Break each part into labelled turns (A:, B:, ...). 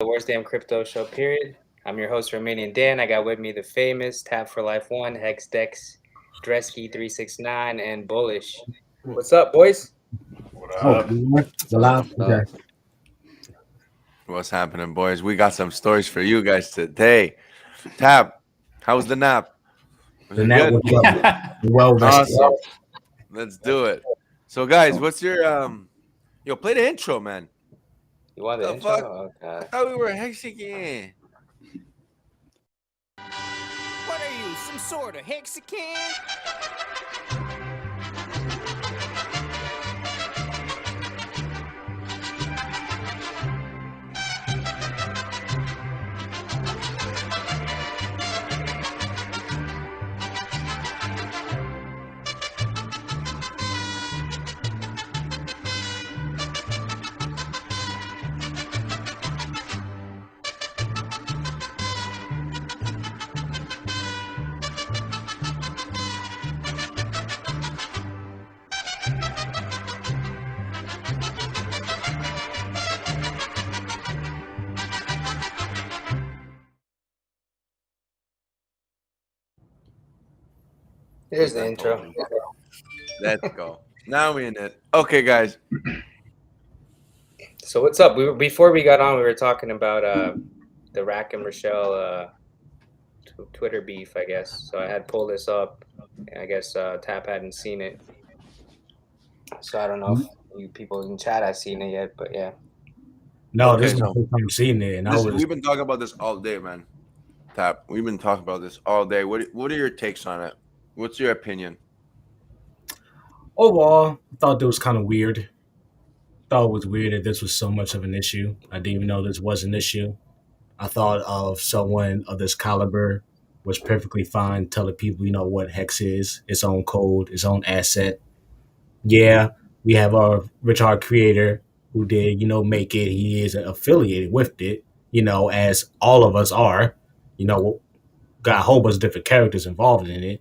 A: The worst damn crypto show, period. I'm your host, Romanian Dan. I got with me the famous Tap for Life 1, Hex Dex, Dresky369, and Bullish. What's up, boys?
B: What
C: Oh,
B: up?
C: it's alive. Okay.
D: What's happening, boys? We got some stories for you guys today. Tab, how was the nap? Was
C: The
D: it
C: net
D: good?
C: was well rested.
D: Awesome. Let's do it. So, guys, what's your Yo, play the intro, man.
A: You want the
D: The
A: intro?
D: fuck?
A: Oh,
D: I
A: God.
D: thought we were Mexican.
E: What are you, some sort of Mexican?
A: Here's the intro.
D: Let's go. Now we in it. Okay, guys.
A: So what's up? Before we got on, we were talking about the Rack and Rochelle Twitter beef, I guess. So I had pulled this up. I guess Tap hadn't seen it. So I don't know if you people in chat have seen it yet, but yeah.
C: No,
D: Okay,
C: this is
D: so
C: the first time seeing it, and I was
D: We've been talking about this all day, man. Tap, we've been talking about this all day. What are your takes on it? What's your opinion?
C: overall I thought it was kind of weird. Thought it was weird that this was so much of an issue. I didn't even know this was an issue. I thought of someone of this caliber was perfectly fine telling people, what Hex is, its own code, its own asset. Yeah, we have our Richard creator who did, make it. He is affiliated with it, as all of us are. Got a whole bunch of different characters involved in it.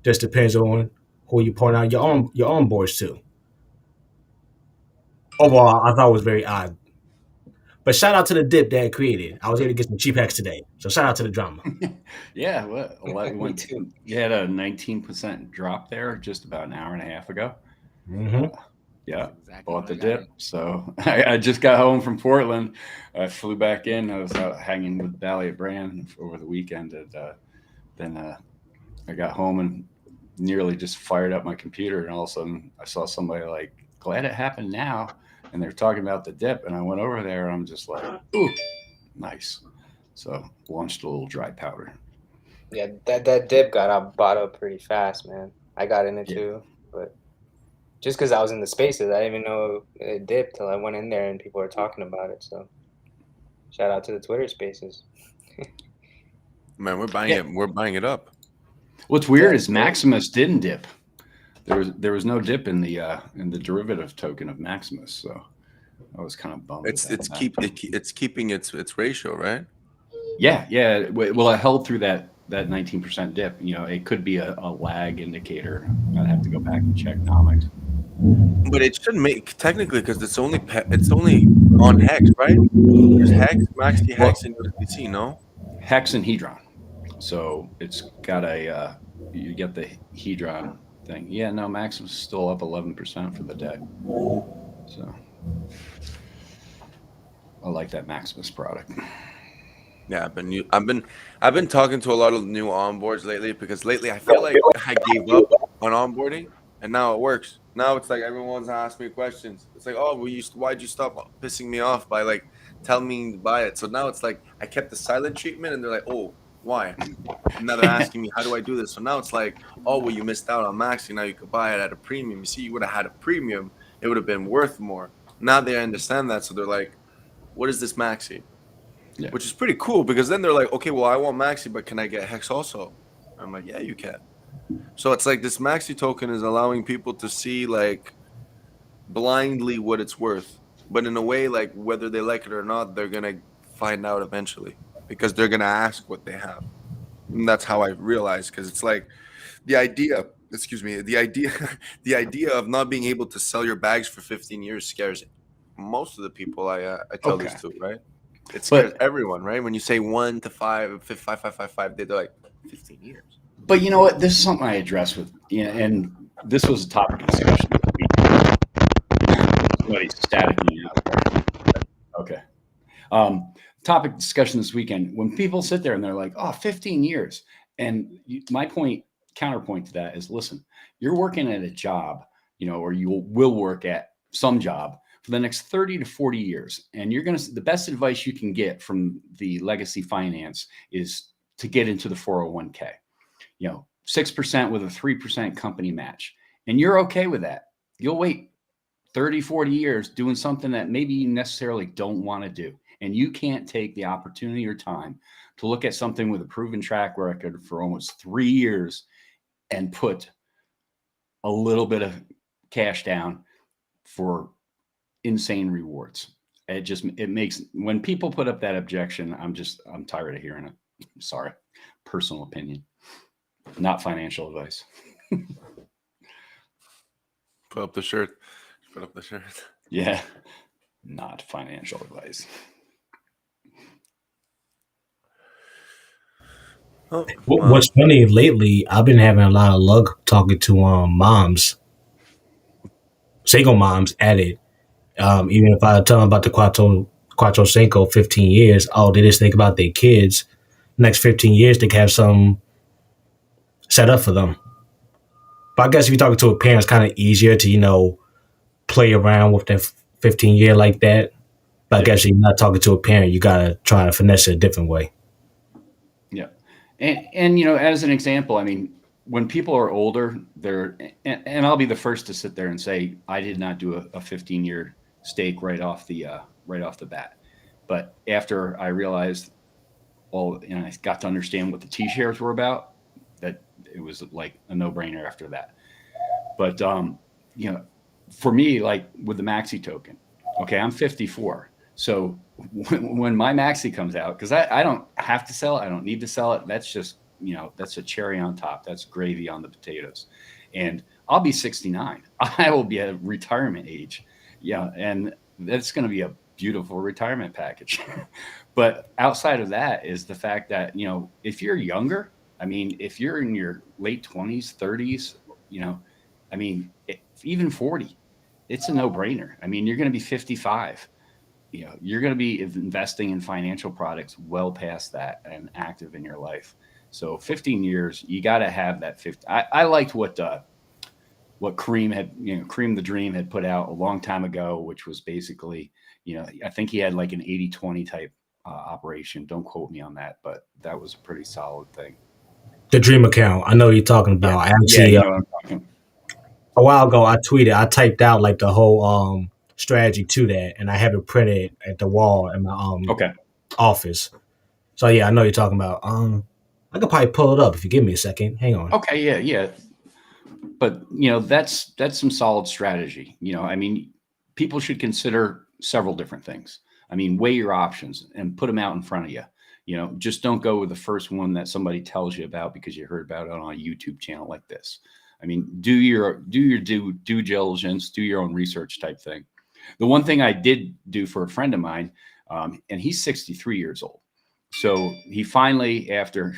C: Just depends on who you point out your own boards to. Overall, I thought it was very odd. But shout out to the dip that created. I was able to get some cheap hacks today. So shout out to the drama.
B: Yeah, what
A: Me
B: went
A: too.
B: You had a 19% drop there just about an hour and a half ago.
C: hmm
B: Yeah,
D: Exactly
B: bought the
D: what I got.
B: dip. So I just got home from Portland. I flew back in. I was out hanging with Valley at Brand over the weekend, and then I got home and nearly just fired up my computer, and all of a sudden I saw somebody like, "Glad it happened now," and they're talking about the dip, and I went over there, and I'm just like, "Ooh, nice." So launched a little dry powder.
A: Yeah, that dip got bought up pretty fast, man. I got in it
B: Yeah.
A: too, but just because I was in the spaces, I didn't even know it dipped till I went in there and people were talking about it. So shout out to the Twitter spaces.
D: Man, we're buying
B: Yeah.
D: it. We're buying it up.
B: What's weird
A: Yeah,
B: is Maximus didn't dip. There was no dip in the derivative token of Maximus, so I was kind of bummed.
D: It's
B: about
D: it's
B: that.
D: it's keeping its ratio, right?
B: Yeah. Well, I held through that 19% dip. It could be a lag indicator. I'd have to go back and check nomics.
D: But it should make technically because it's only on Hex, right? There's Hex, Maxi
B: Well,
D: Hex, and USDC, no?
B: Hex and Hedron. So it's got you get the Hedron thing. Yeah, no, Maximus is still up 11% for the day. So I like that Maximus product.
D: Yeah, I've been talking to a lot of new onboards lately because lately I feel like I gave up on onboarding and now it works. Now it's like everyone's asking me questions. It's like, oh, why'd you stop pissing me off by like telling me to buy it? So now it's like I kept the silent treatment and they're like, oh, why? And now they're asking me, how do I do this? So now it's like, oh, well, you missed out on Maxi. Now you could buy it at a premium. You see, you would have had a premium, it would have been worth more. Now they understand that, so they're like, what is this Maxi?
B: Yeah.
D: Which is pretty cool because then they're like, okay, well, I want Maxi, but can I get Hex also? I'm like, yeah, you can. So it's like this Maxi token is allowing people to see like blindly what it's worth, but in a way, like whether they like it or not, they're gonna find out eventually because they're gonna ask what they have. And that's how I realized because it's like the idea. Excuse me. The idea, the idea of not being able to sell your bags for 15 years scares most of the people I tell this
B: Okay.
D: to, right? It scares
B: But
D: everyone, right? When you say 1 to 5, 5, they're like 15 years.
B: But you know what? This is something I address with, and this was a topic of discussion this week. Somebody's staticking out there. Okay. Topic discussion this weekend. When people sit there and they're like, oh, 15 years. And my counterpoint to that is, listen, you're working at a job, or you will work at some job for the next 30 to 40 years. And the best advice you can get from the legacy finance is to get into the 401k. 6% with a 3% company match. And you're okay with that. You'll wait 30, 40 years doing something that maybe you necessarily don't want to do. And you can't take the opportunity or time to look at something with a proven track record for almost 3 years and put a little bit of cash down for insane rewards. It makes, when people put up that objection, I'm tired of hearing it. Sorry. Personal opinion. Not financial advice.
D: Put up the shirt. Put up the shirt.
B: Yeah. Not financial advice.
D: Oh,
C: What's funny lately, I've been having a lot of luck talking to moms, single moms at it. Even if I tell them about the Quattro Cinco 15 years, they just think about their kids. Next 15 years, they can have some set up for them. But I guess if you're talking to a parent, it's kind of easier to, play around with that 15 year like that. But I guess if you're not talking to a parent, you got to try to finesse it a different way.
B: Yeah. And as an example, I mean, when people are older, and I'll be the first to sit there and say, I did not do a 15-year stake right off the bat. But after I realized, I got to understand what the T-shares were about, that it was like a no-brainer after that. But, for me, like with the MAXI token, okay, I'm 54. So when my MAXI comes out, because I don't have to sell it, I don't need to sell it. That's just, that's a cherry on top. That's gravy on the potatoes. And I'll be 69. I will be at retirement age. Yeah. And that's going to be a beautiful retirement package. But outside of that is the fact that, if you're younger, I mean, if you're in your late 20s, 30s, even 40, it's a no-brainer. I mean, you're going to be 55. You're going to be investing in financial products well past that and active in your life. So 15 years, you got to have that 50. I liked what Kareem had, Kareem the Dream had put out a long time ago, which was basically, I think he had like an 80-20 type operation. Don't quote me on that, but that was a pretty solid thing.
C: The Dream account, I know what you're talking about.
B: Yeah.
C: I actually,
B: what I'm talking.
C: A while ago, I typed out like the whole strategy to that, and I have it printed at the wall in my office. So yeah, I know you're talking about. I could probably pull it up if you give me a second. Hang on.
B: Okay, yeah. But that's some solid strategy. People should consider several different things. Weigh your options and put them out in front of you. Just don't go with the first one that somebody tells you about because you heard about it on a YouTube channel like this. Do your due diligence, do your own research type thing. The one thing I did do for a friend of mine, and he's 63 years old. So he finally, after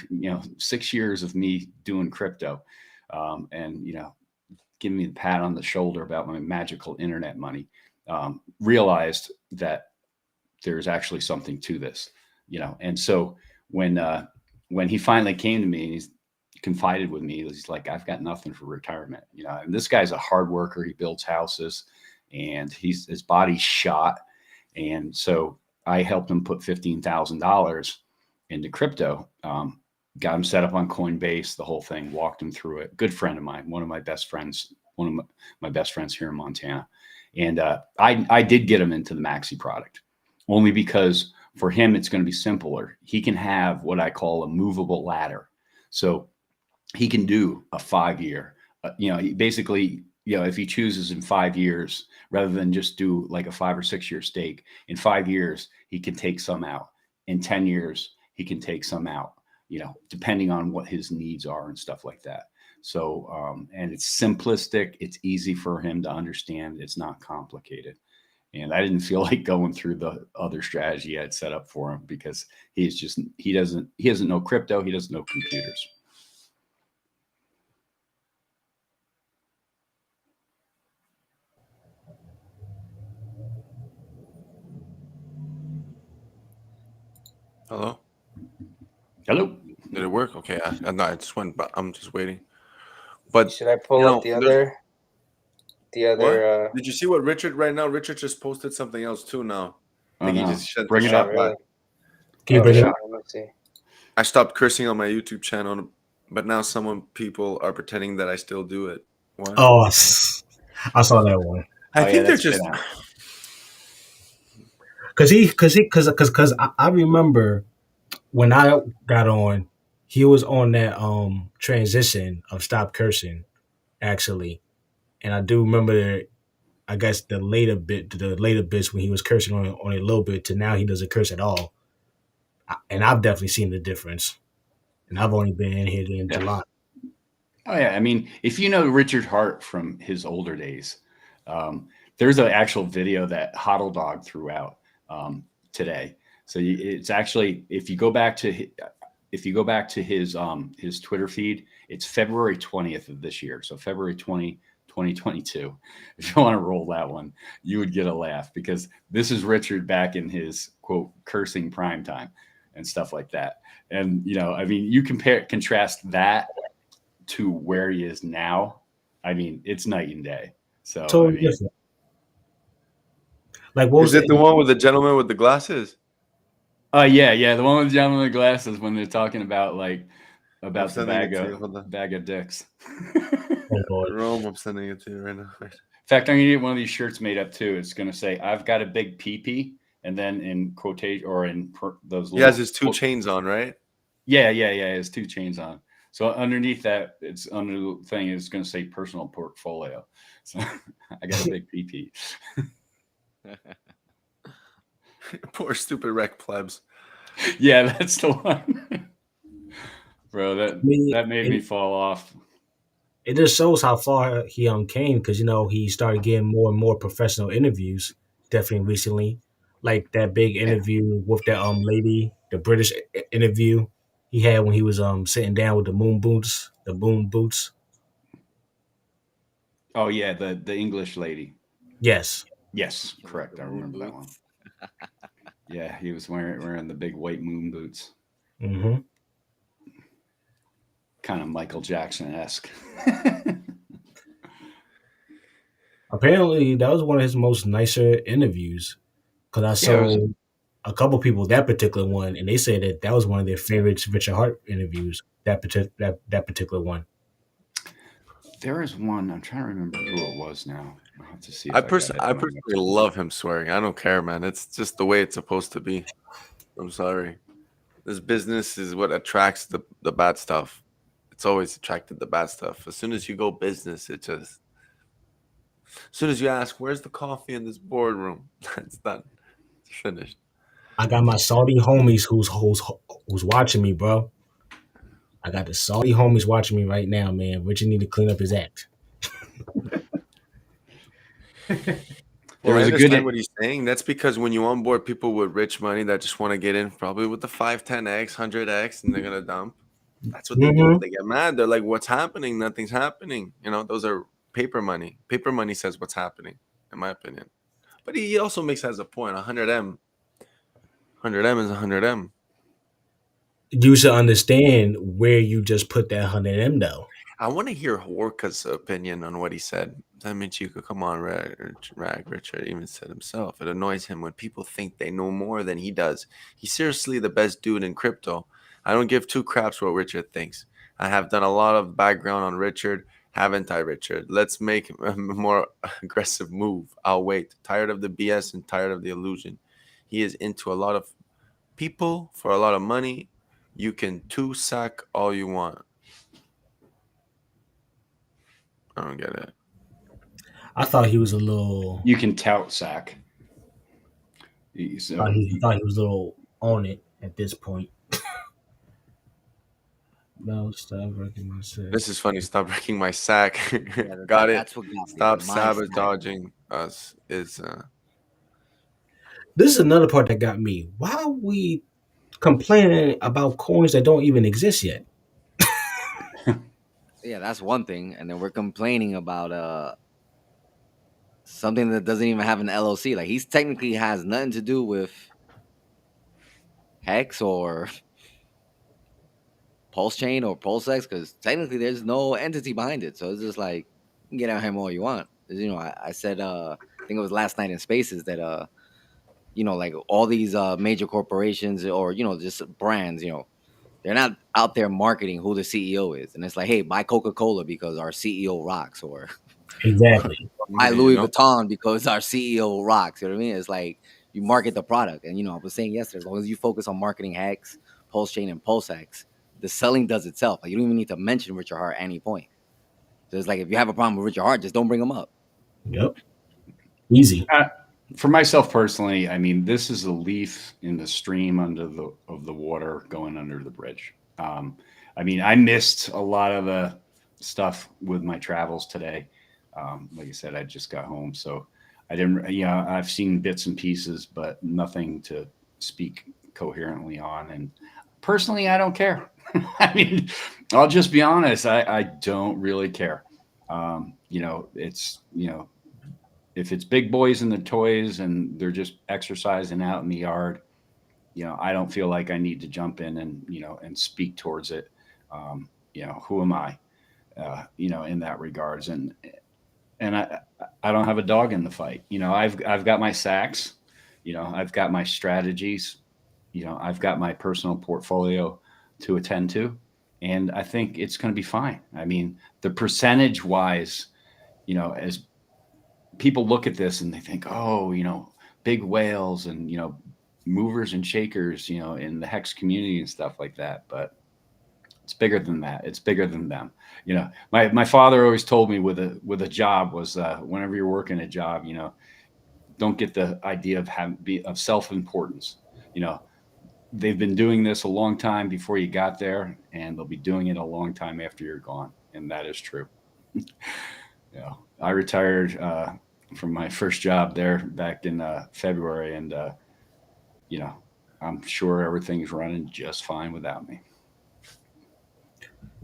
B: 6 years of me doing crypto, and giving me the pat on the shoulder about my magical internet money, realized that there's actually something to this, And so when he finally came to me and he's confided with me, he's like, I've got nothing for retirement, and this guy's a hard worker. He builds houses and his body's shot. And so I helped him put $15,000 into crypto, got him set up on Coinbase, the whole thing, walked him through it. Good friend of mine, one of my best friends here in Montana. And I did get him into the MAXI product only because for him, it's going to be simpler. He can have what I call a movable ladder. So he can do a 5-year, basically, if he chooses in 5 years, rather than just do like a 5 or 6 year stake, in 5 years, he can take some out. In 10 years, he can take some out, depending on what his needs are and stuff like that. So, and it's simplistic. It's easy for him to understand. It's not complicated. And I didn't feel like going through the other strategy I had set up for him because he doesn't know crypto. He doesn't know computers.
D: Hello?
B: Hello.
D: Did it work? Okay. No, I just went, but I'm just waiting. But
A: Should I pull up the other?
D: What? Did you see what Richard right now? Richard just posted something else too now. I think he just shut
B: Bring
D: the
B: it
D: shop.
B: up.
A: Really?
C: Can you bring it up?
A: Let's see.
D: I stopped cursing on my YouTube channel, but now people are pretending that I still do it. What?
C: Oh, I saw that one.
D: I think they're just
C: because I remember when I got on, he was on that transition of stop cursing actually, and I do remember I guess the later bits when he was cursing on a little bit to now he doesn't curse at all, and I've definitely seen the difference, and I've only been in here in July.
B: Oh yeah, I mean, if you know Richard Hart from his older days, there's an actual video that Hodl Dog threw out today. So it's actually if you go back to his Twitter feed, it's February 20th of this year. So February 2022. If you want to roll that one, you would get a laugh because this is Richard back in his quote cursing prime time and stuff like that. And I mean, you contrast that to where he is now. I mean, it's night and day. So
C: Totally different. Like, what was
D: it the one with the gentleman with the glasses?
B: Yeah, the one with the gentleman with the glasses when they're talking about the bag of dicks.
D: Rome, I'm sending it to you right now.
B: In fact, I'm gonna get one of these shirts made up too. It's gonna say, "I've got a big pee," and then in quotation or in those.
D: He has his 2 chains on, right?
B: Yeah. His 2 chains on. So underneath that, it's under the thing. It's going to say personal portfolio. So I got a big PP.
D: Poor stupid wreck plebs.
B: Yeah, that's the one. Bro, that made me fall off.
C: It just shows how far he came because he started getting more and more professional interviews. Definitely recently, like that big interview with that lady, the British interview he had when he was sitting down with the moon boots.
B: Oh yeah, the English lady.
C: Yes,
B: correct. I remember that one. Yeah, he was wearing the big white moon boots.
C: Mm-hmm.
B: Kind of Michael Jackson-esque.
C: Apparently, that was one of his most nicer interviews because I saw a couple people that particular one, and they said that was one of their favorite Richard Hart interviews. That particular one.
B: There is one. I'm trying to remember who it was now. I'll have to see.
D: I personally love him swearing. I don't care, man. It's just the way it's supposed to be. I'm sorry. This business is what attracts the bad stuff. It's always attracted the bad stuff. As soon as you go business, as soon as you ask, where's the coffee in this boardroom? It's done. It's finished.
C: I got my Saudi homies who's watching me, bro. I got the Saudi homies watching me right now, man. Richard need to clean up his act.
D: Well, I understand what he's saying. That's because when you onboard people with rich money that just want to get in, probably with the 5, 10x, 100x, and they're gonna dump. That's what they do. They get mad. They're like, "What's happening? Nothing's happening." Those are paper money. Paper money says what's happening, in my opinion. But he also has a point. 100M. 100M is 100M.
C: You should understand where you just put that 100M though.
D: I want to hear Horka's opinion on what he said. I mean, Chico, come on, Richard even said himself. It annoys him when people think they know more than he does. He's seriously the best dude in crypto. I don't give 2 craps what Richard thinks. I have done a lot of background on Richard, haven't I, Richard? Let's make a more aggressive move. I'll wait. Tired of the BS and tired of the illusion. He is into a lot of people for a lot of money. You can 2-sack all you want. I don't get it.
C: I thought he was a little.
B: You can tout sack.
C: I thought he was a little on it at this point. No, stop wrecking my sack.
D: This is funny. Stop wrecking my sack. Got it. Stop sabotaging us.
C: This is another part that got me. Why are we complaining about coins that don't even exist yet?
F: Yeah, that's one thing. And then we're complaining about something that doesn't even have an LLC. Like he's technically has nothing to do with Hex or PulseChain or PulseX because technically there's no entity behind it. So it's just like you can get at him all you want. You know, I said I think it was last night in Spaces that you know, like all these major corporations or you know just brands, you know, they're not out there marketing who the CEO is, and it's like, hey, buy Coca-Cola because our CEO rocks, or
C: Exactly.
F: buy
D: You
F: Louis
D: know?
F: Vuitton because our CEO rocks. You know what I mean? It's like you market the product, and you know, I was saying yesterday, as long as you focus on marketing Hex, PulseChain, and PulseX, the selling does itself. Like you don't even need to mention Richard Hart at any point. So it's like if you have a problem with Richard Hart, just don't bring him up.
C: Yep. Easy.
B: For myself personally, I mean, this is a leaf in the stream under the water going under the bridge. I mean, I missed a lot of the stuff with my travels today. Like I said, I just got home, so I didn't. Yeah, I've seen bits and pieces, but nothing to speak coherently on. And personally, I don't care. I mean, I'll just be honest. I don't really care. You know, it's you know if it's big boys in the toys and they're just exercising out in the yard, you know, I don't feel like I need to jump in and, you know, and speak towards it. You know, who am I, you know, in that regards? And I don't have a dog in the fight. You know, I've got my sacks, you know, I've got my strategies, you know, I've got my personal portfolio to attend to. And I think it's going to be fine. I mean, the percentage wise, you know, as people look at this and they think, oh, you know, big whales and, you know, movers and shakers, you know, in the hex community and stuff like that. But it's bigger than that. It's bigger than them. You know, my father always told me with a job was whenever you're working a job, you know, don't get the idea of of self importance. You know, they've been doing this a long time before you got there, and they'll be doing it a long time after you're gone, and that is true. You know, I retired from my first job there back in February, and you know, I'm sure everything's running just fine without me.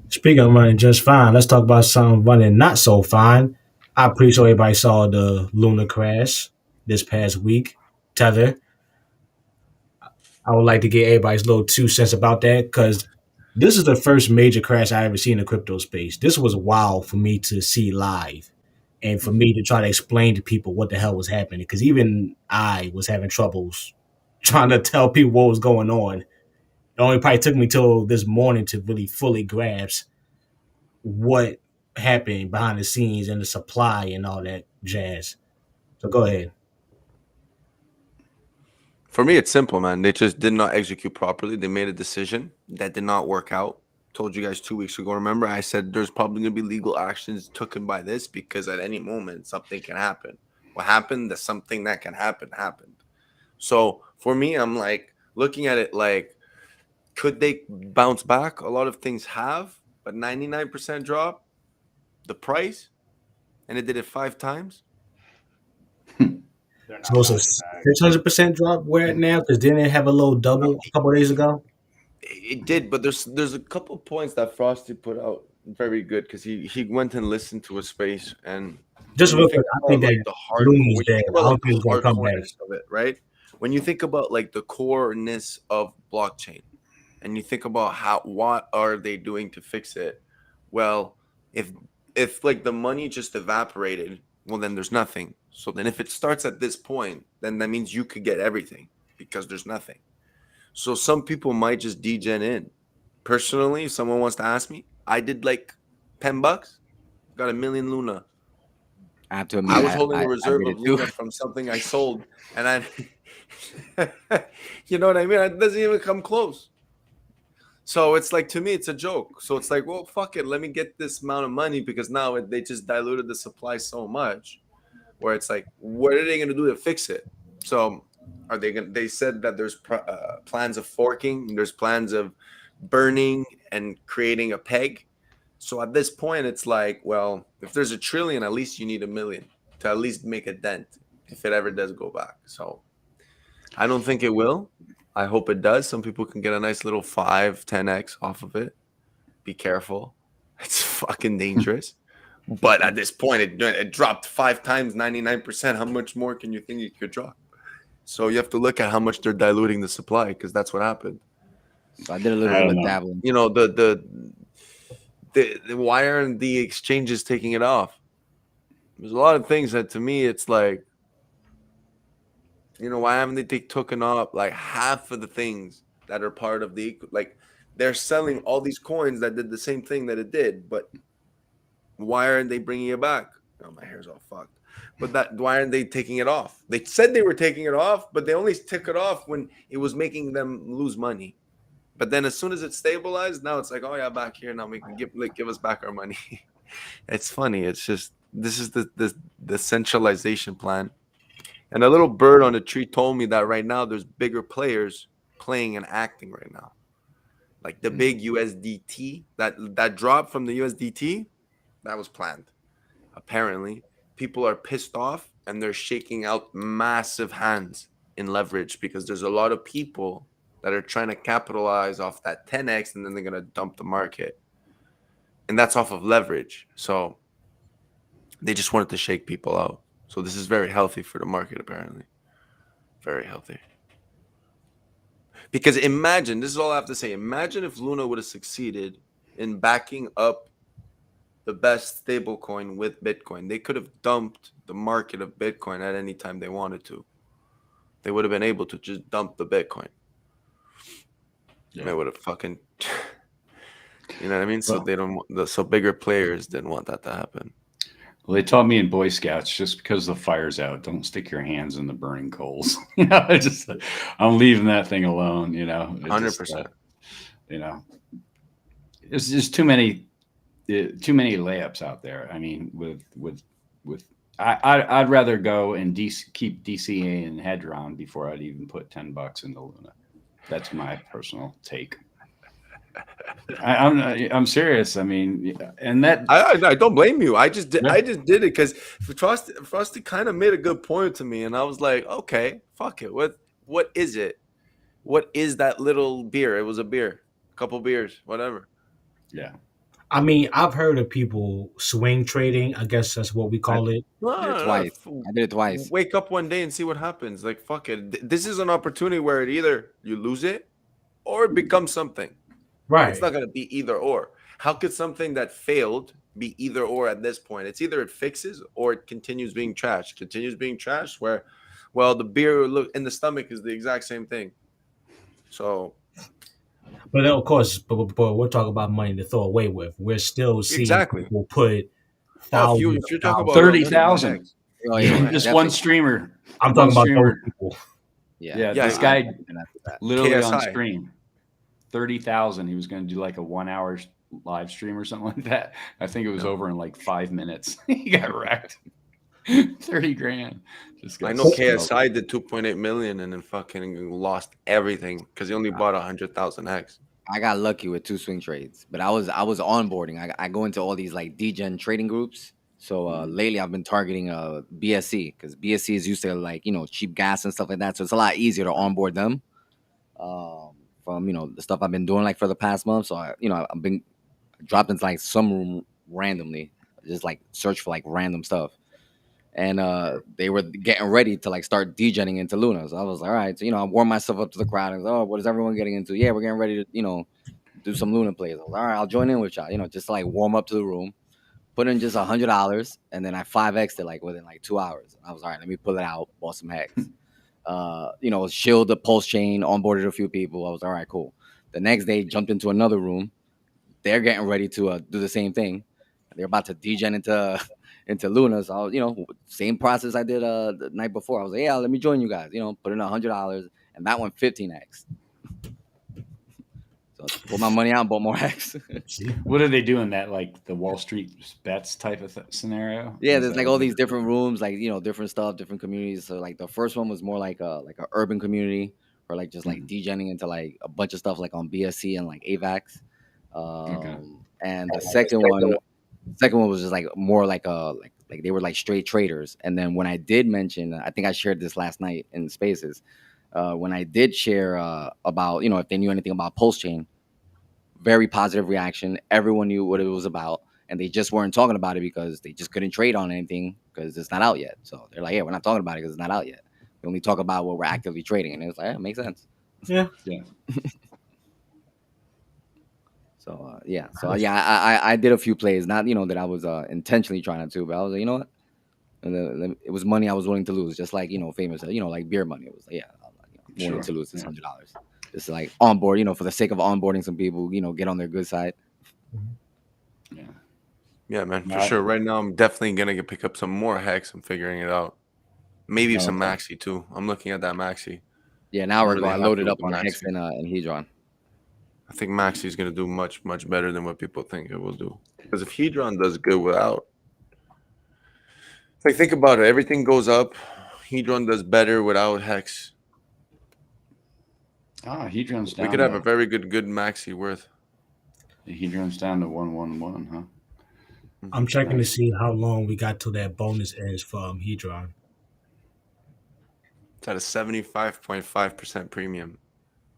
C: Speaking of running just fine, let's talk about something running not so fine. I'm pretty sure everybody saw the lunar crash this past week. Tether. I would like to get everybody's little 2 cents about that because this is the first major crash I ever seen in the crypto space. This was wild for me to see live and for me to try to explain to people what the hell was happening because even I was having troubles trying to tell people what was going on. It only probably took me till this morning to really fully grasp what happened behind the scenes and the supply and all that jazz. So go ahead.
D: For me, it's simple, man. They just did not execute properly. They made a decision that did not work out. Told you guys 2 weeks ago. Remember, I said there's probably going to be legal actions taken by this because at any moment something can happen. What happened? That something that can happen happened. So for me, I'm like looking at it like, could they bounce back? A lot of things have, but 99% drop the price, and it did it 5 times.
C: So it's a 600% drop where it now because didn't it have a little double a couple of days ago?
D: It did, but there's a couple points that Frosty put out very good because he went and listened to a space, and
C: Just
D: when you
C: real
D: think
C: quick, I
D: about
C: think
D: like
C: that
D: the hard,
C: Looney's
D: when you
C: dead.
D: think
C: I
D: about
C: don't
D: like
C: think
D: the
C: he's gonna come back.
D: hardcoreness of it, right? When you think about like the coreness of blockchain, and you think about what are they doing to fix it? Well, if like the money just evaporated, well then there's nothing. So then if it starts at this point, then that means you could get everything because there's nothing. So some people might just degen in. Personally, if someone wants to ask me, I did like $10, got 1,000,000 Luna.
F: I have to
D: I
F: admit,
D: was holding a
F: I
D: reserve
F: did
D: of
F: it too.
D: Luna from something I sold, and you know what I mean? It doesn't even come close. So it's like, to me, it's a joke. So it's like, well, fuck it. Let me get this amount of money because now they just diluted the supply so much where it's like, what are they going to do to fix it? So are they going to, they said that there's plans of forking, there's plans of burning and creating a peg. So at this point, it's like, well, if there's 1,000,000,000,000, at least you need 1,000,000 to at least make a dent if it ever does go back. So I don't think it will. I hope it does. Some people can get a nice little 5, 10x off of it. Be careful. It's fucking dangerous. But at this point, it dropped 5 times 99%. How much more can you think it could drop? So you have to look at how much they're diluting the supply, because that's what happened.
F: So I did a little
B: I
F: bit
B: don't
F: of
B: know.
F: dabbling.
D: You know, why aren't the exchanges taking it off? There's a lot of things that to me it's like, you know, why haven't they taken off like half of the things that are part of the, like, they're selling all these coins that did the same thing that it did, but why aren't they bringing it back? Oh, my hair's all fucked. But why aren't they taking it off? They said they were taking it off, but they only took it off when it was making them lose money. But then as soon as it stabilized, now it's like, oh yeah, back here now, we can give us back our money. It's funny. It's just, this is the centralization plan. And a little bird on a tree told me that right now there's bigger players playing and acting right now. Like the big USDT, that drop from the USDT, that was planned. Apparently, people are pissed off and they're shaking out massive hands in leverage because there's a lot of people that are trying to capitalize off that 10x, and then they're going to dump the market. And that's off of leverage. So they just wanted to shake people out. So this is very healthy for the market, apparently. Very healthy. Because imagine, this is all I have to say. Imagine if Luna would have succeeded in backing up the best stablecoin with Bitcoin. They could have dumped the market of Bitcoin at any time they wanted to. They would have been able to just dump the Bitcoin. Yeah. They would have fucking, you know what I mean? So they don't. So bigger players didn't want that to happen.
B: Well, they taught me in Boy Scouts, just because the fire's out, don't stick your hands in the burning coals. You know, I'm leaving that thing alone. You know,
D: 100%.
B: You know, it's just too many layups out there. I mean, I'd rather go and keep DCA and Hedron before I'd even put $10 into Luna. That's my personal take. I'm serious. I mean, and that
D: I don't blame you. I just did it because Frosty kind of made a good point to me, and I was like, okay, fuck it. What is it? What is that little beer? It was a beer, a couple beers, whatever.
B: Yeah.
C: I mean, I've heard of people swing trading. I guess that's what we call it.
F: I did it twice.
D: Wake up one day and see what happens. Like, fuck it. This is an opportunity where either you lose it or it becomes something.
C: Right.
D: It's not going to be either or. How could something that failed be either or at this point? It's either it fixes or it continues being trashed. Continues being trashed where, well, the beer in the stomach is the exact same thing. So...
C: But of course, but we're talking about money to throw away with. We're still seeing people put thousands.
D: If you're talking about
B: 30,000,
F: yeah,
B: just one streamer.
C: I'm talking about those people.
B: Yeah, this guy literally on stream, 30,000. He was going to do like a 1 hour live stream or something like that. I think it was over in like 5 minutes. He got wrecked. 30 grand.
D: I know KSI did 2.8 million and then fucking lost everything because he only bought 100,000 X.
F: I got lucky with 2 swing trades, but I was onboarding. I go into all these like degen trading groups. So lately I've been targeting BSC because BSC is used to like, you know, cheap gas and stuff like that. So it's a lot easier to onboard them from, you know, the stuff I've been doing like for the past month. So I've been dropped into like some room randomly, just like search for like random stuff. And they were getting ready to like start degenning into Luna. So I was like, all right. So, I warmed myself up to the crowd and was, oh, what is everyone getting into? Yeah, we're getting ready to, do some Luna plays. I was like, all right, I'll join in with y'all, just to like warm up to the room, put in just $100. And then I 5X'd it like within like 2 hours. I was all right, let me pull it out, bought some hex. Shield the PulseChain, onboarded a few people. I was all right, cool. The next day, jumped into another room. They're getting ready to do the same thing. They're about to degen into Luna. So, same process I did the night before. I was like, yeah, let me join you guys, put in $100, and that one 15x. So I pulled my money out and bought more X.
B: What are they doing? That like the Wall Street bets type of scenario?
F: Yeah, there's like all these different rooms, like, different stuff, different communities. So like the first one was more like a urban community or like just like degenning into like a bunch of stuff like on BSC and like AVAX. And the second one was just like more like like they were like straight traders. And then when I did mention, I think I shared this last night in the spaces, when I did share about, if they knew anything about PulseChain, very positive reaction. Everyone knew what it was about, and they just weren't talking about it because they just couldn't trade on anything because it's not out yet. So they're like, yeah, we're not talking about it because it's not out yet. We only talk about what we're actively trading, and it was like, yeah, it makes sense.
C: Yeah.
B: Yeah.
F: So I did a few plays, not that I was intentionally trying to, but I was like, you know what, and it was money I was willing to lose, just like famous, like beer money. It was like, yeah, I'm willing to lose this $100, just like onboard, for the sake of onboarding some people, get on their good side.
D: Yeah, man, for sure. Right now, I'm definitely gonna pick up some more hex. I'm figuring it out. Maybe some MAXI too. I'm looking at that MAXI.
F: Yeah, now we're going loaded up on
D: MAXI.
F: hex and Hedron.
D: I think MAXI is going to do much, much better than what people think it will do. Because if Hedron does good without, like, think about it. Everything goes up. Hedron does better without hex.
B: Hedron's down.
D: We could have a very good MAXI worth.
B: Hedron's down to 111, huh?
C: I'm checking to see how long we got till that bonus ends from Hedron.
D: It's at a 75.5% premium.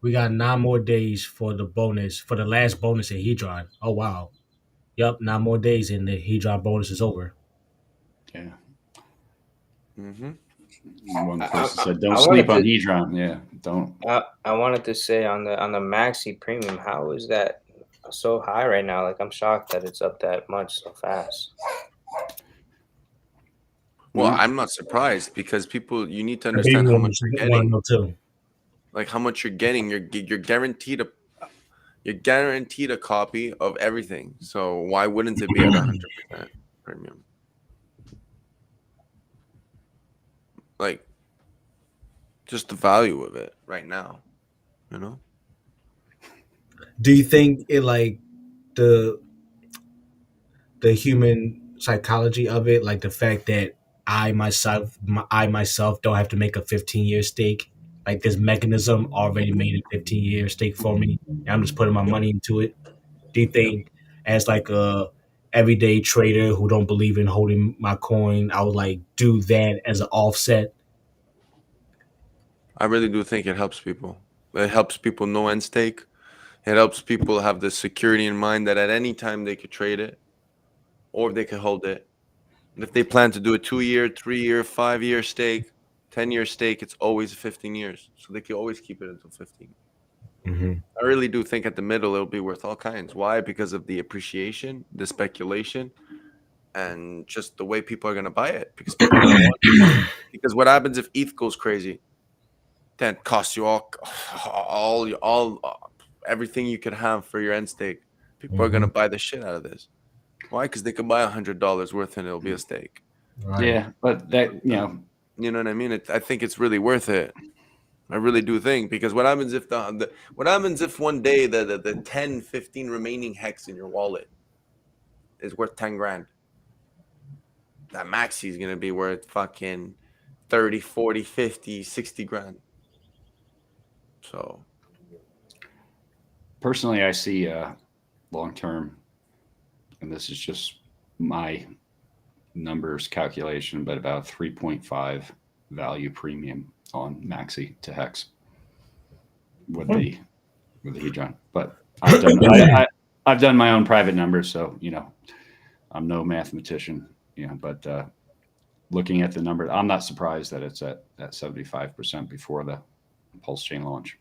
C: We got 9 more days for the bonus, for the last bonus in Hedron. Oh, wow. Yep, 9 more days and the Hedron bonus is over.
B: Yeah.
A: One
B: person said, "Don't sleep on Hedron." Yeah, don't.
A: I wanted to say on the MAXI premium, how is that so high right now? Like, I'm shocked that it's up that much so fast.
D: Well, I'm not surprised because you need to understand how much you're getting. Like how much you're getting, you're guaranteed a copy of everything. So why wouldn't it be at 100% premium? Like, just the value of it right now,
C: Do you think it, like, the human psychology of it, like the fact that I myself don't have to make a 15-year stake, like this mechanism already made a 15-year stake for me, and I'm just putting my money into it? Do you think, as like a everyday trader who don't believe in holding my coin, I would like do that as an offset?
D: I really do think it helps people. It helps people know end stake. It helps people have the security in mind that at any time they could trade it or they could hold it. And if they plan to do a 2-year, 3-year, 5-year stake, 10-year stake, it's always 15 years. So they can always keep it until 15. I really do think at the middle it'll be worth all kinds. Why? Because of the appreciation, the speculation, and just the way people are going to buy it. Because people are going to want it. Because what happens if ETH goes crazy? Then it costs you everything you could have for your end stake. People are going to buy the shit out of this. Why? Because they could buy $100 worth and it'll be a stake.
B: Right. Yeah, but that,
D: you know what I mean? I think it's really worth it. I really do think, because what happens if what happens if one day the 10, 15 remaining hex in your wallet is worth 10 grand? That MAXI is going to be worth fucking 30, 40, 50, 60 grand. So
B: personally, I see long term, and this is just my numbers calculation, but about 3.5 value premium on MAXI to hex with the Hedron. But I've done my own private numbers, so I'm no mathematician, but looking at the number, I'm not surprised that it's at 75% before the PulseChain launch.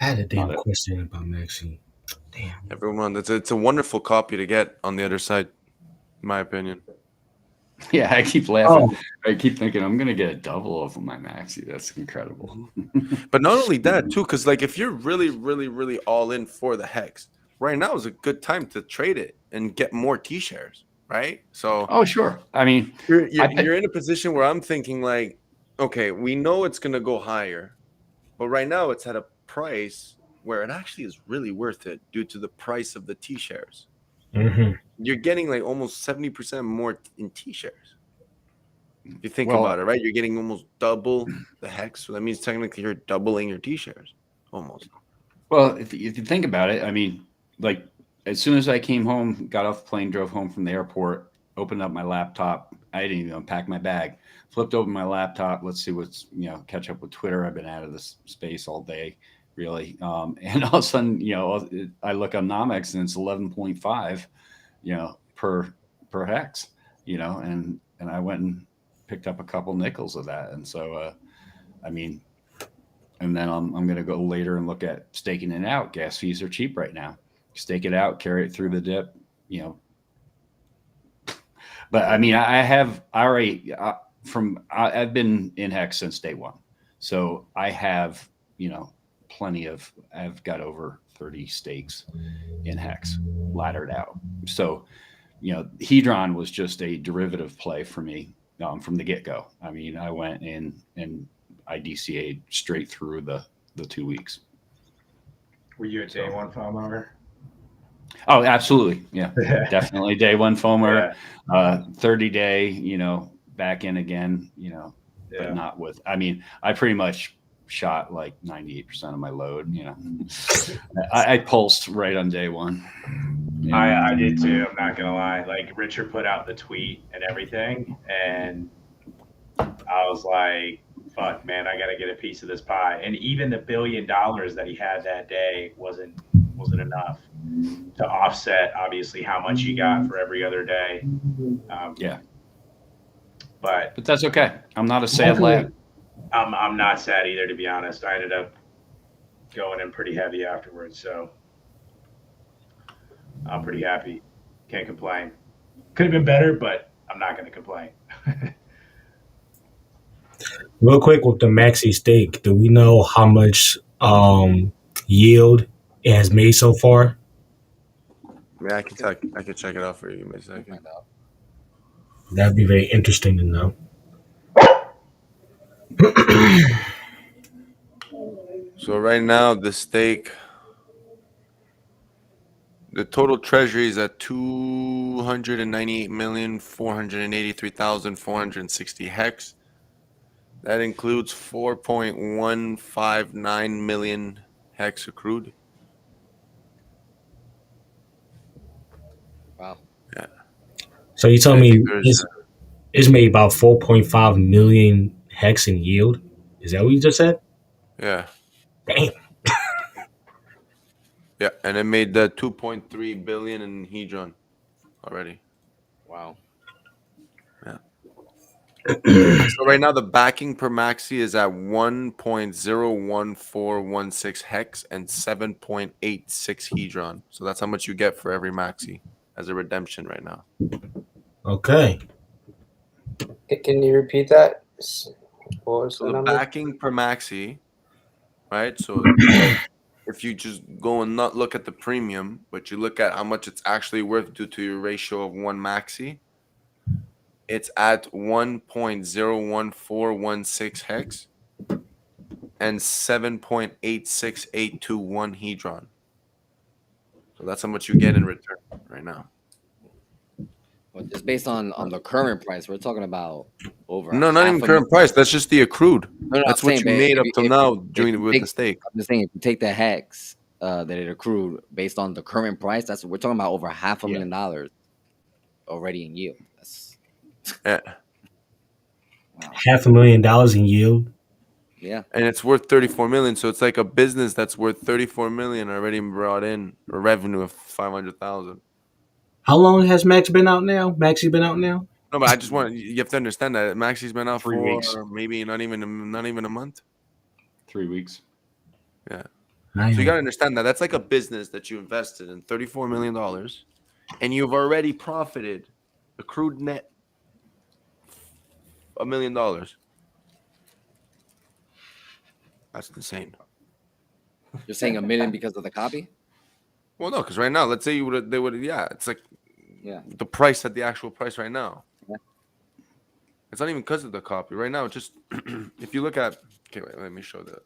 C: I had a damn question about MAXI. Damn.
D: Everyone, it's a wonderful copy to get on the other side, in my opinion.
B: Yeah, I keep laughing. I keep thinking I'm gonna get a double of my MAXI. That's incredible.
D: But not only that, too, because like if you're really, really, really all in for the hex, right now is a good time to trade it and get more T-shares, right? So
B: sure. I mean,
D: you're in a position where I'm thinking like, okay, we know it's gonna go higher, but right now it's at a price where it actually is really worth it due to the price of the T-shares. You're getting like almost 70% more in T-shares. If you think about it, right? You're getting almost double the hex. So that means technically you're doubling your T-shares almost.
B: Well, if you think about it, I mean, like as soon as I came home, got off the plane, drove home from the airport, opened up my laptop, I didn't even unpack my bag. Flipped open my laptop. Let's see what's, catch up with Twitter. I've been out of this space all day, really. And all of a sudden, I look on NOMEX and it's 11.5, per hex, and I went and picked up a couple nickels of that. And so, I mean, and then I'm going to go later and look at staking it out. Gas fees are cheap right now. Stake it out, carry it through the dip, But I mean, I've been in hex since day one, so I have I've got over 30 stakes in hex laddered out. So Hedron was just a derivative play for me from the get go. I mean, I went in and I DCA'd straight through the 2 weeks.
G: Were you a day one FOMO?
B: Oh, absolutely. Yeah, definitely day one FOMO, 30-day, back in again, but not with, I mean, I pretty much shot like 98% of my load, I pulsed right on day one.
G: I did too. I'm not going to lie. Like Richard put out the tweet and everything. And I was like, fuck, man, I got to get a piece of this pie. And even the $1 billion that he had that day wasn't enough to offset obviously how much you got for every other day. But
B: that's okay. I'm not a sad lad.
G: I'm not sad either, to be honest. I ended up going in pretty heavy afterwards, so I'm pretty happy. Can't complain. Could have been better, but I'm not going to complain.
C: Real quick with the MAXI stake, do we know how much yield it has made so far?
D: Yeah, I can check it out for you. Give me a second.
C: That'd be very interesting to know.
D: So right now the stake, the total treasury is at 298,483,460 hex. That includes 4.159 million hex accrued.
F: Wow.
D: Yeah.
C: So you told me it's made about 4.5 million hex in yield. Is that what you just said?
D: Yeah.
C: Damn.
D: Yeah, and it made the 2.3 billion in Hedron already.
F: Wow.
D: Yeah. So right now the backing per maxi is at 1.01416 hex and 7.86 Hedron. So that's how much you get for every maxi as a redemption right now.
C: Okay.
A: Can you repeat that? What was
D: So
A: the
D: the
A: number?
D: backing per maxi, right? So if you just go and not look at the premium, but you look at how much it's actually worth due to your ratio of one maxi, it's at 1.01416 hex and 7.86821 Hedron. So that's how much you get in return right now.
F: Well, just based on the current price, we're talking about over.
D: No, not even current price. That's just the accrued.
F: No,
D: that's what you made up till now doing with the stake.
F: I'm just saying, if you take the hex that it accrued based on the current price, we're talking about over $500,000 already in yield.
D: Yeah.
F: Wow.
C: $500,000 in yield.
F: Yeah.
D: And it's worth 34 million. So it's like a business that's worth 34 million already brought in a revenue of 500,000.
C: How long has Max been out now? Maxi been out now?
D: No, but I just want you have to understand that Maxi's been out
B: 3
D: for
B: weeks.
D: Maybe not even a month.
B: 3 weeks.
D: Yeah.
C: Nice.
D: So you gotta understand that that's like a business that you invested in $34 million, and you've already profited, accrued net $1 million. That's insane.
F: You're saying $1 million because of the copy?
D: Well, no, because right now, let's say they would, it's like the price at the actual price right now.
F: Yeah.
D: It's not even because of the copy. Right now, just if you look at, okay, wait, let me show that.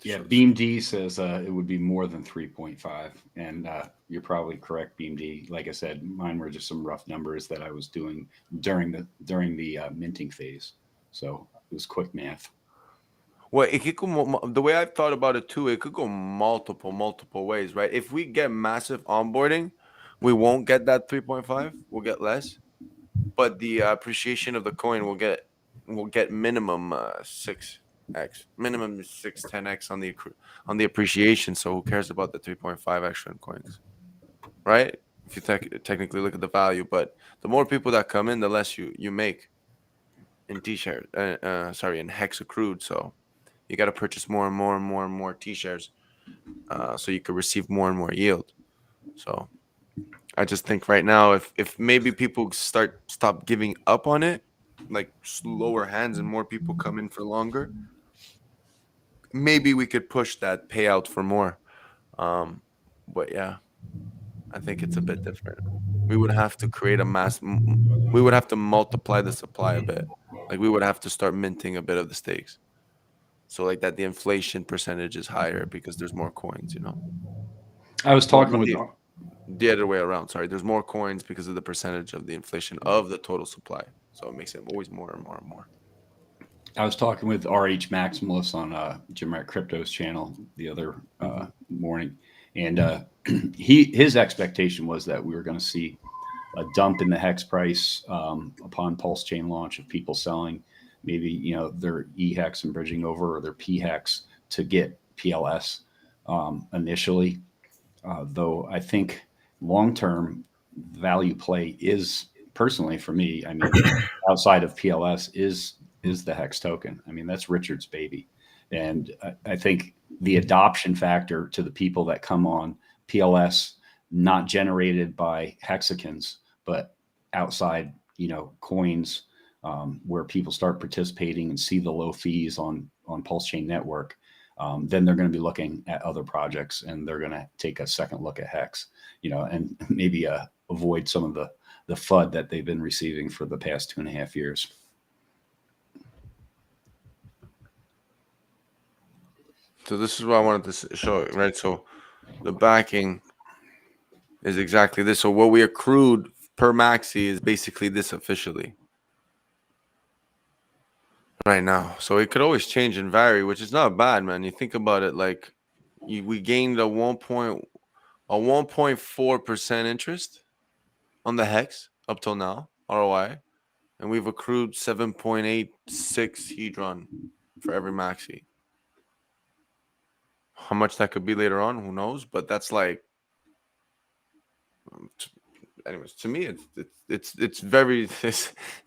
B: Yeah, BeamD says it would be more than 3.5, and you're probably correct, BeamD. Like I said, mine were just some rough numbers that I was doing during the minting phase, so it was quick math.
D: Well, it could go, the way I've thought about it too, it could go multiple ways, right? If we get massive onboarding, we won't get that 3.5. We'll get less. but the appreciation of the coin will get minimum 6x, minimum 6-10x on the appreciation. So who cares about the 3.5 extra in coins, right? If you technically look at the value, but the more people that come in, the less you make in T-shares. Sorry, in hex accrued. So you got to purchase more and more and more and more T-shares, so you could receive more and more yield. So I just think right now, if maybe people stop giving up on it, like slower hands and more people come in for longer, maybe we could push that payout for more. But yeah, I think it's a bit different. We would have to create a we would have to multiply the supply a bit. Like we would have to start minting a bit of the stakes. So like that the inflation percentage is higher because there's more coins,
B: I was talking with
D: the other way around. Sorry, there's more coins because of the percentage of the inflation of the total supply. So it makes it always more and more and more.
B: I was talking with RH Maximalist on Jim Wright Crypto's channel the other morning, and his expectation was that we were going to see a dump in the hex price upon PulseChain launch of people selling maybe their eHex and bridging over, or their pHex to get PLS initially. Though I think long-term value play is, personally for me, I mean, outside of PLS is the hex token. I mean, that's Richard's baby. And I think the adoption factor to the people that come on PLS, not generated by hexagons, but outside, coins, where people start participating and see the low fees on PulseChain network, then they're going to be looking at other projects, and they're going to take a second look at hex, and maybe avoid some of the FUD that they've been receiving for the past 2.5 years.
D: So this is what I wanted to show, right? So the backing is exactly this. So what we accrued per MAXI is basically this officially right now. So it could always change and vary, which is not bad, man. You think about it, like we gained a 1.4% interest on the hex up till now, ROI, and we've accrued 7.86 Hedron for every MAXI. How much that could be later on, who knows? But that's like, anyways, to me, it's very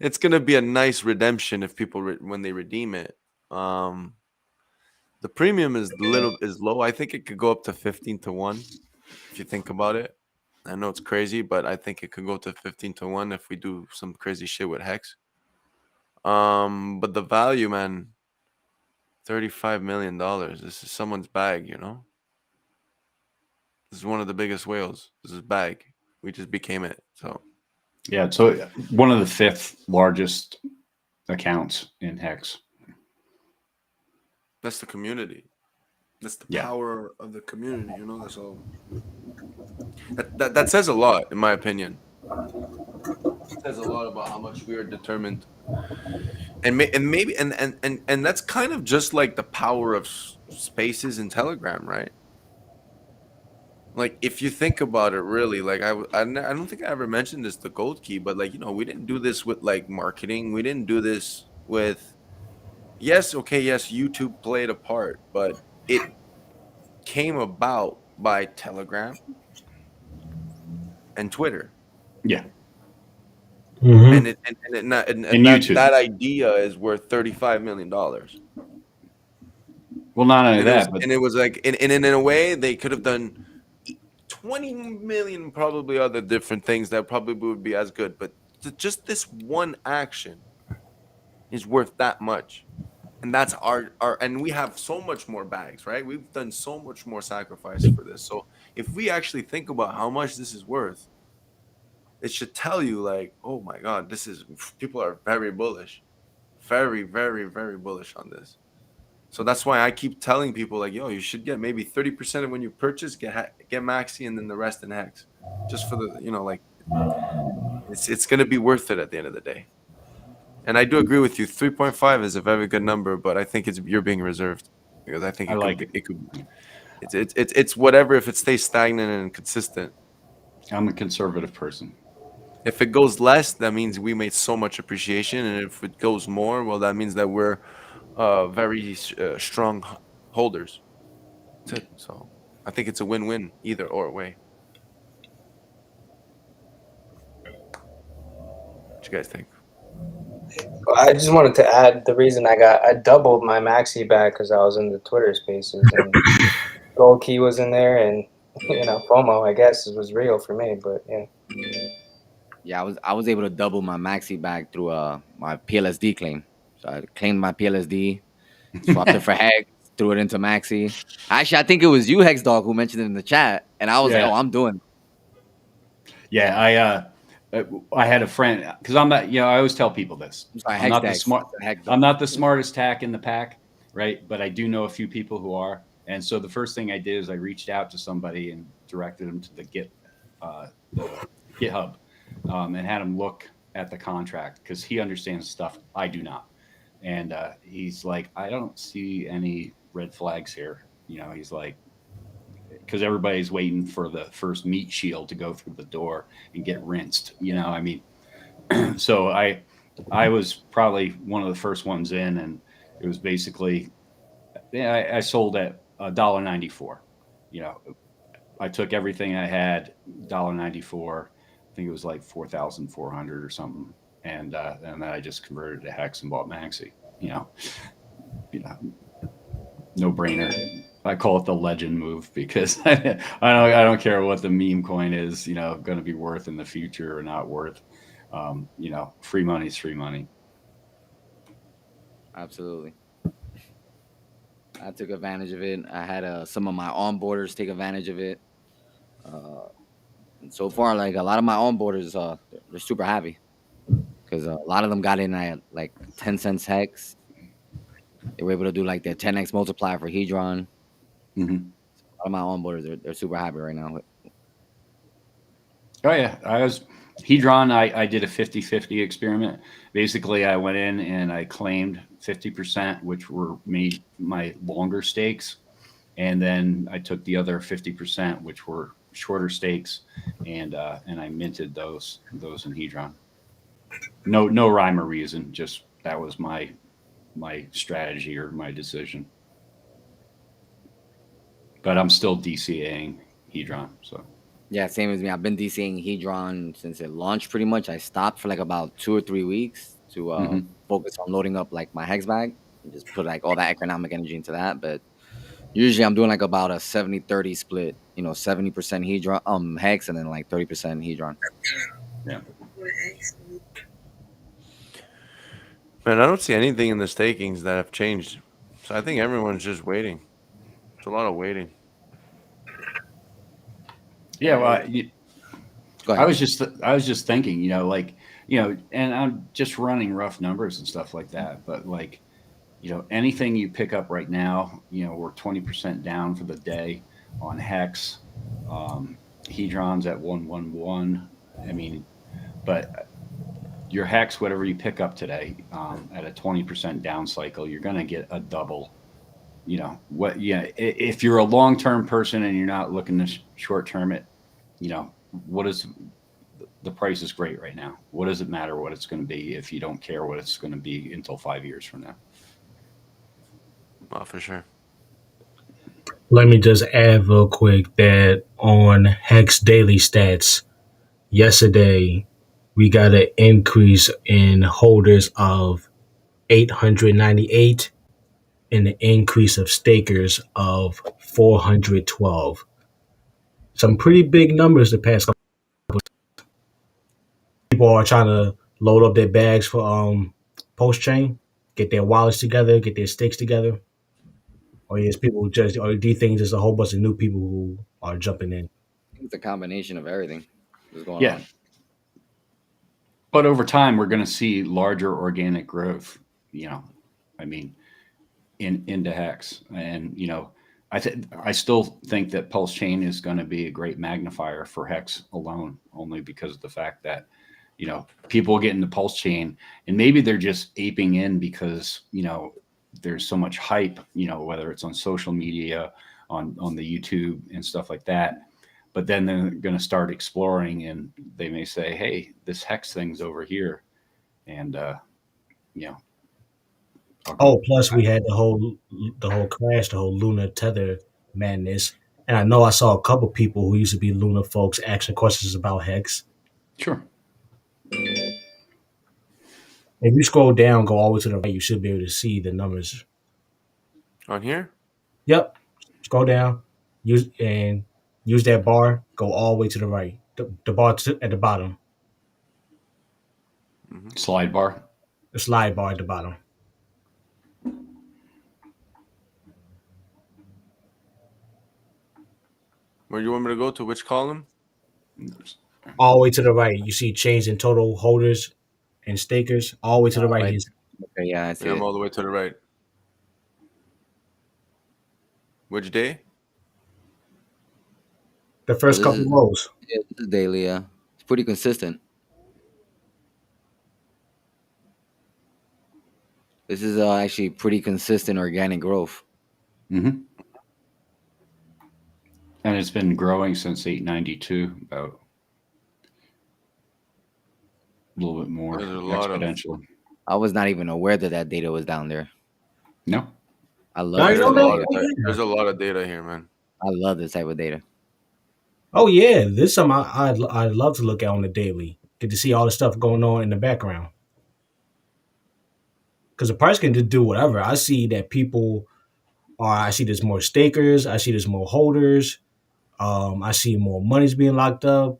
D: it's gonna be a nice redemption if people when they redeem it. The premium is low. I think it could go up to 15-1 if you think about it. I know it's crazy, but I think it could go to 15-1 if we do some crazy shit with hex. But the value, man, $35 million. This is someone's bag, This is one of the biggest whales. This is bag. We just became it. So
B: yeah, so one of the 5th largest accounts in hex.
D: that's the community. That's the power of the community. That's all. That says a lot, in my opinion. It says a lot about how much we are determined, and maybe that's kind of just like the power of spaces in Telegram, right? Like if you think about it, really, like I don't think I ever mentioned this to Gold Key, but like we didn't do this with like marketing. We didn't do this with. Yes, YouTube played a part, but it came about by Telegram and Twitter.
B: Yeah.
D: Mm-hmm. And that idea is worth $35 million.
B: Well, not only that,
D: but it was like, and in a way, they could have done 20 million probably other different things that probably would be as good. But just this one action is worth that much. And that's our and we have so much more bags, right? We've done so much more sacrifice for this. So if we actually think about how much this is worth, it should tell you like, oh my God, people are very bullish, very, very, very bullish on this. So that's why I keep telling people like, yo, you should get maybe 30% of when you purchase, get MAXI, and then the rest in hex, just for the, like, it's going to be worth it at the end of the day. And I do agree with you. 3.5 is a very good number, but I think you're being reserved because I think it's whatever if it stays stagnant and consistent.
B: I'm a conservative person.
D: If it goes less, that means we made so much appreciation, and if it goes more, well, that means that we're very strong holders. That's it. So I think it's a win-win either or way. What you guys think?
A: I just wanted to add the reason I doubled my Maxi back because I was in the Twitter Spaces and Gold Key was in there, and FOMO I guess was real for me. But yeah.
F: Yeah, I was able to double my Maxi bag through my PLSD claim. So I claimed my PLSD, swapped it for Hex, threw it into Maxi. Actually, I think it was you, Hex Dog, who mentioned it in the chat, and I was like,
B: Yeah.
F: "Oh, I'm doing."
B: Yeah, I had a friend because I'm not. I always tell people this.
F: I'm sorry,
B: I'm
F: Hex
B: not the
F: Dex.
B: smart.
F: Hex
B: I'm
F: Dog.
B: not the smartest tack in the pack, right? But I do know a few people who are. And so the first thing I did is I reached out to somebody and directed them to the GitHub, and had him look at the contract because he understands stuff I do not. And he's like, I don't see any red flags here. He's like, because everybody's waiting for the first meat shield to go through the door and get rinsed. I mean, so I was probably one of the first ones in, and it was basically, I sold at $1.94. I took everything I had, $1.94. I think it was like 4,400 or something, and then I just converted to Hex and bought Maxi. No brainer. I call it the legend move because I don't care what the meme coin is, going to be worth in the future or not worth. Free money is free money.
F: Absolutely. I took advantage of it. I had some of my onboarders take advantage of it. And so far, like a lot of my onboarders, they're super happy because a lot of them got in at like 10 cents Hex. They were able to do like their 10x multiplier for Hedron.
B: Mm-hmm.
F: A lot of my onboarders, they're super happy right now.
B: Oh yeah, Hedron. I did a 50-50 experiment. Basically, I went in and I claimed 50%, which were my longer stakes, and then I took the other 50%, which were shorter stakes, and I minted those in Hedron. No rhyme or reason. Just that was my strategy or my decision. But I'm still DCAing Hedron. So
F: yeah, same as me. I've been DCAing Hedron since it launched. Pretty much, I stopped for like about 2 or 3 weeks to focus on loading up like my Hex bag and just put like all that economic energy into that. But usually, I'm doing like about a 70-30 split. 70% Hedron, Hex, and then like 30% Hedron.
B: Yeah.
D: Man, I don't see anything in the stakings that have changed. So I think everyone's just waiting. It's a lot of waiting.
B: Yeah, well, I was just thinking, and I'm just running rough numbers and stuff like that. But like, anything you pick up right now, we're 20% down for the day on Hex. Hedron's at 111. I mean, but your Hex, whatever you pick up today, at a 20% down cycle, you're going to get a double. If you're a long-term person and you're not looking to short-term it, what is the price is great right now. What does it matter what it's going to be if you don't care what it's going to be until 5 years from now?
D: Oh, for sure.
C: Let me just add real quick that on Hex Daily Stats, yesterday we got an increase in holders of 898 and an increase of stakers of 412. Some pretty big numbers the past couple. People are trying to load up their bags for PulseChain, get their wallets together, get their stakes together. Or is people or do you think there's a whole bunch of new people who are jumping in?
F: I think it's a combination of everything that's going on.
B: But over time, we're going to see larger organic growth. Into Hex, and I still think that PulseChain is going to be a great magnifier for Hex alone, only because of the fact that people get into PulseChain and maybe they're just aping in because there's so much hype, whether it's on social media, on the YouTube and stuff like that. but then they're going to start exploring, and they may say, "Hey, this hex thing's over here," and you know.
C: Oh, plus we had the whole crash, the whole lunar tether madness, and I know I saw a couple people who used to be lunar folks asking questions about hex.
B: Sure.
C: If you scroll down, go all the way to the right, you should be able to see the numbers.
D: On here?
C: Yep. Scroll down, use that bar. Go all the way to the right. The bar at the bottom.
B: Slide bar.
C: The slide bar at the bottom.
D: Where do you want me to go to? Which column?
C: All the way to the right. You see change in total holders and stakers. All the way to the right.
F: Right.
C: He's
F: Okay, yeah, I see
D: Yeah, I'm
F: it.
D: all the way to the right. Which day?
C: the first
F: this
C: couple
F: is-
C: rows.
F: Yeah, this is daily. Yeah, it's pretty consistent. This is actually pretty consistent organic growth.
B: Mm-hmm. And it's been growing since 892, about a little bit more
D: There's a lot of-
B: exponentially.
F: I was not even aware that data was down there.
B: No,
F: I
C: No,
F: love
C: you
F: this
C: don't
F: type
C: know
F: of
C: that?
F: data.
D: There's a lot of data here, man.
F: I love this type of data.
C: Oh yeah, this is something I'd love to look at on the daily. Get to see all the stuff going on in the background. Because the price can just do whatever. I see that people are. I see there's more stakers. I see there's more holders. I see more money's being locked up.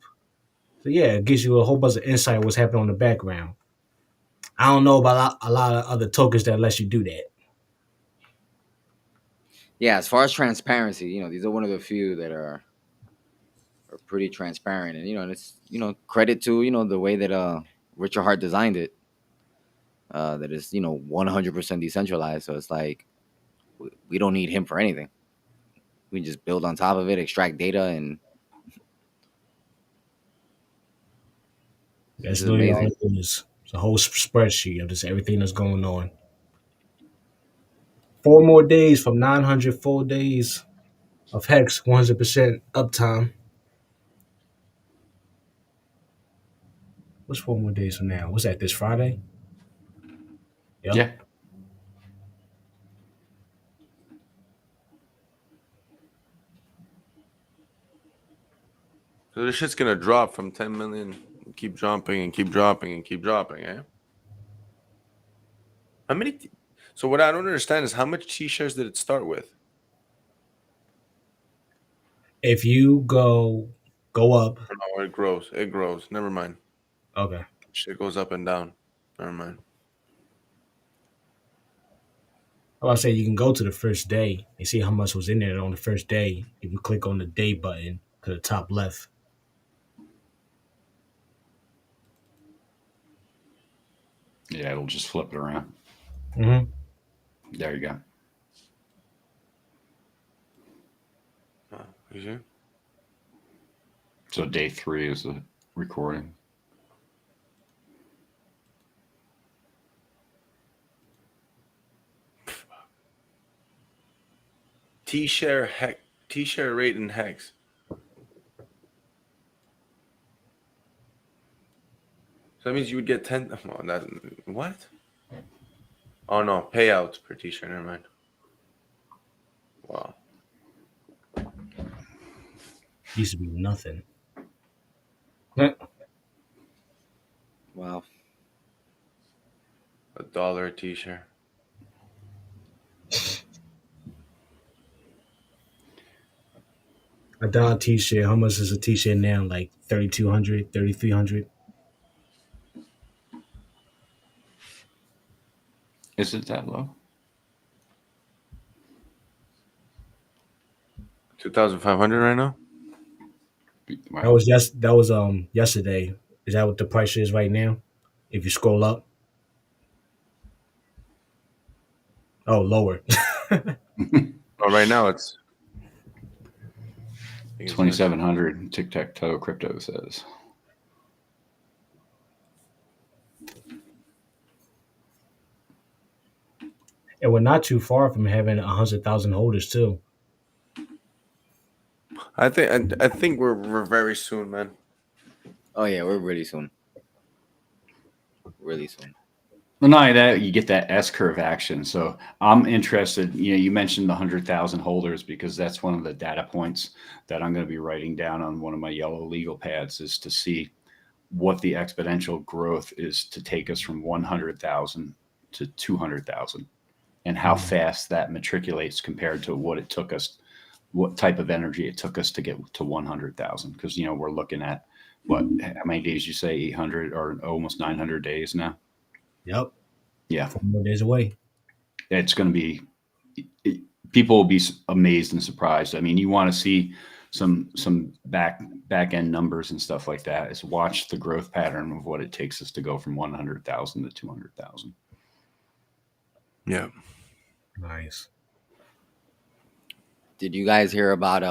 C: So yeah, it gives you a whole bunch of insight of what's happening on the background. I don't know about a lot of other tokens that lets you do that.
F: Yeah, as far as transparency, these are one of the few that are pretty transparent, and it's credit to the way that Richard Hart designed it. That is 100% decentralized. So it's like we don't need him for anything. We can just build on top of it, extract data, and
C: That's
F: this is
C: literally all
F: amazing.
C: it is. It's a whole spreadsheet of just everything that's going on. 4 more days from 900 full days of Hex, 100% uptime. What's 4 more days from now? What's that, this Friday? Yep.
B: yeah,
D: So this shit's gonna drop from 10 million, keep dropping and keep dropping and keep dropping, eh? How many? So what I don't understand is how much T-shares did it start with?
C: If you go up,
D: Oh, it grows. It grows. Never mind.
C: okay.
D: Shit goes up and down. Never mind.
C: I say you can go to the first day and see how much was in there on the first day if you click on the day button to the top left.
B: yeah, it'll just flip it around.
C: Mm-hmm.
B: There you go.
D: You see?
B: So day 3 is the recording.
D: T-share rate in hex. So that means you would get 10. Oh, what? Oh no, payouts per T-share. Never mind. Wow.
C: Used to be nothing.
F: Wow.
D: $1 a T-share.
C: A dollar t-shirt. How much is a t-shirt now? Like 3,200, 3,300.
B: Is it that low?
D: 2,500 right now.
B: Wow.
C: That was yesterday. Is that what the price is right now? If you scroll up. Oh, lower.
D: Oh, right now it's
B: 2,700. Tic Tac Toe Crypto says.
C: And we're not too far from having 100,000 holders too.
D: I think we're very soon, man.
F: Oh yeah, we're really soon. Really soon.
B: Well, not only that, you get that S curve action. So I'm interested. You mentioned the 100,000 holders because that's one of the data points that I'm going to be writing down on one of my yellow legal pads is to see what the exponential growth is to take us from 100,000 to 200,000 and how fast that matriculates compared to what it took us, what type of energy it took us to get to 100,000. Because, we're looking at how many days you say 800 or almost 900 days now.
C: Yep.
B: Yeah.
C: 4 more days away.
B: It's going to be, people will be amazed and surprised. I mean, you want to see some back end numbers and stuff like that is watch the growth pattern of what it takes us to go from 100,000 to 200,000.
D: Yeah.
C: Nice.
F: Did you guys hear about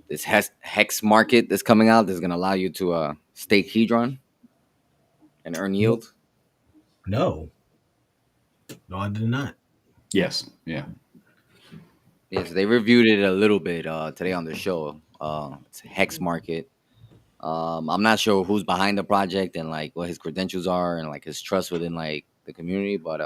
F: this hex market that's coming out that's gonna allow you to stake Hedron and earn yield?
C: No. No, I did not.
B: Yes. Yeah.
F: Yes, they reviewed it a little bit today on the show. It's Hex Market. I'm not sure who's behind the project and like what his credentials are and like his trust within like the community, but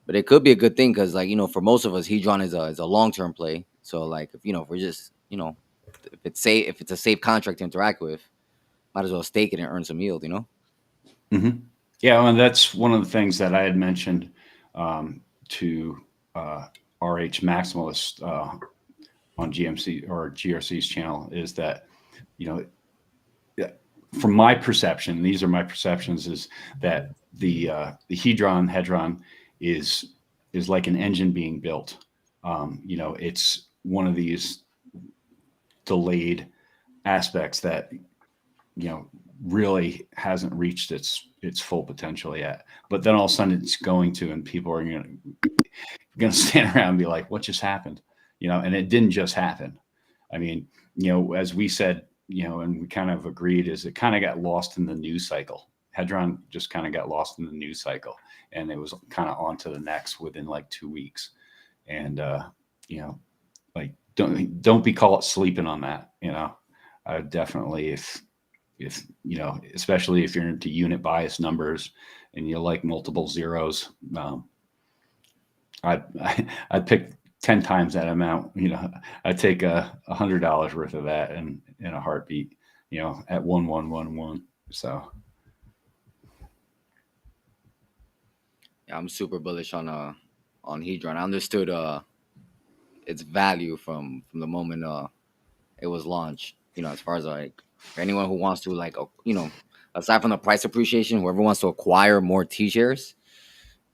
F: it could be a good thing because like for most of us, Hedron is a long term play. So like if we're just if it's a safe contract to interact with, might as well stake it and earn some yield.
B: Mm-hmm. Yeah, and that's one of the things that I had mentioned to RH Maximalist on GMC or GRC's channel is that, from my perception, these are my perceptions, is that the Hedron is like an engine being built. It's one of these delayed aspects that really hasn't reached its full potential yet. But then all of a sudden it's going to, and people are going to stand around and be like, "What just happened?" And it didn't just happen. I mean, as we said, and we kind of agreed, is it kind of got lost in the news cycle. Hedron just kind of got lost in the news cycle, and it was kind of on to the next within like 2 weeks. And like don't be caught sleeping on that. I would definitely, if especially if you're into unit bias numbers and you like multiple zeros, I'd pick 10 times that amount. I'd take $100 worth of that in a heartbeat. At 1111. So
F: Yeah, I'm super bullish on Hedron. I understood its value from the moment it was launched. As far as like for anyone who wants to like aside from the price appreciation, whoever wants to acquire more T-shares,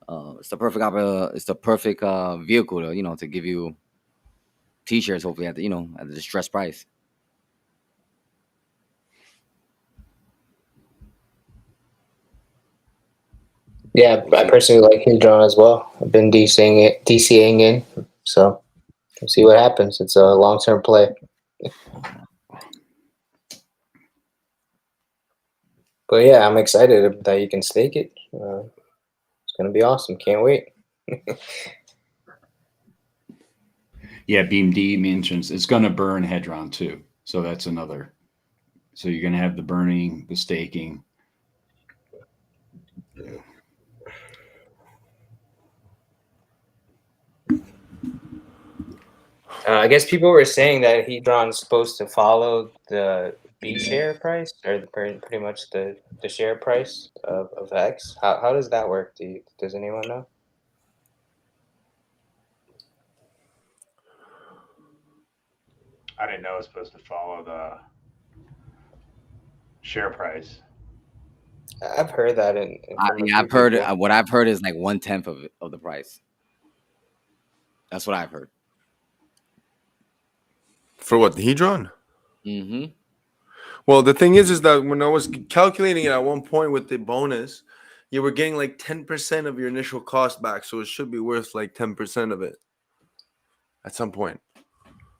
F: it's the perfect vehicle to to give you T-shares hopefully at the at the distressed price.
A: Yeah, I personally like Hedron as well. I've been DCing in, so we'll see what happens. It's a long-term play. But yeah, I'm excited that you can stake it. It's going to be awesome. Can't wait.
B: yeah, Beam D mentions it's going to burn Hedron too. So that's another. So you're going to have the burning, the staking.
A: I guess people were saying that Hedron's supposed to follow the B share price, or pretty much the share price of X. How does that work? Does anyone know?
G: I didn't know it was supposed to follow the share price.
A: I've heard that from a
F: Yeah,
A: few
F: I've heard
A: people.
F: what I've heard is like 1/10 of the price. That's what I've heard.
D: For what, the Hedron?
F: Mm-hmm.
D: Well, the thing is that when I was calculating it at one point with the bonus, you were getting like 10% of your initial cost back. So it should be worth like 10% of it at some point.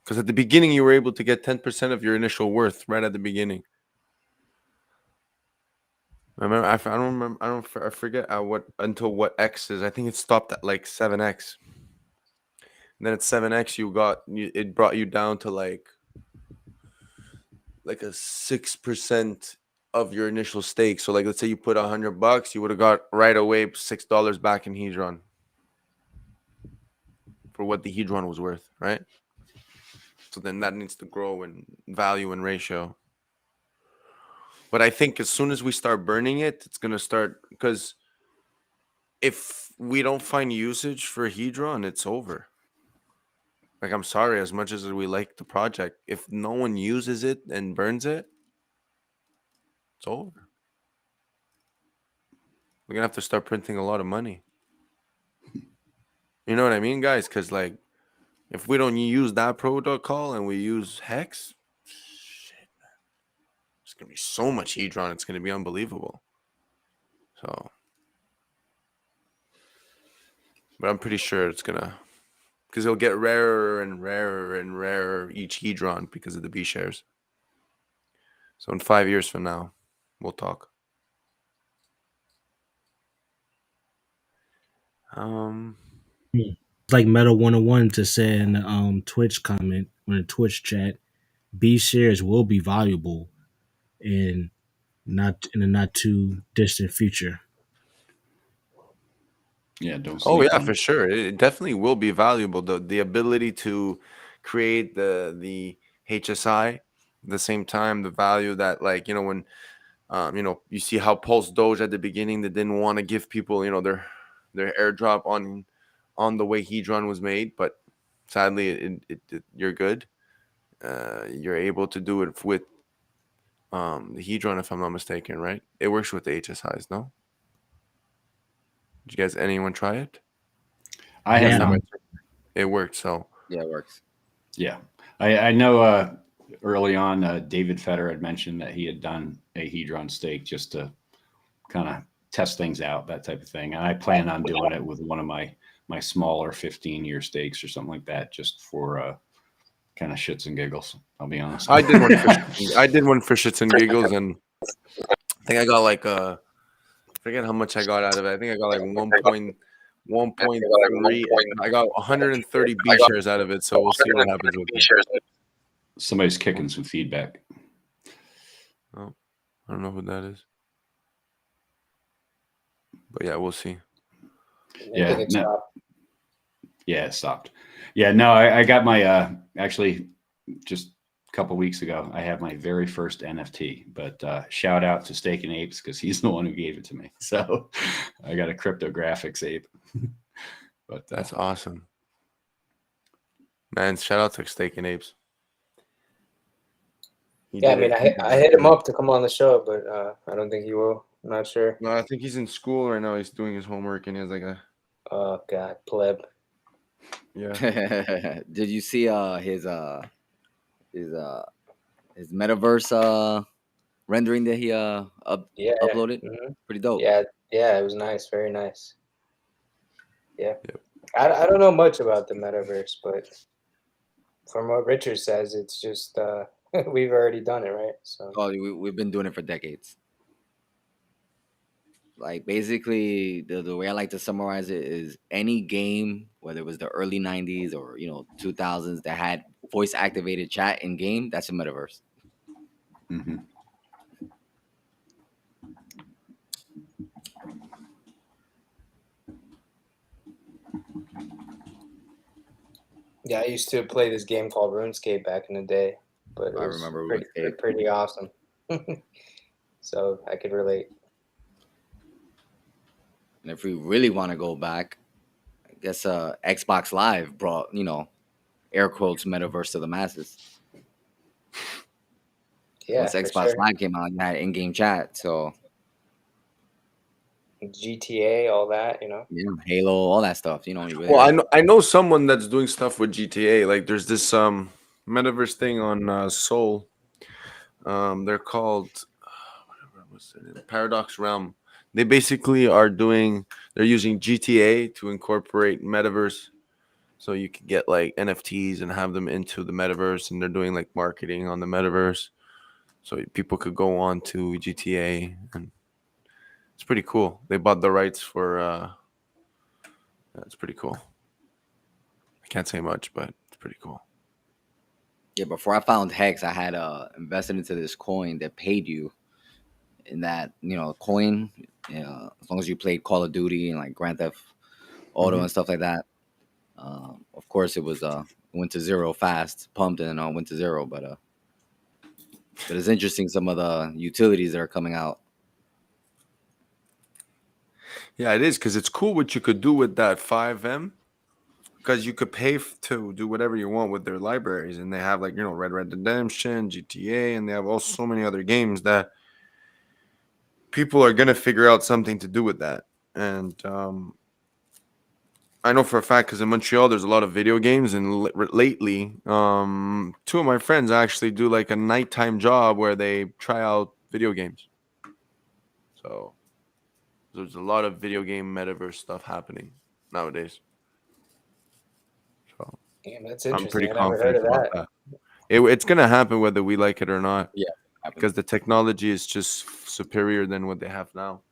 D: Because at the beginning, you were able to get 10% of your initial worth right at the beginning. Remember, I don't remember. I forget what until what X is. I think it stopped at like 7X. And then at 7x, it brought you down to like a 6% of your initial stake. So like, let's say you put $100, you would have got right away $6 back in Hedron for what the Hedron was worth, right? So then that needs to grow in value and ratio. But I think as soon as we start burning it, it's gonna start, because if we don't find usage for Hedron, it's over. Like, I'm sorry, as much as we like the project, if no one uses it and burns it, it's over. We're gonna have to start printing a lot of money. You know what I mean, guys? Because like, if we don't use that protocol and we use Hex, shit, man, there's gonna be so much Hedron. It's gonna be unbelievable. So, but I'm pretty sure it's gonna, because it'll get rarer and rarer and rarer each Hedron because of the B shares. So in 5 years from now, we'll talk.
C: Like Metal 101 to say in the Twitch comment, on the Twitch chat, B shares will be valuable in a not too distant future.
B: Yeah, don't
D: Oh
B: sleep
D: yeah,
B: on
D: for
B: it.
D: sure. It definitely will be valuable. The ability to create the HSI, at the same time, the value that, like, when you see how Pulse Doge at the beginning, they didn't want to give people, their airdrop on the way Hedron was made, but sadly you're good. You're able to do it with the Hedron, if I'm not mistaken, right? It works with the HSIs, no? Did you guys, anyone try it?
B: I have
C: Yeah,
B: not.
D: It worked, so
F: Yeah, it works.
B: Yeah, I know. Early on, David Fetter had mentioned that he had done a Hedron stake just to kind of test things out, that type of thing. And I plan on doing it with one of my smaller 15-year stakes or something like that, just for kind of shits and giggles. I'll be honest.
D: I did one for shits and giggles, and I think I got like forget how much I got out of it. I think I got like 1.3. I got 130 B shares out of it, so we'll see what happens with it.
B: Somebody's kicking some feedback.
D: Oh, I don't know who that is, but yeah, we'll see.
B: Yeah, yeah, it stopped. Yeah, no, I got my actually just a couple weeks ago. I had my very first NFT, but shout out to Steak and Apes because he's the one who gave it to me. So I got a cryptographics ape. But
D: that's awesome, man. Shout out to Steak and Apes.
A: Yeah, I mean, I hit him up to come on the show, but I don't think he will. I'm not sure.
D: No, I think he's in school right now. He's doing his homework, and he has like a.
A: Oh God, pleb.
F: Yeah. Did you see his metaverse rendering that he uploaded?
A: Mm-hmm.
F: Pretty dope.
A: Yeah, it was nice, very nice. Yeah, yep. I don't know much about the metaverse, but from what Richard says, it's just we've already done it, right? So
F: we've been doing it for decades. Like, basically, the way I like to summarize it is any game, whether it was the early 90s or 2000s, that had voice activated chat in game, that's a metaverse.
B: Mm-hmm.
A: Yeah, I used to play this game called RuneScape back in the day, but it was pretty awesome. So I could relate.
F: And if we really want to go back, I guess Xbox Live brought, air quotes, metaverse to the masses.
A: Yeah,
F: once Xbox Live came out, you had in-game chat, so
A: GTA, all that,
F: Yeah, Halo, all that stuff,
D: Well, I know someone that's doing stuff with GTA. Like, there's this metaverse thing on Soul. They're called Paradox Realm. They basically they're using GTA to incorporate metaverse, so you can get like NFTs and have them into the metaverse, and they're doing like marketing on the metaverse, so people could go on to GTA, and it's pretty cool. They bought the rights for. That's pretty cool. I Can't say much, but it's pretty cool.
F: Yeah, before I found Hex, I had invested into this coin that paid you in that coin. As long as you played Call of Duty and like Grand Theft Auto and stuff like that. Of course, it was went to zero fast, pumped, and went to zero. But it's interesting some of the utilities that are coming out.
D: Yeah, it is because it's cool what you could do with that 5M. Because you could pay to do whatever you want with their libraries, and they have like Red Redemption, GTA, and they have also so many other games that people are gonna figure out something to do with that. And I know for a fact because in Montreal there's a lot of video games, and lately, two of my friends actually do like a nighttime job where they try out video games. So there's a lot of video game metaverse stuff happening nowadays. So
A: Damn, that's
D: I'm pretty
A: interesting. I never heard
D: confident
A: of
D: about
A: that.
D: that. It's gonna happen whether we like it or not.
F: Yeah,
D: Because the technology is just superior than what they have now.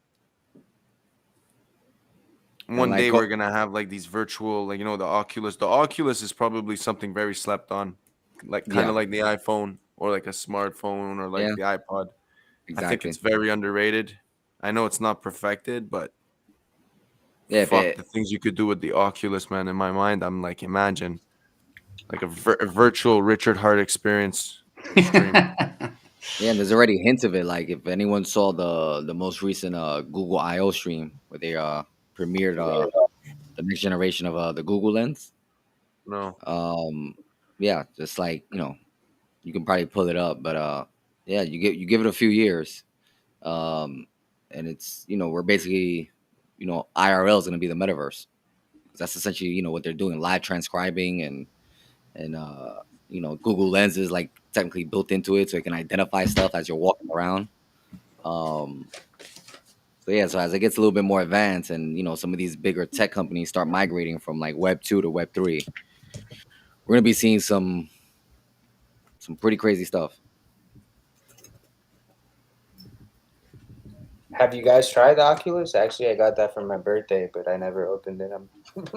D: One
F: like
D: day we're gonna have like these virtual, like the Oculus. The Oculus is probably something very slept on, like kind
F: yeah,
D: of like the iPhone or like a smartphone or like
F: yeah,
D: the iPod. I think
F: exactly.
D: it's very underrated. I know it's not perfected, but
F: Yeah, if
D: fuck
F: it,
D: the things you could do with the Oculus, man. In my mind, I'm like, imagine like a virtual Richard Hart experience stream.
F: yeah, and there's already hints of it. Like if anyone saw the most recent Google I/O stream where they premiered the next generation of the Google Lens.
D: No,
F: Yeah, just like you can probably pull it up, but yeah, you give it a few years, um, and it's we're basically IRL is going to be the metaverse. That's essentially what they're doing, live transcribing and Google Lens is like technically built into it, so it can identify stuff as you're walking around. Um, so yeah, so as it gets a little bit more advanced, and some of these bigger tech companies start migrating from like Web 2 to Web 3, we're gonna be seeing some pretty crazy stuff.
A: Have you guys tried the Oculus? Actually, I got that for my birthday, but I never opened it.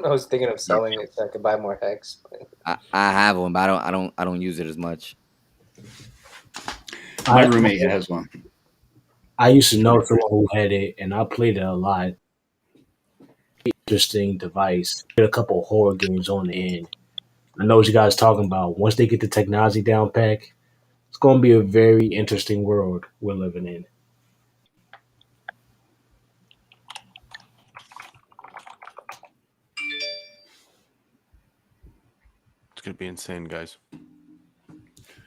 A: I was thinking of selling it so I could buy more Hex.
F: I have one, but I don't use it as much.
B: My
C: I
B: roommate has one.
C: I used to know someone who had it, and I played it a lot. Interesting device. Did a couple horror games on the end. I know what you guys talking about. Once they get the technology down pack, it's going to be a very interesting world we're living in.
D: it's gonna be insane, guys.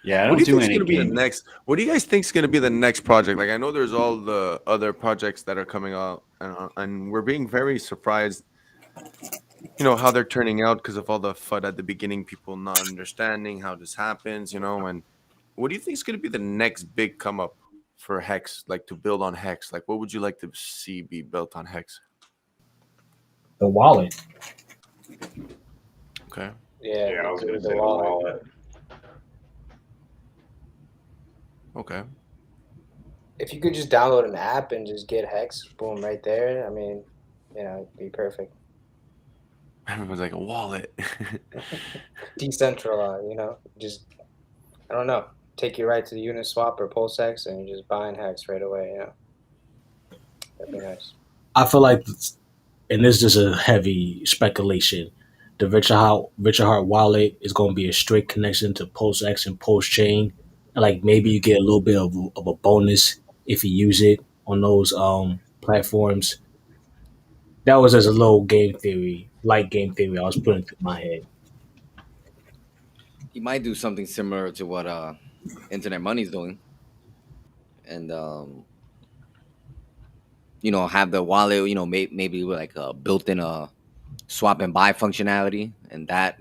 B: Yeah, I
D: What
B: don't
D: do you
B: do
D: think is
B: any
D: going to be the
B: gaming.
D: next? What do you guys think is going to be the next project? Like, I know there's all the other projects that are coming out, and we're being very surprised. How they're turning out because of all the FUD at the beginning, people not understanding how this happens. And what do you think is going to be the next big come up for Hex? Like to build on Hex. Like, what would you like to see be built on Hex?
C: The wallet.
D: Okay.
A: Yeah,
G: Yeah, I was
A: including
G: gonna say the wallet.
D: Okay.
A: If you could just download an app and just get Hex, boom, right there. I mean, it'd be perfect.
D: Everyone's like a wallet.
A: Decentralized, just I don't know. Take you right to the Uniswap or PulseX and you're just buying Hex right away. That'd be nice.
C: I feel like, and this is a heavy speculation. The Richard Hart wallet is going to be a straight connection to PulseX and PulseChain. And like maybe you get a little bit of a bonus if you use it on those platforms. That was as a low game theory, light game theory I was putting through my head.
F: He might do something similar to what Internet Money's doing, and have the wallet, maybe with like a built-in swap and buy functionality, and that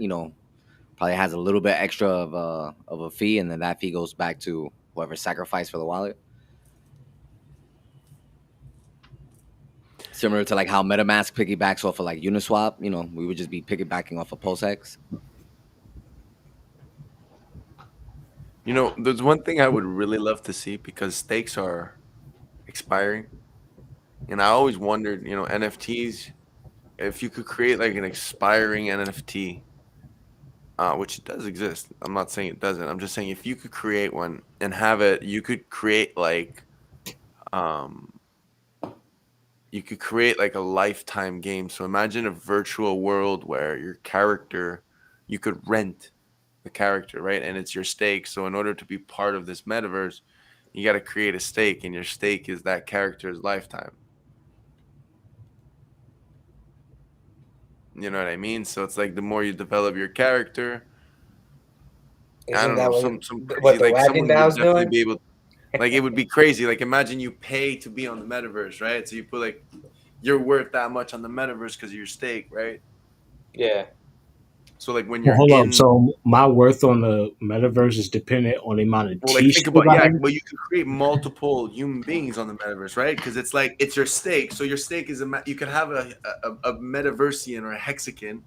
F: probably has a little bit extra of a fee, and then that fee goes back to whoever sacrificed for the wallet. Similar to like how MetaMask piggybacks off of like Uniswap, we would just be piggybacking off of PulseX.
D: There's one thing I would really love to see because stakes are expiring. And I always wondered, NFTs, if you could create like an expiring NFT which does exist. I'm not saying it doesn't. I'm just saying if you could create one and have it, um, you could create like a lifetime game. So imagine a virtual world where your character, you could rent the character, right? And it's your stake. So in order to be part of this metaverse, you got to create a stake, and your stake is that character's lifetime. You know what I mean? So it's like the more you develop your character, I
A: Isn't
D: don't
A: that
D: know,
A: what
D: some
A: what
D: crazy,
A: the
D: like
A: wagon
D: someone would
A: DAO's
D: definitely
A: doing?
D: be able, like it would be crazy. Like imagine you pay to be on the metaverse, right? So you put like you're worth that much on the metaverse because of your stake, right?
A: Yeah.
D: So like when
C: Well,
D: you're
C: hold up.
D: in,
C: So my worth on the metaverse is dependent on the amount of
D: well, like think
C: teeth you
D: about, yeah,
C: buy.
D: well, you can create multiple human beings on the metaverse, right? Because it's like it's your stake. So your stake is you could have a metaversian or a hexagon,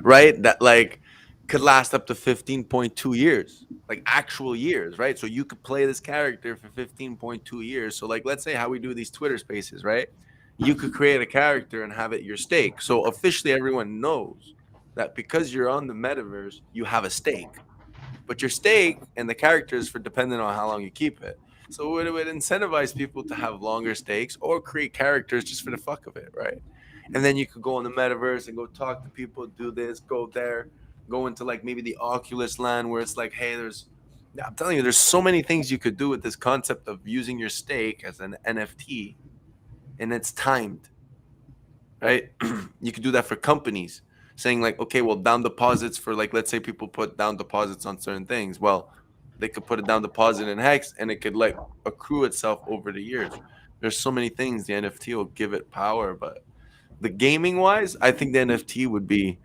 D: right? That like could last up to 15.2 years, like actual years, right? So you could play this character for 15.2 years. So like let's say how we do these Twitter spaces, right? You could create a character and have it your stake. So officially everyone knows that because you're on the metaverse, you have a stake. But your stake and the characters for depending on how long you keep it. So it would incentivize people to have longer stakes or create characters just for the fuck of it, right? And then you could go in the metaverse and go talk to people, do this, go there, go into like maybe the Oculus land where it's like, hey, I'm telling you, there's so many things you could do with this concept of using your stake as an NFT, and it's timed, right? You could do that for companies, saying like, okay, well, down deposits for like, let's say people put down deposits on certain things. Well, they could put a down deposit in Hex, and it could like accrue itself over the years. There's so many things the NFT will give it power, but the gaming wise, I think the NFT would be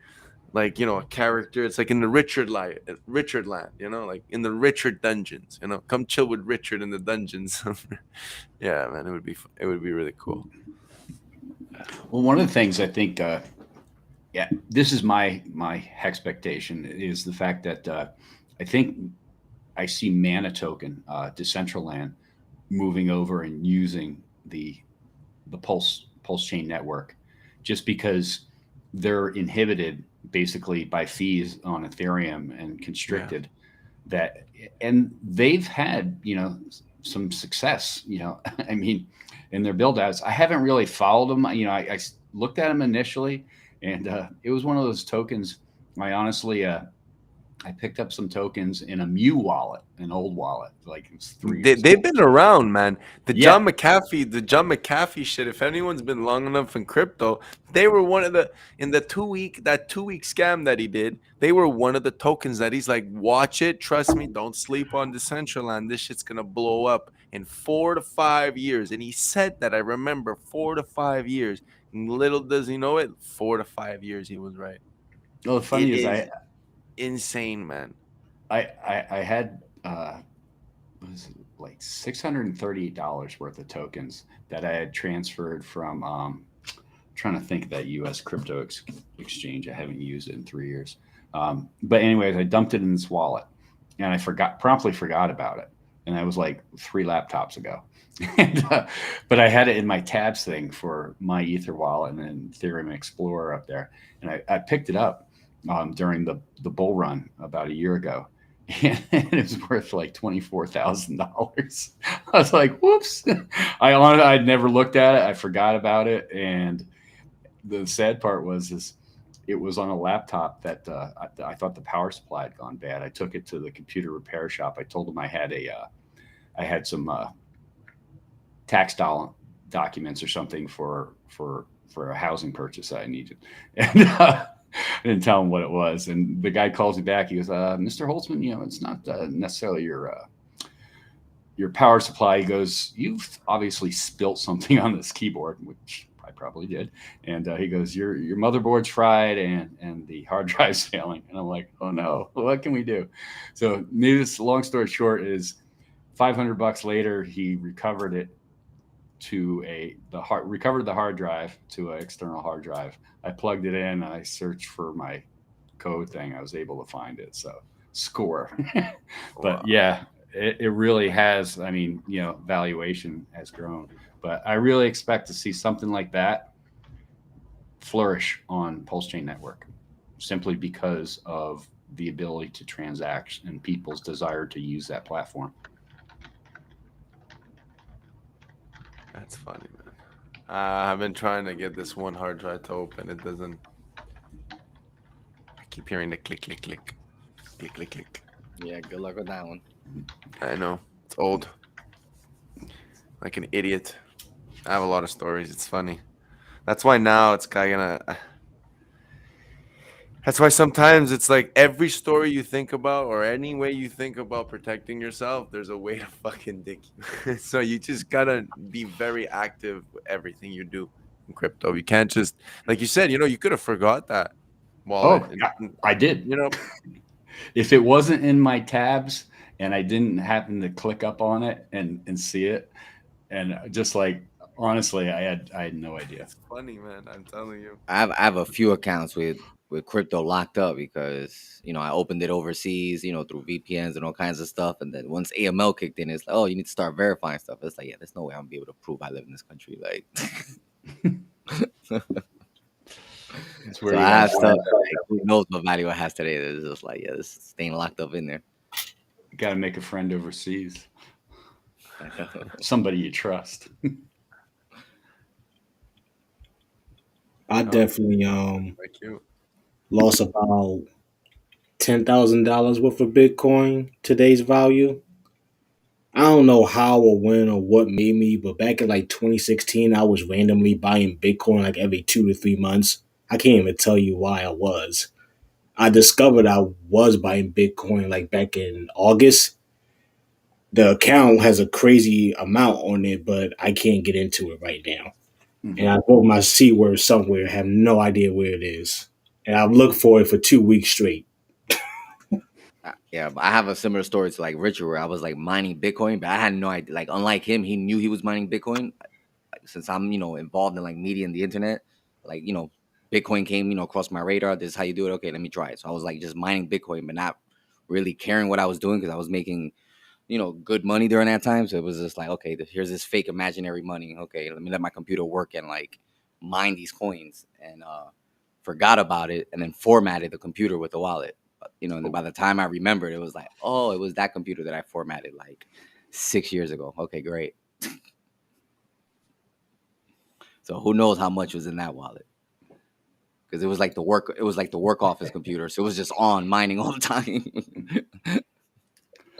D: like, you know, a character. It's like in the Richard land, you know, like in the Richard dungeons. You know, come chill with Richard in the dungeons. Yeah, man, it would be really cool.
B: Well, one of the things I think, yeah, this is my expectation is the fact that I think I see Mana Token, Decentraland, moving over and using the PulseChain network, just because they're inhibited basically by fees on Ethereum and constricted. That, and they've had some success. I mean, in their build outs. I haven't really followed them. I looked at them initially, and it was one of those tokens. I honestly, I picked up some tokens in a Mew wallet, an old wallet, like it was 3 years
D: They've
B: old.
D: been around, man. The
B: Yeah.
D: John McAfee shit. If anyone's been long enough in crypto, they were one of the in the 2 week scam that he did. They were one of the tokens that he's like, watch it, trust me, don't sleep on Decentraland. This shit's gonna blow up in 4 to 5 years. And he said that, I remember, 4 to 5 years. And little does he know it, 4 to 5 years he was right.
B: Well, the funny is,
D: insane, man.
B: I had was it like $638 worth of tokens that I had transferred from trying to think of that US crypto exchange. I haven't used it in 3 years. But anyways, I dumped it in this wallet, and I promptly forgot about it. And that was like 3 laptops ago. And, but I had it in my tabs thing for my Ether wallet and then Ethereum Explorer up there. And I picked it up during the bull run about a year ago. And it was worth like $24,000. I was like, whoops. I'd never looked at it. I forgot about it. And the sad part was it was on a laptop that I thought the power supply had gone bad. I took it to the computer repair shop. I told them I had some tax documents or something for a housing purchase that I needed. And I didn't tell him what it was. And the guy calls me back. He goes, Mr. Holtzman, it's not necessarily your power supply. He goes, you've obviously spilt something on this keyboard, which I probably did. And he goes, your motherboard's fried and the hard drive's failing. And I'm like, oh no, what can we do? So needless, long story short is $500 later, he recovered it recovered the hard drive to an external hard drive. I plugged it in. I searched for my code thing. I was able to find it. So score. But wow. Yeah, it really has. I mean, valuation has grown, but I really expect to see something like that flourish on PulseChain network. simply because of the ability to transact and people's desire to use that platform.
D: That's funny, man. I've been trying to get this one hard drive to open. It doesn't. I keep hearing the click, click, click, click, click, click.
F: Yeah, good luck with that one.
D: I know it's old, like an idiot. I have a lot of stories. It's funny. That's why now it's kind of. That's why sometimes it's like every story you think about or any way you think about protecting yourself, there's a way to fucking dick you. So you just gotta be very active with everything you do in crypto. You can't just, like you said, you could have forgot that wallet.
B: I did.
D: You know,
B: if it wasn't in my tabs and I didn't happen to click up on it and see it, and just like honestly, I had no idea.
D: it's funny, man. I'm telling you.
F: I have a few accounts with crypto locked up because I opened it overseas, through VPNs and all kinds of stuff. And then once AML kicked in, it's like, oh, you need to start verifying stuff. It's like, yeah, there's no way I'm gonna be able to prove I live in this country. Like, so I have stuff. Like, who knows what value it has today? It's just like, yeah, this is staying locked up in there.
B: You got to make a friend overseas. Somebody you trust.
C: I definitely
D: Like you.
C: lost about $10,000 worth of Bitcoin, today's value. I don't know how or when or what made me, but back in like 2016, I was randomly buying Bitcoin like every 2 to 3 months. I can't even tell you why I was. I discovered I was buying Bitcoin like back in August. The account has a crazy amount on it, but I can't get into it right now.
B: Mhm.
C: And I broke my C word somewhere, have no idea where it is. And I've looked for it for 2 weeks straight.
F: Yeah, but I have a similar story to like Richard, where I was like mining Bitcoin, but I had no idea. Like, unlike him, he knew he was mining Bitcoin. Like, since I'm, involved in like media and the internet, like, Bitcoin came, across my radar. This is how you do it. Okay, let me try it. So I was like just mining Bitcoin, but not really caring what I was doing because I was making, good money during that time. So it was just like, okay, here's this fake imaginary money. Okay, let me let my computer work and like mine these coins, and forgot about it, and then formatted the computer with the wallet. And then by the time I remembered, it was like, oh, it was that computer that I formatted like 6 years ago. Okay, great. So who knows how much was in that wallet? Because it was like the work office computer, so it was just on mining all the time.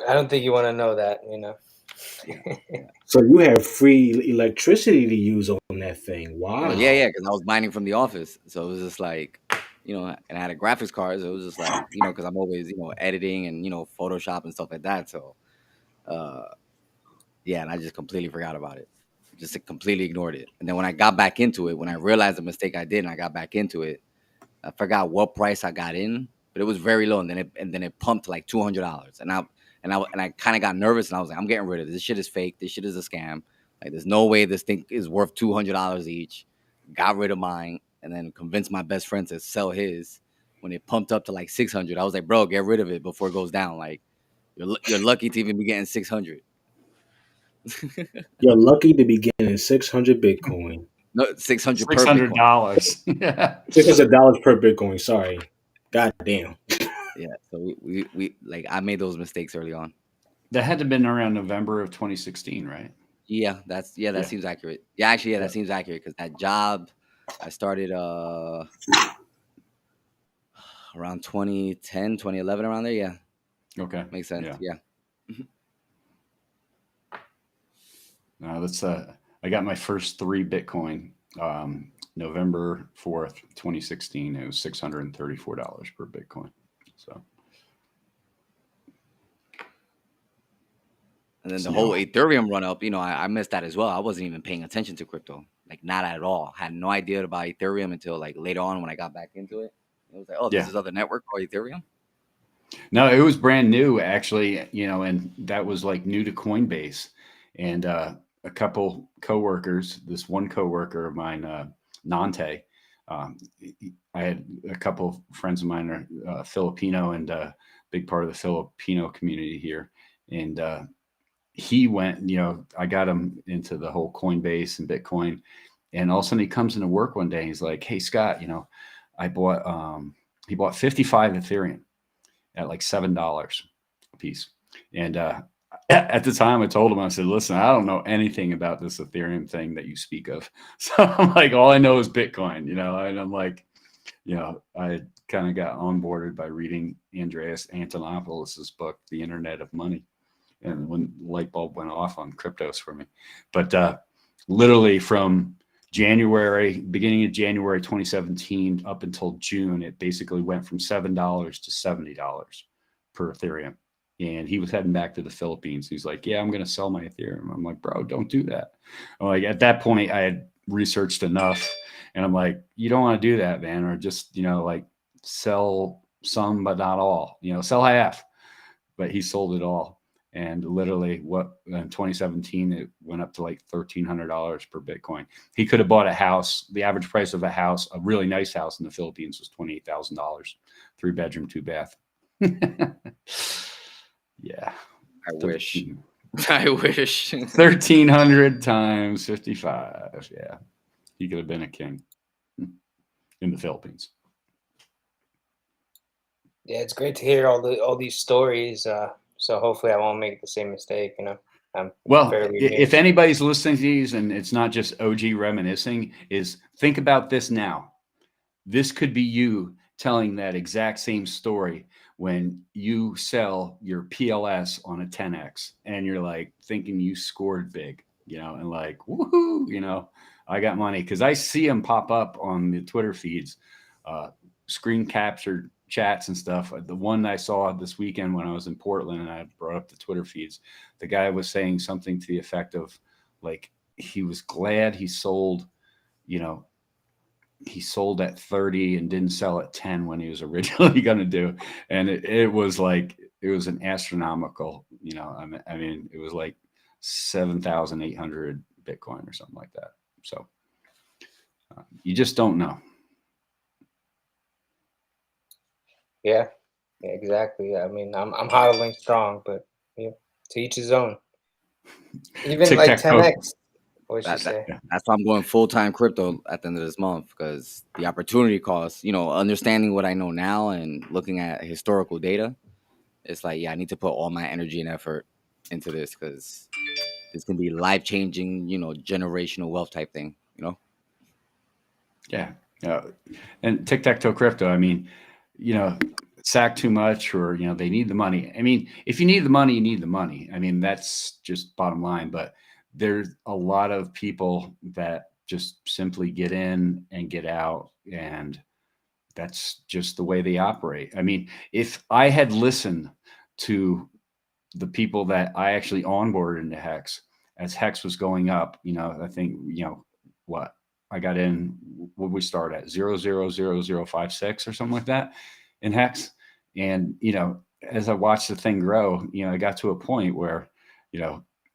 A: I don't think you want to know that,
C: So you have free electricity to use on that thing. Wow.
F: Well, yeah, because I was mining from the office, so it was just like, and I had a graphics card, so it was just like, because I'm always, editing and Photoshop and stuff like that. So, yeah, and I just completely forgot about it, just completely ignored it. And then when I got back into it, when I realized the mistake I did, and I got back into it, I forgot what price I got in, but it was very low, and then it pumped to like $200, and I kind of got nervous, and I was like, I'm getting rid of this. This shit is fake. This shit is a scam. Like, there's no way this thing is worth $200 each. Got rid of mine, and then convinced my best friend to sell his when it pumped up to like 600. I was like, bro, get rid of it before it goes down. Like, you're lucky to even be getting 600.
C: You're lucky to be getting 600 Bitcoin.
F: No, 600 per
B: $600.
F: Bitcoin.
B: Yeah.
C: $600 per Bitcoin. Sorry. God damn.
F: Yeah, so we like, I made those mistakes early on.
B: That had to have been around November of 2016, right?
F: Yeah, that seems accurate. Yeah, actually, that seems accurate because that job I started around 2010, 2011, around there. Yeah.
B: Okay.
F: Makes sense. Yeah.
B: No, that's I got my first 3 Bitcoin November 4th, 2016. It was $634 per Bitcoin. So.
F: And then the whole Ethereum run up, I missed that as well. I wasn't even paying attention to crypto, like not at all. Had no idea about Ethereum until like later on when I got back into it. It was like, oh, this is other network called Ethereum.
B: No, it was brand new actually, and that was like new to Coinbase. And a couple coworkers, this one coworker of mine, Nante, I had a couple friends of mine are Filipino and a big part of the Filipino community here. And he went, I got him into the whole Coinbase and Bitcoin. And all of a sudden he comes into work one day. And he's like, hey, Scott, I bought he bought 55 Ethereum at like $7 a piece. And at the time I told him, I said, listen, I don't know anything about this Ethereum thing that you speak of. So I'm like, all I know is Bitcoin, and I'm like, I kind of got onboarded by reading Andreas Antonopoulos's book, The Internet of Money. And when the light bulb went off on cryptos for me. But literally from beginning of January 2017 up until June, it basically went from $7 to $70 per Ethereum. And he was heading back to the Philippines. He's like, yeah, I'm going to sell my Ethereum. I'm like, bro, don't do that. I'm like, at that point, I had researched enough. And I'm like, you don't want to do that, man. Or just, like sell some, but not all, sell half. But he sold it all. And literally in 2017, it went up to like $1,300 per Bitcoin. He could have bought a house. The average price of a house, a really nice house in the Philippines, was $28,000, 3-bedroom, 2-bath. Yeah.
F: I wish. I wish.
B: 1,300 times 55. Yeah. He could have been a king in the Philippines.
A: Yeah, it's great to hear all these stories. So hopefully I won't make the same mistake,
B: Well, if anybody's listening to these and it's not just OG reminiscing, is think about this now. This could be you telling that exact same story when you sell your PLS on a 10X and you're like thinking you scored big, and like, woohoo, I got money. Cause I see them pop up on the Twitter feeds, screen captured chats and stuff. The one I saw this weekend when I was in Portland and I brought up the Twitter feeds, the guy was saying something to the effect of like, he was glad he sold, he sold at 30 and didn't sell at 10 when he was originally going to do. And it was like, it was an astronomical, I mean, it was like 7,800 Bitcoin or something like that. So you just don't know.
A: Yeah, exactly. I mean, I'm hodling strong, but to each his own. Even like 10X.
F: That's why I'm going full-time crypto at the end of this month, because the opportunity cost, understanding what I know now and looking at historical data, it's like, I need to put all my energy and effort into this because this can be life-changing, generational wealth type thing,
B: Yeah. And tic-tac-toe crypto, I mean, sack too much or, they need the money. I mean, if you need the money, you need the money. I mean, that's just bottom line. But there's a lot of people that just simply get in and get out. And that's just the way they operate. I mean, if I had listened to the people that I actually onboarded into Hex as Hex was going up, I think, what I got in, what we start at 0.00056 or something like that in Hex. And, as I watched the thing grow, I got to a point where,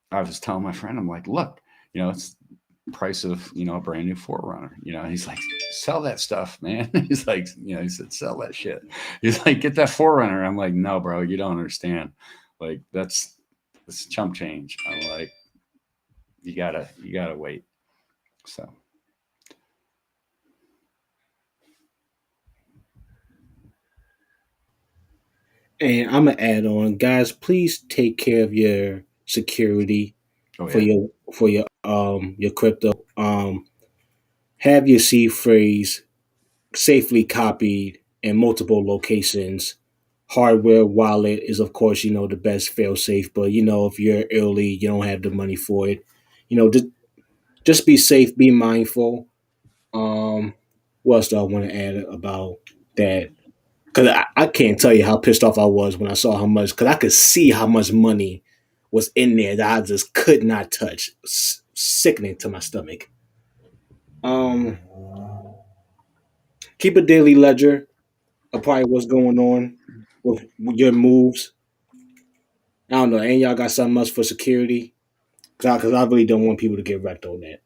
B: I was telling my friend, I'm like, look, it's the price of, a brand new Forerunner, and he's like, sell that stuff, man. He's like, he said, sell that shit. He's like, get that Forerunner. I'm like, no, bro, you don't understand. Like, that's chump change. I'm like, you gotta wait. So.
C: And I'm gonna add on, guys. Please take care of your security for your crypto. Have your seed phrase safely copied in multiple locations. Hardware wallet is, of course, the best fail safe. But if you're early, you don't have the money for it. Just be safe, be mindful. What else do I want to add about that? Because I can't tell you how pissed off I was when I saw how much, because I could see how much money was in there that I just could not touch. Sickening to my stomach. Keep a daily ledger of probably what's going on with your moves. I don't know. And y'all got something else for security? Because I really don't want people to get wrecked on that.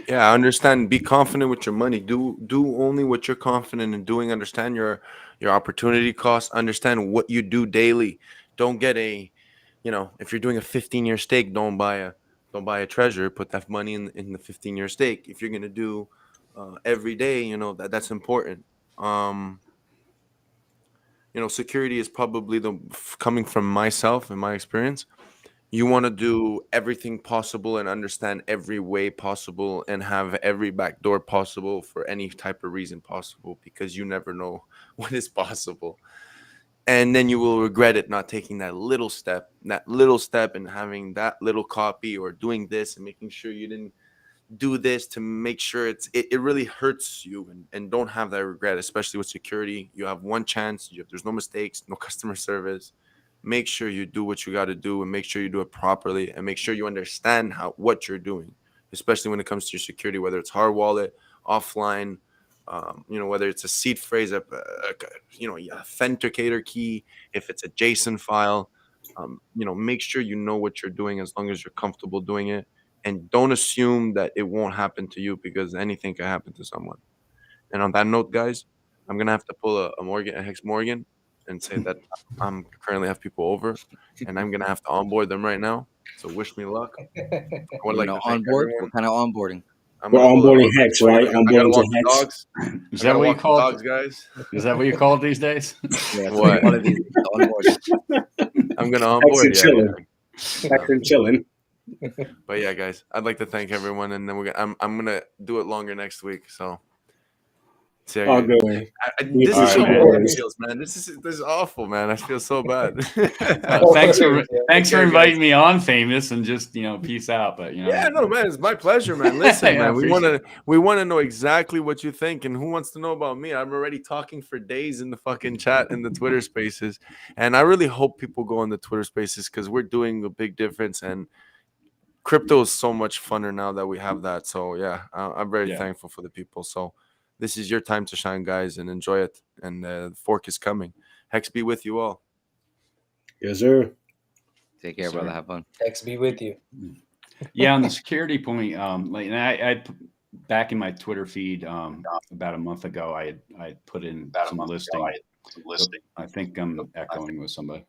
D: Yeah, I understand. Be confident with your money. Do only what you're confident in doing. Understand your opportunity cost. Understand what you do daily. Don't get if you're doing a 15-year stake, don't buy a treasure. Put that money in the 15-year stake. If you're gonna do every day, that's important. security is probably coming from myself and my experience. You want to do everything possible and understand every way possible and have every backdoor possible for any type of reason possible, because you never know what is possible. And then you will regret it not taking that little step, and having that little copy, or doing this and making sure you didn't do this to make sure it really hurts you, and don't have that regret, especially with security. You have one chance. There's no mistakes, no customer service. Make sure you do what you got to do, and make sure you do it properly, and make sure you understand what you're doing, especially when it comes to your security, whether it's hard wallet, offline, whether it's a seed phrase, authenticator key, if it's a JSON file. Make sure you know what you're doing, as long as you're comfortable doing it, and don't assume that it won't happen to you, because anything can happen to someone. And on that note, guys, I'm gonna have to pull a Hex Morgan, and say that I'm currently have people over, and I'm gonna have to onboard them right now. So wish me luck. I would like to thank
F: onboard?
D: everyone.
F: What kind of onboarding?
C: We're onboarding Hex, right?
D: I gotta
C: Onboarding
D: walk
C: to
D: the
C: Hex.
D: dogs.
B: Is
D: I
B: that
D: gotta
B: what you
D: walk the
B: call
D: dogs,
B: it?
D: guys?
B: Is that what you call it these days?
F: Yeah, that's
D: What?
F: one of these onboarding.
D: I'm gonna
C: Hex
D: onboard.
C: and
D: Yeah,
C: chilling.
D: yeah.
C: Hex and chilling.
D: But yeah, guys, I'd like to thank everyone, and then I'm gonna do it longer next week. So see how
C: All
D: you.
C: good, man. We
D: This is
C: appreciate
D: how
C: your
D: bad it
C: words.
D: feels, man. This is awful, man. I feel so bad.
B: Thanks for
D: Okay,
B: inviting
D: guys.
B: me on, Famous, and just peace out. But
D: Yeah, no, man, it's my pleasure, man. Listen,
B: Yeah, I
D: man,
B: appreciate
D: we wanna know exactly what you think, and who wants to know about me. I'm already talking for days in the fucking chat in the Twitter Spaces, and I really hope people go on the Twitter Spaces, because we're doing a big difference, and crypto is so much funner now that we have that. So yeah, I'm very
B: Yeah.
D: thankful for the people. So this is your time to shine, guys, and enjoy it. And the fork is coming. Hex be with you all.
C: Yes, sir.
F: Take care,
B: Yes,
F: brother.
B: sir.
F: Have fun.
A: Hex be with you.
B: Yeah, on the security point, and I back in my Twitter feed about a month ago, I had put in some listing. I think I'm echoing with somebody.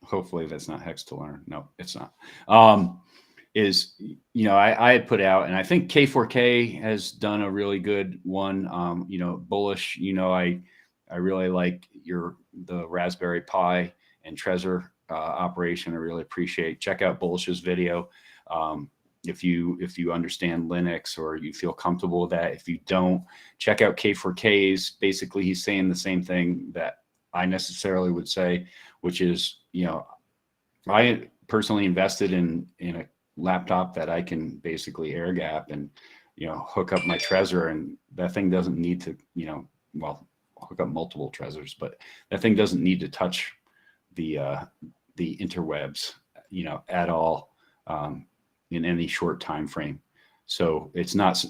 B: Hopefully that's not Hex to learn. No, it's not. I had put out, and I think K4K has done a really good one. Bullish. I really like the Raspberry Pi and Trezor operation. I really appreciate. Check out Bullish's video. If you understand Linux or you feel comfortable with that. If you don't, check out K4K's. Basically, he's saying the same thing that I necessarily would say, which is, I personally invested in a laptop that I can basically air gap and, hook up my Trezor, and that thing doesn't need to, hook up multiple Trezors, but that thing doesn't need to touch the interwebs, at all, in any short time frame. So it's not,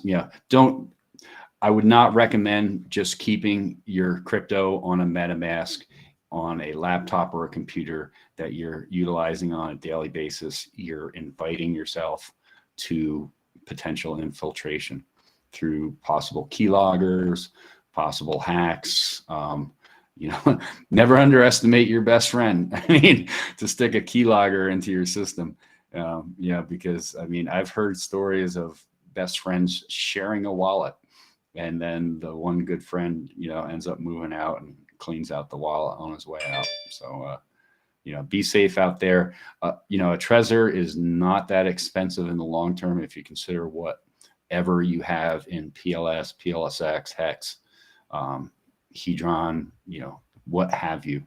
B: I would not recommend just keeping your crypto on a MetaMask on a laptop or a computer that you're utilizing on a daily basis. You're inviting yourself to potential infiltration through possible keyloggers, possible hacks. Never underestimate your best friend. I mean, to stick a keylogger into your system. Because I've heard stories of best friends sharing a wallet, and then the one good friend, ends up moving out and cleans out the wallet on his way out. So, be safe out there. A Trezor is not that expensive in the long term if you consider whatever you have in PLS, PLSX, Hex, Hedron, what have you.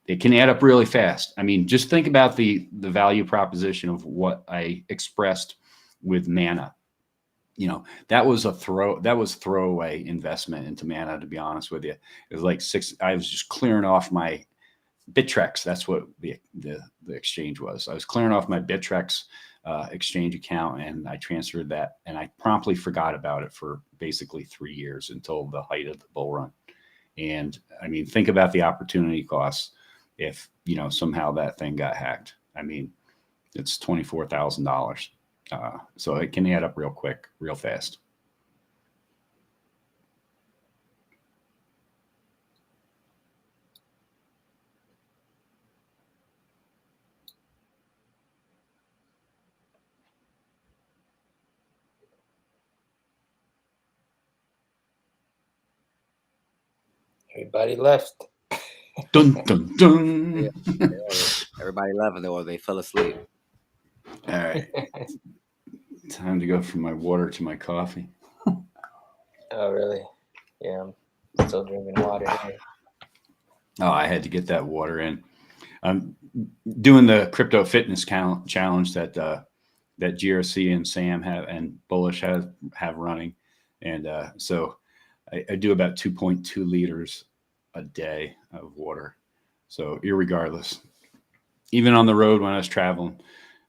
B: It can add up really fast. Just think about the value proposition of what I expressed with Mana. That was throwaway investment into Mana, to be honest with you. It was like I was just clearing off my Bittrex. That's what the exchange was. I was clearing off my Bittrex exchange account, and I transferred that, and I promptly forgot about it for basically 3 years until the height of the bull run. And think about the opportunity costs if, somehow that thing got hacked. It's $24,000. So it can add up real quick, real fast.
A: Everybody left.
B: Dun dun dun.
F: Yeah, everybody left or they fell asleep.
B: All right, time to go from my water to my coffee.
A: Oh, really? Yeah, I'm still drinking water here.
B: Oh, I had to get that water in. I'm doing the crypto fitness challenge that that GRC and Sam have and Bullish have running, and so I do about 2.2 liters a day of water. So irregardless, even on the road when I was traveling,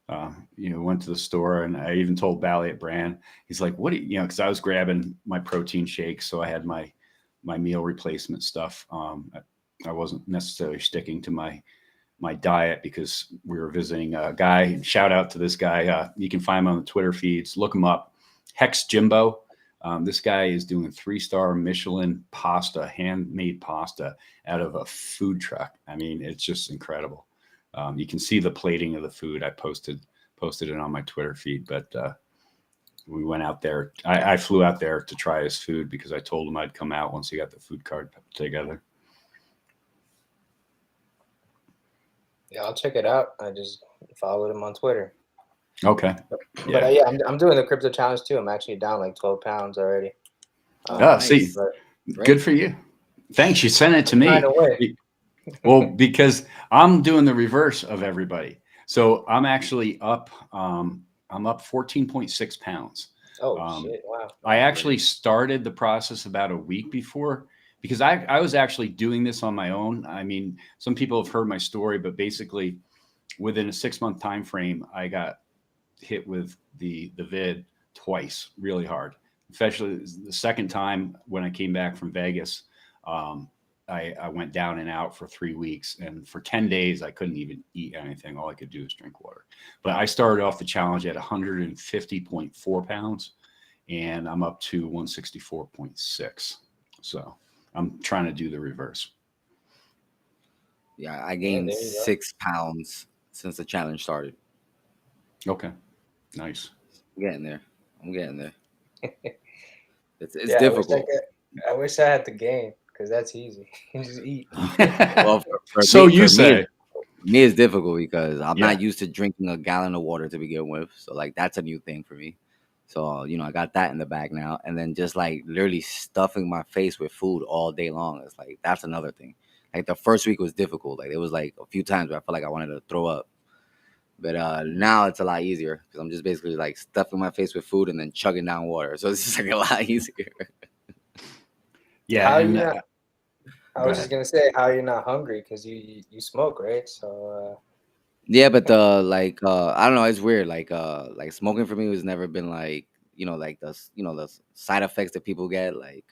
B: went to the store and I even told Bally at Brand, he's like, what do you know, because I was grabbing my protein shakes, so I had my meal replacement stuff. I wasn't necessarily sticking to my diet because we were visiting a guy. Shout out to this guy. You can find him on the Twitter feeds. Look him up. Hex Jimbo. This guy is doing 3-star Michelin pasta, handmade pasta out of a food truck. I mean, it's just incredible. You can see the plating of the food. I posted it on my Twitter feed, but we went out there. I flew out there to try his food because I told him I'd come out once he got the food card put together.
A: Yeah, I'll check it out. I just followed him on Twitter.
B: Okay.
A: But yeah, I'm doing the crypto challenge too. I'm actually down like 12 pounds already.
F: Nice.
B: See, good for you. Thanks. You sent it to me.
A: Right away.
B: Well, because I'm doing the reverse of everybody. So I'm actually up. I'm up 14.6 pounds.
A: Oh, shit. Wow.
B: I actually started the process about a week before because I was actually doing this on my own. I mean, some people have heard my story, but basically within a 6-month time frame, I got hit with the vid twice really hard, especially the second time when I came back from Vegas. I went down and out for 3 weeks, and for 10 days I couldn't even eat anything. All I could do was drink water. But I started off the challenge at 150.4 pounds, and I'm up to 164.6. So I'm trying to do the reverse.
F: Yeah, I gained 6 pounds since the challenge started.
B: Okay, nice.
F: I'm getting there. It's difficult.
A: I wish I had the gain because that's easy. You just eat.
F: Well,
B: so you say.
F: Me, it's difficult because I'm not used to drinking a gallon of water to begin with. So like that's a new thing for me. So I got that in the bag now, and then just like literally stuffing my face with food all day long. It's like that's another thing. Like the first week was difficult. Like it was like a few times where I felt like I wanted to throw up. But now it's a lot easier because I'm just basically like stuffing my face with food and then chugging down water. So it's just like a lot easier.
B: Yeah.
A: I was just gonna say how you're not hungry because you smoke, right? So
F: yeah, but I don't know, it's weird. Like smoking for me has never been like like the side effects that people get. Like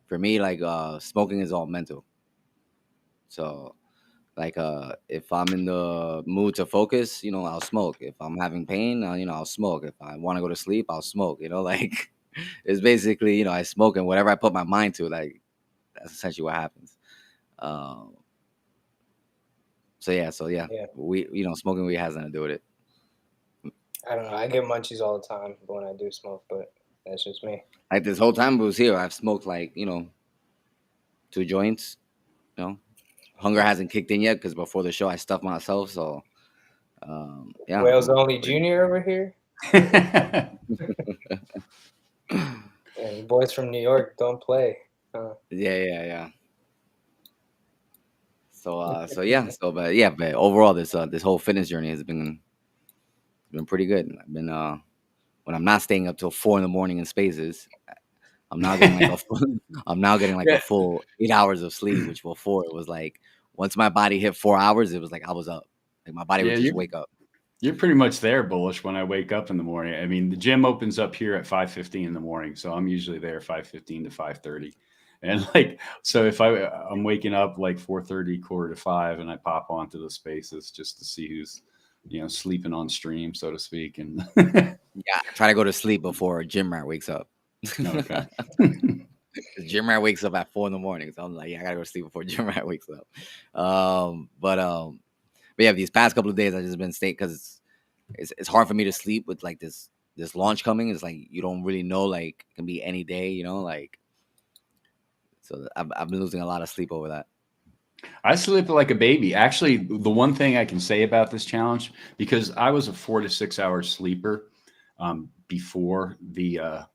F: for me, like smoking is all mental. So like if I'm in the mood to focus, I'll smoke. If I'm having pain, I'll smoke. If I want to go to sleep, I'll smoke. Like it's basically I smoke, and whatever I put my mind to, like that's essentially what happens. So yeah, we smoking weed has nothing to do with it.
A: I don't know. I get munchies all the time when I do smoke, but that's just me.
F: Like this whole time I was here, I've smoked like 2 joints. Hunger hasn't kicked in yet because before the show I stuffed myself. So yeah.
A: Wales only junior over here. And boys from New York don't play.
F: Yeah. But overall, this whole fitness journey has been pretty good. I've been when I'm not staying up till 4 a.m. in spaces, I'm now getting like a full 8 hours of sleep, which before it was like once my body hit 4 hours, it was like I was up. Like my body would just wake up.
B: You're pretty much there, Bullish, when I wake up in the morning. I mean, the gym opens up here at 5:15 in the morning, so I'm usually there 5:15 to 5:30. And like, so if I'm waking up like 4:30, 4:45, and I pop onto the spaces just to see who's, sleeping on stream, so to speak. And
F: I try to go to sleep before a gym rat wakes up.
B: Okay.
F: The gym rat wakes up at 4 a.m, so I'm like, I gotta go to sleep before gym rat wakes up. But yeah, these past couple of days I've just been staying because it's hard for me to sleep with like this launch coming. It's like you don't really know, like it can be any day, like. So I've been losing a lot of sleep over that.
B: I sleep like a baby. Actually, the one thing I can say about this challenge, because I was a 4 to 6 hour sleeper before the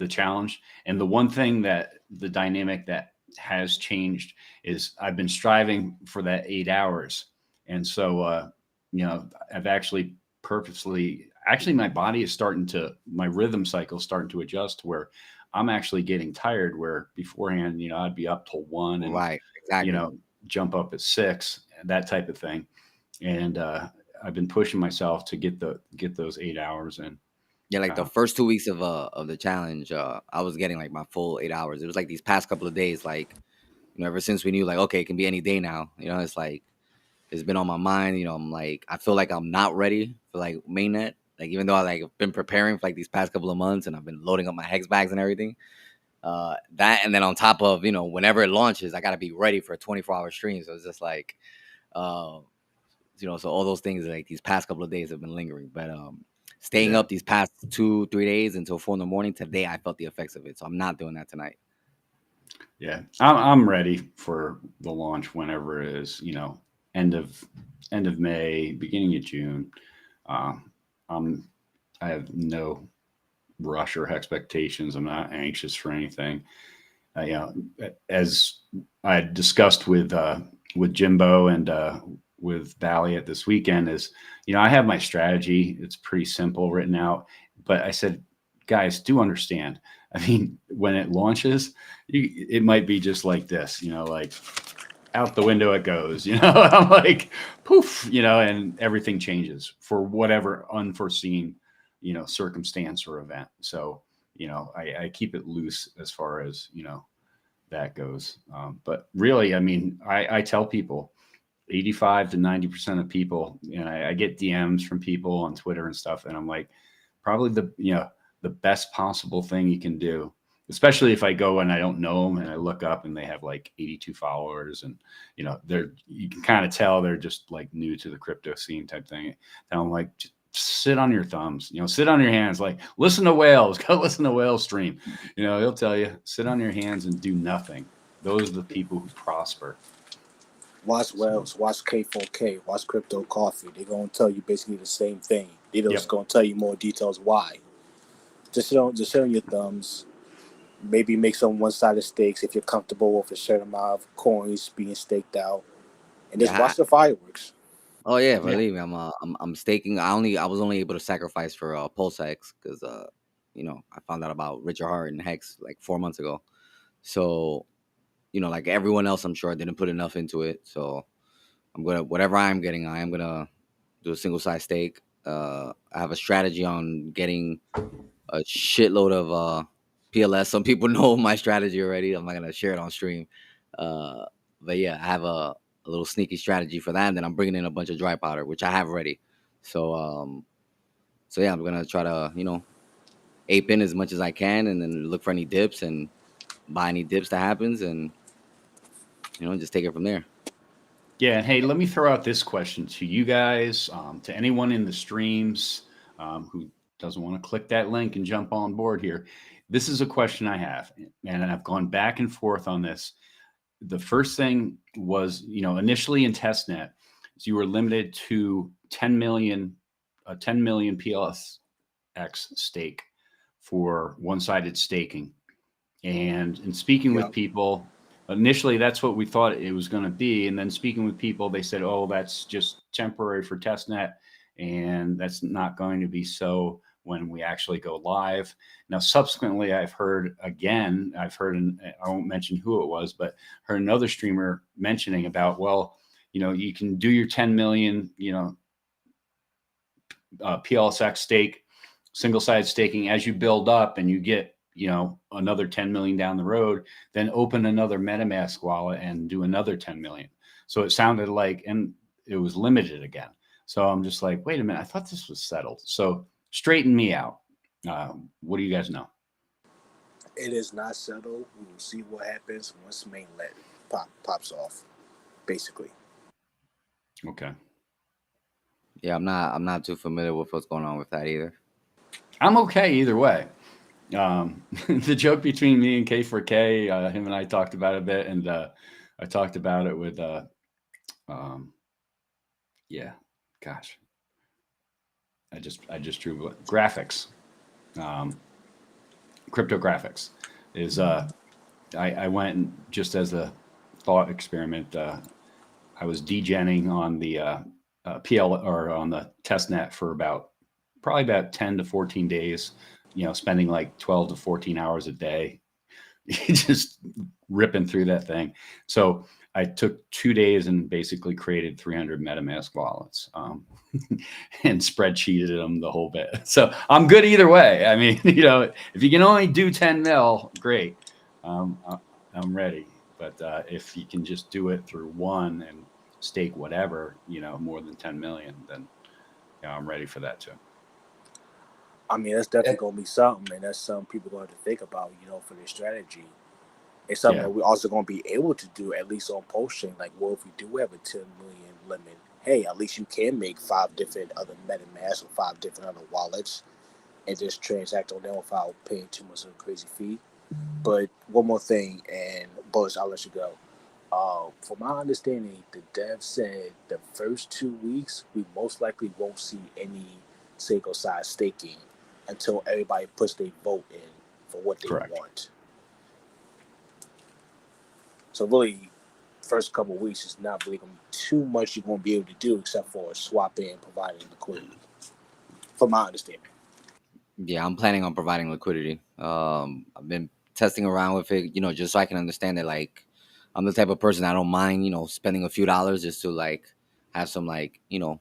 B: challenge, and the one thing that the dynamic that has changed is I've been striving for that 8 hours, and so I've actually purposely actually my body is starting to my rhythm cycle is starting to adjust where I'm actually getting tired. Where beforehand, I'd be up till 1 and
F: Right. Exactly.
B: jump up at 6, that type of thing. And I've been pushing myself to get those 8 hours in.
F: Yeah, like the first 2 weeks of the challenge, I was getting like my full 8 hours. It was like these past couple of days, like ever since we knew, like, okay, it can be any day now. It's like it's been on my mind. I'm like, I feel like I'm not ready for like mainnet. Like even though I like been preparing for like these past couple of months, and I've been loading up my hex bags and everything. That and then on top of whenever it launches, I gotta be ready for a 24-hour stream. So it's just like, uh, so all those things like these past couple of days have been lingering, but staying up these past 2-3 days until 4 in the morning. Today, I felt the effects of it, so I'm not doing that tonight.
B: Yeah, I'm ready for the launch whenever it is. End of May, beginning of June. I have no rush or expectations. I'm not anxious for anything. As I discussed with Jimbo and with Valiant this weekend, is I have my strategy. It's pretty simple written out, but I said, guys, do understand. I mean, when it launches, it might be just like this, like out the window it goes, I'm like, poof, and everything changes for whatever unforeseen, circumstance or event. So, I keep it loose as far as, that goes. But really, I mean, I tell people 85 to 90% of people, and I get DMs from people on Twitter and stuff. And I'm like, probably the best possible thing you can do, especially if I go and I don't know them and I look up and they have like 82 followers and, you can kind of tell they're just like new to the crypto scene type thing. And I'm like, just sit on your thumbs, sit on your hands, like listen to Whales, go listen to Whale stream. He'll tell you, sit on your hands and do nothing. Those are the people who prosper.
H: Watch Whales, watch K4K, watch Crypto Coffee. They're going to tell you basically the same thing. They're just going to tell you more details why. Just sit on your thumbs. Maybe make some one-sided stakes if you're comfortable with a certain amount of coins being staked out. And just watch the fireworks.
F: Oh yeah, believe me, I'm staking. I was only able to sacrifice for PulseX because I found out about Richard Hart and Hex like 4 months ago. So like everyone else, I'm sure I didn't put enough into it. So whatever I'm getting, I am gonna do a single side stake. I have a strategy on getting a shitload of PLS. Some people know my strategy already. I'm not gonna share it on stream. But yeah, I have a little sneaky strategy for that, and then I'm bringing in a bunch of dry powder, which I have ready. So yeah, I'm gonna try to ape in as much as I can, and then look for any dips and buy any dips that happens, and just take it from there.
B: Yeah, and hey, let me throw out this question to you guys, to anyone in the streams who doesn't want to click that link and jump on board here. This is a question I have, and I've gone back and forth on this. The first thing was, initially in testnet, you were limited to 10 million PLSX stake for one-sided staking. And in speaking with people, initially that's what we thought it was going to be. And then speaking with people, they said, oh, that's just temporary for testnet, and that's not going to be so when we actually go live. Now, subsequently, I've heard, and I won't mention who it was, but heard another streamer mentioning about, well, you can do your 10 million, PLSX stake, single-sided staking as you build up and you get, another 10 million down the road, then open another MetaMask wallet and do another 10 million. So it sounded like, and it was limited again. So I'm just like, wait a minute, I thought this was settled. So straighten me out. What do you guys know?
H: It is not settled. We will see what happens once mainnet pops off, basically.
B: Okay.
F: Yeah, I'm not too familiar with what's going on with that either.
B: I'm okay either way. The joke between me and K4K, him and I talked about it a bit, and I talked about it with yeah, gosh, I just drew graphics. Cryptographics is I went and just as a thought experiment. I was degenning on the PL or on the test net for probably about 10 to 14 days, spending like 12 to 14 hours a day, just ripping through that thing. So I took 2 days and basically created 300 MetaMask wallets and spreadsheeted them the whole bit. So I'm good either way. I mean, if you can only do 10 mil, great. I'm ready. But if you can just do it through one and stake whatever, more than 10 million, then I'm ready for that too.
H: I mean, that's definitely going to be something, and that's something people going to have to think about, for their strategy. It's something that we're also going to be able to do, at least on PulseChain. Like, well, if we do have a 10 million limit, hey, at least you can make 5 different other MetaMask or 5 different other wallets and just transact on them without paying too much of a crazy fee. But one more thing, and Bullish, I'll let you go. From my understanding, the dev said the first 2 weeks, we most likely won't see any single side staking until everybody puts their vote in for what they want. So really, first couple of weeks is not really going to be too much you're going to be able to do except for swapping and providing liquidity, from my understanding.
F: Yeah, I'm planning on providing liquidity. I've been testing around with it, just so I can understand it. Like, I'm the type of person I don't mind, spending a few dollars just to like have some real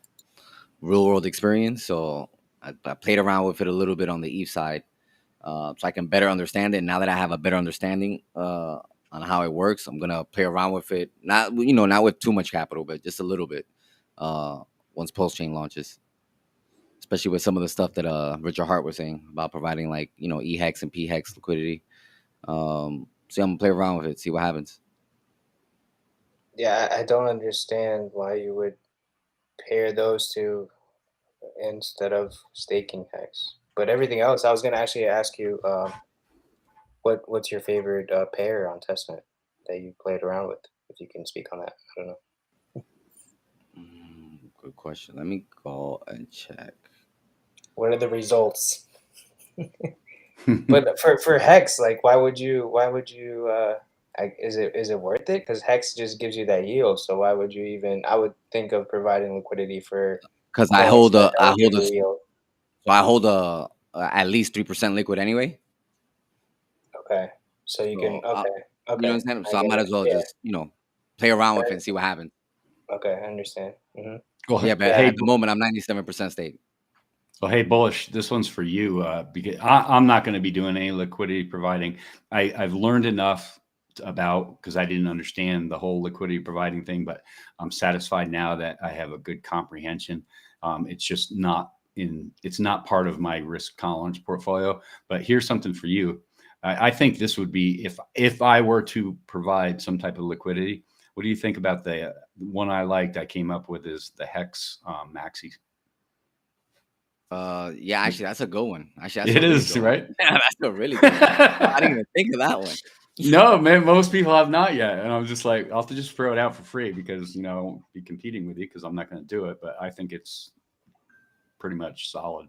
F: world experience. So I played around with it a little bit on the ETH side, so I can better understand it. Now that I have a better understanding on how it works, I'm gonna play around with it. Not with too much capital, but just a little bit. Once PulseChain launches, especially with some of the stuff that Richard Hart was saying about providing EHEX and PHEX liquidity. So I'm gonna play around with it, see what happens.
A: Yeah, I don't understand why you would pair those two instead of staking hex. But everything else, I was gonna actually ask you, what's your favorite pair on testnet that you played around with? If you can speak on that, I don't know.
F: Good question. Let me go and check.
A: What are the results? But for hex, like, why would you? Is it worth it? Because hex just gives you that yield. So why would you even? I would think of providing liquidity for.
F: Because I hold a at least 3% liquid anyway.
A: Okay, so you can. Okay,
F: you know what I'm saying? So I might as well just play around with it and see what happens.
A: Okay, I understand. Mm-hmm.
B: Well,
F: yeah, but at the moment I'm 97% stake.
B: Well, hey, Bullish, this one's for you because I'm not going to be doing any liquidity providing. I've learned enough because I didn't understand the whole liquidity providing thing, but I'm satisfied now that I have a good comprehension. It's just it's not part of my risk tolerance portfolio. But here's something for you. I think this would be if I were to provide some type of liquidity. What do you think about the one I came up with is the Hex MAXI?
F: Yeah, actually, that's a good one. Actually,
B: it is right.
F: Yeah, that's a really good one. I didn't even think of that one.
B: No, man, most people have not yet, and I'm just like, I'll have to just throw it out for free because I won't be competing with you because I'm not going to do it. But I think it's pretty much solid.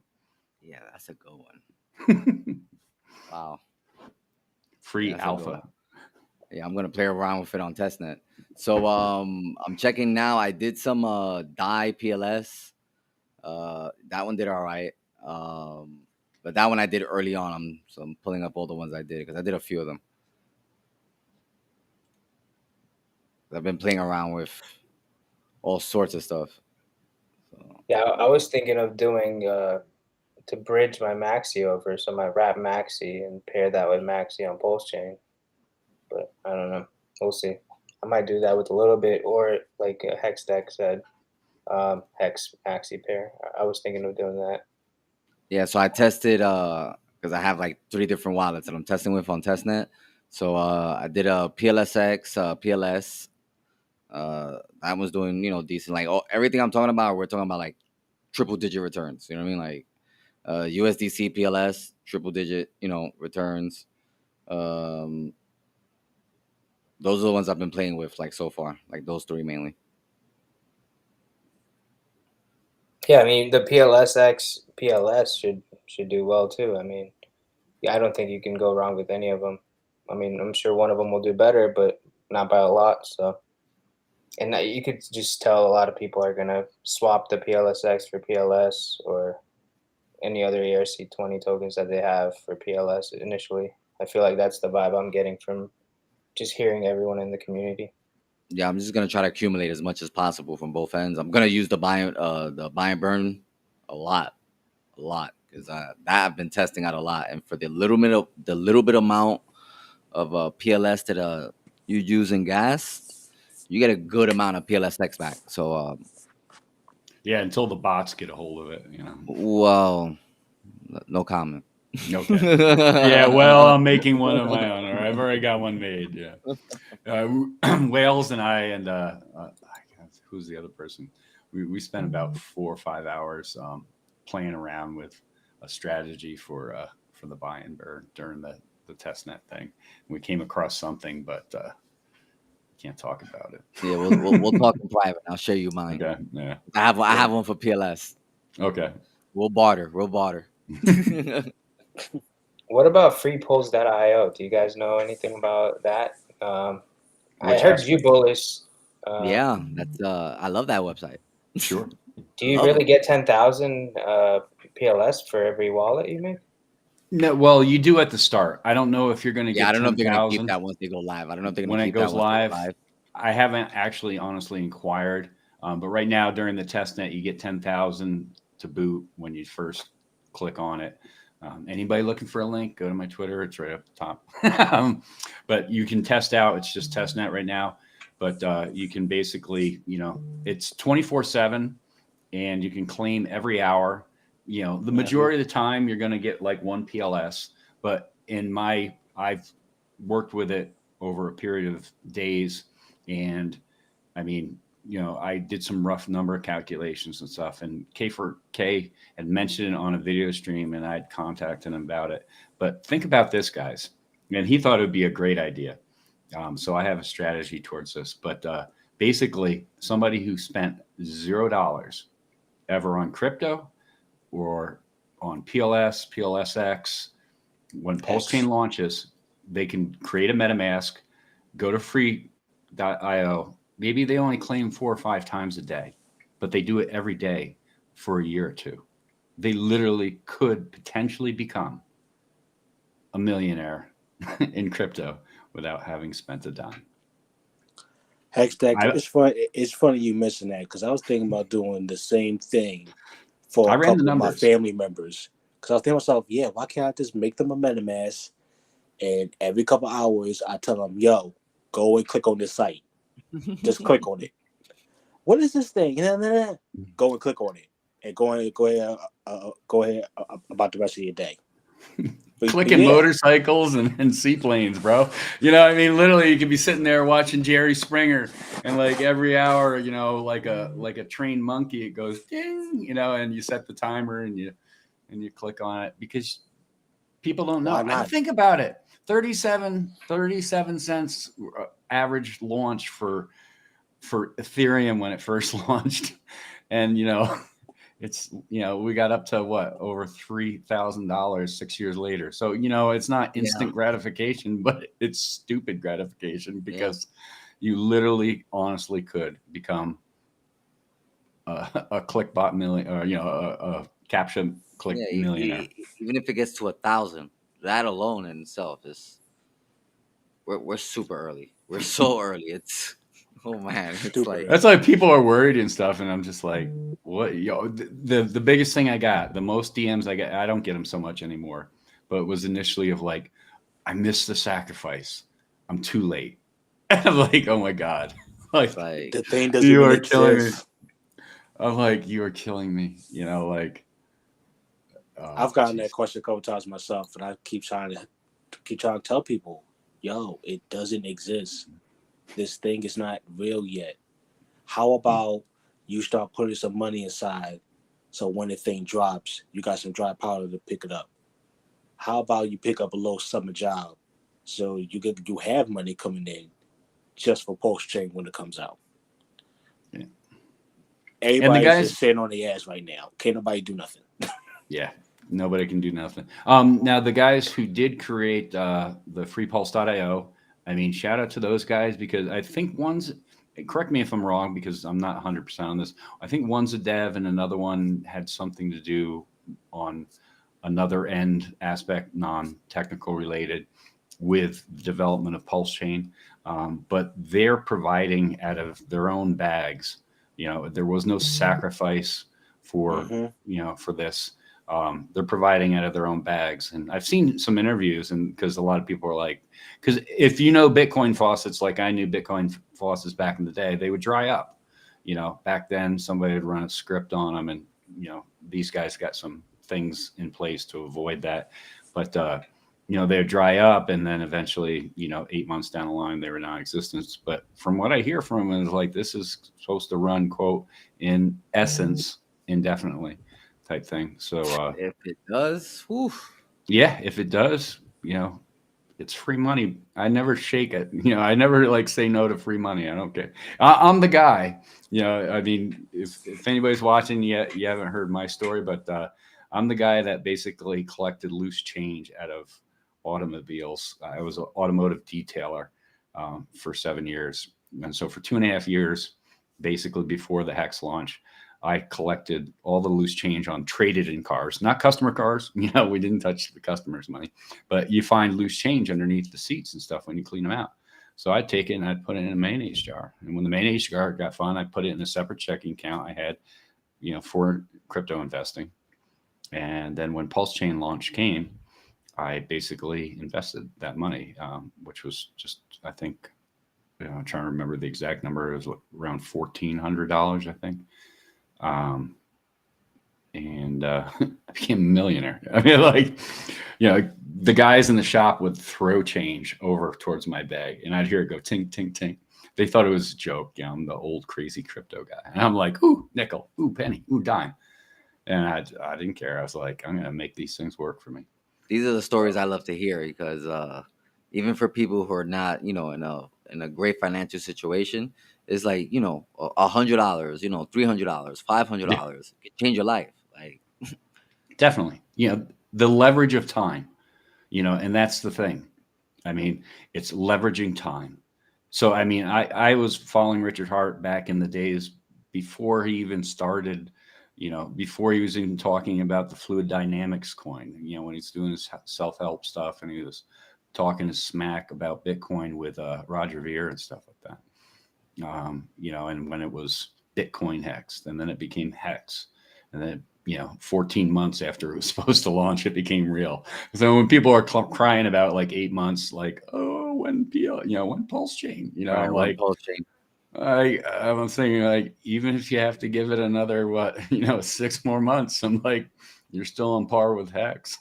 F: Yeah, that's a good one. Wow.
B: Free alpha.
F: Yeah, I'm gonna play around with it on testnet. So I'm checking now. I did some DAI PLS. That one did all right. But that one I did early on. So I'm pulling up all the ones I did because I did a few of them. I've been playing around with all sorts of stuff. So.
A: Yeah, I was thinking of doing to bridge my MAXI over, so my wrap MAXI and pair that with MAXI on PulseChain. But I don't know. We'll see. I might do that with a little bit, or like a Hex deck said, Hex MAXI pair. I was thinking of doing that.
F: Yeah, so I tested because I have like 3 different wallets that I'm testing with on testnet. So I did a PLSX, PLS. That was doing decent. Like everything I'm talking about, we're talking about like triple digit returns. You know what I mean? Like USDC PLS triple digit returns. Those are the ones I've been playing with, like so far, like those three mainly.
A: Yeah, I mean the PLS should do well too. I mean, yeah, I don't think you can go wrong with any of them. I mean, I'm sure one of them will do better, but not by a lot. So, and you could just tell a lot of people are gonna swap the PLSX for PLS or any other ERC20 tokens that they have for PLS initially. I feel like that's the vibe I'm getting from just hearing everyone in the community.
F: Yeah, I'm just gonna try to accumulate as much as possible from both ends. I'm gonna use the buy and burn a lot, because that I've been testing out a lot, and for the little bit amount of PLS that you use in gas, you get a good amount of PLSX back. So
B: Yeah, until the bots get a hold of it, you know.
F: well, no comment.
B: Okay. Yeah, well, I'm making one of my own. Or I've already got one made. Yeah. Wales and I and who's the other person? We spent about 4 or 5 hours playing around with a strategy for the buy and burn during the testnet thing. We came across something, but can't talk about it.
F: Yeah, we'll talk in private. I'll show you mine.
B: Okay. Yeah.
F: I have one for PLS.
B: Okay.
F: We'll barter.
A: What about freepulse.io? Do you guys know anything about that? I heard you bullish.
F: Yeah, that's I love that website.
B: Sure.
A: Do you really get 10,000 PLS for every wallet you make?
B: No, well, you do at the start. I don't know if you're going to get.
F: I don't know if they're going to
B: 10,000
F: keep that once they go live. I don't know if they're going
B: when
F: to
B: it
F: keep
B: goes
F: that once
B: live. I haven't actually honestly inquired, but right now during the testnet, you get 10,000 to boot when you first click on it. Anybody looking for a link, go to my Twitter. It's right up the top. But you can test out. It's just testnet right now. But you can basically, you know, it's 24/7, and you can claim every hour. You know, the majority of the time you're going to get like one PLS. But I've worked with it over a period of days, and I mean, you know, I did some rough number calculations and stuff, and K had mentioned it on a video stream, and I'd contacted him about it. But think about this, guys, and he thought it would be a great idea. So I have a strategy towards this, but basically somebody who spent $0 ever on crypto or on PLS, PLSX, when PulseChain launches, they can create a MetaMask, go to free.io. Maybe they only claim 4 or 5 times a day, but they do it every day for a year or two. They literally could potentially become a millionaire in crypto without having spent a dime.
H: Hextech, it's funny you mentioned that, because I was thinking about doing the same thing for a couple of my family members. Because I was thinking to myself, yeah, why can't I just make them a MetaMask, and every couple hours I tell them, yo, go and click on this site. Just click on it. What is this thing? Go and click on it, and go ahead about the rest of your day.
B: Clicking motorcycles and seaplanes, bro. You know, I mean, literally, you could be sitting there watching Jerry Springer, and like every hour, you know, like a trained monkey, it goes ding, you know, and you set the timer and you click on it, because people don't know. I think about it. 37 cents average launch for Ethereum when it first launched, and you know. It's, you know, we got up to what, over $3,000 6 years later. So, you know, it's not instant gratification, but it's stupid gratification, because you literally honestly could become a clickbot million, or, you know, a caption click millionaire.
F: Even if it gets to 1,000, that alone in itself is, we're super early. We're so early. It's, oh man, it's like,
B: that's why people are worried and stuff, and I'm just like, what? Yo, the biggest thing I got, the most DMs I get, I don't get them so much anymore, but it was initially of like, I missed the sacrifice, I'm too late. I'm like, oh my god, like
H: the thing doesn't
B: you
H: even
B: are killing me.
H: exist.
B: I'm like, you are killing me, you know, like.
H: I've gotten that question a couple times myself, and I keep trying to tell people, yo, it doesn't exist. This thing is not real yet. How about you start putting some money inside, so when the thing drops, you got some dry powder to pick it up? How about you pick up a little summer job, so you have money coming in, just for PulseChain when it comes out.
B: Yeah.
H: Everybody's
B: guys-
H: just sitting on the ass right now. Can't nobody do nothing.
B: Yeah, nobody can do nothing. Now the guys who did create the freepulse.io, I mean, shout out to those guys, because I think one's, correct me if I'm wrong, because I'm not 100% on this. I think one's a dev and another one had something to do on another end aspect, non-technical related, with development of PulseChain. But they're providing out of their own bags. You know, there was no sacrifice for, you know, for this. They're providing out of their own bags. And I've seen some interviews, and because a lot of people are like, because if you know Bitcoin faucets, like I knew Bitcoin faucets back in the day, they would dry up. You know, back then somebody would run a script on them, and, you know, these guys got some things in place to avoid that. But, you know, they'd dry up, and then eventually, you know, 8 months down the line, they were non-existent. But from what I hear from them is like, this is supposed to run, quote, in essence, indefinitely, type thing. So
F: if it does, whew.
B: Yeah, if it does, you know, it's free money. I never shake it. You know, I never like say no to free money. I don't care. I'm the guy. You know, I mean, if anybody's watching, you haven't heard my story, but I'm the guy that basically collected loose change out of automobiles. I was an automotive detailer for 7 years. And so for 2.5 years, basically before the Hex launch, I collected all the loose change on traded in cars, not customer cars. You know, we didn't touch the customer's money, but you find loose change underneath the seats and stuff when you clean them out. So I'd take it and I'd put it in a mayonnaise jar. And when the mayonnaise jar got fun, I put it in a separate checking account I had, you know, for crypto investing. And then when PulseChain launch came, I basically invested that money, which was just, I think, you know, I'm trying to remember the exact number. It was around $1,400, I think. And I became a millionaire. I mean, like, you know, the guys in the shop would throw change over towards my bag, and I'd hear it go tink, tink, tink. They thought it was a joke. You know, I'm the old crazy crypto guy. And I'm like, ooh, nickel, ooh, penny, ooh, dime. And I didn't care. I was like, I'm going to make these things work for me.
F: These are the stories I love to hear, because even for people who are not, you know, in a great financial situation, it's like, you know, $100, you know, $300, $500 can change your life. Like,
B: definitely, you know, the leverage of time, you know, and that's the thing. I mean, it's leveraging time. So, I mean, I was following Richard Hart back in the days before he even started, you know, before he was even talking about the fluid dynamics coin, you know, when he's doing his self-help stuff, and he was talking his smack about Bitcoin with Roger Ver and stuff like that. You know, and when it was Bitcoin Hex, and then it became Hex, and then, you know, 14 months after it was supposed to launch, it became real. So when people are crying about like 8 months, like, oh, when PulseChain, you know,
F: right,
B: I'm like,
F: PulseChain.
B: I'm thinking, like, even if you have to give it another, 6 more months, I'm like, you're still on par with Hex.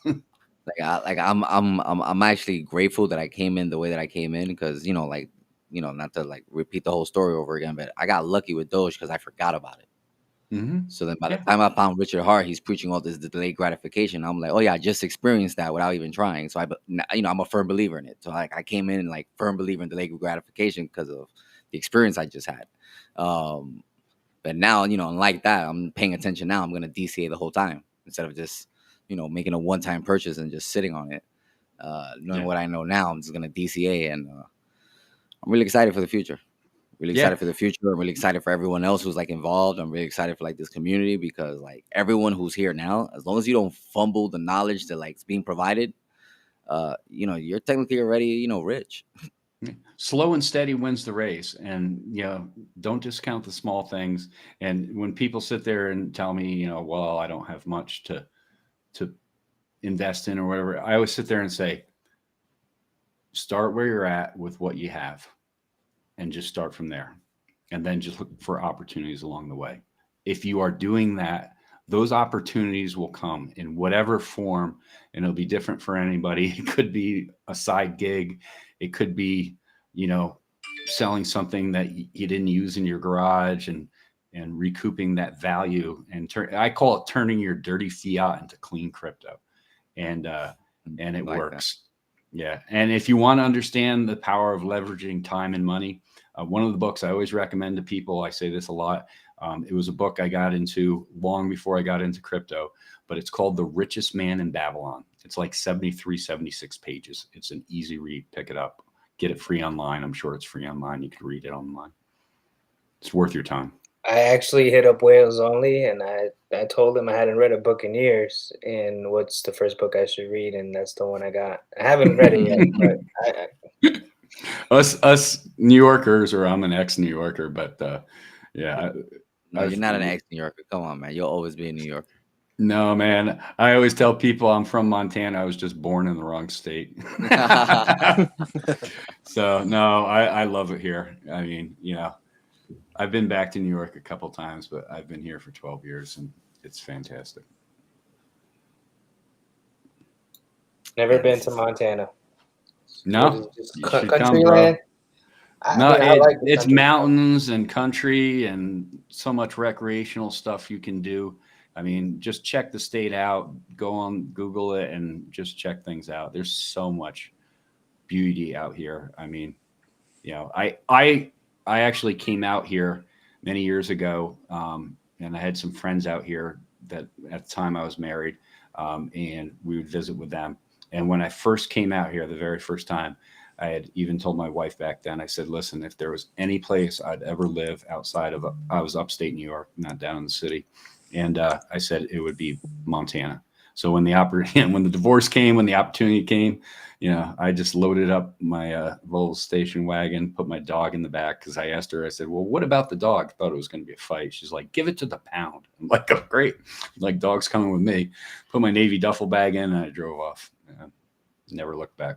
F: I'm actually grateful that I came in the way that I came in, because, you know, like, you know, not to like repeat the whole story over again, but I got lucky with Doge because I forgot about it. So then by the time I found Richard Hart, he's preaching all this delayed gratification. I'm like, oh yeah, I just experienced that without even trying. So you know, I'm a firm believer in it. So like I came in like firm believer in delayed gratification because of the experience I just had. But now, you know, unlike that, I'm paying attention now. I'm going to DCA the whole time instead of just, you know, making a one-time purchase and just sitting on it. Knowing what I know now, I'm just going to DCA, and I'm really excited for the future. Really excited for the future. I'm really excited for everyone else who's like involved. I'm really excited for like this community, because like everyone who's here now, as long as you don't fumble the knowledge that like is being provided, you know, you're technically already, you know, rich.
B: Slow and steady wins the race. And, you know, don't discount the small things. And when people sit there and tell me, you know, well, I don't have much to invest in or whatever, I always sit there and say, start where you're at with what you have, and just start from there, and then just look for opportunities along the way. If you are doing that, those opportunities will come in whatever form, and it'll be different for anybody. It could be a side gig. It could be, you know, selling something that you didn't use in your garage and recouping that value. And I call it turning your dirty fiat into clean crypto. And it like works. That. Yeah. And if you want to understand the power of leveraging time and money, One of the books I always recommend to people, I say this a lot. It was a book I got into long before I got into crypto, but it's called The Richest Man in Babylon. It's like 73, 76 pages. It's an easy read. Pick it up. Get it free online. I'm sure it's free online. You can read it online. It's worth your time.
A: I actually hit up Whales Only, and I told him I hadn't read a book in years, and what's the first book I should read, and that's the one I got. I haven't read it yet, but
B: us New Yorkers, or I'm an ex-New Yorker, but yeah.
F: No, you're not an ex-New Yorker. Come on, man. You'll always be a New Yorker.
B: No, man. I always tell people I'm from Montana. I was just born in the wrong state. So no, I love it here. I mean, I've been back to New York a couple times, but I've been here for 12 years and it's fantastic.
A: never been to Montana.
B: No,
A: Country land.
B: No, it's
A: country
B: mountains and country and so much recreational stuff you can do. I mean, just check the state out, go on Google it and just check things out. There's so much beauty out here. I mean, I actually came out here many years ago, and I had some friends out here that at the time I was married, and we would visit with them. And when I first came out here, the very first time, I had even told my wife back then, I said, listen, if there was any place I'd ever live outside of, I was upstate New York, not down in the city. And I said it would be Montana. So when the divorce came, when the opportunity came, I just loaded up my Volvo station wagon, put my dog in the back, because I asked her, I said, well, what about the dog? I thought it was going to be a fight. She's like, give it to the pound. I'm like, oh, great. Like, dog's coming with me. Put my Navy duffel bag in and I drove off. Never looked back.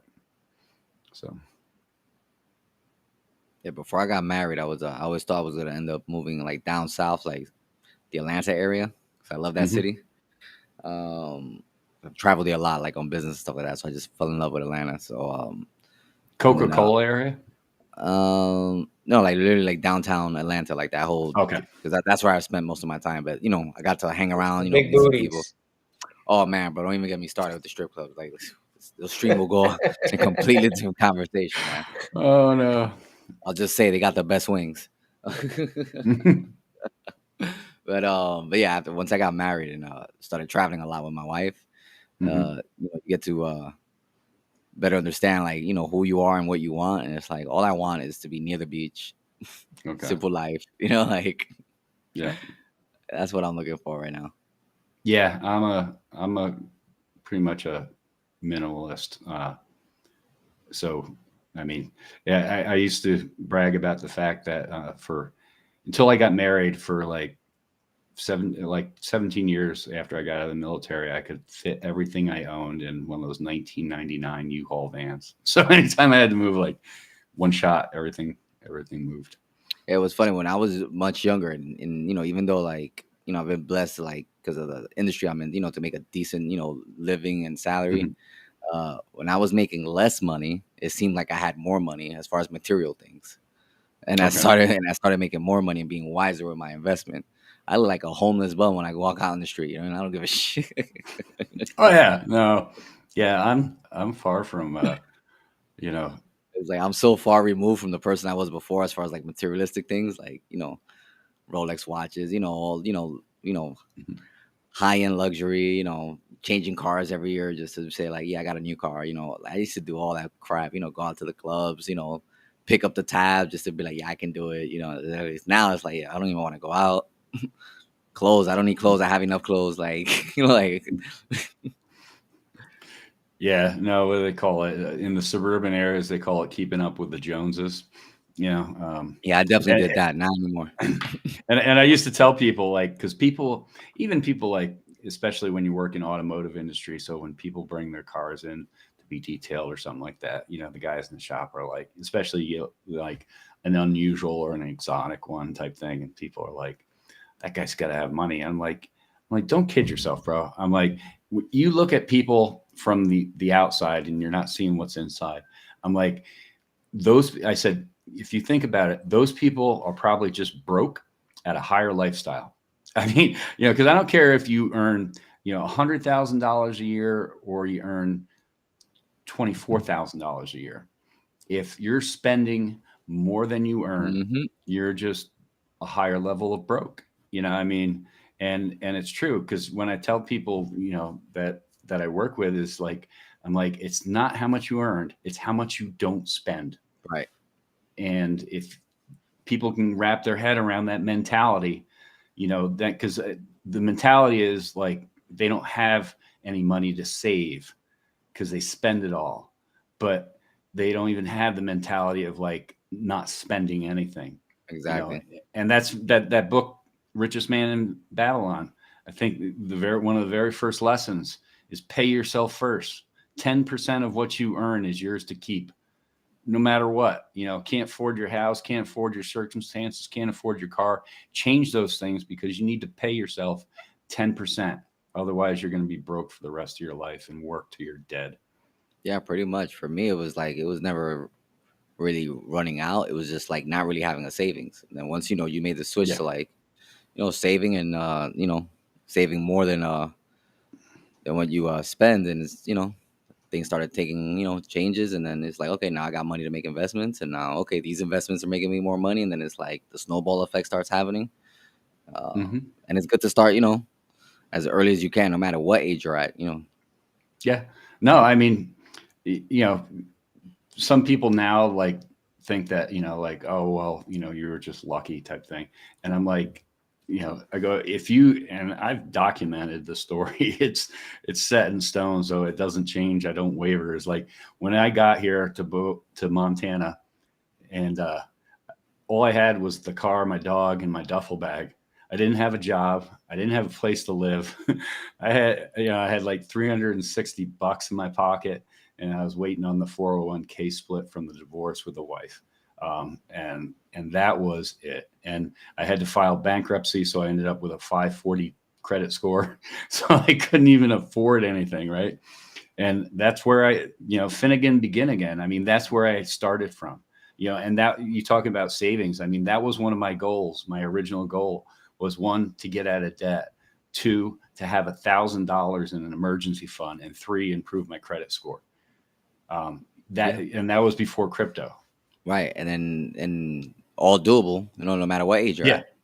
B: So.
F: Yeah, before I got married, I always thought I was going to end up moving like down south, like the Atlanta area, because I love that city. I've traveled there a lot, like on business and stuff like that. So I just fell in love with Atlanta. So
B: Coca-Cola area?
F: No, like literally like downtown Atlanta, like that whole.
B: Okay.
F: Because that's where I spent most of my time. But I got to hang around,
A: Big
F: meet some
A: booties.
F: people. Oh man, bro, don't even get me started with the strip clubs. Like the stream will go in completely different conversation, man.
B: Oh no.
F: I'll just say they got the best wings. But yeah, once I got married and started traveling a lot with my wife, you get to better understand like who you are and what you want, and it's like all I want is to be near the beach, simple life, like
B: yeah,
F: that's what I'm looking for right now.
B: Yeah, I'm a pretty much a minimalist. So I mean, yeah, I used to brag about the fact that until I got married for like 17 years after I got out of the military, I could fit everything I owned in one of those 1999 U-Haul vans. So anytime I had to move, like one shot, everything moved.
F: It was funny when I was much younger, and even though like I've been blessed like because of the industry I'm in, to make a decent living and salary. When I was making less money, it seemed like I had more money as far as material things. And I started making more money and being wiser with my investment. I look like a homeless bum when I walk out in the street, and I don't give a shit.
B: Oh yeah, no, yeah, I'm far from,
F: It's like I'm so far removed from the person I was before as far as like materialistic things, like Rolex watches, all high end luxury, changing cars every year just to say like, yeah, I got a new car. I used to do all that crap. Go out to the clubs, pick up the tab just to be like, yeah, I can do it. Now it's like, yeah, I don't even want to go out. Clothes, I don't need clothes. I have enough clothes. Like, like.
B: Yeah, no, what do they call it in the suburban areas? They call it keeping up with the Joneses.
F: Yeah, I definitely did that. Not anymore.
B: And I used to tell people like, because even people like, especially when you work in automotive industry. So when people bring their cars in to be detailed or something like that, the guys in the shop are like, especially like an unusual or an exotic one type thing. And people are like, that guy's got to have money. I'm like, don't kid yourself, bro. I'm like, you look at people from the outside and you're not seeing what's inside. I'm like, I said, if you think about it, those people are probably just broke at a higher lifestyle. I mean, because I don't care if you earn, $100,000 a year or you earn $24,000 a year. If you're spending more than you earn, you're just a higher level of broke. You know, I mean, and it's true, because when I tell people, that I work with, is like, I'm like, it's not how much you earned, it's how much you don't spend.
F: Right.
B: And if people can wrap their head around that mentality, that, because the mentality is like they don't have any money to save because they spend it all, but they don't even have the mentality of like not spending anything.
F: Exactly.
B: And that's that book, Richest Man in Babylon. I think one of the very first lessons is pay yourself first. 10% of what you earn is yours to keep, no matter what. Can't afford your house, can't afford your circumstances, can't afford your car. Change those things, because you need to pay yourself 10%. Otherwise, you're going to be broke for the rest of your life and work till you're dead.
F: Yeah, pretty much. For me, it was like, it was never really running out. It was just like not really having a savings. And then once, you made the switch to like, saving and, saving more than what you spend. And it's, things started taking, changes. And then it's like, okay, now I got money to make investments. And now, okay, these investments are making me more money. And then it's like the snowball effect starts happening. And it's good to start, as early as you can, no matter what age you're at,
B: Yeah. No, I mean, some people now like think that, like, oh, well, you were just lucky type thing. And I'm like, I go, and I've documented the story. It's set in stone, so it doesn't change. I don't waver. It's like when I got here to Montana, and all I had was the car, my dog, and my duffel bag. I didn't have a job. I didn't have a place to live. I had like $360 in my pocket, and I was waiting on the 401k split from the divorce with the wife. And that was it. And I had to file bankruptcy, so I ended up with a 540 credit score. So I couldn't even afford anything, right? And that's where Finnegan begin again. I mean, that's where I started from. And that, you talk about savings. I mean, that was one of my goals. My original goal was, 1, to get out of debt, 2, to have $1,000 in an emergency fund, and 3, improve my credit score. And that was before crypto.
F: Right. And all doable, no matter what age you're at.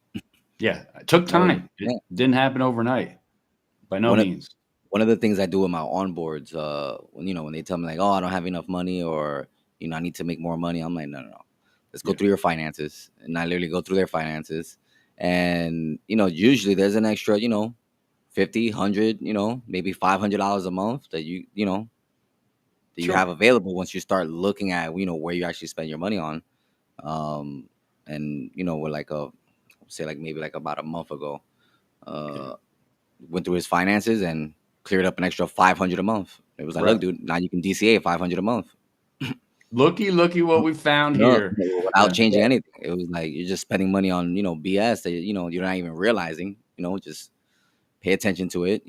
B: Yeah. It took time. It didn't happen overnight, by no means.
F: One of the things I do with my onboards, when they tell me like, oh, I don't have enough money, or, I need to make more money, I'm like, no. Let's go through your finances. And I literally go through their finances. And, usually there's an extra, $50, $100, maybe $500 a month that you have available once you start looking at, where you actually spend your money on. And, we're like maybe like about a month ago, went through his finances and cleared up an extra $500 a month. It was like, look, dude, now you can DCA $500 a month.
B: Looky what we found here.
F: Without changing anything. It was like, you're just spending money on, BS that, you're not even realizing, just pay attention to it,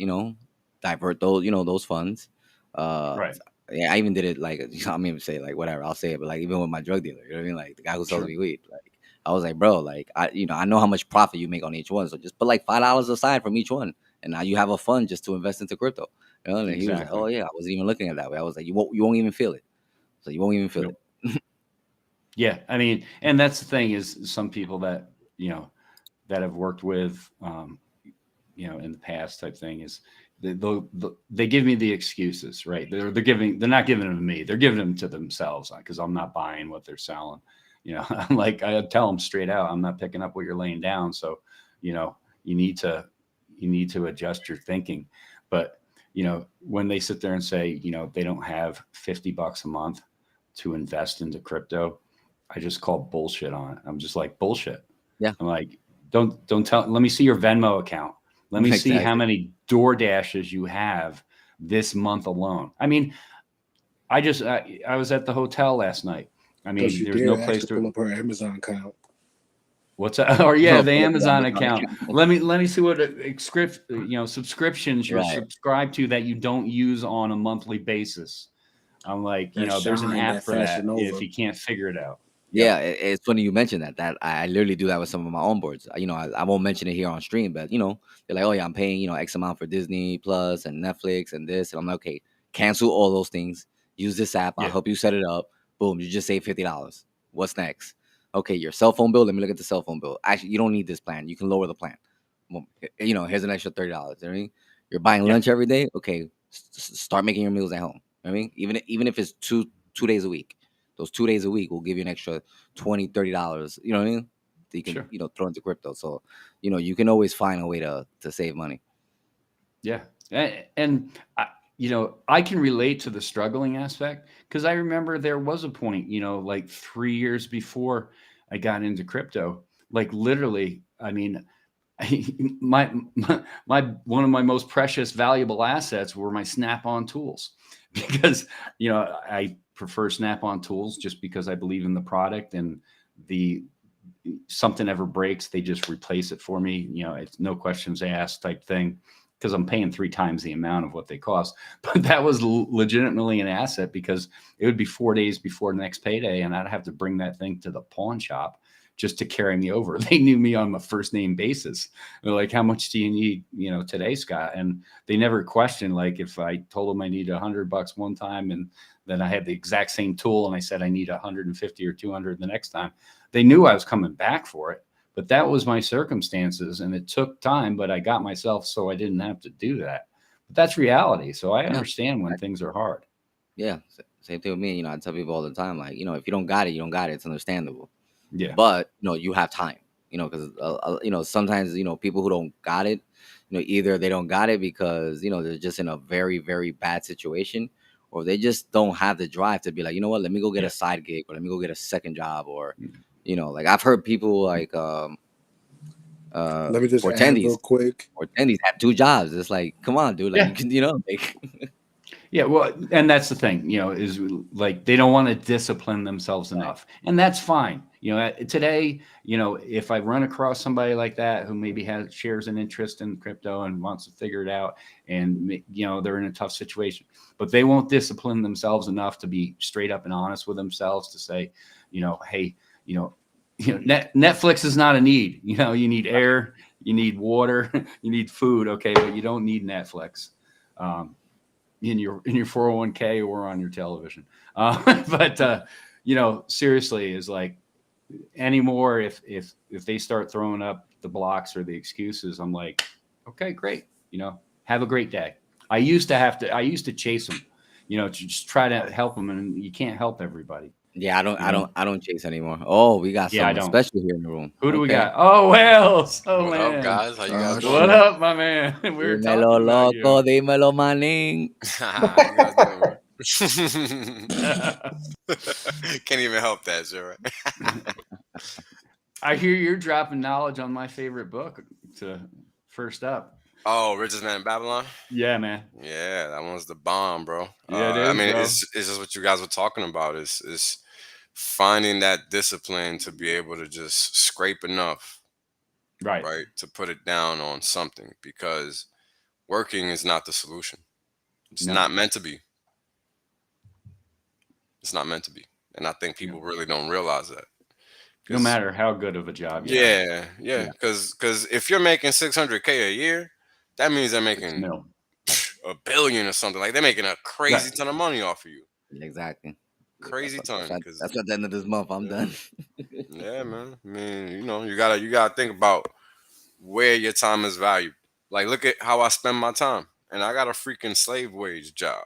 F: divert those, those funds.
B: Right.
F: Yeah, I even did it like, I'm even say like whatever, I'll say it, but like even with my drug dealer, you know what I mean? Like the guy who sells me weed, like I was like, bro, like I know how much profit you make on each one, so just put like $5 aside from each one, and now you have a fund just to invest into crypto. And he was like, oh yeah, I wasn't even looking at that way. I was like, you won't even feel it. So you won't even feel it.
B: Yeah, I mean, and that's the thing, is some people that that have worked with in the past type thing, is they give me the excuses, right? They're not giving them to me, they're giving them to themselves, because I'm not buying what they're selling. I'm like, I tell them straight out, I'm not picking up what you're laying down. So you need to adjust your thinking. But when they sit there and say they don't have $50 a month to invest into crypto, I just call bullshit on it. I'm just like, bullshit.
F: Yeah.
B: I'm like, don't tell. Let me see your Venmo account. Let me see how many Door Dashes you have this month alone. I mean, I was at the hotel last night. I mean, there's no place to
H: pull up her Amazon account.
B: What's that? Or the Amazon account. Let me see what subscriptions you're subscribed to that you don't use on a monthly basis. I'm like, there's an app for that if you can't figure it out.
F: Yeah, it's funny you mentioned that I literally do that with some of my onboards. I won't mention it here on stream, but they're like, oh yeah, I'm paying X amount for Disney Plus and Netflix and this, and I'm like, okay, cancel all those things. Use this app. I'll help you set it up. Boom, you just save $50. What's next? Okay, your cell phone bill. Let me look at the cell phone bill. Actually, you don't need this plan. You can lower the plan. Well, here's an extra $30. You know what I mean? You're buying lunch every day. Okay, start making your meals at home. You know what I mean, even if it's two days a week, those 2 days a week will give you an extra $20-$30. You know what I mean? That you can
B: Sure.
F: throw into crypto. So you can always find a way to save money.
B: Yeah. And I can relate to the struggling aspect, because I remember there was a point, like 3 years before I got into crypto, like literally, I mean, my one of my most precious, valuable assets were my Snap-on tools, because I prefer Snap-on tools just because I believe in the product, and something ever breaks, they just replace it for me. It's no questions asked type thing, because I'm paying 3 times the amount of what they cost. But that was legitimately an asset, because it would be 4 days before the next payday, and I'd have to bring that thing to the pawn shop just to carry me over. They knew me on a first name basis. They're like, how much do you need, today, Scott? And they never questioned, like, if I told them I need $100 one time, and then I had the exact same tool and I said I need 150 or 200 the next time, they knew I was coming back for it. But that was my circumstances, and it took time, but I got myself so I didn't have to do that. But that's reality. So I understand when things are hard.
F: Yeah, same thing with me. I tell people all the time, like, if you don't got it, you don't got it. It's understandable.
B: Yeah.
F: But you have time. Because sometimes people who don't got it, either they don't got it because they're just in a very, very bad situation, or they just don't have the drive to be like, what, let me go get a side gig, or let me go get a second job, or like I've heard people like
H: let me just add
F: Portendies
H: real quick.
F: have 2 jobs. It's like, come on, dude. Like, you can, like.
B: Yeah, well, and that's the thing, is like they don't want to discipline themselves enough, and that's fine. Today, if I run across somebody like that who maybe shares an interest in crypto and wants to figure it out, and they're in a tough situation, but they won't discipline themselves enough to be straight up and honest with themselves to say, hey, Netflix is not a need. You need air, you need water, you need food. Okay, but you don't need Netflix. In your 401k or on your television. But seriously, is like anymore, if they start throwing up the blocks or the excuses, I'm like, okay, great. Have a great day. I used to chase them, to just try to help them, and you can't help everybody.
F: Yeah, I don't chase anymore. Oh, we got something special here in the room.
B: Who do we got? Oh, Wells. Oh,
I: what
B: man.
I: up, guys? How you guys doing?
B: What up, my man? We were talking about you.
F: Dímelo, manín.
I: How you guys doing, bro? Can't even help that, sure.
B: I hear you're dropping knowledge on my favorite book to first up.
I: Oh, Richest Man in Babylon?
B: Yeah, man.
I: Yeah, that one's the bomb, bro.
B: Yeah, it is,
I: I mean,
B: bro.
I: it's just what you guys were talking about. Is finding that discipline to be able to just scrape enough, right, to put it down on something, because working is not the solution. It's not meant to be. It's not meant to be, and I think people really don't realize that.
B: No matter how good of a job you
I: have. Yeah. Because if you're making $600K a year, that means they're making $1 billion or something. Like, they're making a crazy ton of money off of you.
F: Exactly.
I: Crazy ton.
F: That's at the end of this month. I'm done.
I: Yeah, man. I mean, you gotta think about where your time is valued. Like, look at how I spend my time, and I got a freaking slave wage job.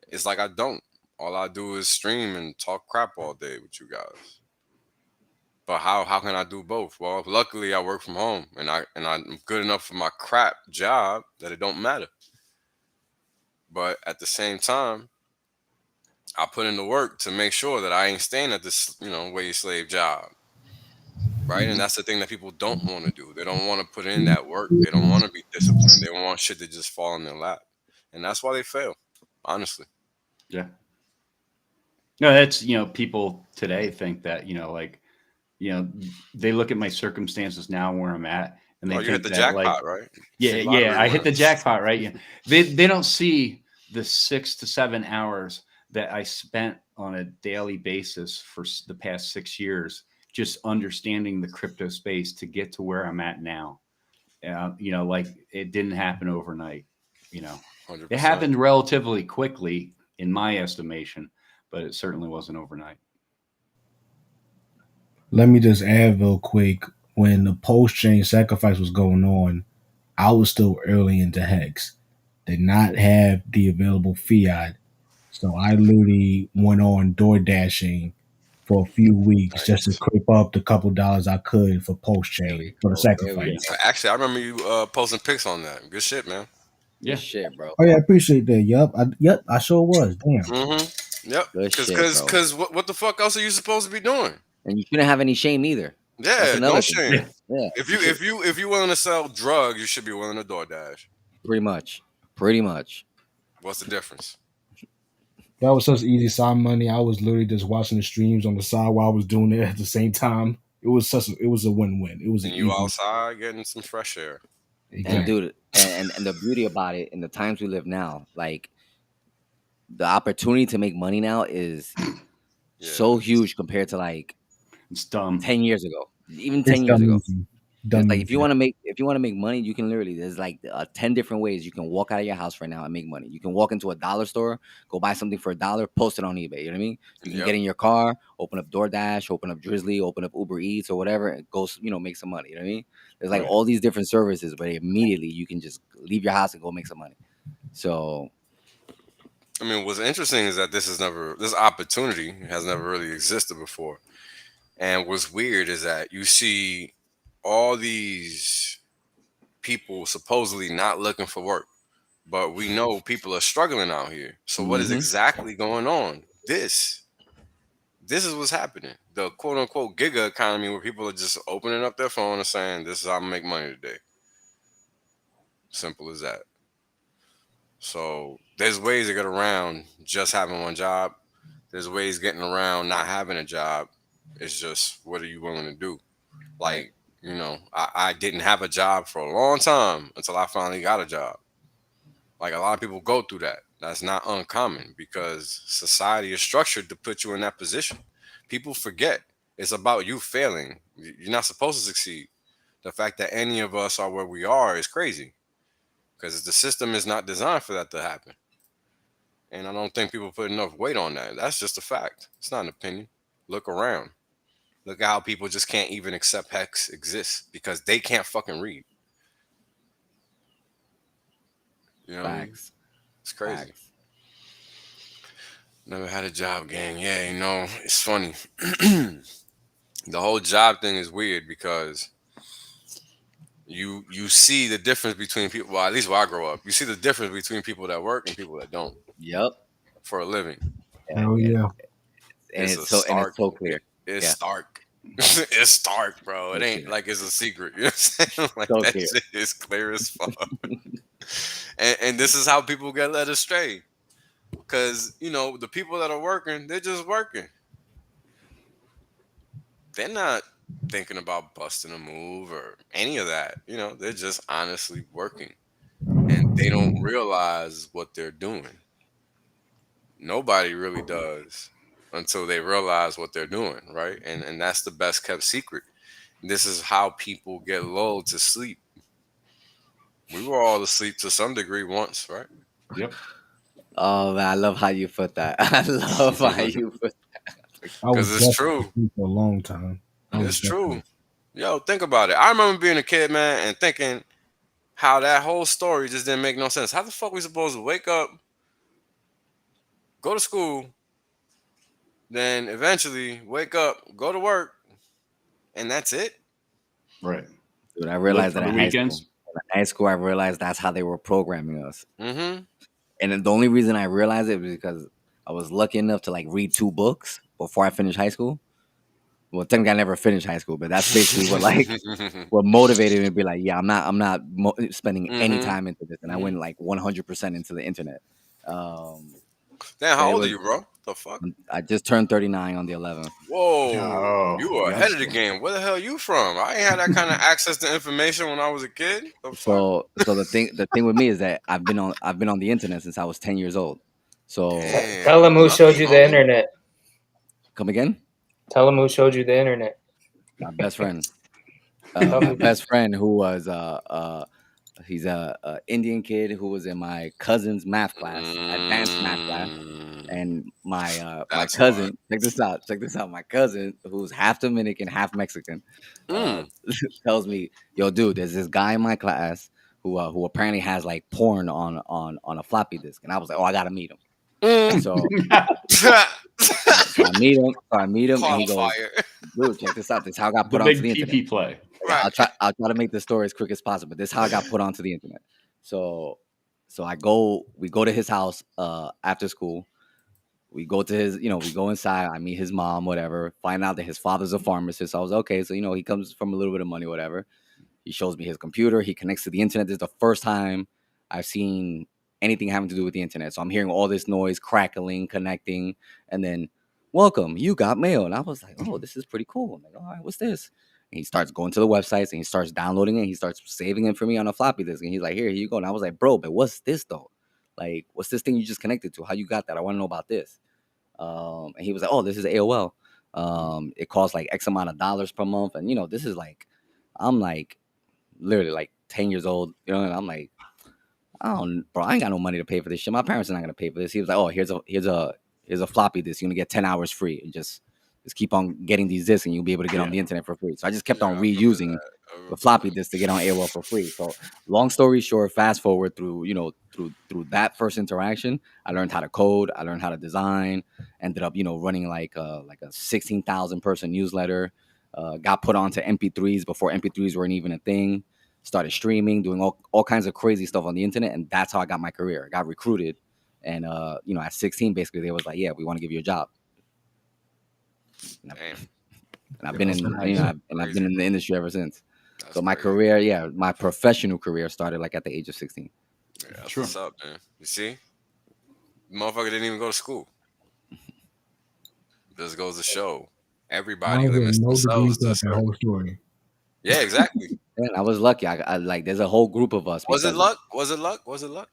I: It's like I don't. All I do is stream and talk crap all day with you guys. But how can I do both? Well, luckily I work from home, and I'm good enough for my crap job that it don't matter. But at the same time, I put in the work to make sure that I ain't staying at this, wage slave job. Right? And that's the thing that people don't want to do. They don't want to put in that work. They don't want to be disciplined. They don't want shit to just fall in their lap. And that's why they fail, honestly.
B: Yeah. No, that's, people today think that, they look at my circumstances now where I'm at, and they think
I: you hit the jackpot, right?
B: Yeah, I hit the jackpot, right? Yeah. They don't see the 6 to 7 hours that I spent on a daily basis for the past 6 years, just understanding the crypto space to get to where I'm at now. Like, it didn't happen overnight.
I: 100%.
B: It happened relatively quickly in my estimation, but it certainly wasn't overnight.
C: Let me just add real quick. When the PulseChain sacrifice was going on, I was still early into Hex. Did not have the available fiat, so I literally went on door dashing for a few weeks just to
I: Nice.
C: creep up the couple dollars I could for
F: There
C: PulseChain
F: we
C: for the
F: go. There we
C: sacrifice.
F: go.
I: Actually, I remember you posting pics on that. Good shit, man.
F: Good
B: Yeah.
F: shit, bro.
C: Oh yeah, I appreciate that. Yep, I sure was. Damn.
I: Yep.
F: Good
I: Cause,
F: shit,
I: cause,
F: bro.
I: cause, what the fuck else are you supposed to be doing?
F: And you shouldn't have any shame either. That's
I: Yeah,
F: another
I: no
F: thing.
I: shame.
F: Yeah,
I: If you willing to sell drugs, you should be willing to DoorDash.
F: pretty much. Pretty much.
I: What's the difference?
C: That was such easy side money. I was literally just watching the streams on the side while I was doing it at the same time. It was a win-win. It was an
I: And you
C: easy.
I: outside getting some fresh air.
F: And
C: Exactly.
F: dude, and the beauty about it in the times we live now, like the opportunity to make money now is so huge compared to like
B: It's dumb.
F: 10 years ago. Even
C: It's
F: 10 years
C: dumb
F: ago.
C: easy.
F: It's
C: Dumb
F: like
C: easy.
F: if you want to make money, you can literally there's like 10 different ways you can walk out of your house right now and make money. You can walk into a dollar store, go buy something for $1, post it on eBay. You know what I mean? You can get in your car, open up DoorDash, open up Drizzly, open up Uber Eats or whatever, and go make some money. You know what I mean? There's like all these different services, but immediately you can just leave your house and go make some money. So
I: I mean, what's interesting is that this opportunity has never really existed before. And what's weird is that you see all these people supposedly not looking for work, but we know people are struggling out here. So what is exactly going on? This is what's happening. The quote unquote giga economy where people are just opening up their phone and saying, "This is how I'm gonna make money today." Simple as that. So there's ways to get around just having one job. There's ways getting around not having a job. It's just what are you willing to do? Like, I didn't have a job for a long time until I finally got a job. Like a lot of people go through that. That's not uncommon because society is structured to put you in that position. People forget it's about you failing. You're not supposed to succeed. The fact that any of us are where we are is crazy because the system is not designed for that to happen. And I don't think people put enough weight on that. That's just a fact. It's not an opinion. Look around. Look at how people just can't even accept hex exists because they can't fucking read. You know what I mean?
F: facts.
I: It's crazy.
F: Facts.
I: Never had a job, gang. Yeah, it's funny. The whole job thing is weird because you see the difference between people. Well, at least where I grow up, you see the difference between people that work and people that don't
F: Yep.
I: for a living.
C: Hell yeah.
F: And it's so clear.
I: It's stark. It's stark, bro. It ain't like it's a secret. You know what I'm saying? Like
F: So
I: that
F: clear.
I: shit is clear as fuck. and this is how people get led astray. Because, the people that are working, they're just working. They're not thinking about busting a move or any of that. They're just honestly working. And they don't realize what they're doing. Nobody really does until they realize what they're doing, right? And that's the best kept secret. This is how people get lulled to sleep. We were all asleep to some degree once, right?
B: Yep.
F: Oh man, I love how you put that. I love how you put that.
I: Because it's true.
C: For a long time.
I: It's true. Yo, think about it. I remember being a kid, man, and thinking how that whole story just didn't make no sense. How the fuck we supposed to wake up, go to school, then eventually wake up, go to work, and that's it?
B: Right.
F: Dude, I realized
B: Look
F: that
B: for
F: in
B: the
F: high school.
B: weekends.
F: In high school, I realized that's how they were programming us.
I: Mm-hmm.
F: And then the only reason I realized it was because I was lucky enough to like read 2 books before I finished high school. Well, technically, I never finished high school, but that's basically what motivated me to be like, yeah, I'm not spending any time into this, and I went like 100% into the internet.
I: Damn, how old are you, bro? The fuck?
F: I just turned 39 on the 11th.
I: Whoa,
B: Oh,
I: you were ahead of the game. Where the hell you from? I ain't had that kind of access to information when I was a kid. The fuck?
F: So the thing with me is that I've been on the internet since I was 10 years old. So
I: Damn,
A: Tell them who
I: lucky,
A: showed you the
I: homie.
A: internet.
F: Come again?
A: Tell them who showed you the internet.
F: My best friend. My best friend who was he's a Indian kid who was in my cousin's math class, advanced math class, And my my
I: That's why.
F: cousin, check this out. Check this out. My cousin, who's half Dominican, half Mexican, uh,
I: Mm.
F: tells me, "Yo, dude, there's this guy in my class who apparently has like porn on a floppy disk." And I was like, "Oh, I gotta meet him."
I: Mm.
F: So so I meet him. So I meet him, and he goes,
I: Qualifier.
F: "Dude, check this out. This is how I got
B: The
F: put onto
B: big
F: the internet."
B: PP play.
I: Right.
F: I'll try to make the story as quick as possible. This is how I got put onto the internet. So we go to his house after school. We go to his, we go inside. I meet his mom, whatever. Find out that his father's a pharmacist. So I was okay. So he comes from a little bit of money, whatever. He shows me his computer. He connects to the internet. This is the first time I've seen anything having to do with the internet. So I'm hearing all this noise, crackling, connecting, and then, welcome, you got mail. And I was like, oh, this is pretty cool. I'm like, all right, what's this? And he starts going to the websites and he starts downloading it. He starts saving it for me on a floppy disk. And he's like, here you go. And I was like, bro, but what's this though? Like, what's this thing you just connected to? How you got that? I want to know about this. And he was like, oh, this is AOL. It costs like X amount of dollars per month. And this is like, I'm like literally like 10 years old, and I'm like, bro, I ain't got no money to pay for this shit. My parents are not gonna pay for this. He was like, oh, here's a floppy disk. You're gonna get 10 hours free. And just keep on getting these disks and you'll be able to get on the internet for free. So I just kept
I: Yeah, I
F: on
I: remember
F: reusing
I: that. I
F: the
I: remember
F: floppy
I: that.
F: disk to get on AOL for free. So long story short, fast forward through, through that first interaction, I learned how to code, I learned how to design, ended up, running like a 16,000 person newsletter, got put onto MP3s before MP3s weren't even a thing, started streaming, doing all kinds of crazy stuff on the internet. And that's how I got my career. I got recruited. And, at 16, basically, they was like, yeah, we want to give you a job. And
I: Damn.
F: I've been in, I've been in the industry ever since.
I: That's
F: So my
I: crazy.
F: career, my professional career started like at the age of 16.
I: Yeah, that's
B: Sure.
I: what's up, man. You see? Motherfucker didn't even go to school. This goes to show everybody
C: don't get
I: limits
C: no degree
I: themselves to a
C: throughout the
I: certain.
C: whole story.
I: Yeah, exactly.
F: And I was lucky. I like, there's a whole group of us
I: Was it
F: because
I: luck? Was it luck? Was it luck?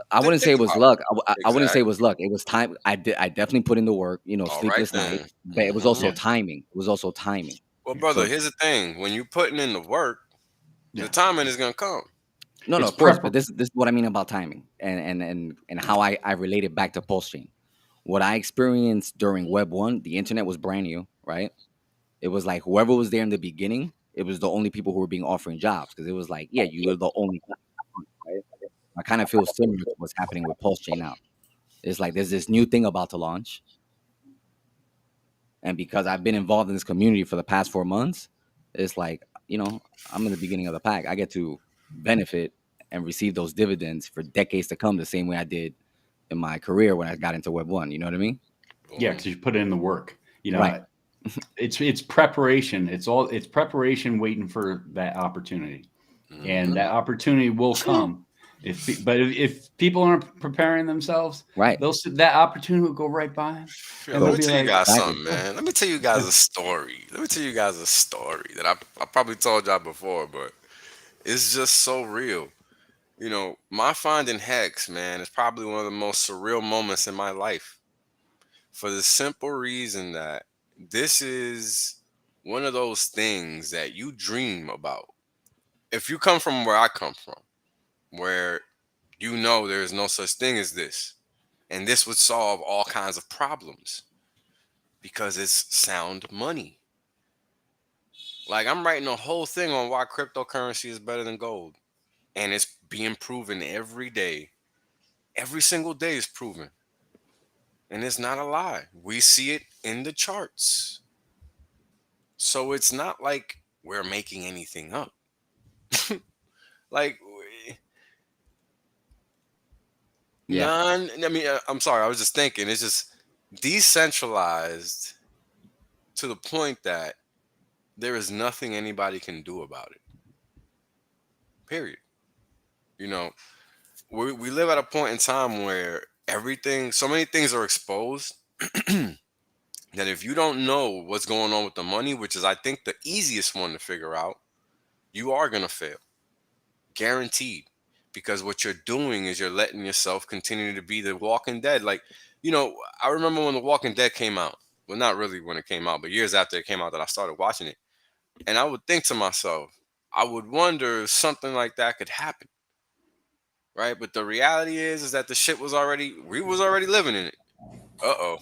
F: I wouldn't say
I: Think
F: it was
I: about it.
F: luck. I wouldn't say it
I: Exactly.
F: was luck. It was time. I definitely put in the work,
I: All right
F: sleepless
I: then.
F: nights, but it was
I: Mhm.
F: also timing. It was also timing.
I: Well, brother,
F: So
I: here's the thing: when you putting in the work,
B: Yeah.
I: the timing is gonna come.
F: no,
B: It's
F: of course,
B: prep.
F: but this is what I mean about timing and how I relate it back to PulseChain. What I experienced during Web 1, the internet was brand new, right? It was like whoever was there in the beginning, it was the only people who were being offering jobs because it was like, yeah, you were the only one, right? I kind of feel similar to what's happening with PulseChain now. It's like there's this new thing about to launch, and because I've been involved in this community for the past 4 months, it's like, I'm in the beginning of the pack. I get to benefit and receive those dividends for decades to come, the same way I did in my career when I got into Web 1. You know what I mean?
B: Yeah,
I: Boom.
B: because you put in the work.
F: Right.
B: It's preparation. It's preparation waiting for that opportunity, and
I: Mhm.
B: that opportunity will come. If people aren't preparing themselves,
F: Right.
B: that opportunity will go right by them,
I: Yeah,
B: and
I: let
B: they'll
I: me
B: be
I: tell you
B: like,
I: guys
F: Exactly.
I: something, man. Let me tell you guys a story. Let me tell you guys a story that I probably told y'all before, but it's just so real. My finding Hex, man, is probably one of the most surreal moments in my life for the simple reason that this is one of those things that you dream about. If you come from where I come from, where there's no such thing as this, and this would solve all kinds of problems because it's sound money. Like, I'm writing a whole thing on why cryptocurrency is better than gold, and it's being proven every day. Every single day is proven. And it's not a lie. We see it in the charts. So it's not like we're making anything up. Like,
F: Yeah.
I: I'm sorry. I was just thinking. It's just decentralized to the point that there is nothing anybody can do about it. Period. You know, we live at a point in time where so many things are exposed that if you don't know what's going on with the money, which is, I think, the easiest one to figure out, you are going to fail. Guaranteed. Because what you're doing is you're letting yourself continue to be the Walking Dead. Like, I remember when The Walking Dead came out. Well, not really when it came out, but years after it came out that I started watching it. And I would think to myself, I would wonder if something like that could happen. Right? But the reality is that we was already living in it. Uh-oh.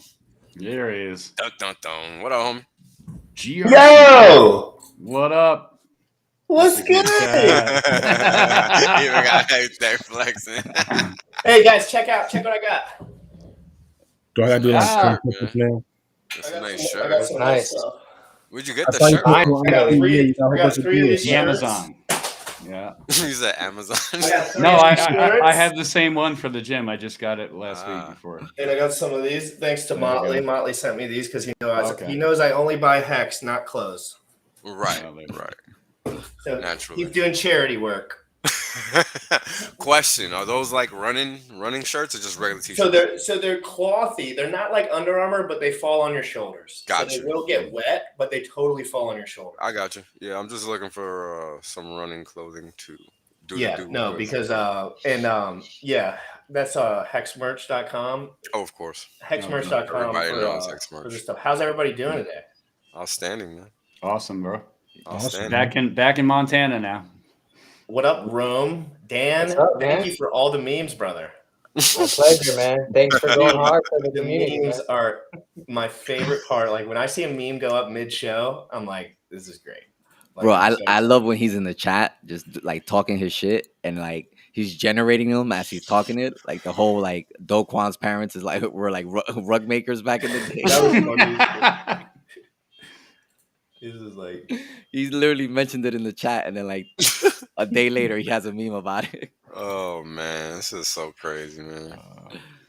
B: There he is.
I: Dun, dun, dun. What up, homie?
B: GRC.
J: Yo,
B: What up?
J: what's
B: This is in
J: good?
B: chat.
I: Even got that flexing.
J: Hey guys, check what I got.
C: Do I gotta do like
B: Ah,
C: 10 seconds, man?
I: That's
J: I
I: a
J: got
I: nice
J: some, I
I: shirt.
J: got some nice
A: Nice.
J: stuff.
I: Where'd you get
C: I
I: the
C: saw you
I: shirt?
C: put
A: Fine.
C: one
J: I got
C: on
J: three.
C: TV, you got a whole
J: I got
C: bunch of
J: three of
C: deals.
J: these
B: The
J: shirts.
B: Amazon. Yeah.
I: You said Amazon.
J: I got three
B: No,
J: of
B: I,
J: these
B: I
J: shirts.
B: I have the same one for the gym. I just got it last week
I: Ah.
B: before.
J: And I got some of these. Thanks to
B: There you
J: Motley.
B: go.
J: Motley sent me these because he
B: Okay.
J: knows I only buy Hex, not clothes.
I: Right,
B: Oh, there you go.
I: right.
J: So
I: Naturally.
J: he's doing charity work.
I: Question: are those like running shirts or just regular t-shirts?
J: So they're clothy. They're not like Under Armour, but they fall on your shoulders.
I: Got
J: so
I: you.
J: they will get wet, but they totally fall on your shoulders.
I: I got you. Yeah, I'm just looking for some running clothing to do.
J: No,
I: with.
J: because yeah, that's hexmerch.com.
I: Oh, of course.
J: Hexmerch.com
I: Everybody knows
J: for
I: Hex
J: this
I: merch.
J: stuff. How's everybody doing today?
I: Outstanding, man.
B: Awesome, bro.
I: Outstanding.
B: Back in Montana now.
J: What up, Rome? Dan,
A: What's up,
J: thank
A: man?
J: you for all the memes, brother.
A: My pleasure, man. Thanks for going hard for the
J: The
A: community.
J: memes
A: Man.
J: are my favorite part. Like when I see a meme go up mid-show, I'm like, this is great. Like,
F: Bro,
J: I'm so
F: I love when he's in the chat, just like talking his shit, and like he's generating them as he's talking it. Like the whole like Do Kwan's parents is like were like rug makers back in the day.
J: That was funny. This is like
F: He's literally mentioned it in the chat, and then like a day later he has a meme about it.
I: Oh man, this is so crazy, man.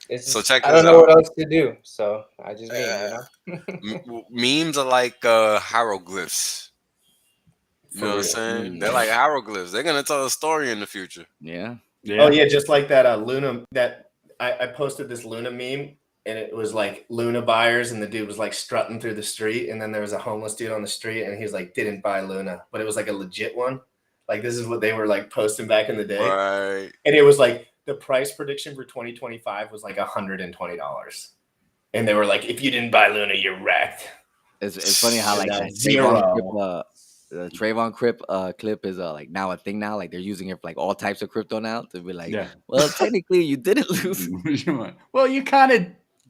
A: It's
I: So
A: just,
I: check
A: I
I: this
A: don't know
I: out.
A: what else to do, so I just meme, you know.
I: Memes are like hieroglyphs. You know what I'm saying? They're like hieroglyphs. They're gonna tell a story in the future.
F: Yeah.
J: Oh yeah, just like that Luna that I posted this Luna meme and it was like Luna buyers and the dude was like strutting through the street and then there was a homeless dude on the street and he's like didn't buy Luna, but it was like a legit one. Like this is what they were like posting back in the day.
I: Right.
J: And it was like the price prediction for 2025 was like $120. And they were like, if you didn't buy Luna, you're wrecked.
F: It's funny how like that Trayvon clip is like now a thing now. Like they're using it for like all types of crypto now to be like, well, technically you didn't lose.
B: Well, you kind of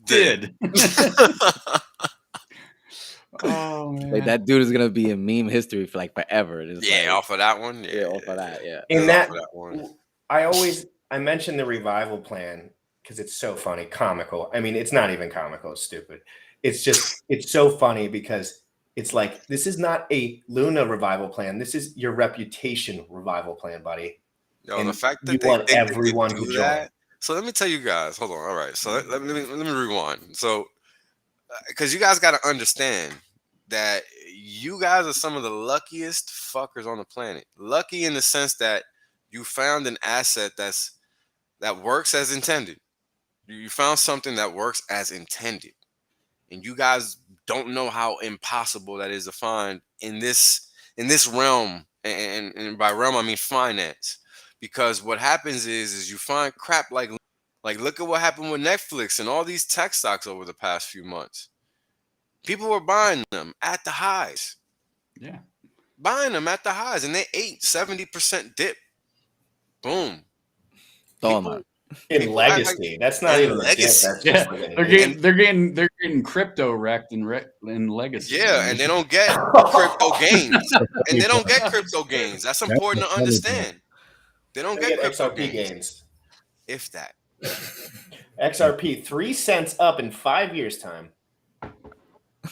B: did. Oh man,
F: like that dude is gonna be in meme history for like forever.
I: Yeah,
F: like,
I: off of that one.
F: Yeah, off of that. Yeah.
J: In that
I: one.
J: I mentioned the revival plan because it's so funny, comical. I mean, it's not even comical, it's stupid. It's just it's so funny because it's like this is not a Luna revival plan. This is your reputation revival plan, buddy.
I: Yo,
J: and
I: the fact that
J: you
I: they
J: want
I: think
J: everyone
I: they can
J: to
I: do
J: join.
I: that. So let me tell you guys. Hold on. All right. So let me rewind. So because you guys got to understand that you guys are some of the luckiest fuckers on the planet. Lucky in the sense that you found an asset that works as intended. You found something that works as intended. And you guys don't know how impossible that is to find in this realm. And by realm I mean finance. Because what happens is you find crap like look at what happened with Netflix and all these tech stocks over the past few months. People were buying them at the highs.
B: Yeah.
I: Buying them at the highs and they ate 70% dip. Boom.
J: In legacy. That's not even legacy. That's just like
B: they're getting crypto wrecked in legacy.
I: Yeah, and they don't get crypto gains. And they don't get crypto gains. That's important to understand. They don't get crypto
J: XRP gains.
I: If that.
J: XRP 3 cents up in 5 years' time.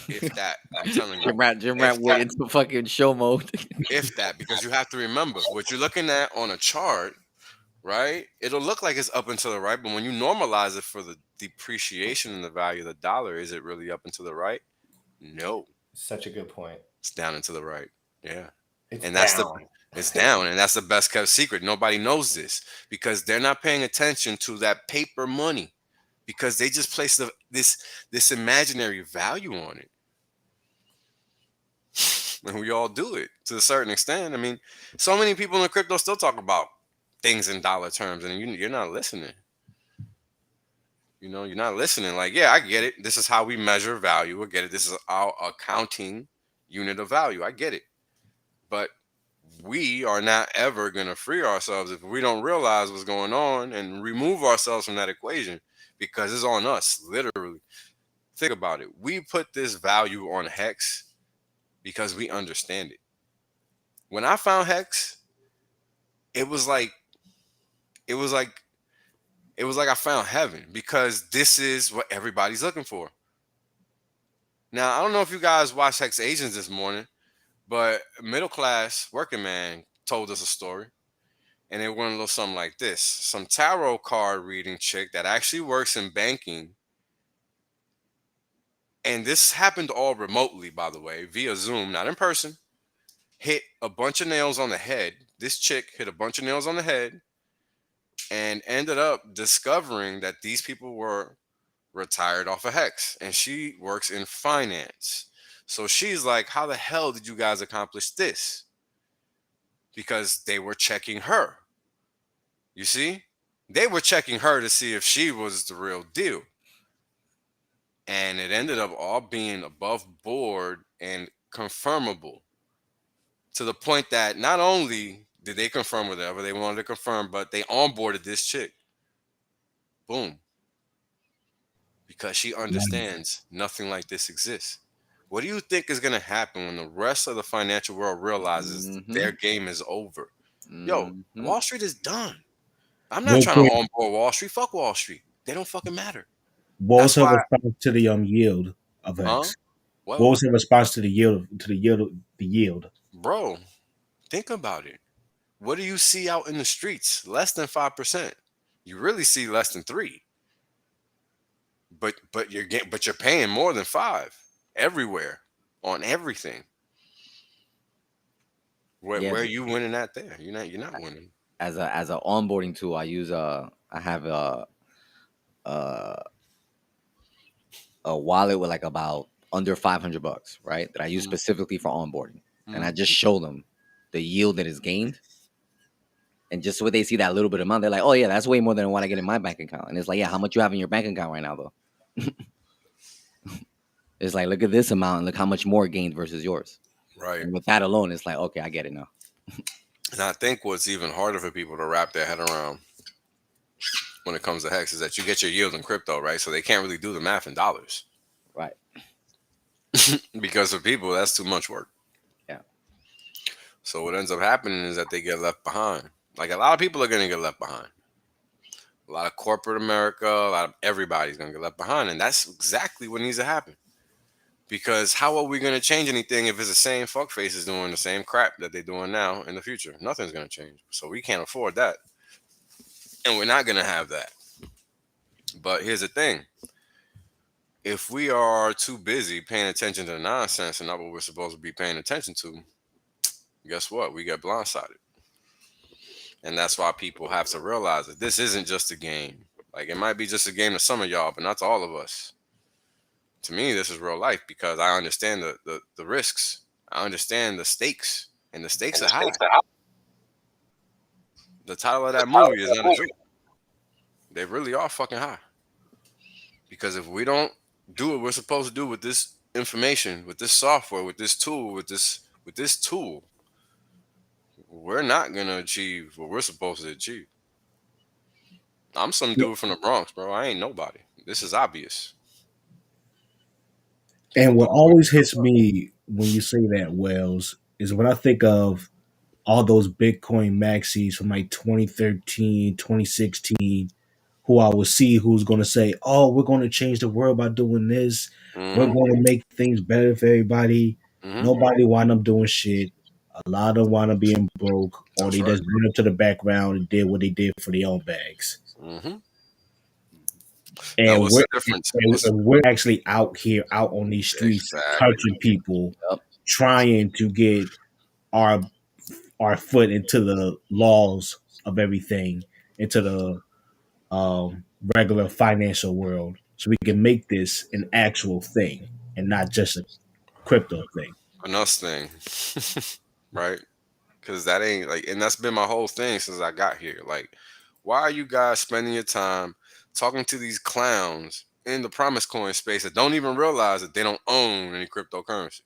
I: If that, I'm telling you.
F: Jim Rat went into fucking show mode.
I: If that, because you have to remember what you're looking at on a chart, right? It'll look like it's up and to the right, but when you normalize it for the depreciation in the value of the dollar, is it really up and to the right? No.
J: Such a good point.
I: It's down and to the right. Yeah.
J: It's
I: down, and that's the best kept secret. Nobody knows this because they're not paying attention to that paper money because they just place this imaginary value on it. And we all do it to a certain extent. I mean, so many people in the crypto still talk about things in dollar terms, and you're not listening. You know, you're not listening. Like, yeah, I get it. This is how we measure value. I get it. This is our accounting unit of value. I get it. But we are not ever going to free ourselves if we don't realize what's going on and remove ourselves from that equation because it's on us, literally. Think about it. We put this value on hex because we understand it. When I found hex, it was like it was like it was like I found heaven because this is what everybody's looking for. Now, I don't know if you guys watched Hex Agents this morning, but middle class working man told us a story, and it went a little something like this. Some tarot card reading chick that actually works in banking, and this happened all remotely, by the way, via Zoom, not in person, hit a bunch of nails on the head. This chick hit a bunch of nails on the head and ended up discovering that these people were retired off of Hex, and she works in finance. So she's like, how the hell did you guys accomplish this? Because they were checking her. You see? They were checking her to see if she was the real deal. And it ended up all being above board and confirmable, to the point that not only did they confirm whatever they wanted to confirm, but they onboarded this chick. Boom. Because she understands nothing like this exists. What do you think is going to happen when the rest of the financial world realizes their game is over? Yo, Wall Street is done. I'm not
C: Real
I: trying
C: quick,
I: to onboard Wall Street. Fuck Wall Street. They don't fucking matter.
C: what was
I: That's
C: her
I: why,
C: response to the yield of X? What
I: Well,
C: was her response to the yield?
I: bro, think about it. What do you see out in the streets? Less than 5%. You really see less than 3. But you're paying more than 5 everywhere on everything. Where are you winning at there? You're not winning.
F: As a onboarding tool, I use I have a wallet with like about under $500, right? That I use specifically for onboarding, and I just show them the yield that is gained, and just so they see that little bit of amount, they're like, "Oh yeah, that's way more than what I get in my bank account." And it's like, "Yeah, how much you have in your bank account right now, though?" It's like, look at this amount and look how much more gained versus yours.
I: Right.
F: And with that alone, it's like, okay, I get it now.
I: And I think what's even harder for people to wrap their head around when it comes to Hex is that you get your yield in crypto, right? So they can't really do the math in dollars.
F: Right.
I: Because for people, that's too much work.
F: Yeah.
I: So what ends up happening is that they get left behind. Like, a lot of people are going to get left behind. A lot of corporate America, a lot of everybody's going to get left behind. And that's exactly what needs to happen. Because how are we going to change anything if it's the same fuckfaces doing the same crap that they're doing now in the future? Nothing's going to change. So we can't afford that. And we're not going to have that. But here's the thing. If we are too busy paying attention to the nonsense and not what we're supposed to be paying attention to, guess what? We get blindsided. And that's why people have to realize that this isn't just a game. Like, it might be just a game to some of y'all, but not to all of us. To me, this is real life because I understand the risks. I understand the stakes, and the stakes are high. The title of that movie is not a joke. They really are fucking high. Because if we don't do what we're supposed to do with this information, with this software, with this tool, we're not gonna achieve what we're supposed to achieve. I'm some dude from the Bronx, bro. I ain't nobody. This is obvious.
C: And what always hits me when you say that, Wells, is when I think of all those Bitcoin maxis from like 2013, 2016, who I will see who's going to say, oh, we're going to change the world by doing this. We're going to make things better for everybody. Nobody wind up doing shit. A lot of them wind up being broke, or they just went up to the background and did what they did for their own bags. And we're actually out here, out on these streets, touching people, trying to get our foot into the laws of everything, into the regular financial world, so we can make this an actual thing and not just a crypto thing.
I: An us thing, right? Because that ain't like, and that's been my whole thing since I got here. Like, why are you guys spending your time talking to these clowns in the promise coin space that don't even realize that they don't own any cryptocurrency?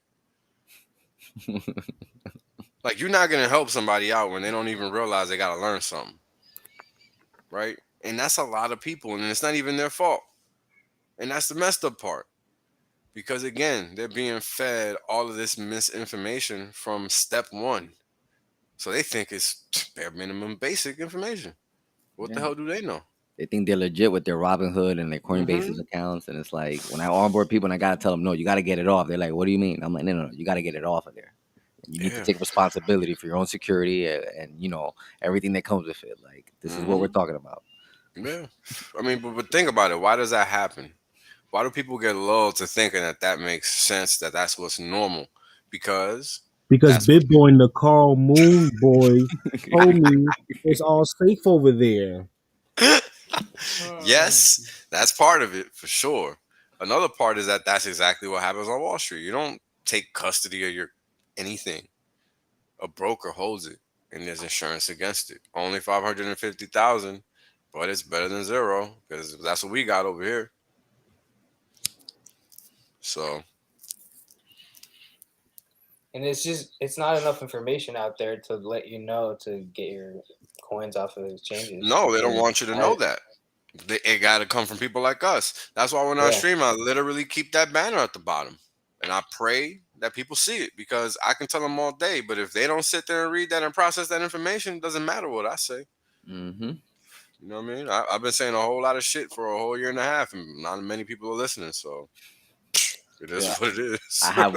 I: Like, you're not gonna help somebody out when they don't even realize they gotta learn something, right? And that's a lot of people, and it's not even their fault. And that's the messed up part. because again, they're being fed all of this misinformation from step one. So they think it's bare minimum basic information. What the
F: Yeah.
I: hell do they know?
F: They think they're legit with their Robinhood and their Coinbase's accounts, and it's like when I onboard people and I gotta tell them, no, you gotta get it off. They're like, what do you mean? I'm like, no, you gotta get it off of there. And you need to
I: Yeah.
F: take responsibility for your own security and you know everything that comes with it. Like this is what we're talking about.
I: Yeah. I mean, but think about it. Why does that happen? Why do people get lulled to thinking that that makes sense, that that's what's normal? Because
C: Because
I: that's what.
C: Big Boy and the Carl Moon boy told me it's all safe over there.
I: Yes, that's part of it for sure. Another part is that that's exactly what happens on Wall Street. You don't take custody of your anything. A broker holds it, and there's insurance against it. Only 550,000, but it's better than zero because that's what we got over here. So
A: And it's not enough information out there to let you know to get your coins off of the exchanges.
I: no, they don't want you to know that. It got to come from people like us. That's why when I stream, I literally keep that banner at the bottom, and I pray that people see it because I can tell them all day. But if they don't sit there and read that and process that information, it doesn't matter what I say.
F: Mm-hmm.
I: You know what I mean? I've been saying a whole lot of shit for a whole year and a half, and not many people are listening. So it is what it is.
F: I had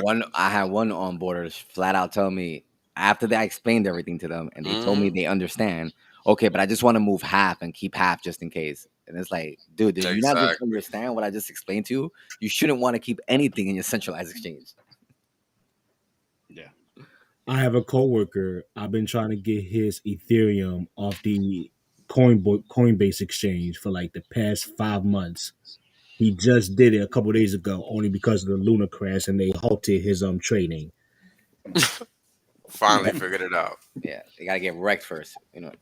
F: one onboarder flat out tell me after that I explained everything to them and they told me they understand. Okay, but I just want to move half and keep half just in case. And it's like, dude, did you not just understand what I just explained to you? You shouldn't want to keep anything in your centralized exchange.
B: Yeah.
C: I have a coworker. I've been trying to get his Ethereum off the Coinbase exchange for like the past 5 months. He just did it a couple days ago, only because of the Luna crash, and they halted his trading.
I: Finally figured it out.
F: Yeah, they gotta get wrecked first, you know.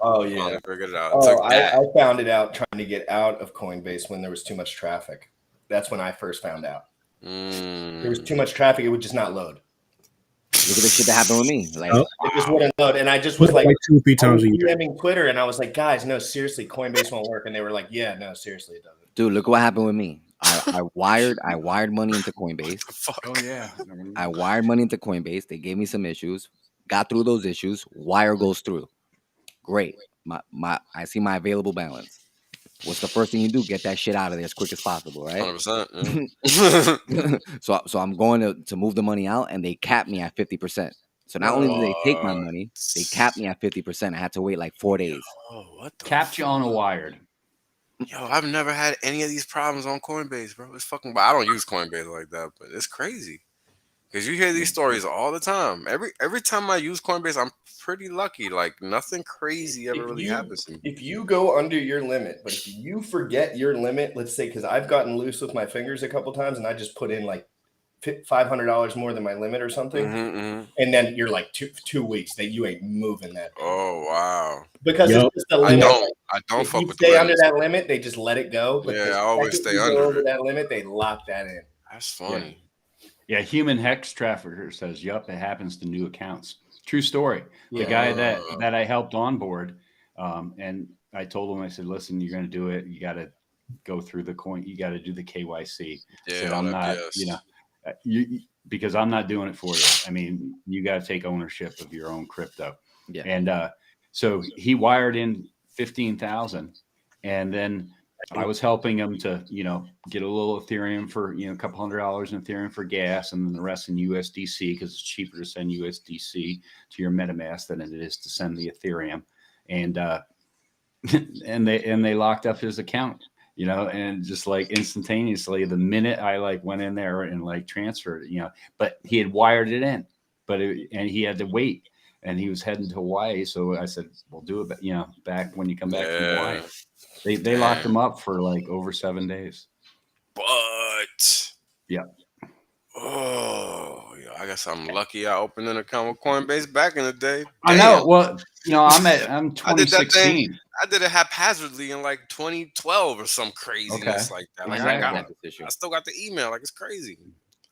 J: Oh yeah,
I: finally figured it out.
J: Oh, I found it out trying to get out of Coinbase when there was too much traffic. That's when I first found out. There was too much traffic; it would just not load.
F: Look at the shit that happened with me. Like
J: it just wouldn't load, and I just was like
C: 2-3 times a year.
J: DMing Twitter, and I was like, "Guys, no, seriously, Coinbase won't work." And they were like, "Yeah, no, seriously, it doesn't."
F: Dude, look what happened with me. I wired money into Coinbase.
B: Oh yeah.
F: I wired money into Coinbase. They gave me some issues. Got through those issues. Wire goes through. Great. I see my available balance. What's the first thing you do? Get that shit out of there as quick as possible, right?
I: 100%. Yeah.
F: So I'm going to move the money out, and they cap me at 50%. So not only did they take my money, they capped me at 50%. I had to wait like 4 days.
I: Oh, what the
B: Capped you on a wired.
I: Yo, I've never had any of these problems on Coinbase, bro. It's fucking. I don't use Coinbase like that, but it's crazy because you hear these stories all the time. Every time I use Coinbase, I'm pretty lucky. Like nothing crazy ever really happens to me.
J: If you go under your limit, but if you forget your limit, let's say, because I've gotten loose with my fingers a couple times, and I just put in like $500 more than my limit or something, and then you're like 2 weeks that you ain't moving that.
I: Oh wow!
J: Because it's just the limit.
I: I don't
J: if
I: fuck
J: you
I: with
J: stay
I: the
J: under
I: limits.
J: that limit, they just let it go. But
I: Yeah, I always stay under
J: over that limit. They lock that in.
I: That's funny.
B: Yeah, Human Hex Trafficker says, "Yup, it happens to new accounts." True story. The guy that I helped onboard, and I told him, I said, "Listen, you're going to do it. You got to go through the coin. You got to do the KYC."
I: Yeah,
B: said, I'm not, you know, because I'm not doing it for you. I mean, you got to take ownership of your own crypto.
F: Yeah.
B: And so he wired in 15,000, and then I was helping him to, you know, get a little Ethereum for, you know, a couple $100 in Ethereum for gas, and then the rest in USDC because it's cheaper to send USDC to your MetaMask than it is to send the Ethereum. And and they locked up his account, you know, and just like instantaneously, the minute I like went in there and like transferred, you know, but he had wired it in, and he had to wait, and he was heading to Hawaii. So I said, "We'll do it, you know, back when you come back from Hawaii." They locked him up for like over 7 days.
I: But
B: yeah.
I: Oh, yeah, I guess I'm lucky I opened an account with Coinbase back in the day. Damn.
B: I know. Well, you know, I'm 2016.
I: I did that thing. I did it haphazardly in like 2012 or some craziness like that. Like I still got the email. Like it's crazy.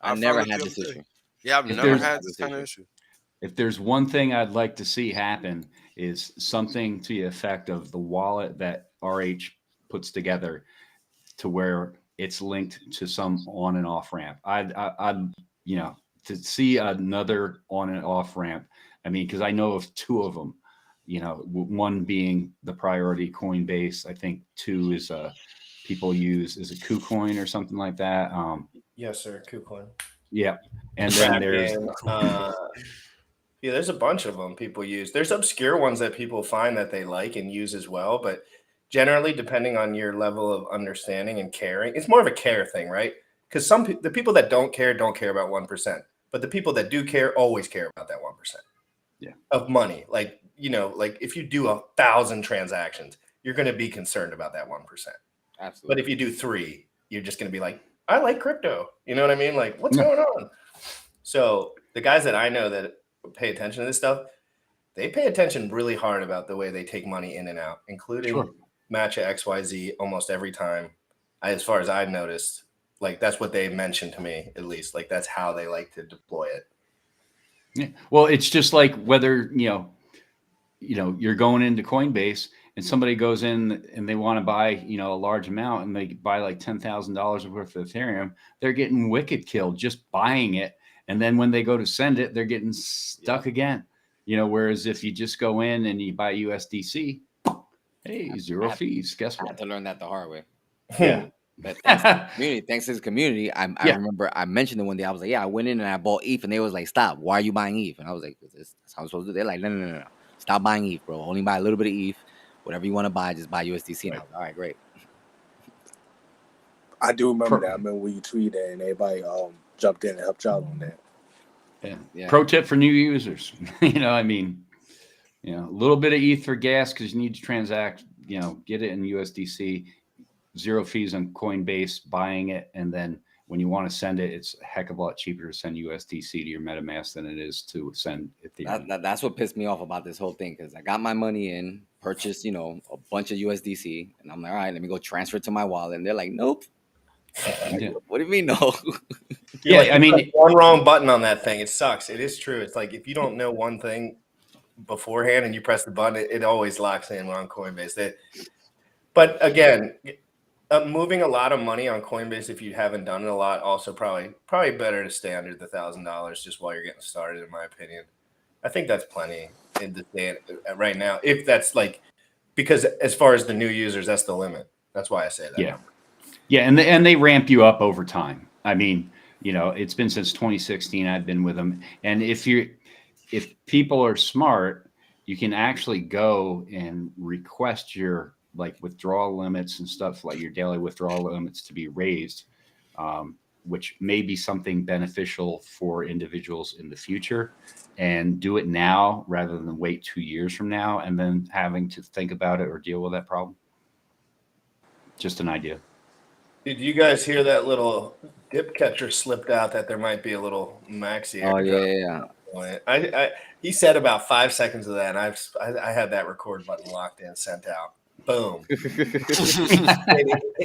F: I never had this issue.
I: Yeah, I've never had this kind of issue.
B: If there's one thing I'd like to see happen is something to the effect of the wallet that RH puts together, to where it's linked to some on and off ramp. I'm, you know, to see another on and off ramp. I mean, because I know of two of them. You know, one being the priority Coinbase. I think two is people use is a KuCoin or something like that.
J: Yes, sir. KuCoin.
B: Yeah, and then there's
J: yeah, there's a bunch of them people use. There's obscure ones that people find that they like and use as well, but generally, depending on your level of understanding and caring, it's more of a care thing, right? Because the people that don't care about 1%, but the people that do care always care about that 1% of money. Like, you know, like if you do 1,000 transactions, you're going to be concerned about that 1%.
F: Absolutely.
J: But if you do 3, you're just going to be like, I like crypto. You know what I mean? Like, what's going on? So the guys that I know that pay attention to this stuff, they pay attention really hard about the way they take money in and out, including matcha XYZ almost every time. As far as I've noticed, like that's what they mentioned to me, at least. Like that's how they like to deploy it.
B: Yeah. Well, it's just like whether, you know, you're going into Coinbase and somebody goes in and they want to buy, you know, a large amount and they buy like $10,000 worth of Ethereum, they're getting wicked killed just buying it. And then when they go to send it, they're getting stuck again, you know, whereas if you just go in and you buy USDC, hey, zero fees. Guess what?
F: I had to learn that the hard way.
B: Yeah.
F: But thanks to his community, I remember I mentioned it one day. I was like, yeah, I went in and I bought ETH, and they was like, stop. Why are you buying ETH? And I was like, that's how I'm supposed to do. They're like, no. Stop buying ETH, bro. Only buy a little bit of ETH. Whatever you want to buy, just buy USDC. And I was like, all right, great.
H: I do remember that. I remember when you tweeted and everybody jumped in and helped y'all on that.
B: Yeah. Pro tip for new users. You know, I mean, you know, a little bit of ETH for gas because you need to transact, you know, get it in USDC, zero fees on Coinbase, buying it. And then when you want to send it, it's a heck of a lot cheaper to send USDC to your MetaMask than it is to send Ethereum.
F: That's what pissed me off about this whole thing, because I got my money in, purchased, you know, a bunch of USDC, and I'm like, all right, let me go transfer it to my wallet. And they're like, nope. What do you mean, no?
J: I mean, one wrong button on that thing. It sucks. It is true. It's like if you don't know one thing beforehand and you press the button, it always locks in on Coinbase. But again, moving a lot of money on Coinbase, if you haven't done it a lot, also probably better to stay under the $1,000 just while you're getting started, in my opinion. I think that's plenty in the day right now. If that's like, because as far as the new users, that's the limit. That's why I say that.
B: Yeah. Yeah, and they ramp you up over time. I mean, you know, it's been since 2016 I've been with them. And if people are smart, you can actually go and request your like withdrawal limits and stuff, like your daily withdrawal limits to be raised, which may be something beneficial for individuals in the future, and do it now rather than wait 2 years from now and then having to think about it or deal with that problem. Just an idea.
J: Did you guys hear that little dip catcher slipped out that there might be a little MAXI?
F: Oh yeah.
J: He said about 5 seconds of that, and I had that record button locked in, sent out. Boom.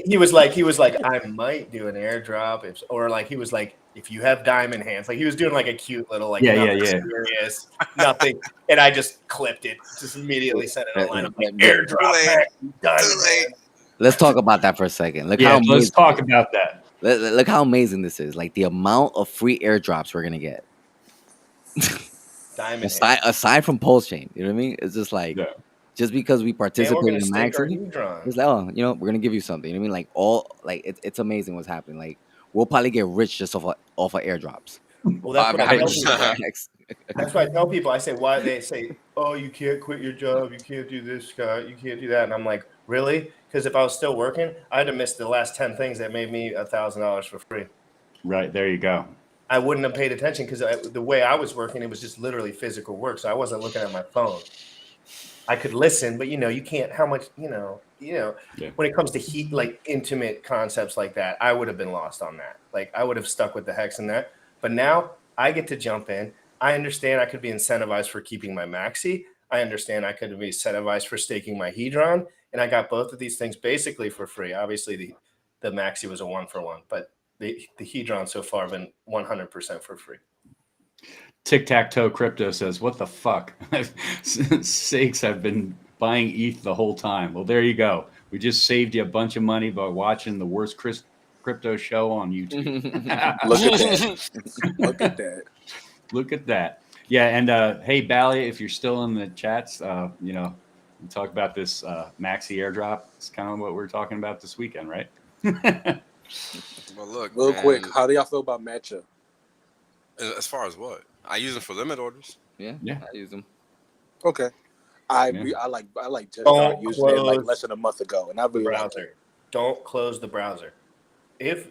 J: he was like, I might do an airdrop, or like he was like, if you have diamond hands, like he was doing like a cute little like serious, nothing, and I just clipped it, just immediately sent it online. Airdrop.
F: Let's talk about that for a second.
B: Let's talk about that.
F: Look how amazing this is. Like the amount of free airdrops we're gonna get. aside from PulseChain, you know what I mean? It's just like just because we participate in MAXI, it's like, oh, you know, we're gonna give you something. You know what I mean? Like it's amazing what's happening. Like we'll probably get rich just off of airdrops.
J: Well, that's why I tell people. I say, why they say, oh, you can't quit your job, you can't do this, Scott, you can't do that, and I'm like, really? Because if I was still working, I'd have missed the last 10 things that made me $1,000 for free.
B: Right, there you go.
J: I wouldn't have paid attention because the way I was working, it was just literally physical work. So I wasn't looking at my phone. I could listen, but you can't. How much, when it comes to like intimate concepts like that, I would have been lost on that. Like I would have stuck with the hex and that. But now I get to jump in. I understand I could be incentivized for keeping my MAXI. I understand I could be incentivized for staking my Hedron. And I got both of these things basically for free. Obviously, the MAXI was a 1-for-1, but the Hedron so far have been 100% for free.
B: Tic-tac-toe crypto says, what the fuck? Sakes, I've been buying ETH the whole time. Well, there you go. We just saved you a bunch of money by watching the worst crypto show on YouTube.
H: Look at that. Look at that.
B: Look at that. Yeah, and hey, Bally, if you're still in the chats, you know, we talk about this MAXI airdrop. It's kind of what we're talking about this weekend, right?
I: Well, look,
H: Real
I: man,
H: quick, how do y'all feel about matcha?
I: as far as what? I use them for limit orders.
F: Yeah,
B: Yeah.
F: I use them.
H: Okay. I
B: Yeah.
H: like just
J: Don't
H: started using it like
J: close
H: less than a month ago, and I
J: The
H: really like it.
J: browser. Don't close the browser. If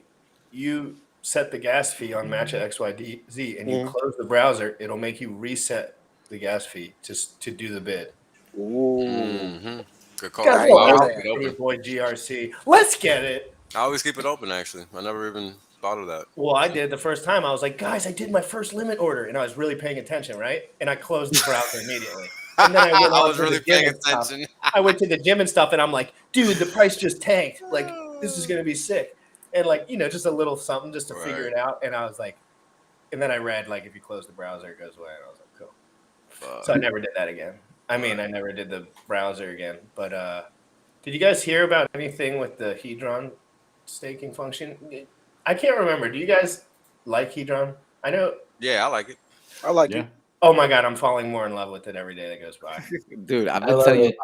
J: you set the gas fee on Matcha XYZ and you close the browser, it'll make you reset the gas fee to do the bid.
H: Ooh.
I: Good call.
J: Guys,
H: I
I: I
H: ain't
I: always
H: know
I: keep it
J: your
I: open.
J: boy GRC. Let's get it.
I: I always keep it open. Actually, I never even thought of that.
J: Well, I did the first time. I was like, guys, I did my first limit order, and I was really paying attention, right? And I closed the browser immediately. And then I went
I: I
J: on
I: was
J: to
I: really
J: the gym
I: paying
J: and stuff.
I: attention.
J: I went to the gym and stuff, and I'm like, dude, the price just tanked. Like, this is gonna be sick. And like, you know, just a little something just to figure
I: Right.
J: it out. And I was like, and then I read like, if you close the browser, it goes away. And I was like, cool. So I never did that again. I mean, I never did the browser again. But did you guys hear about anything with the Hedron staking function? I can't remember. Do you guys like Hedron? I know.
I: Yeah, I like it.
H: I like
B: Yeah.
H: it.
J: Oh my god, I'm falling more in love with it every day that goes by.
F: Dude, I've
C: I
F: been
C: love
F: telling you,
C: it.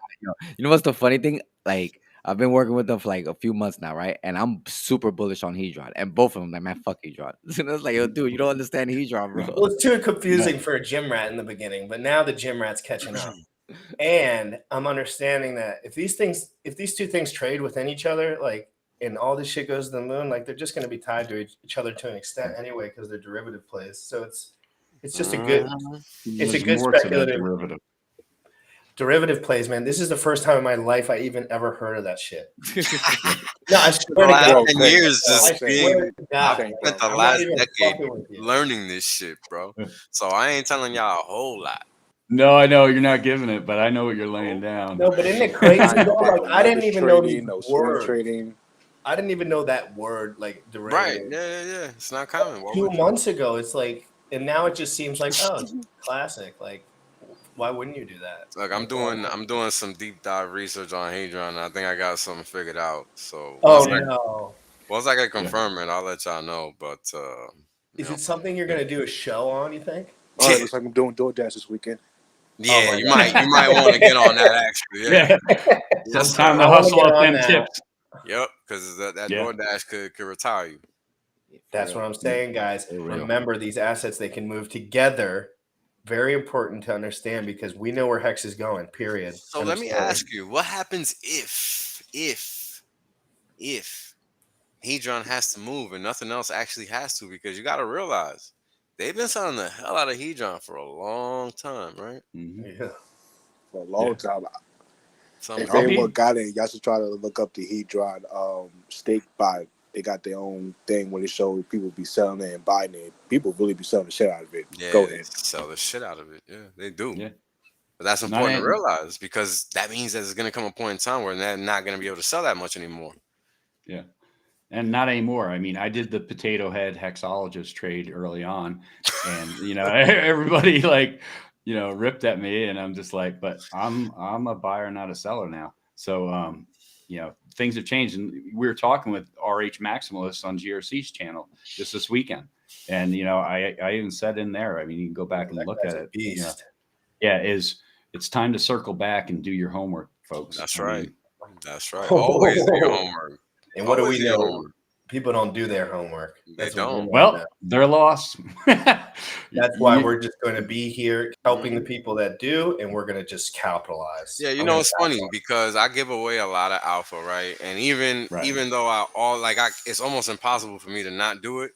F: you know what's the funny thing? Like, I've been working with them for like a few months now, right? And I'm super bullish on Hedron. And both of them, like, man, fuck Hedron. And it's like, yo, dude, you don't understand Hedron, bro.
J: Well, it's too confusing for a gym rat in the beginning, but now the gym rat's catching up. And I'm understanding that if these two things trade within each other, like, and all this shit goes to the moon, like, they're just going to be tied to each other to an extent anyway because they're derivative plays. So it's just a good
B: There's
J: good
B: more to that
J: speculative derivative plays, man. This is the first time in my life I even ever heard of that shit. No, I swear to
I: The last
J: God.
I: 10 years
J: I
I: just
J: swear
I: being.
J: to God,
I: I spent the
J: I'm not
I: last
J: even
I: decade
J: fucking with you.
I: learning this shit, bro. So I ain't telling y'all a whole lot.
B: No, I know you're not giving it, but I know what you're laying down.
J: No, but isn't it crazy?
H: I
J: though? Like, I didn't even know these
H: no swing
J: words.
H: trading.
J: I didn't even know that word, like,
I: Right.
J: derivative.
I: Yeah. It's not common. Why
J: 2
I: would you?
J: months ago, it's like, and now it just seems like, oh, it's classic. Like, why wouldn't you do that?
I: Look, I'm doing some deep dive research on Hedron. And I think I got something figured out. So
J: Oh no!
I: once I get confirm it, I'll let y'all know. But
J: Is it something you're gonna do a show on? You think?
H: All right, looks like I'm doing DoorDash this weekend.
I: Yeah, you might want to get on that actually. Yeah. Yes,
B: It's time
I: sir.
B: to
J: I wanna
B: hustle
J: get
B: up
J: on
B: them
J: that.
B: tips.
I: Yep, because that
B: Yeah.
I: DoorDash could retire you.
J: That's what I'm saying, guys.
B: For real.
J: Remember, these assets, they can move together. Very important to understand because we know where Hex is going, period.
I: So let me ask you, what happens if Hedron has to move and nothing else actually has to? Because you got to realize they've been selling the hell out of Hedron for a long time, right?
J: Yeah.
H: For a long time.
I: Some
H: If anyone got it, y'all should try to look up the Hedron stake buy. They got their own thing where they show people be selling it and buying it. People really be selling the shit out of it.
I: Yeah,
H: Go
I: they
H: ahead.
I: sell the shit out of it. Yeah, they do.
B: Yeah.
I: But that's
B: Not
I: important to
B: in-
I: realize because that means that there's going to come a point in time where they're not going to be able to sell that much anymore.
B: Yeah. And not anymore. I mean, I did the potato head hexologist trade early on, and you know, everybody like, you know, ripped at me, and I'm just like, but I'm a buyer, not a seller now. So, you know, things have changed, and we were talking with RH Maximalists on GRC's channel just this weekend, and you know, I even said in there, I mean, you can go back and look at it.
J: Beast.
B: Yeah, it's time to circle back and do your homework, folks.
I: That's
B: I
I: right.
B: mean,
I: That's right. Always do your homework.
J: And what do
I: Always
J: we
I: do your
J: know?
I: homework.
J: People don't do their homework.
I: They
J: That's what we
I: don't.
J: know
B: well,
J: now.
B: they're lost.
J: That's why we're just going to be here helping the people that do, and we're going to just capitalize.
I: Yeah, you
J: I'm
I: know
J: gonna
I: it's funny
J: capitalize.
I: because I give away a lot of alpha, right? And even though it's almost impossible for me to not do it,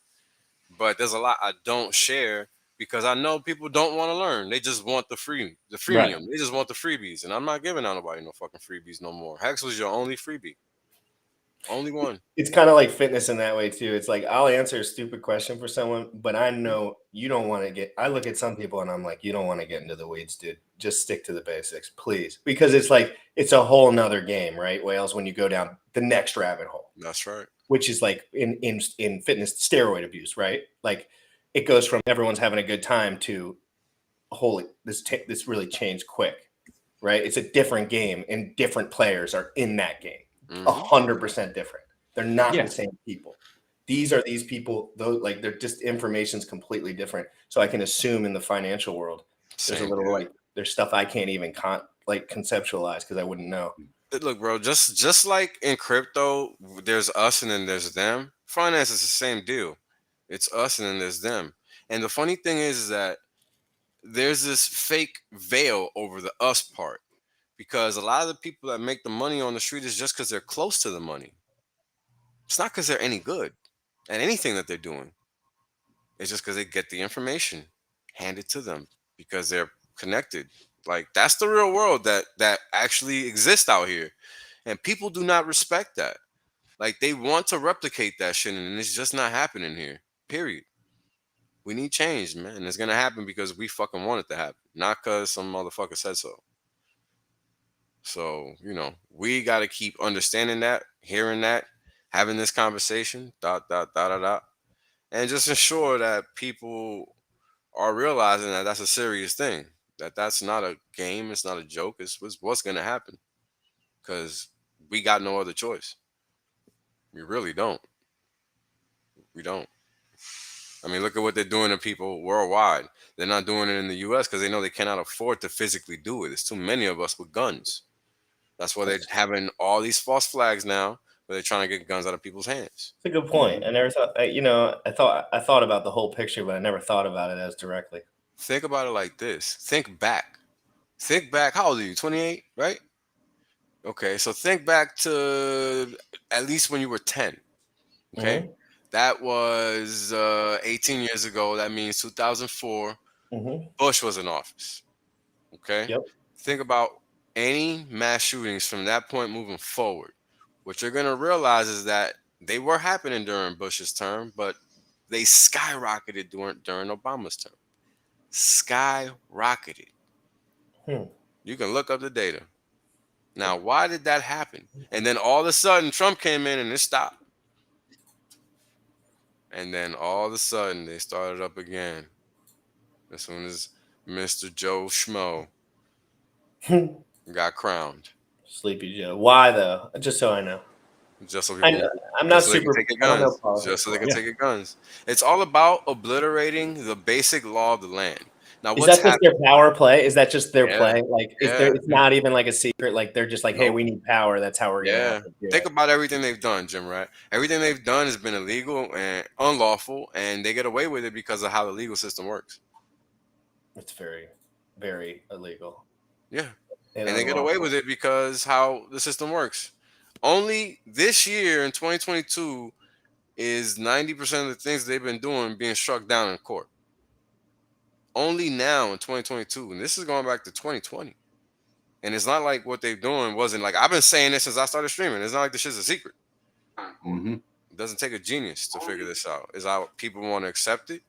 I: but there's a lot I don't share because I know people don't want to learn. They just want the freemium.
B: Right.
I: They just want the freebies, and I'm not giving out nobody no fucking freebies no more. Hex was your only freebie, only one.
J: It's kind of like fitness in that way too. It's like I'll answer a stupid question for someone, but I know you don't want to get. I look at some people and I'm like, you don't want to get into the weeds, dude. Just stick to the basics, please, because it's like it's a whole nother game, right? Wales, when you go down the next rabbit hole.
I: That's right.
J: Which is like in fitness, steroid abuse, right? Like it goes from everyone's having a good time to holy, this really changed quick, right? It's a different game, and different players are in that game, 100% different. They're not the same people. these are these people, though, like they're just information's completely different. So I can assume in the financial world, there's a little like there's stuff I can't even conceptualize because I wouldn't know.
I: Look, bro, just like in crypto, there's us and then there's them. Finance is the same deal. It's us and then there's them. And the funny thing is that there's this fake veil over the us part because a lot of the people that make the money on the street is just because they're close to the money. It's not because they're any good at anything that they're doing. It's just because they get the information handed to them because they're connected. Like that's the real world that actually exists out here, and people do not respect that. Like they want to replicate that shit, and it's just not happening here. Period. We need change, man, and it's gonna happen because we fucking want it to happen, not because some motherfucker said so. So we got to keep understanding that, hearing that, having this conversation, dot dot dot dot dot, and just ensure that people are realizing that that's a serious thing. That's not a game. It's not a joke. It's what's going to happen because we got no other choice. We really don't. We don't. I mean, look at what they're doing to people worldwide. They're not doing it in the U.S. because they know they cannot afford to physically do it. There's too many of us with guns. That's why they're having all these false flags now, where they're trying to get guns out of people's hands.
J: It's a good point. I never thought, I thought about the whole picture, but I never thought about it as directly.
I: Think about it like this. Think back. Think back. How old are you? 28, right? Okay, so think back to at least when you were 10. Okay,
J: Mhm.
I: that was 18 years ago. That means 2004. Bush was in office. Okay,
J: Yep.
I: think about any mass shootings from that point moving forward. What you're gonna realize is that they were happening during Bush's term, but they skyrocketed during Obama's term. Skyrocketed. You can look up the data. Now, why did that happen? And then all of a sudden, Trump came in and it stopped. And then all of a sudden, they started up again. As soon as Mr. Joe Schmo got crowned.
J: Sleepy Joe. Why though? Just so I know.
I: Just so people,
J: I'm not
I: just so they
J: super.
I: can take
J: I
I: your
J: don't know
I: guns.
J: politics.
I: Just so they can take your guns. It's all about obliterating the basic law of the land. Now,
J: Is
I: what's
J: that just their power play? Is that just their
I: Yeah.
J: play? Like,
I: Yeah.
J: it's not even like a secret. Like they're just like, hey, we need power. That's how we're gonna have to do
I: Think
J: it.
I: about everything they've done, Jim Rat. Everything they've done has been illegal and unlawful, and they get away with it because of how the legal system works.
J: It's very, very illegal.
I: Yeah. And they get away with it because how the system works. Only this year in 2022 is 90% of the things they've been doing being struck down in court. Only now in 2022, and this is going back to 2020. And it's not like what they're doing wasn't like, I've been saying this since I started streaming. It's not like this shit's a secret. It doesn't take a genius to figure this out. It's how people want to accept it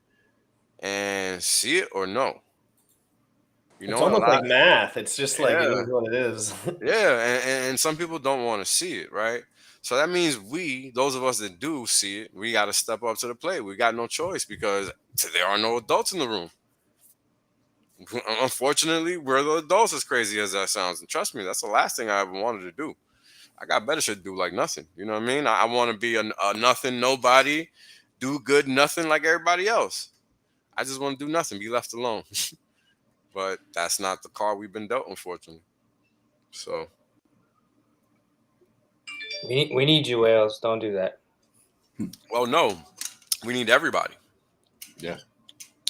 I: and see it or no.
J: It's almost like math. It's just like it is what it is.
I: Yeah, and some people don't want to see it, right? So that means those of us that do see it, we got to step up to the plate. We got no choice because there are no adults in the room. Unfortunately, we're the adults, as crazy as that sounds. And trust me, that's the last thing I ever wanted to do. I got better shit to do, like nothing. You know what I mean? I want to be a nothing, nobody, do good, nothing like everybody else. I just want to do nothing, be left alone. But that's not the card we've been dealt, unfortunately. So
A: we need you, whales. Don't do that.
I: Well, no, we need everybody.
B: Yeah.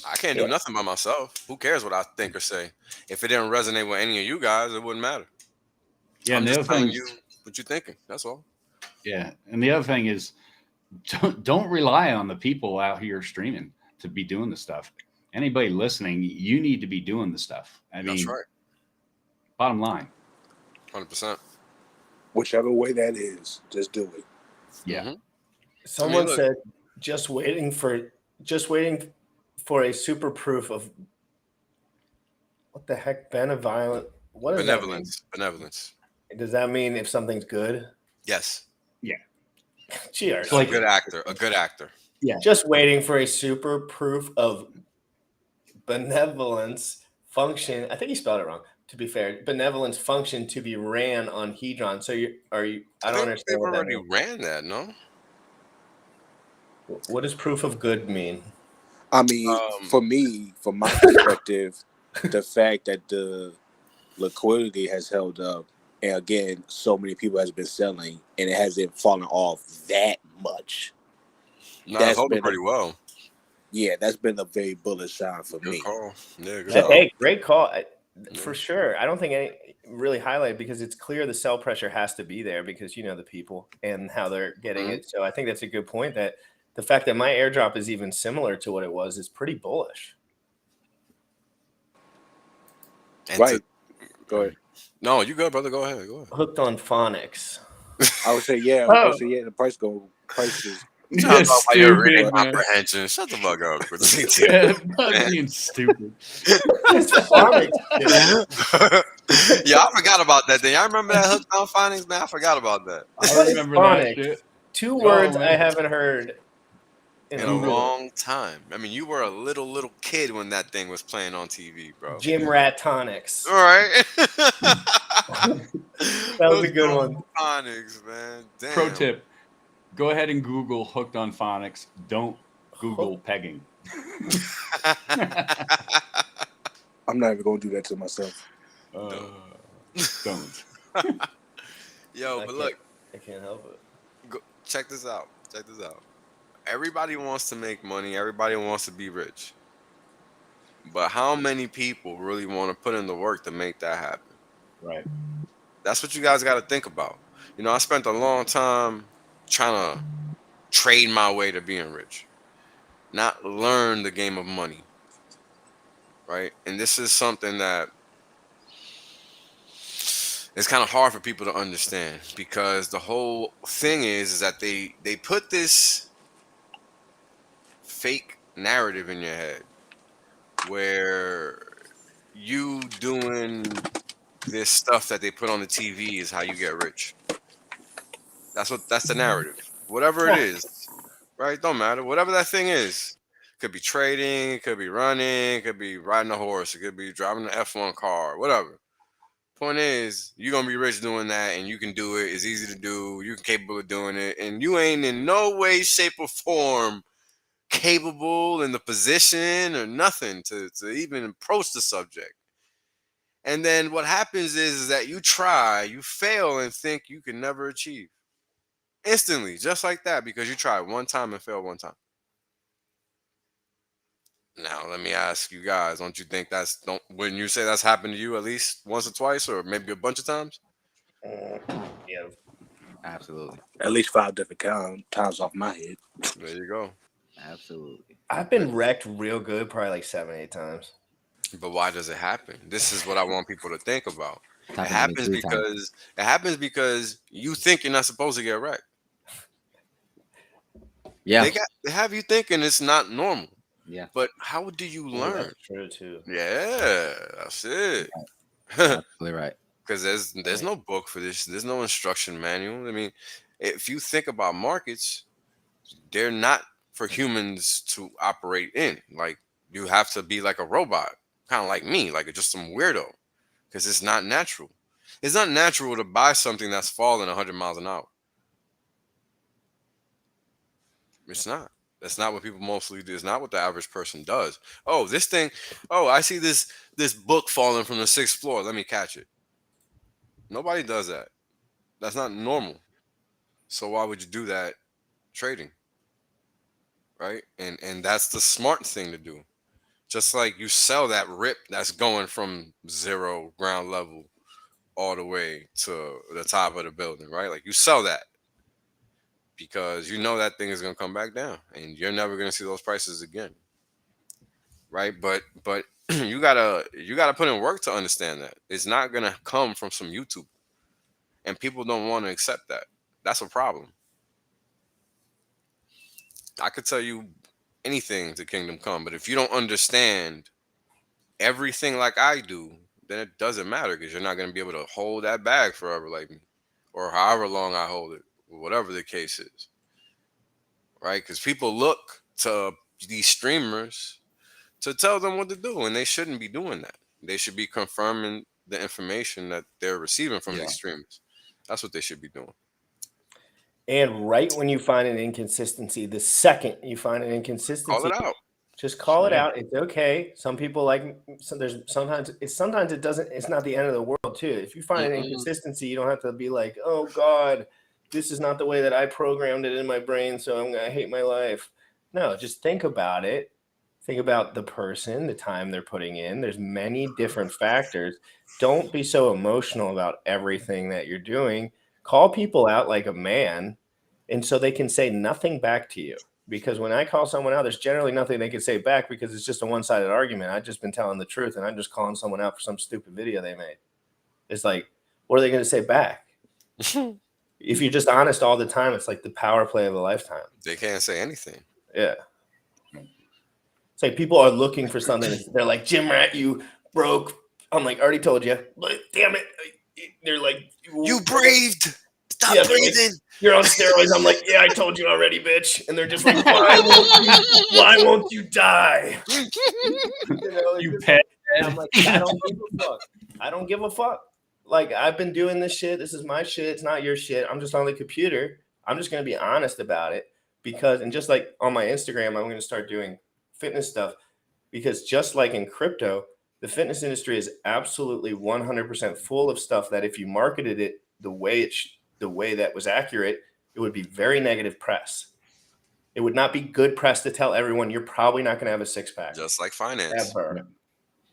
I: I can't do nothing by myself. Who cares what I think or say? If it didn't resonate with any of you guys, it wouldn't matter.
B: Yeah,
I: I'm
B: and the
I: just
B: other
I: telling
B: thing
I: you what you're thinking. That's all.
B: Yeah, and the other thing is, don't rely on the people out here streaming to be doing the stuff. Anybody listening, you need to be doing the stuff. I
I: That's
B: mean,
I: right.
B: Bottom line.
I: 100%.
H: Whichever way that is, just do it.
B: Yeah.
J: Someone said just waiting for a super proof of what the heck, benevolent. What does
I: Benevolence.
J: that mean?
I: Benevolence.
J: Does that mean if something's good?
I: Yes.
B: Yeah.
J: Cheers.
I: Like a good actor. A good actor.
J: Yeah. Just waiting for a super proof of benevolence function. I think he spelled it wrong. To be fair, benevolence function to be ran on Hedron. So I don't understand
I: They've
J: what that
I: already
J: means.
I: ran that, no?
J: What does proof of good mean?
H: I mean, for me, from my perspective, the fact that the liquidity has held up, and again, so many people has been selling, and it hasn't fallen off that much.
I: No, it's
H: That's
I: holding
H: been
I: pretty well.
H: that's been a very bullish sign for
I: Good
H: me.
I: call. Yeah, good
H: So-
I: call.
J: Hey, great call. For sure. I don't think any really highlight because it's clear the sell pressure has to be there because you know the people and how they're getting it. So I think that's a good point that the fact that my airdrop is even similar to what it was is pretty bullish.
I: And
H: Right. Go ahead.
I: No, you good, brother. Go ahead. Go ahead.
J: Hooked on phonics.
H: I would say, yeah.
J: Oh.
H: I would say, yeah. The price is.
I: You trying to talk about your reading
B: Stupid, man.
I: comprehension. Shut the fuck up.
B: Not being stupid.
J: It's phonics.
I: Yeah, I forgot about that thing. I remember that hooked on findings, man. I forgot about that.
B: I remember that
J: Phonics.
B: shit.
J: Two words I
B: man.
J: haven't heard
I: In a long time. I mean, you were a little kid when that thing was playing on TV, bro.
J: Gym rat tonics.
I: All right.
J: That was a good one.
I: Phonics, man. Damn.
B: Pro tip: go ahead and Google "hooked on phonics." Don't Google pegging.
H: I'm not even going to do that to myself.
B: Don't.
I: Yo, but look,
J: I can't help it.
I: check this out. Check this out. Everybody wants to make money. Everybody wants to be rich. But how many people really want to put in the work to make that happen?
B: Right.
I: That's what you guys got to think about. You know, I spent a long time trying to trade my way to being rich, not learn the game of money. Right? And this is something that it's kind of hard for people to understand because the whole thing is that they put this fake narrative in your head where you doing this stuff that they put on the TV is how you get rich. That's the narrative. Whatever it is, right? Don't matter. Whatever that thing is. Could be trading, it could be running, it could be riding a horse, it could be driving an F1 car, whatever. Point is, you're gonna be rich doing that, and you can do it. It's easy to do. You're capable of doing it, and you ain't in no way, shape, or form capable in the position or nothing to even approach the subject. And then what happens is that you try, you fail, and think you can never achieve. Instantly, just like that, because you tried one time and failed one time. Now, let me ask you guys, don't you think when you say that's happened to you at least once or twice or maybe a bunch of times?
J: Yeah.
F: Absolutely.
H: At least 5 different times off my head.
I: There you go.
F: Absolutely.
J: I've been wrecked real good, probably like 7, 8 times.
I: But why does it happen? This is what I want people to think about. It
F: Happened to me
I: happens
F: 3 times.
I: because you think you're not supposed to get wrecked.
F: Yeah.
I: They have you thinking it's not normal.
F: Yeah.
I: But how do you learn?
J: That's true too.
I: Yeah, that's it.
F: Absolutely right.
I: Because there's no book for this. There's no instruction manual. I mean, if you think about markets, they're not for humans to operate in. Like you have to be like a robot, kind of like me, like just some weirdo, because it's not natural. It's not natural to buy something that's falling 100 miles an hour. It's not. That's not what people mostly do. It's not what the average person does. Oh, this thing. Oh, I see this book falling from the 6th floor. Let me catch it. Nobody does that. That's not normal. So why would you do that trading? Right? And that's the smart thing to do. Just like you sell that rip that's going from 0 ground level all the way to the top of the building, right? Like you sell that because you know that thing is going to come back down and you're never going to see those prices again. Right? But you got to put in work to understand that. It's not going to come from some YouTube. And people don't want to accept that. That's a problem. I could tell you anything to Kingdom Come, but if you don't understand everything like I do, then it doesn't matter because you're not going to be able to hold that bag forever like me or however long I hold it, whatever the case is. Right? Because people look to these streamers to tell them what to do, and they shouldn't be doing that. They should be confirming the information that they're receiving from these streamers. That's what they should be doing.
J: And right when you find an inconsistency, the second you find an
I: Call
J: inconsistency,
I: it out.
J: just call it out. It's okay. Some people there's sometimes it doesn't, it's not the end of the world too. If you find an inconsistency, you don't have to be like, oh God, this is not the way that I programmed it in my brain, so I'm gonna hate my life. No, just think about it. Think about the person, the time they're putting in. There's many different factors. Don't be so emotional about everything that you're doing. Call people out like a man, and so they can say nothing back to you. Because when I call someone out, there's generally nothing they can say back because it's just a one-sided argument. I've just been telling the truth, and I'm just calling someone out for some stupid video they made. It's like, what are they going to say back? If you're just honest all the time, it's like the power play of a lifetime.
I: They can't say anything.
J: Yeah. It's like people are looking for something. They're like, Jim Rat, you broke. I'm like, I already told you. But damn it. They're like,
I: you breathed. Stop breathing.
J: Like, you're on steroids. I'm like, yeah, I told you already, bitch. And they're just like, why won't you die?
B: You pet.
J: I'm like, I don't give a fuck. I don't give a fuck. Like, I've been doing this shit. This is my shit. It's not your shit. I'm just on the computer. I'm just going to be honest about it because, and just like on my Instagram, I'm going to start doing fitness stuff because just like in crypto, the fitness industry is absolutely 100% full of stuff that if you marketed it the way that was accurate, it would be very negative press. It would not be good press to tell everyone you're probably not going to have a six-pack.
I: Just like finance.
J: Ever.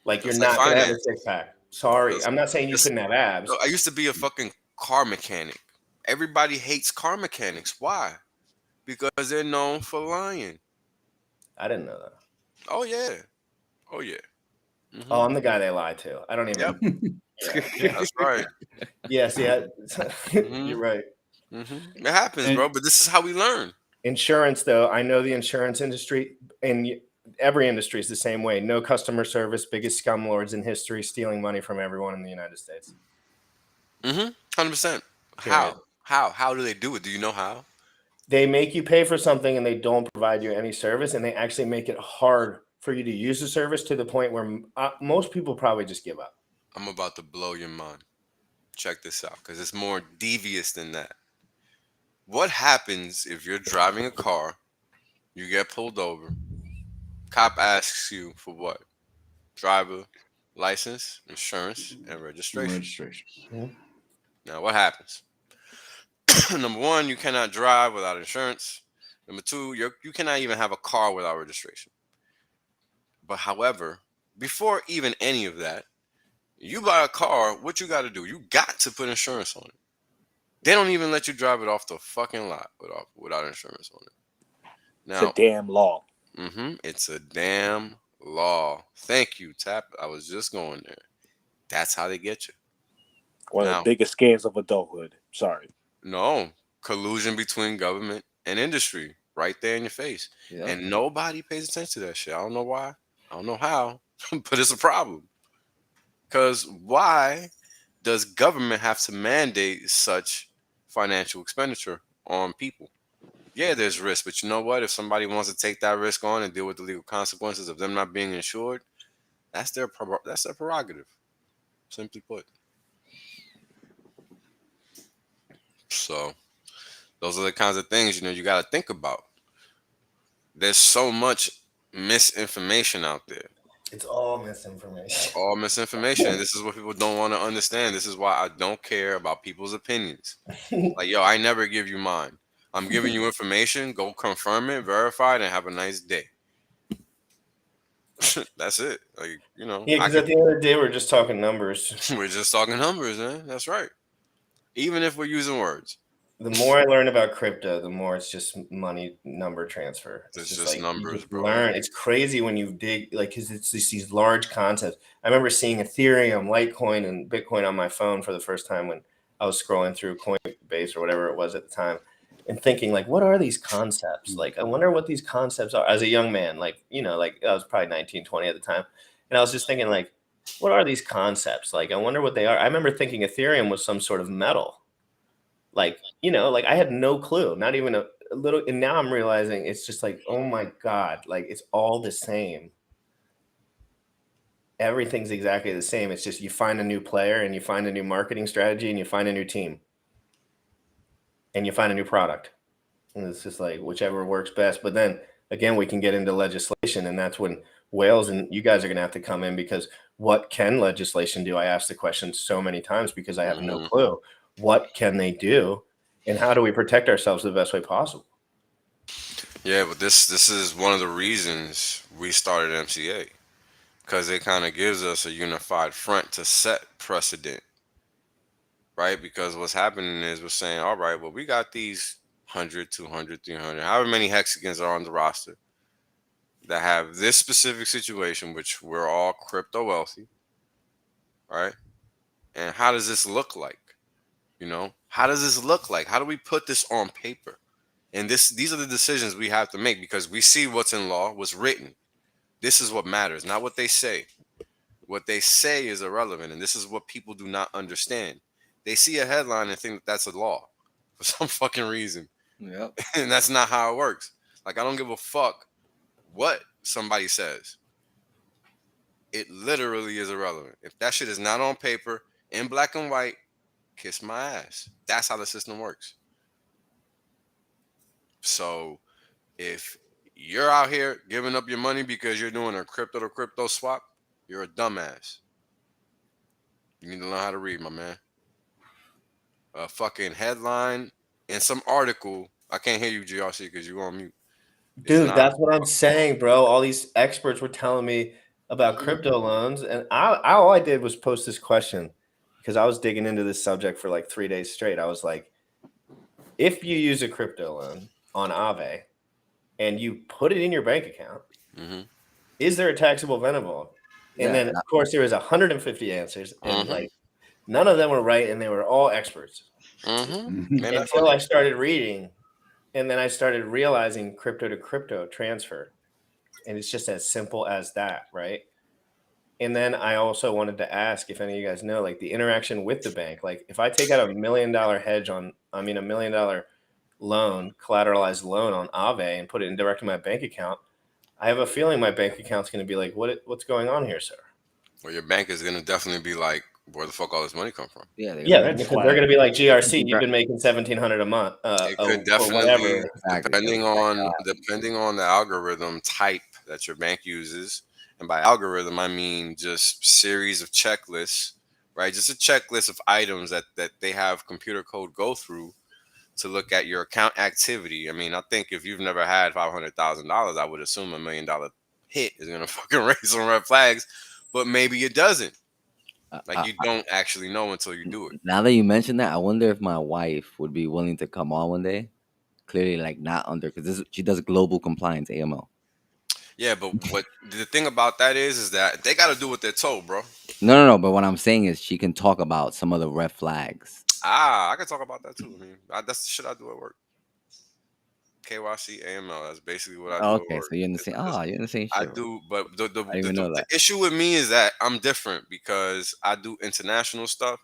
J: Like
I: Just
J: you're
I: like
J: not going to have a six-pack. Sorry. I'm not saying you couldn't have abs.
I: I used to be a fucking car mechanic. Everybody hates car mechanics. Why? Because they're known for lying.
J: I didn't know that.
I: Oh, yeah. Oh, yeah.
J: Mm-hmm. Oh, I'm the guy they lie to. I don't even.
I: Yep. Yeah, that's right.
J: Yes, yeah. You're right.
I: Mm-hmm. It happens, bro, but this is how we learn.
J: Insurance, though, I know the insurance industry, and every industry is the same way. No customer service, biggest scum lords in history, stealing money from everyone in the United States.
I: 100%. How do they do it? Do you know how?
J: They make you pay for something and they don't provide you any service, and they actually make it hard for you to use the service to the point where most people probably just give up.
I: I'm about to blow your mind. Check this out, because it's more devious than that. What happens if you're driving a car, you get pulled over, cop asks you for what? Driver license, insurance, and registration.
J: Mm-hmm.
I: Now, what happens? Number one, you cannot drive without insurance. Number two, you cannot even have a car without registration. But however, before even any of that, you buy a car, what you got to do? You got to put insurance on it. They don't even let you drive it off the fucking lot without insurance on it. Now,
H: it's a damn law.
I: It's a damn law. Thank you, Tap. I was just going there. That's how they get you.
H: One of the biggest scams of adulthood. Sorry.
I: No. Collusion between government and industry right there in your face. Yeah. And nobody pays attention to that shit. I don't know why. I don't know how, but it's a problem. Because why does government have to mandate such financial expenditure on people? Yeah, there's risk, but you know what? If somebody wants to take that risk on and deal with the legal consequences of them not being insured, that's their prerogative, simply put. So those are the kinds of things, you got to think about. There's so much misinformation out there.
J: It's all misinformation.
I: All misinformation. And this is what people don't want to understand. This is why I don't care about people's opinions. Like, yo, I never give you mine. I'm giving you information. Go confirm it, verify it, and have a nice day. That's it. Like,
J: Yeah, because at the end of the day, we're just talking numbers.
I: We're just talking numbers, man. That's right. Even if we're using words.
J: The more I learn about crypto, the more it's just money number transfer.
I: It's just like, numbers, bro.
J: Learn. It's crazy when you dig, like, because it's these large concepts. I remember seeing Ethereum, Litecoin, and Bitcoin on my phone for the first time when I was scrolling through Coinbase or whatever it was at the time, and thinking, like, what are these concepts? Like, I wonder what these concepts are. As a young man, like I was probably 19, 20 at the time, and I was just thinking, like, what are these concepts? Like, I wonder what they are. I remember thinking Ethereum was some sort of metal. Like, like I had no clue, not even a little. And now I'm realizing it's just like, oh my God, like it's all the same. Everything's exactly the same. It's just you find a new player and you find a new marketing strategy and you find a new team. and you find a new product. And it's just like whichever works best. But then again, we can get into legislation, and that's when Wales and you guys are going to have to come in, because what can legislation do? I asked the question so many times because I have no clue. What can they do, and how do we protect ourselves the best way possible?
I: Yeah, but this is one of the reasons we started MCA, because it kind of gives us a unified front to set precedent, right? Because what's happening is we're saying, all right, well, we got these 100, 200, 300, however many hexagons are on the roster that have this specific situation, which we're all crypto wealthy, right? And how does this look like? You know, how does this look like? How do we put this on paper? And these are the decisions we have to make, because we see what's in law, what's written. This is what matters, not what they say. What they say is irrelevant, and this is what people do not understand. They see a headline and think that that's a law for some fucking reason.
F: Yep.
I: And that's not how it works. Like, I don't give a fuck what somebody says. It literally is irrelevant. If that shit is not on paper, in black and white, kiss my ass. That's how the system works. So if you're out here giving up your money because you're doing a crypto to crypto swap, you're a dumbass. You need to learn how to read, my man. A fucking headline and some article. I can't hear you, GRC, because you're on mute.
J: Dude, that's what I'm saying, bro. All these experts were telling me about crypto loans, and all I did was post this question because I was digging into this subject for like 3 days straight. I was like, if you use a crypto loan on Aave and you put it in your bank account, is there a taxable event involved? And then, of course, there was 150 answers, and like none of them were right, and they were all experts. Until I started reading, and then I started realizing crypto to crypto transfer, and it's just as simple as that, right? And then I also wanted to ask if any of you guys know, like, the interaction with the bank. Like, if I take out $1 million hedge on, I mean, $1 million loan, collateralized loan on Aave, and put it in direct in my bank account, I have a feeling my bank account's going to be like, what's going on here, sir?
I: Well, your bank is going to definitely be like, where the fuck all this money come from?
F: Yeah,
J: because they're going to be like, GRC, you've been making $1,700 a month.
I: It could definitely, depending on the algorithm type that your bank uses. And by algorithm, I mean just series of checklists, right? Just a checklist of items that they have computer code go through to look at your account activity. I mean, I think if you've never had $500,000, I would assume $1 million hit is going to fucking raise some red flags, but maybe it doesn't. Like, you don't actually know until you do it.
F: Now that you mention that, I wonder if my wife would be willing to come on one day. Clearly, like, not under, because she does global compliance, AML.
I: Yeah, but what the thing about that is that they got to do what they're told, bro.
F: No. But what I'm saying is she can talk about some of the red flags.
I: I can talk about that too. I mean, that's the shit I do at work. KYC, AML. That's basically what I do.
F: Okay, so you're in the same. You're in the same shit.
I: I do, but the issue with me is that I'm different because I do international stuff,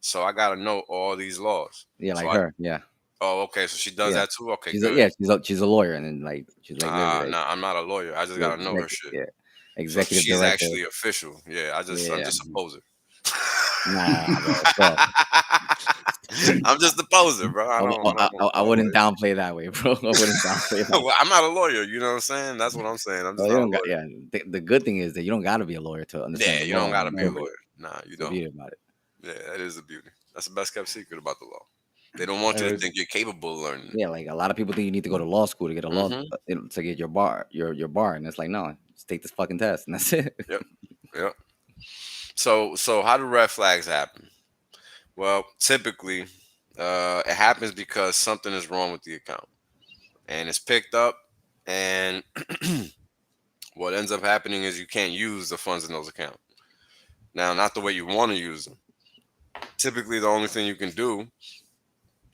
I: so I gotta know all these laws.
F: Yeah, like
I: so
F: her. Yeah.
I: Oh, okay. So she does that too. Okay,
F: she's
I: good.
F: She's a lawyer, and then like she's like,
I: no, I'm not a lawyer. I just gotta know her shit.
F: Yeah. Executive
I: so she's
F: director.
I: actually official. Yeah, I'm just a poser.
F: Bro.
I: I'm just a poser, bro.
F: I wouldn't downplay that way, bro. I wouldn't downplay that.
I: Well, I'm not a lawyer. You know what I'm saying? That's what I'm saying. I'm just not a lawyer.
F: The good thing is that you don't got to be a lawyer to understand.
I: Yeah, you don't got to be a lawyer. Nah, you don't.
F: The beauty about it.
I: Yeah, that is the beauty. That's the best kept secret about the law. They don't want you to think you're capable of learning.
F: Yeah, like a lot of people think you need to go to law school to get a law to get your bar, your bar, and it's like, no, just take this fucking test, and that's it.
I: Yep. So how do red flags happen? Well, typically, it happens because something is wrong with the account, and it's picked up, and what ends up happening is you can't use the funds in those accounts. Now, not the way you want to use them. Typically, the only thing you can do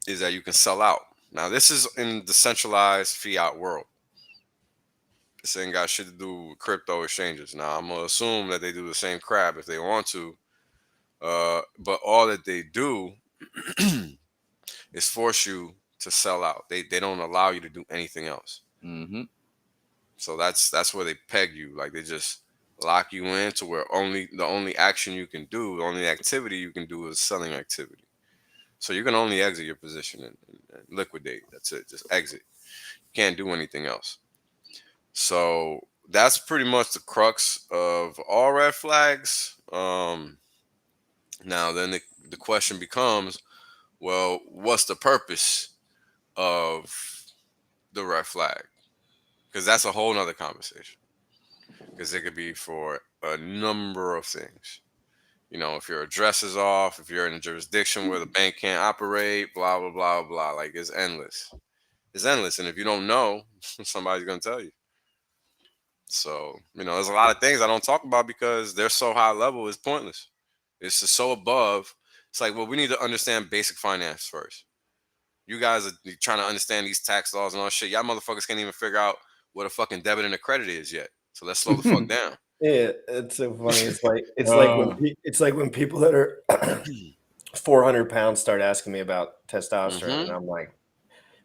I: is that you can sell out. Now, this is in the centralized fiat world. This ain't got shit to do with crypto exchanges. Now, I'm gonna assume that they do the same crap if they want to, but all that they do is force you to sell out. They don't allow you to do anything else. So that's where they peg you. Like, they just lock you in to where the only action you can do, the only activity you can do is selling activity. So you can only exit your position and liquidate. That's it. Just exit. You can't do anything else. So that's pretty much the crux of all red flags. Now then the question becomes, well, what's the purpose of the red flag? Because that's a whole nother conversation. Because it could be for a number of things. You know, if your address is off, if you're in a jurisdiction where the bank can't operate, blah blah blah blah. Like it's endless. It's endless, and if you don't know, somebody's gonna tell you. So there's a lot of things I don't talk about because they're so high level. It's pointless. It's just so above. It's like, well, we need to understand basic finance first. You guys are trying to understand these tax laws and all shit. Y'all motherfuckers can't even figure out what a fucking debit and a credit is yet. So let's slow the fuck down.
J: Yeah, it's so funny. It's like when people that are 400 pounds start asking me about testosterone, and I'm like,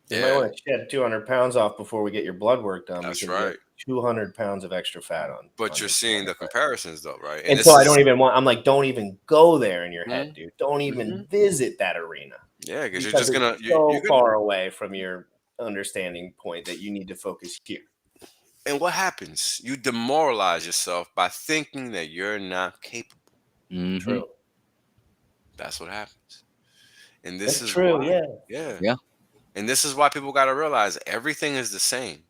J: you might want to shed 200 pounds off before we get your blood work done.
I: That's
J: because you have
I: right.
J: 200 pounds of extra fat on.
I: But you're seeing the comparisons though, right?
J: And so I don't even want. I'm like, don't even go there in your head, dude. Don't even visit that arena.
I: Yeah, because you're just gonna
J: you're far away from your understanding point that you need to focus here.
I: And what happens? You demoralize yourself by thinking that you're not capable.
J: True.
I: That's what happens. And this is
J: true.
I: why,
F: Yeah.
I: And this is why people got to realize everything is the same.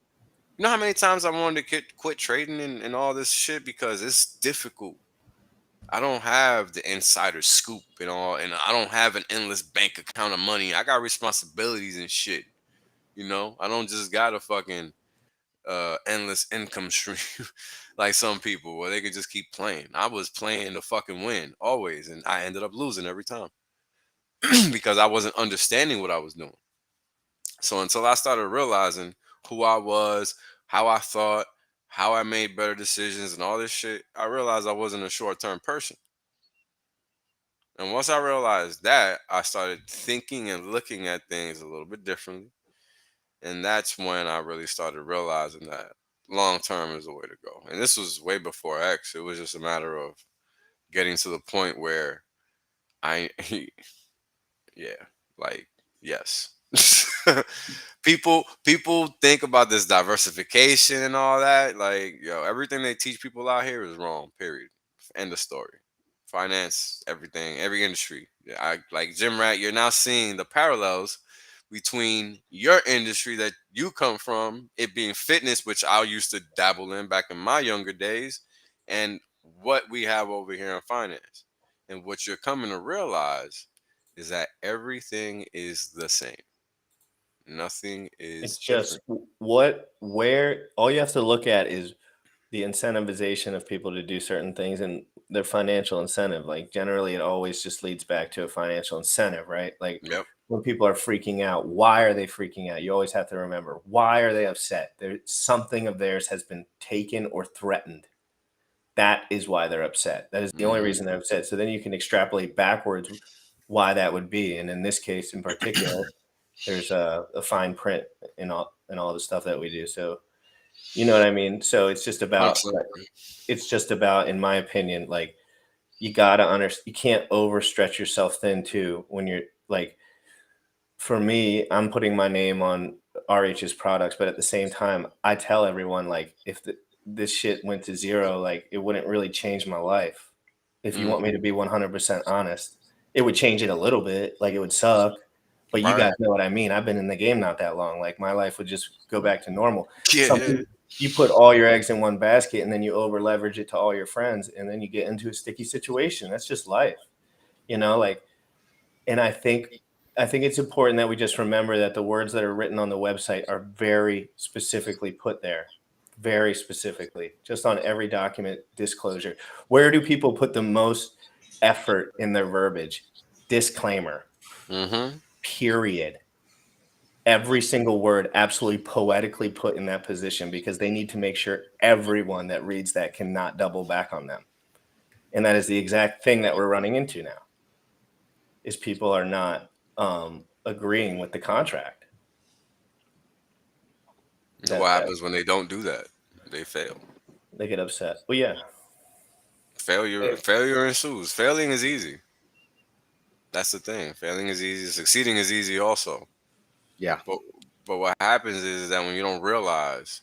I: You know how many times I wanted to quit trading and all this shit because it's difficult. I don't have the insider scoop and all, and I don't have an endless bank account of money. I got responsibilities and shit. I don't just got a fucking endless income stream like some people where they could just keep playing. I was playing to fucking win always, and I ended up losing every time because I wasn't understanding what I was doing. So until I started realizing who I was, how I thought, how I made better decisions and all this shit, I realized I wasn't a short-term person. And once I realized that, I started thinking and looking at things a little bit differently. And that's when I really started realizing that long term is the way to go. And this was way before X. It was just a matter of getting to the point where yes. people think about this diversification and all that. Like, everything they teach people out here is wrong, period. End of story. Finance, everything, every industry. I like Jim Rat, you're now seeing the parallels between your industry that you come from, it being fitness, which I used to dabble in back in my younger days, and what we have over here in finance. And what you're coming to realize is that everything is the same. Nothing is
J: It's just where all you have to look at is the incentivization of people to do certain things and their financial incentive. Like generally it always just leads back to a financial incentive, right? Like when people are freaking out, why are they freaking out? You always have to remember, why are they upset? There's something of theirs has been taken or threatened. That is why they're upset. That is the only reason they're upset. So then you can extrapolate backwards why that would be. And in this case in particular, there's a fine print in all the stuff that we do. So you know what I mean? So it's just about, in my opinion, like you gotta you can't overstretch yourself thin too. When you're like, for me, I'm putting my name on RH's products, but at the same time, I tell everyone like, if this shit went to zero, like it wouldn't really change my life. If you want me to be 100% honest, it would change it a little bit. Like it would suck. But you guys know what I mean. I've been in the game not that long. Like my life would just go back to normal. You put all your eggs in one basket and then you over leverage it to all your friends and then you get into a sticky situation. That's just life, like, and I think it's important that we just remember that the words that are written on the website are very specifically put there, very specifically, just on every document disclosure. Where do people put the most effort in their verbiage? Disclaimer. Period. Every single word absolutely poetically put in that position because they need to make sure everyone that reads that cannot double back on them. And that is the exact thing that we're running into now, is people are not agreeing with the contract.
I: What happens when they don't do that? They fail.
J: They get upset. Well, yeah.
I: Failure ensues. Failing is easy. That's the thing. Failing is easy. Succeeding is easy also.
F: Yeah,
I: But what happens is that when you don't realize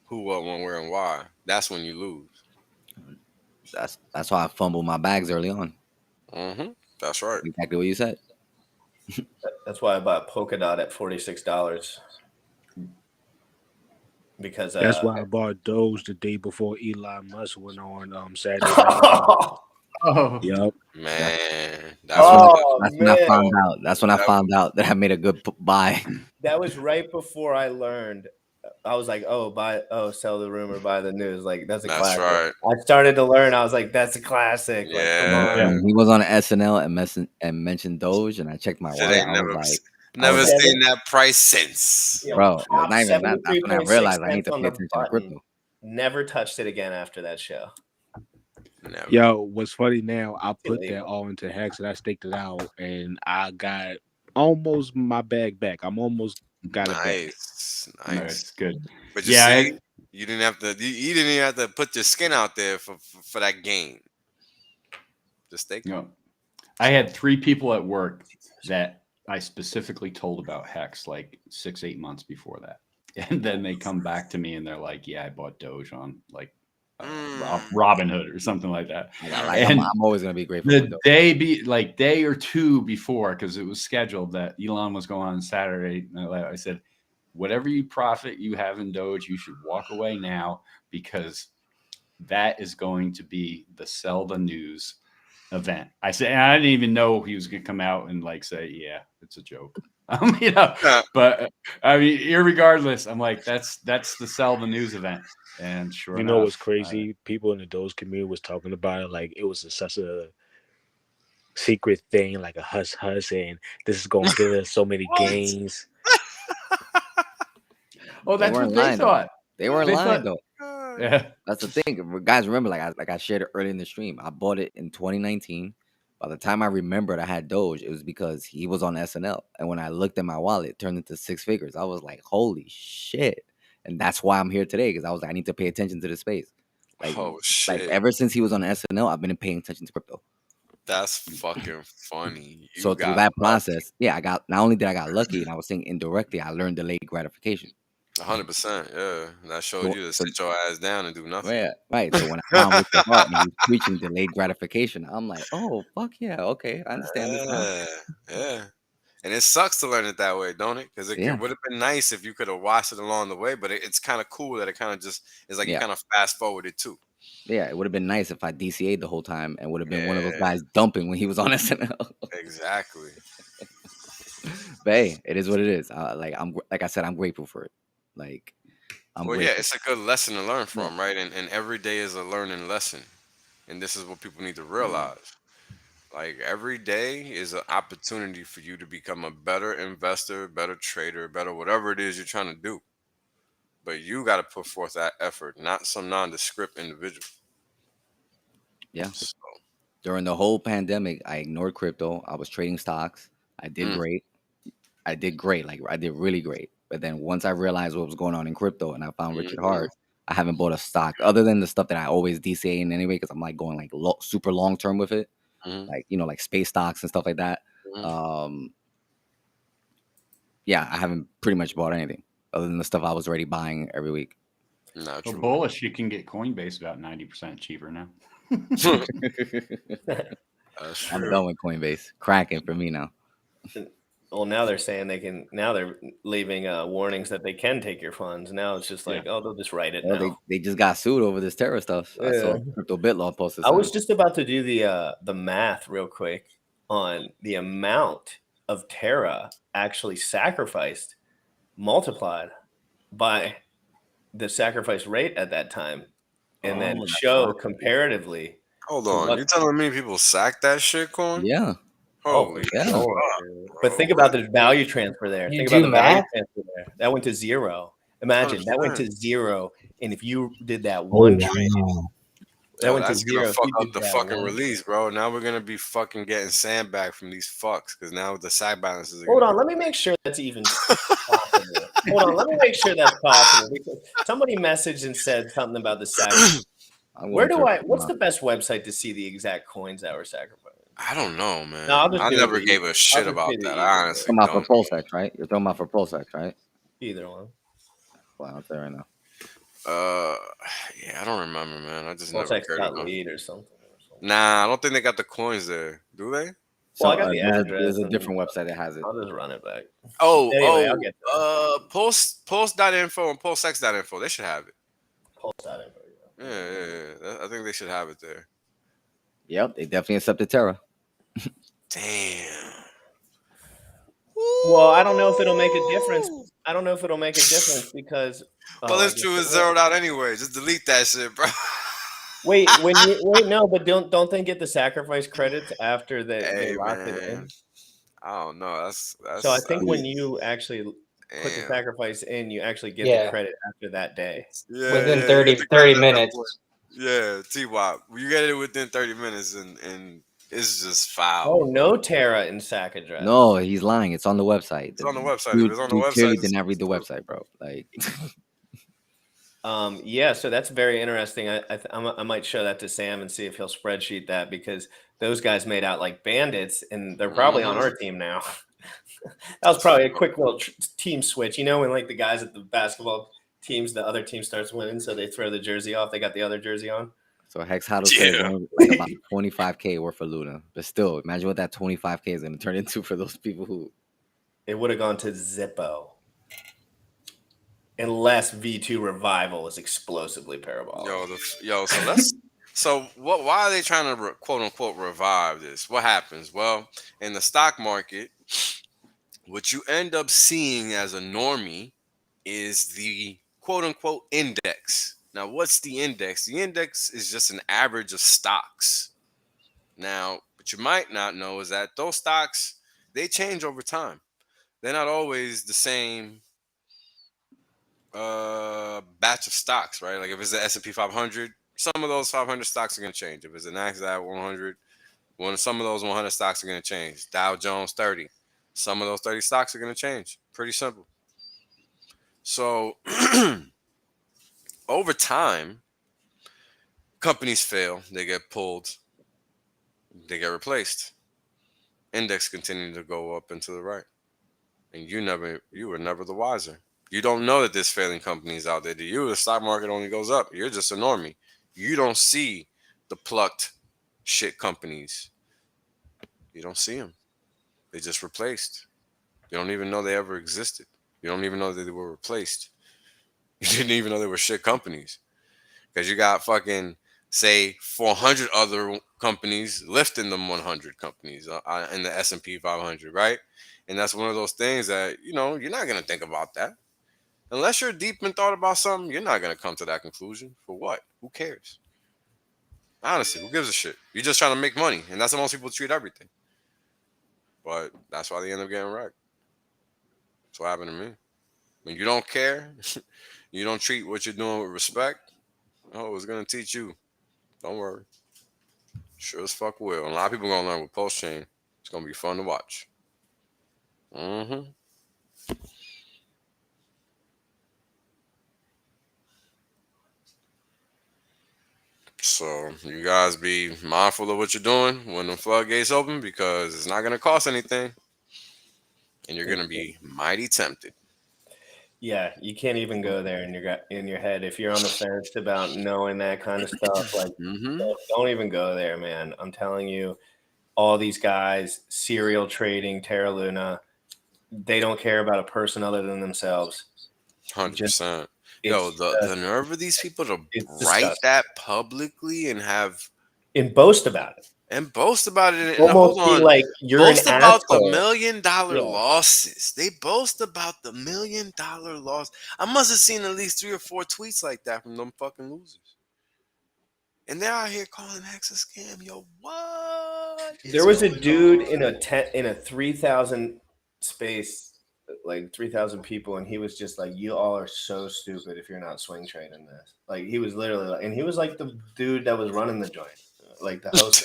I: who, what, when, where, and why, that's when you lose.
F: that's why I fumbled my bags early on.
I: That's right.
F: Exactly what you said.
J: That's why I bought Polkadot at $46 because
H: That's why I bought Doge the day before Elon Musk went on Saturday Night Live.
B: Oh,
H: Yep.
I: Man,
F: That's when I
J: man,
F: found out. That's when I found out that I made a good buy.
J: that was right before I learned. I was like, sell the rumor, buy the news. Like that's a
I: That's
J: classic.
I: right.
J: I started to learn. I was like, that's a classic. Like, come on.
I: Yeah.
F: When he was on SNL and mentioned Doge, and I checked my
I: Shit
F: wallet.
I: ain't
F: I was like,
I: never
J: like-
I: seen that price since.
F: bro,
J: top
F: not even that. That's when I
J: 73.6
F: realized I need
J: cents
F: to
J: on
F: pay
J: the
F: attention to
J: button.
F: crypto.
J: Never touched it again after that show.
I: Never.
H: Yo, what's funny now, I put that
J: Illegal.
H: all into Hex and I staked it out and I got almost my bag back. I'm almost got it back.
I: Nice.
B: nice, good.
I: But you
B: Yeah,
I: see, you didn't have to. You didn't even have to put your skin out there for that gain. Just take.
B: You know, I had 3 people at work that I specifically told about Hex like 6-8 months before that, and then they come back to me and they're like, "Yeah, I bought Doge on like Robinhood or something like that."
F: I'm always gonna be grateful.
B: The day or two before, because it was scheduled that Elon was going on Saturday. I said, whatever you profit you have in Doge, you should walk away now, because that is going to be the sell the news event. I said, and I didn't even know he was going to come out and like say, yeah, it's a joke. But I mean, irregardless, I'm like, that's the sell the news event. And sure enough,
H: What's crazy? People in the Doge community was talking about it like it was such a secret thing, like a hush hush, and this is gonna get us so many gains.
B: Oh, that's what they thought.
F: They weren't lying though.
B: Yeah,
F: that's the thing, guys. Remember, like I shared it early in the stream. I bought it in 2019. By the time I remembered I had Doge, it was because he was on SNL. And when I looked at my wallet, it turned into 6 figures. I was like, holy shit. And that's why I'm here today, because I was like, I need to pay attention to the space. Like,
I: oh shit!
F: Like ever since he was on SNL, I've been paying attention to crypto.
I: That's fucking funny.
F: So through that process, I got, not only did I got lucky, and I was saying indirectly, I learned delayed gratification.
I: 100%, yeah. That showed you to sit your ass down and do nothing.
F: Yeah, right. So when I found Richard Hart and he was preaching delayed gratification, I'm like, oh fuck yeah, okay, I understand this now.
I: Yeah. And it sucks to learn it that way, don't it? Because it would have been nice if you could have watched it along the way, but it's kind of cool that it kind of just is like you kind of fast forwarded too.
F: Yeah, it would have been nice if I DCA'd the whole time and would have been one of those guys dumping when he was on SNL.
I: Exactly.
F: But hey, it is what it is. Like I said, I'm grateful for it. Like,
I: it's a good lesson to learn from, right? And every day is a learning lesson, and this is what people need to realize. Like every day is an opportunity for you to become a better investor, better trader, better whatever it is you're trying to do. But you got to put forth that effort, not some nondescript individual.
F: Yeah. So. During the whole pandemic, I ignored crypto. I was trading stocks. I did great. Like I did really great. But then once I realized what was going on in crypto and I found Richard Hart, I haven't bought a stock other than the stuff that I always DCA in anyway, because I'm like going like super long term with it. Like, like space stocks and stuff like that. I haven't pretty much bought anything other than the stuff I was already buying every week.
B: Not true. Bullish, you can get Coinbase about 90% cheaper now.
F: I'm done with Coinbase. Cracking for me now.
J: Well, now they're saying they can. Now they're leaving warnings that they can take your funds. Now it's just like, they'll just write it. Now.
F: They just got sued over this Terra stuff. I saw Crypto BitLaw posted.
J: I was just about to do the math real quick on the amount of Terra actually sacrificed, multiplied by the sacrifice rate at that time, and then show comparatively.
I: Hold on, you telling me people sacked that shit coin?
F: Yeah.
I: Holy
J: yeah. But think about the value transfer there. Think about the value transfer there. That went to zero. Imagine 100%. That went to zero. And if you did that one trade, that went to zero.
I: Fuck up the fucking release, bro. Now we're gonna be fucking getting sandbagged from these fucks because now the side balances.
J: Hold on, let me make sure that's even possible. Hold on, let me make sure that's possible because somebody messaged and said something about the side. What's the best website to see the exact coins that were sacrificed?
I: I don't know, man.
G: No, I'll just
I: I
G: do
I: never
G: the
I: gave a shit
G: I'll just
I: about
G: do the
I: that.
G: easy
I: I
G: way.
I: honestly
F: Talking about for
I: don't.
F: PulseX, right? You're talking about for PulseX, right?
G: Either one.
F: Well, I'll tell you right now.
I: Yeah, I don't remember, man. I just never
G: PulseX
I: cared enough.
G: lead or something.
I: Nah, I don't think they got the coins there. Do they?
F: So
G: Well, I got the address.
F: there's a
G: and
F: different website that has it.
G: I'll just run it back.
I: Oh,
G: Anyway, I'll get
I: Pulse.info and PulseX.info. They should have it.
G: Pulse.info.
I: Yeah. I think they should have it there.
F: Yep, they definitely accepted Terra.
I: Damn.
G: Well, I don't know if it'll make a difference. I don't know if it'll make a difference because.
I: Well, it's true. It's zeroed out anyway. Just delete that shit, bro.
G: Wait, no, but don't they get the sacrifice credits after they lock it in?
I: I don't know. That's
G: so I think when you actually put the
I: damn.
G: sacrifice in, you actually get the credit after that day.
I: Yeah,
A: Within
I: you
A: 30
I: get the credit at that
A: minutes.
I: point. Yeah, T-Wop. You get it within 30 minutes and it's just foul.
G: Oh, no Terra in sack address.
F: No, he's lying. It's on the website.
I: It's on the website.
F: Dude,
I: If it's on the
F: dude
I: website,
F: clearly did not read the website, bro. Like,
G: yeah, so that's very interesting. I might show that to Sam and see if he'll spreadsheet that because those guys made out like bandits and they're probably on our team now. That was probably a quick little team switch, when like the guys at the basketball teams, the other team starts winning, so they throw the jersey off. They got the other jersey on.
F: so Hex Huddle said like about 25K worth for Luna, but still, imagine what that 25K is going to turn into for those people who.
G: It would have gone to Zippo. Unless V2 Revival is explosively parabolic.
I: Why are they trying to quote unquote revive this? What happens? Well, in the stock market, what you end up seeing as a normie is the quote unquote index. Now, what's the index? The index is just an average of stocks. Now, what you might not know is that those stocks, they change over time. They're not always the same batch of stocks, right? Like if it's the S&P 500, some of those 500 stocks are going to change. If it's the NASDAQ 100, some of those 100 stocks are going to change. Dow Jones 30, some of those 30 stocks are going to change. Pretty simple. So over time, companies fail, they get pulled, they get replaced. Index continue to go up and to the right, and you were never the wiser. You don't know that there's failing companies out there. To you, the stock market only goes up. You're just a normie. You don't see the plucked shit companies. You don't see them. They just replaced. You don't even know they ever existed. You don't even know that they were replaced. You didn't even know they were shit companies. Because you got fucking, say, 400 other companies lifting them 100 companies in the S&P 500, right? And that's one of those things that, you're not going to think about that. Unless you're deep in thought about something, you're not going to come to that conclusion. For what? Who cares? Honestly, who gives a shit? You're just trying to make money, and that's how most people treat everything. But that's why they end up getting wrecked. That's what happened to me. When you don't care, you don't treat what you're doing with respect, it's going to teach you. Don't worry. Sure as fuck will. And a lot of people are going to learn with PulseChain. It's going to be fun to watch. Mm-hmm. So you guys be mindful of what you're doing when the floodgates open because it's not going to cost anything. And you're going to be mighty tempted.
G: Yeah, you can't even go there in your head if you're on the fence about knowing that kind of stuff. Like, don't even go there, man. I'm telling you, all these guys, serial trading, Terra Luna, they don't care about a person other than themselves.
I: 100%. Yo, the nerve of these people to write that publicly and
G: boast about it.
I: And boast about it.
G: And almost hold on. Like you're boast an
I: about
G: asshole.
I: the $1 million losses. They boast about the $1 million loss. I must have seen at least 3 or 4 tweets like that from them fucking losers. And they're out here calling Hex a scam. Yo, what?
G: There was a dude in a 3,000 space, like 3,000 people, and he was just like, "You all are so stupid if you're not swing trading this." Like he was literally, and he was like the dude that was running the joint. Like the host.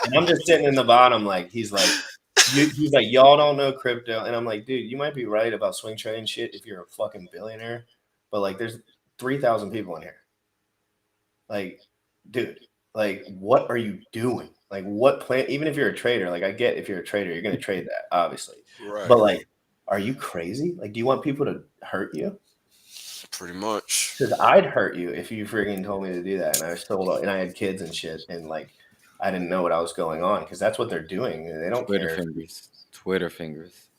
G: And I'm just sitting in the bottom, like he's like, y'all don't know crypto, and I'm like, dude, you might be right about swing trading shit if you're a fucking billionaire, but like, there's 3,000 people in here, like, dude,
J: Like, what are you doing? Like, what plan? Even if you're a trader, like I get if you're a trader, you're gonna trade that, obviously.
I: Right.
J: But like, are you crazy? Like, do you want people to hurt you?
I: Pretty much.
J: Because I'd hurt you if you freaking told me to do that, and I was told, and I had kids and shit, and like, I didn't know what I was going on because that's what they're doing. They don't
F: Twitter
J: care.
F: fingers. Twitter fingers.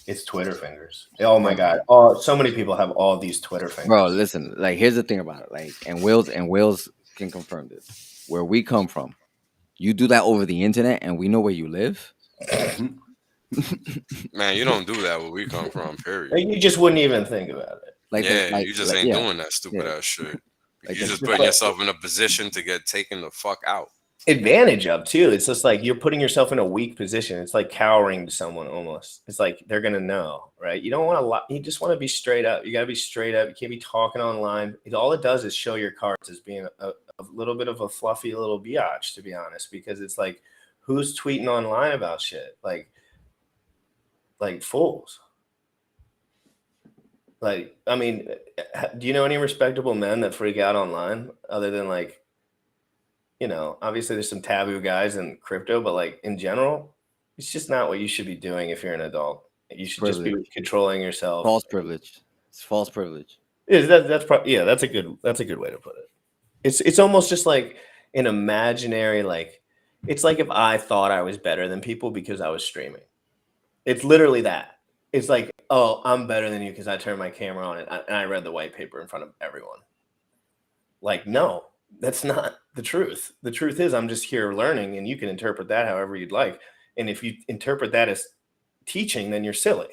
J: It's Twitter fingers. Oh my god! Oh, so many people have all these Twitter fingers.
F: Bro, listen. Like, here's the thing about it. Like, and Wills can confirm this. Where we come from, you do that over the internet, and we know where you live.
I: Man, you don't do that where we come from, period.
J: Like, you just wouldn't even think about it.
F: Like,
I: you just ain't doing that stupid ass shit.
F: Like,
I: You're just putting yourself in a position to get taken the fuck out.
J: Advantage of too. It's just like you're putting yourself in a weak position. It's like cowering to someone almost. It's like they're gonna know, right? You don't want to lie. You just want to be straight up. You gotta be straight up. You can't be talking online. All it does is show your cards as being a little bit of a fluffy little biatch, to be honest, because it's like, who's tweeting online about shit? Like fools. Like, I mean, do you know any respectable men that freak out online other than like, you know, obviously there's some taboo guys in crypto, but like in general, it's just not what you should be doing if you're an adult. You should just be controlling yourself.
F: False privilege. It's false privilege.
J: That's probably, yeah, that's a good way to put it. It's almost just like an imaginary, like, it's like if I thought I was better than people because I was streaming. It's literally that. It's like, oh, I'm better than you because I turned my camera on and I read the white paper in front of everyone. Like, no, that's not the truth. The truth is I'm just here learning, and you can interpret that however you'd like. And if you interpret that as teaching, then you're silly.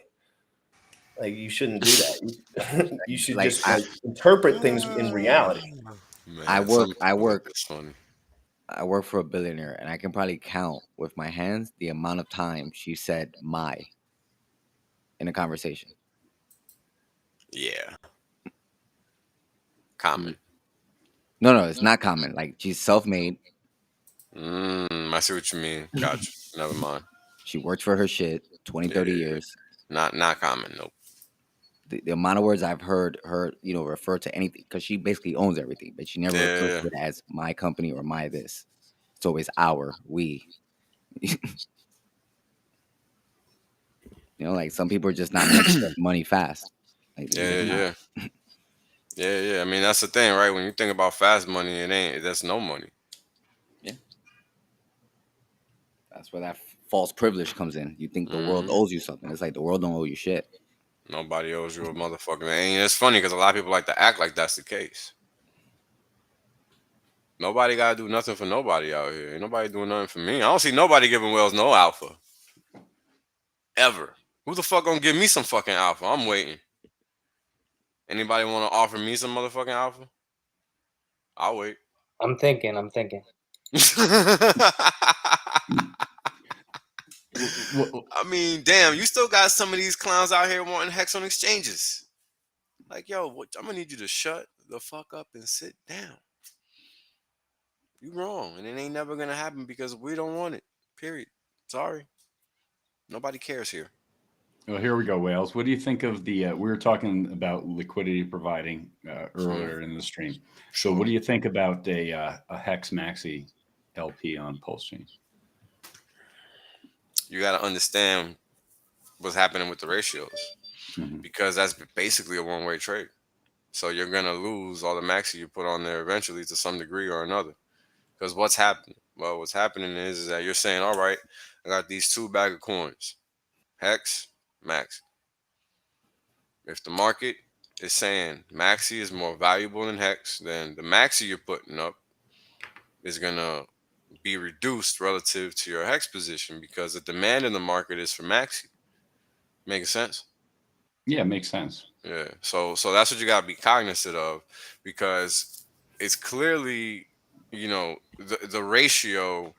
J: Like, you shouldn't do that. You should like, just interpret things in reality.
I: Man,
F: I work for a billionaire, and I can probably count with my hands the amount of time she said "my" in a conversation.
I: Yeah. Common.
F: No, it's not common. Like, she's self-made.
I: I see what you mean. Gotcha. Never mind.
F: She worked for her shit 20, 30 years.
I: Not common, nope.
F: The amount of words I've heard her, you know, refer to anything, because she basically owns everything, but she never refers to it as my company or my this. It's always our, we. You know, like, some people are just not making money fast. Like,
I: Yeah. I mean, that's the thing, right? When you think about fast money, that's no money.
F: Yeah. That's where that false privilege comes in. You think the world owes you something. It's like the world don't owe you shit.
I: Nobody owes you a motherfucking thing. And it's funny because a lot of people like to act like that's the case. Nobody got to do nothing for nobody out here. Ain't nobody doing nothing for me. I don't see nobody giving Wells no alpha. Ever. Who the fuck gonna give me some fucking alpha? I'm waiting. Anybody want to offer me some motherfucking alpha? I'll wait.
A: I'm thinking.
I: I mean, damn, you still got some of these clowns out here wanting hex on exchanges. Like, yo, I'm gonna need you to shut the fuck up and sit down. You wrong, and it ain't never gonna happen because we don't want it. Period. Sorry. Nobody cares here.
B: Well, here we go, Wales. What do you think of the? We were talking about liquidity providing earlier in the stream. So, what do you think about a hex MAXI LP on PulseChain?
I: You got to understand what's happening with the ratios, because that's basically a one-way trade. So you're gonna lose all the MAXI you put on there eventually to some degree or another. Because what's happening? Well, what's happening is that you're saying, all right, I got these 2 bags of coins, hex, MAXI. If the market is saying MAXI is more valuable than hex, then the MAXI you're putting up is gonna be reduced relative to your hex position because the demand in the market is for MAXI. Making sense?
B: Yeah, it makes sense.
I: Yeah. So that's what you gotta be cognizant of, because it's clearly, you know, the ratio.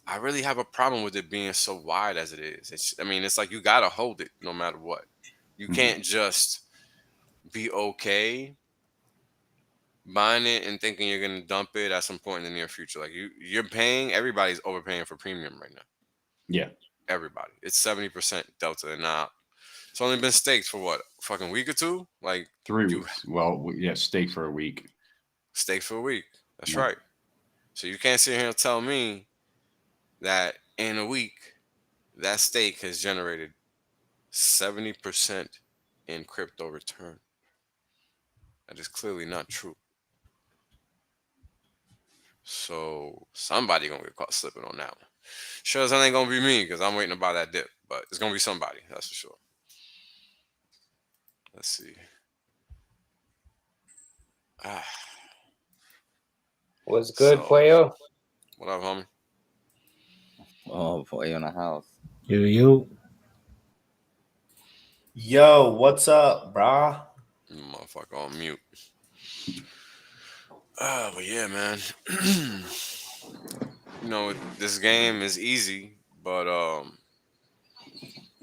I: I really have a problem with it being so wide as it is. It's like you gotta hold it no matter what. You can't just be okay buying it and thinking you're gonna dump it at some point in the near future. Like you're paying, everybody's overpaying for premium right now.
B: Yeah.
I: Everybody. It's 70% delta. And now it's only been staked for what? Fucking week or two? Like
B: 3 weeks. Well, yeah, stake for a week.
I: Stake for a week. That's right. So you can't sit here and tell me that in a week that stake has generated 70% in crypto return. That is clearly not true. So somebody gonna get caught slipping on that one. Sure as hell ain't gonna be me because I'm waiting to buy that dip, but it's gonna be somebody. That's for sure. Let's see. Ah,
A: What's good,
I: so
A: Puello?
I: what up, homie?
F: Oh, boy, on the house.
C: You.
J: Yo, what's up, brah?
I: Motherfucker on mute. But yeah, man. This game is easy, but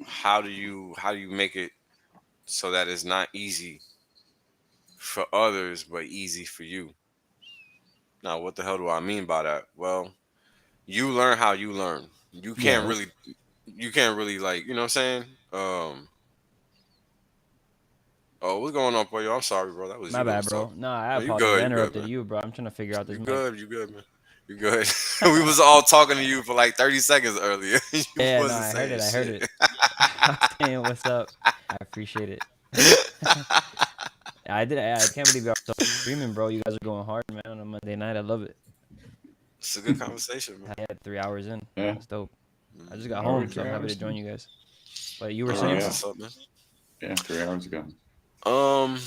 I: how do you make it so that it's not easy for others but easy for you? Now, what the hell do I mean by that? Well, you learn how you learn.
F: Yeah.
I: You can't really like, you know what I'm saying? Oh, what's going on, boy? I'm sorry, bro. That was
K: My
I: you that
K: bad,
I: was
K: bro.
I: talking.
K: No, I
I: No, you
K: apologize. I
I: good. You good,
K: interrupted
I: man.
K: you, bro. I'm trying to figure out
I: You
K: this mic.
I: good. You good, man. You good. We was all talking to you for like 30 seconds earlier. You
K: Yeah, no,
I: wasn't
K: I heard
I: saying
K: it. I heard
I: shit.
K: it. I was saying, what's up? I appreciate it. I did. I can't believe y'all so streaming, bro. You guys are going hard, man, on a Monday night. I love it.
I: It's a good conversation, man.
K: I had 3 hours in.
B: Yeah.
K: That's dope. I just got
B: Already
K: home, so
B: 3
K: I'm happy
B: hours.
K: to join you guys. But you were
I: Oh,
K: saying,
I: that's
B: yeah.
I: what's up, man.
B: Yeah, 3 hours ago.
I: Um,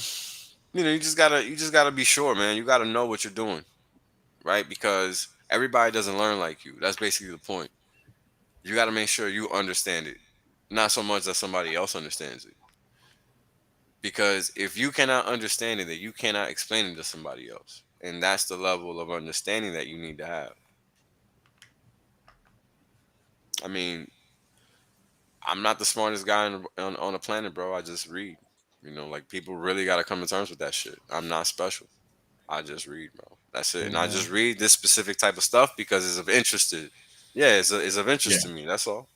I: you just gotta be sure, man. You gotta know what you're doing, right? Because everybody doesn't learn like you. That's basically the point. You gotta make sure you understand it, not so much that somebody else understands it. Because if you cannot understand it, then you cannot explain it to somebody else, and that's the level of understanding that you need to have. I mean, I'm not the smartest guy on the planet, bro. I just read. Like people really got to come to terms with that shit. I'm not special. I just read, bro. That's it. And I
K: yeah,
I: just read this specific type of stuff because it's of interest to. Yeah, it's of
B: Yeah.
I: interest to me. That's all.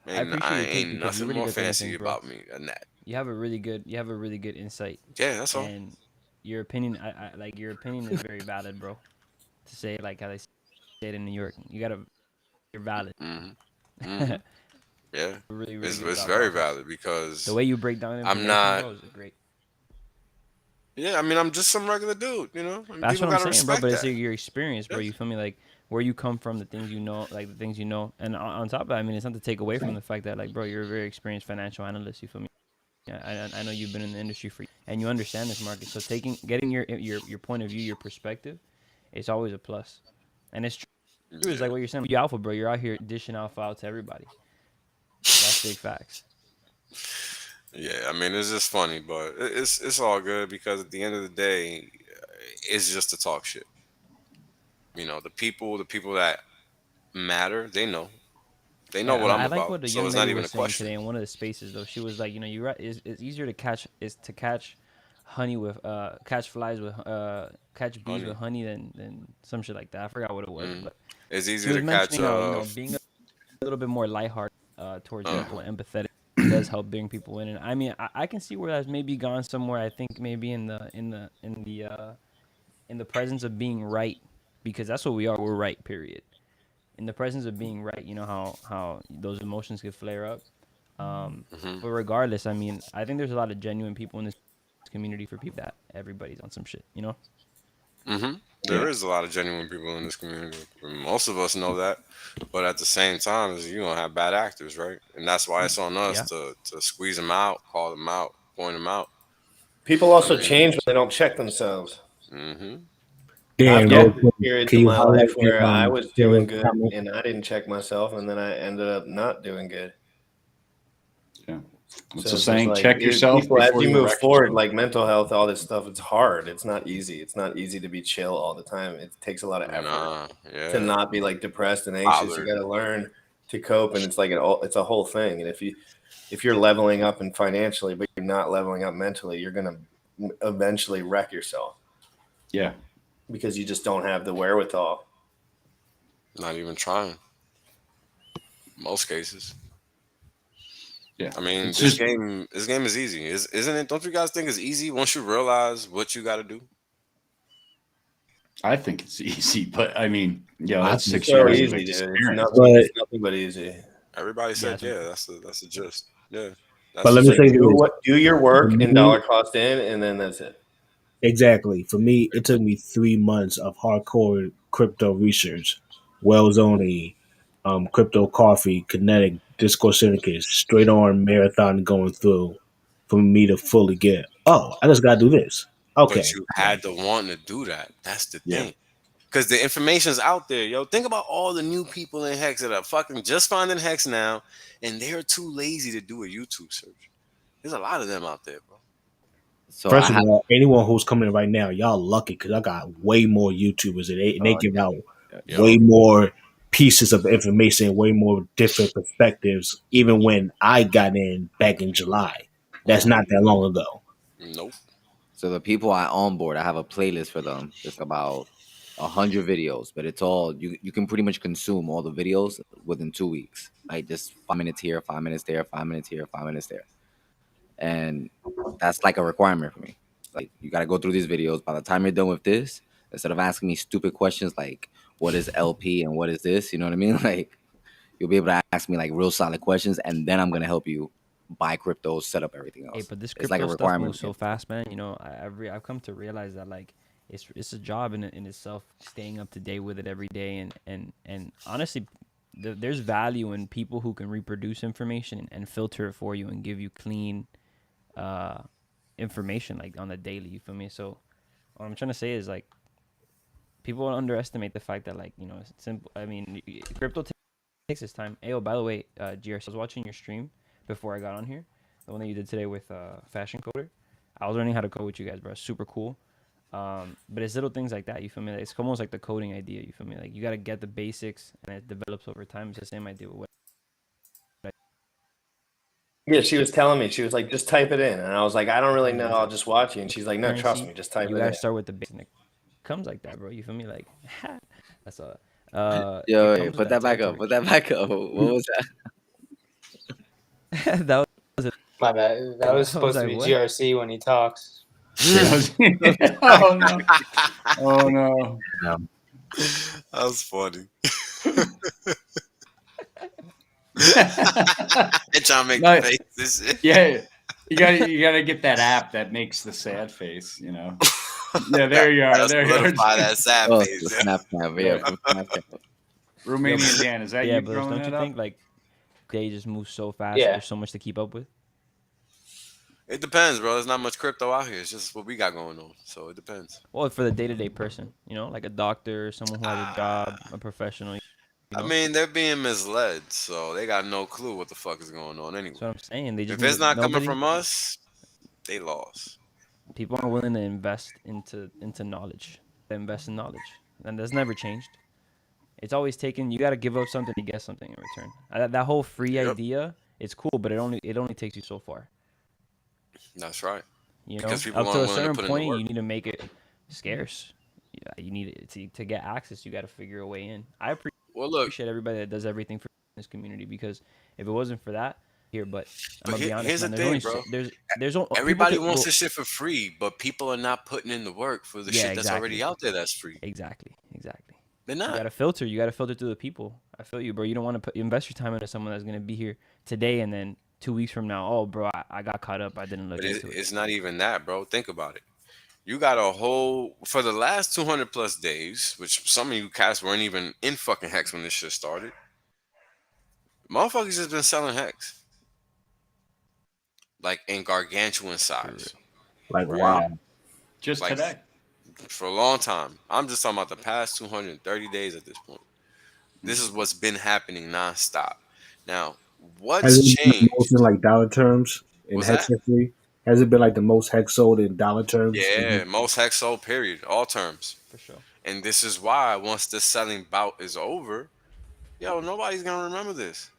K: I
I: And
K: appreciate
I: I
K: your take
I: ain't
K: because you're
I: nothing
K: really
I: more
K: good at the
I: fancy
K: things, bro.
I: about me than that.
K: You have a really good insight,
I: Yeah, that's all.
K: and your opinion, I like your opinion is very valid, bro. To say it like how they say it in New York, you're valid.
I: Hmm. Hmm. Yeah,
K: Really, really good
I: it's
K: thought
I: very
K: process.
I: valid
K: The
I: because
K: way you break down
I: I'm
K: information,
I: not.
K: bro, is great.
I: Yeah, I mean, I'm just some regular dude. And
K: That's
I: people
K: what I'm
I: gotta
K: saying, bro.
I: respect
K: But it's
I: that.
K: your experience, bro.
I: Yeah.
K: You feel me? Like where you come from, the things you know, and on top of that, I mean, it's not to take away from the fact that, like, bro, you're a very experienced financial analyst. You feel me? Yeah, I know you've been in the industry for, and you understand this market. So getting your point of view, your perspective, it's always a plus. And it's true. It's
I: Yeah.
K: like what you're saying. You alpha, bro. You're out here dishing alpha out to everybody. That's big facts.
I: Yeah, I mean, it's just funny, but it's all good because at the end of the day, it's just to talk shit. The people that matter, they know
K: Yeah,
I: what I'm
K: I like
I: about,
K: what the
I: so
K: young
I: it's not
K: lady
I: even a
K: was saying
I: question.
K: today in one of the spaces. Though she was like, you're right. It's easier to catch honey with catch flies with catch bees with
I: Honey.
K: honey than some shit like that. I forgot what it was,
I: Mm.
K: but
I: It's
K: she
I: easy
K: was
I: to catch
K: mentioning how being a little bit more lighthearted towards people
I: uh-huh.
K: and empathetic does help bring people in. And I mean, I can see where that's maybe gone somewhere. I think maybe in the presence of being right, because that's what we are. We're right. Period. In the presence of being right, you know how those emotions could flare up.
I: Hmm.
K: But regardless, I mean, I think there's a lot of genuine people in this community for people that everybody's on some shit, you know?
I: Hmm. There
B: Yeah.
I: is a lot of genuine people in this community. Most of us know that, but at the same time, is you gonna have bad actors, right? And that's why it's on us
K: Yeah.
I: to squeeze them out, call them out, point them out.
J: People
I: I
J: also
I: mean,
J: change when they don't check themselves.
I: hmm
J: I've
C: Dan,
J: gone
C: real
K: Yeah.
J: through
C: quick,
J: periods
C: can
J: of
C: you
J: my life
C: highlight your
J: where I was doing
C: favorite
J: good
C: comment?
J: and I didn't check myself, and then I ended up not doing good.
B: Yeah. It's
J: So
B: a
J: it's just
B: saying,
J: like
B: check yourself
J: people, as
B: before
J: you
B: you
J: move
B: wreck
J: forward,
B: yourself.
J: like mental health, all this stuff, it's hard. It's not easy. It's not easy to be chill all the time. It takes a lot of effort
I: Nah,
J: to
I: yeah,
J: not be like depressed and anxious. You
I: bothered.
J: got to learn to cope, and it's like it's a whole thing. And if you're leveling up and financially, but you're not leveling up mentally, you're gonna eventually wreck yourself
B: Yeah.
J: because you just don't have the wherewithal.
I: Not even trying. Most cases.
B: Yeah.
I: I mean,
B: It's
I: this
B: just,
I: game, this game is easy, isn't it? Don't you guys think it's easy once you realize what you got to do?
B: I think it's easy, but I mean,
C: I
B: that's
C: think
B: 6
J: So
B: years of
J: easy, dude. It's
B: experience.
J: nothing.
C: But
J: It's nothing but easy.
I: Everybody
K: Yeah,
I: said, yeah, that's the gist. Yeah,
C: but
I: that's
C: let
I: the
C: me
J: Just
C: say
I: gist.
C: this:
J: do your
C: for
J: work and
C: me,
J: dollar cost in, and then that's it.
C: exactly. For me, it took me 3 months of hardcore crypto research, Wells only, crypto coffee, kinetic, Discord syndicates, straight on marathon going through for me to fully get. Oh, I just gotta do this.
I: But
C: Okay,
I: you had to want to do that. That's the
B: Yeah.
I: thing. Because the information's out there, yo. Think about all the new people in Hex that are fucking just finding Hex now, and they're too lazy to do a YouTube search. There's a lot of them out there, bro.
F: So I
C: first of
F: have.
C: all, anyone who's coming right now, y'all lucky because I got way more YouTubers and they
F: Oh
C: give out
F: yeah.
C: way
I: Yo,
C: more pieces of information, way more different perspectives. Even when I got in back in July, that's
I: hmm
C: not that long ago.
I: nope.
F: So the people I onboard, I have a playlist for them. It's about 100 videos, but it's all you can pretty much consume all the videos within 2 weeks. Like just 5 minutes here, 5 minutes there, 5 minutes here, 5 minutes there. And that's like a requirement for me. Like you gotta go through these videos. By the time you're done with this, instead of asking me stupid questions like what is LP and what is this, you know what I mean? Like you'll be able to ask me like real solid questions, and then I'm gonna help you buy crypto, set up everything
K: Hey,
F: else.
K: but this
F: It's like a
K: crypto stuff
F: requirement
K: moves
F: for me.
K: so fast, man. You know, I've come to realize that like it's a job in itself, staying up to date with it every day, and honestly, there's value in people who can reproduce information and filter it for you and give you clean uh information like on the daily. You feel me? So what I'm trying to say is like people underestimate the fact that like it's simple. I mean, crypto takes its time. Hey, oh, by the way, GRC, I was watching your stream before I got on here, the one that you did today with Fashion Coder. I was learning how to code with you guys, bro. Super cool. But it's little things like that. You feel me? Like, it's almost like the coding idea. You feel me? Like you gotta get the basics, and it develops over time. It's the same idea with what.
J: Yeah, she was telling me. She was like, "Just type it in," and I was like, "I don't really know. I'll just watch you." And she's like, "No, trust
K: Currency,
J: me. Just type
K: you
J: it in."
K: gotta start with the basic. And it comes like that, bro. You feel me? Like that's a.
F: Yo,
K: It
F: wait,
K: comes with
F: put
K: that
F: that back up.
K: territory.
F: Put that back up. What was that?
K: That was it.
A: My bad. That was
K: I was
A: supposed to
K: like,
A: be
K: what?
A: GRC when he talks.
B: Oh no! Oh no!
F: Yeah.
I: That was funny. And trying to make
B: No,
I: faces.
B: yeah, you gotta get that app that makes the sad face. Yeah, there you are.
I: Gotta
B: There you
I: solidify
B: are.
I: that sad
F: Oh,
I: face.
F: the Snapchat. Yeah,
B: Right.
F: from Snapchat.
B: Romanian Dan, is that
K: Yeah,
B: you
K: brothers,
B: throwing
K: don't you
B: that up?
K: think like they just move so fast?
A: Yeah.
K: There's so much to keep up with.
I: It depends, bro. There's not much crypto out here. It's just what we got going on. So it depends.
K: Well, for the day-to-day person, like a doctor, someone who has a job, a professional.
I: I mean, they're being misled, so they got no clue what the fuck is going on
K: That's
I: anyway.
K: what I'm saying. They just
I: If
K: need
I: it's
K: to,
I: not coming
K: nobody.
I: from us, they lost.
K: People aren't willing to invest into knowledge. They invest in knowledge, and that's never changed. It's always taken. You got to give up something to get something in return. That whole free
I: Yep,
K: idea, it's cool, but it only takes you so far.
I: that's right.
K: You
I: Because
K: know,
I: people
K: up to
I: aren't
K: a
I: willing to
K: certain
I: put in the
K: point,
I: work.
K: you need to make it scarce. Yeah, you need it to get access. You got to figure a way in. I
I: Well, look,
K: appreciate everybody that does everything for this community because if it wasn't for that, here. But I'm
I: but
K: gonna be honest,
I: here's the
K: man.
I: thing, bro.
K: People
I: Everybody
K: can.
I: wants
K: Well,
I: this shit for free, but people are not putting in the work for the
K: yeah,
I: shit that's already
K: exactly,
I: out there that's free.
K: exactly.
I: They're
K: You
I: not.
K: gotta filter. You gotta filter through the people. I feel you, bro. You don't want to invest your time into someone that's gonna be here today and then 2 weeks from now. Oh, bro, I got caught up. I didn't look
I: But
K: into it.
I: it's not even that, bro. Think about it. You got a whole for the last 200 plus days, which some of you cats weren't even in fucking Hex when this shit started. Motherfuckers just been selling Hex like in gargantuan
K: For real.
I: size,
C: Like
I: right?
C: wow,
B: Just
I: Like
B: today.
I: for a long time. I'm just talking about the past 230 days at this point. This is what's been happening nonstop. Now,
C: has
I: what's
C: it been the most
I: changed?
C: in like dollar terms in
I: What's
C: hex
I: that?
C: history? Has it been like the most hex sold in dollar terms?
I: Yeah, most Hex sold, period, all terms.
K: For sure.
I: And this is why once this selling bout is over, yo, nobody's gonna remember this.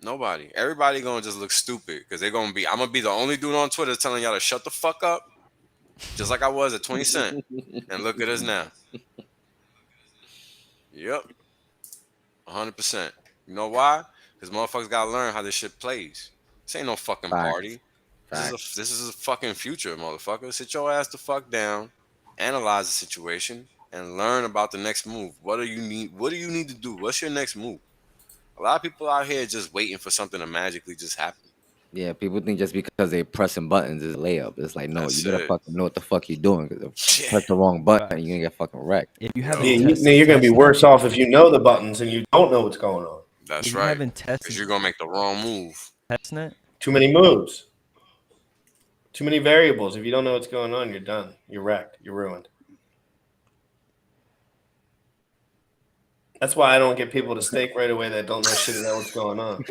I: Nobody. Everybody gonna just look stupid because they're gonna be. I'm gonna be the only dude on Twitter telling y'all to shut the fuck up, just like I was at 20 Cent. And look at us now. Yep, 100%. You know why? Because motherfuckers gotta learn how this shit plays. This ain't no fucking
F: Facts.
I: party. This is
F: Facts.
I: a fucking future, motherfucker. Sit your ass the fuck down analyze the situation, and learn about the next move. What do you need? What do you need to do? What's your next move? A lot of people out here just waiting for something to magically just happen.
F: Yeah, people think just because they pressing buttons is a layup. It's like, no,
I: That's
F: you gotta
I: it.
F: fucking know what the fuck you're doing. Because if you
I: Yeah.
F: press the wrong button,
K: Facts.
F: you're gonna get fucking wrecked.
K: If you
I: Yo.
K: haven't
J: Yeah,
K: tested,
J: you're gonna be
K: test
J: worse
K: net.
J: off if you know the buttons and you don't know what's going on.
I: That's
K: If you
I: right.
K: haven't
I: Because
K: tested
I: you're gonna make the wrong move.
K: test net,
J: Too many moves, too many variables. If you don't know what's going on, you're done. You're wrecked. You're ruined. That's why I don't get people to stake right away that don't know shit about what's going on.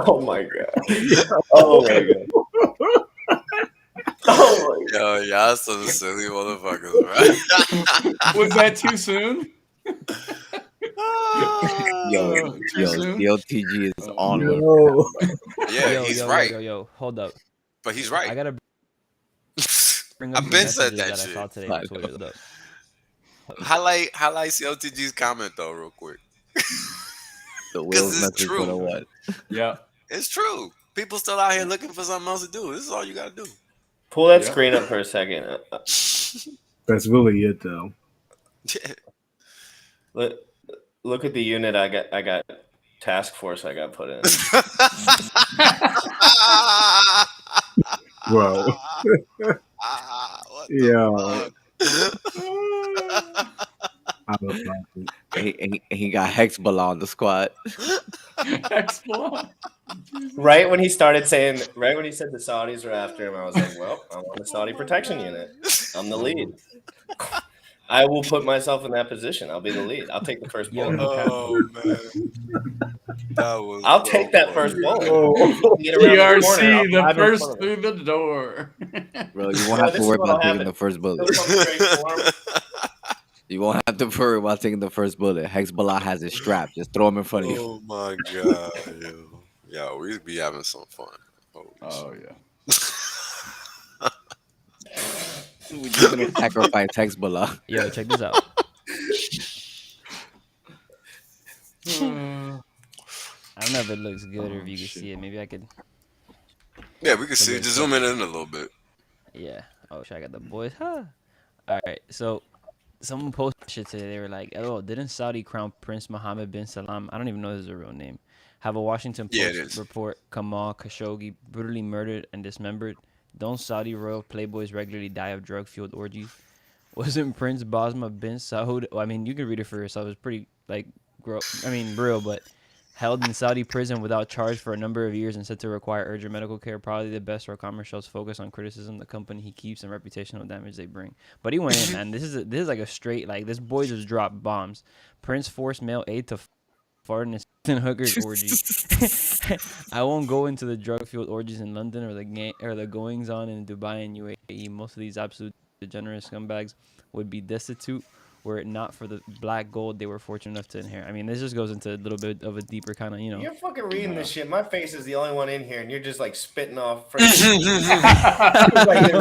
J: Oh my god. Oh my god. Oh my god.
I: Yo, y'all some silly motherfuckers, right?
B: Was that too soon?
F: Yo,
B: Too
F: yo,
B: soon?
F: CLTG is on one.
C: Yo.
I: Yeah, he's right.
K: Yo, hold up.
I: But he's right.
K: I gotta bring up
I: I've
K: some
I: been said
K: messages
I: that
K: that I
I: shit.
K: saw today on Twitter. Hold up.
I: Highlight CLTG's comment though, real quick.
F: The
I: Because
F: Will's
I: it's
F: message for the
I: true.
F: what?
B: Yeah.
I: It's true. People still out here looking for something else to do. This is all you gotta do.
J: Pull that
B: Yeah.
J: screen up for a second.
C: That's really it, though.
I: Yeah.
J: Look at the unit I got task force I got put in.
C: Bro.
I: What
C: Yo.
I: the fuck?
C: I was like,
F: He got Hexball on the squad.
B: Explode.
J: Right when he said the Saudis were after him, I was like, well, I'm on the Saudi protection unit. I'm the lead. I will put myself in that position. I'll be the lead. I'll take the first bullet.
I: Oh man, that was.
J: I'll
I: so
J: take that
I: funny.
J: first bullet.
C: oh.
J: Get around the corner,
B: GRC,
J: I'll
B: the
J: drive in
B: first
J: front of
B: through the door.
F: Bro, you
J: No,
F: won't have
J: this
F: to
J: is
F: worry
J: what'll
F: about taking
J: happen.
F: the first bullet.
J: He'll come straight for him.
F: You won't have to worry about taking the first bullet. Hexball has it strapped. Just throw him in front of you.
I: Oh my god, yo, we be having some fun.
B: Oh yeah.
F: We're just gonna sacrifice Hexball.
K: Yo, check this out. I don't know if it looks good or if you can see it. Maybe I could.
I: Yeah, we can see.
K: Somebody
I: Just zoom in a little bit.
K: Yeah. Oh, shit, I got the boys. Huh. All right. So, someone posted shit today. They were like, "Oh, didn't Saudi Crown Prince Mohammed bin Salman, I don't even know his real name, have a Washington
I: Yeah, it
K: Post
I: is.
K: report Kamal Khashoggi brutally murdered and dismembered? Don't Saudi royal playboys regularly die of drug-fueled orgies? Wasn't Prince Basma bin Saud? Well, I mean, you can read it for yourself. It's pretty real, but held in Saudi prison without charge for a number of years and said to require urgent medical care. Probably the best, where commerce shows focus on criticism the company he keeps and reputational damage they bring. But he went in, man. This is like a straight, like, this boy just dropped bombs. Prince forced male aide to fart in his hookers orgy. I won't go into the drug-fueled orgies in London or the goings on in Dubai and UAE. Most of these absolute degenerate scumbags would be destitute were it not for the black gold they were fortunate enough to inherit. I mean, this just goes into a little bit of a deeper kind of,
J: You're fucking reading this shit. My face is the only one in here, and you're just like spitting off. Like